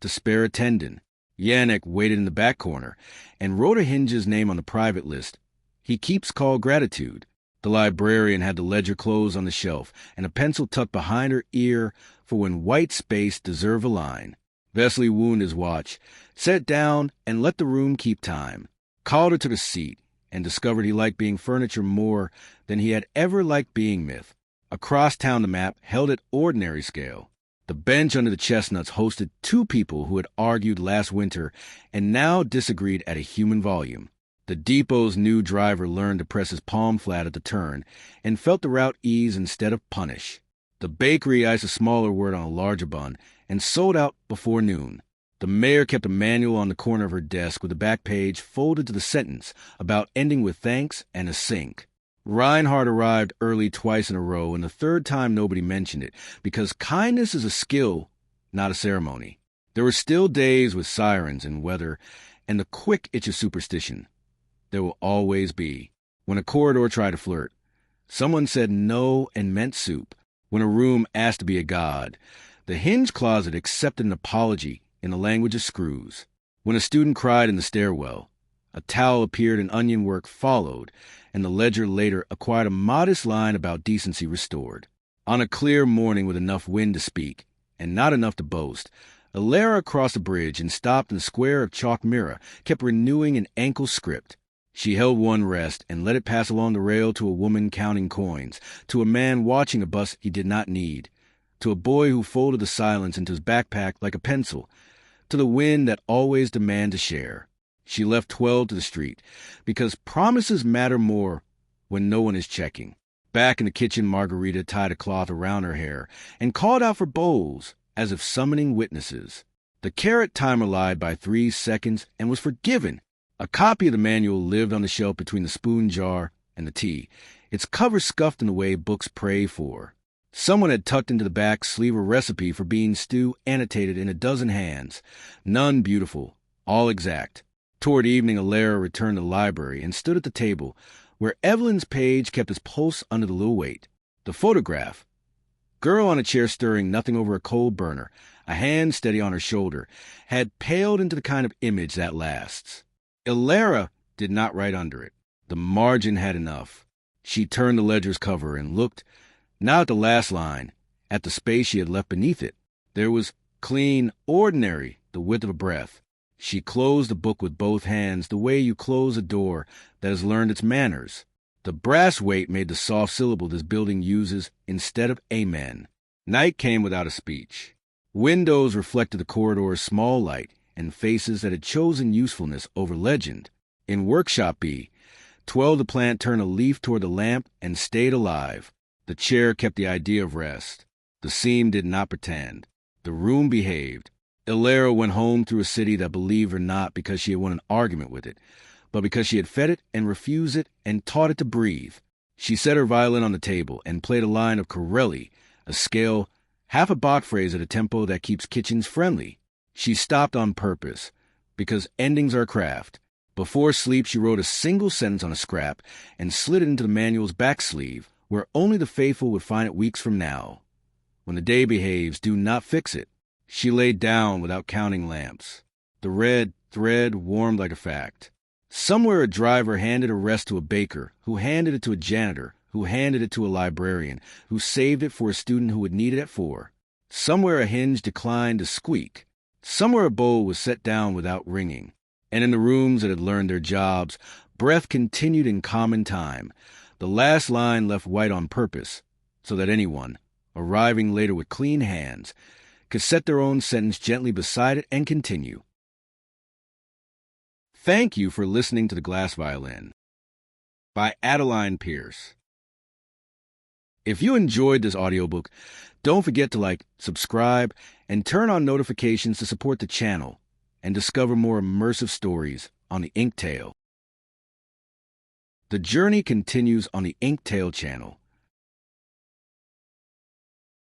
to spare a tendon. Yannick waited in the back corner and wrote a hinge's name on the private list. He keeps called gratitude. The librarian had the ledger closed on the shelf and a pencil tucked behind her ear for when white space deserve a line. Vesely wound his watch, set it down, and let the room keep time. Calder took a seat and discovered he liked being furniture more than he had ever liked being myth. Across town the map held at ordinary scale. The bench under the chestnuts hosted 2 people who had argued last winter and now disagreed at a human volume. The depot's new driver learned to press his palm flat at the turn and felt the route ease instead of punish. The bakery iced a smaller word on a larger bun and sold out before noon. The mayor kept a manual on the corner of her desk with the back page folded to the sentence about ending with thanks and a sink. Reinhardt arrived early twice in a row, and the third time nobody mentioned it, because kindness is a skill, not a ceremony. There were still days with sirens and weather and the quick itch of superstition. There will always be. When a corridor tried to flirt, someone said no and meant soup. When a room asked to be a god, the hinge closet accepted an apology in the language of screws. When a student cried in the stairwell, a towel appeared and onion work followed, and the ledger later acquired a modest line about decency restored. On a clear morning with enough wind to speak, and not enough to boast, Elara crossed the bridge and stopped in the square of chalk mirror, kept renewing an ankle script. She held one rest and let it pass along the rail to a woman counting coins, to a man watching a bus he did not need, to a boy who folded the silence into his backpack like a pencil, to the wind that always demanded to share. She left 12 to the street, because promises matter more when no one is checking. Back in the kitchen, Margarita tied a cloth around her hair and called out for bowls, as if summoning witnesses. The carrot timer lied by 3 seconds and was forgiven. A copy of the manual lived on the shelf between the spoon jar and the tea, its cover scuffed in the way books pray for. Someone had tucked into the back sleeve a recipe for bean stew annotated in a dozen hands, none beautiful, all exact. Toward evening, Elara returned to the library and stood at the table, where Evelyn's page kept its pulse under the little weight. The photograph. Girl on a chair stirring nothing over a coal burner, a hand steady on her shoulder, had paled into the kind of image that lasts. Elara did not write under it. The margin had enough. She turned the ledger's cover and looked, not at the last line, at the space she had left beneath it. There was clean, ordinary, the width of a breath. She closed the book with both hands, the way you close a door that has learned its manners. The brass weight made the soft syllable this building uses instead of amen. Night came without a speech. Windows reflected the corridor's small light and faces that had chosen usefulness over legend. In Workshop B, 12 the plant turned a leaf toward the lamp and stayed alive. The chair kept the idea of rest. The seam did not pretend. The room behaved. Elara went home through a city that believed her not because she had won an argument with it, but because she had fed it and refused it and taught it to breathe. She set her violin on the table and played a line of Corelli, a scale half a Bach phrase at a tempo that keeps kitchens friendly. She stopped on purpose, because endings are craft. Before sleep, she wrote a single sentence on a scrap and slid it into the manual's back sleeve, where only the faithful would find it weeks from now. When the day behaves, do not fix it. She laid down without counting lamps. The red thread warmed like a fact. Somewhere a driver handed a rest to a baker, who handed it to a janitor, who handed it to a librarian, who saved it for a student who would need it at 4. Somewhere a hinge declined to squeak. Somewhere a bowl was set down without ringing. And in the rooms that had learned their jobs, breath continued in common time. The last line left white on purpose, so that anyone, arriving later with clean hands, could set their own sentence gently beside it and continue. Thank you for listening to The Glass Violin by Adeline Pierce. If you enjoyed this audiobook, don't forget to like, subscribe, and turn on notifications to support the channel and discover more immersive stories on the Inktail. The journey continues on the Inktail channel.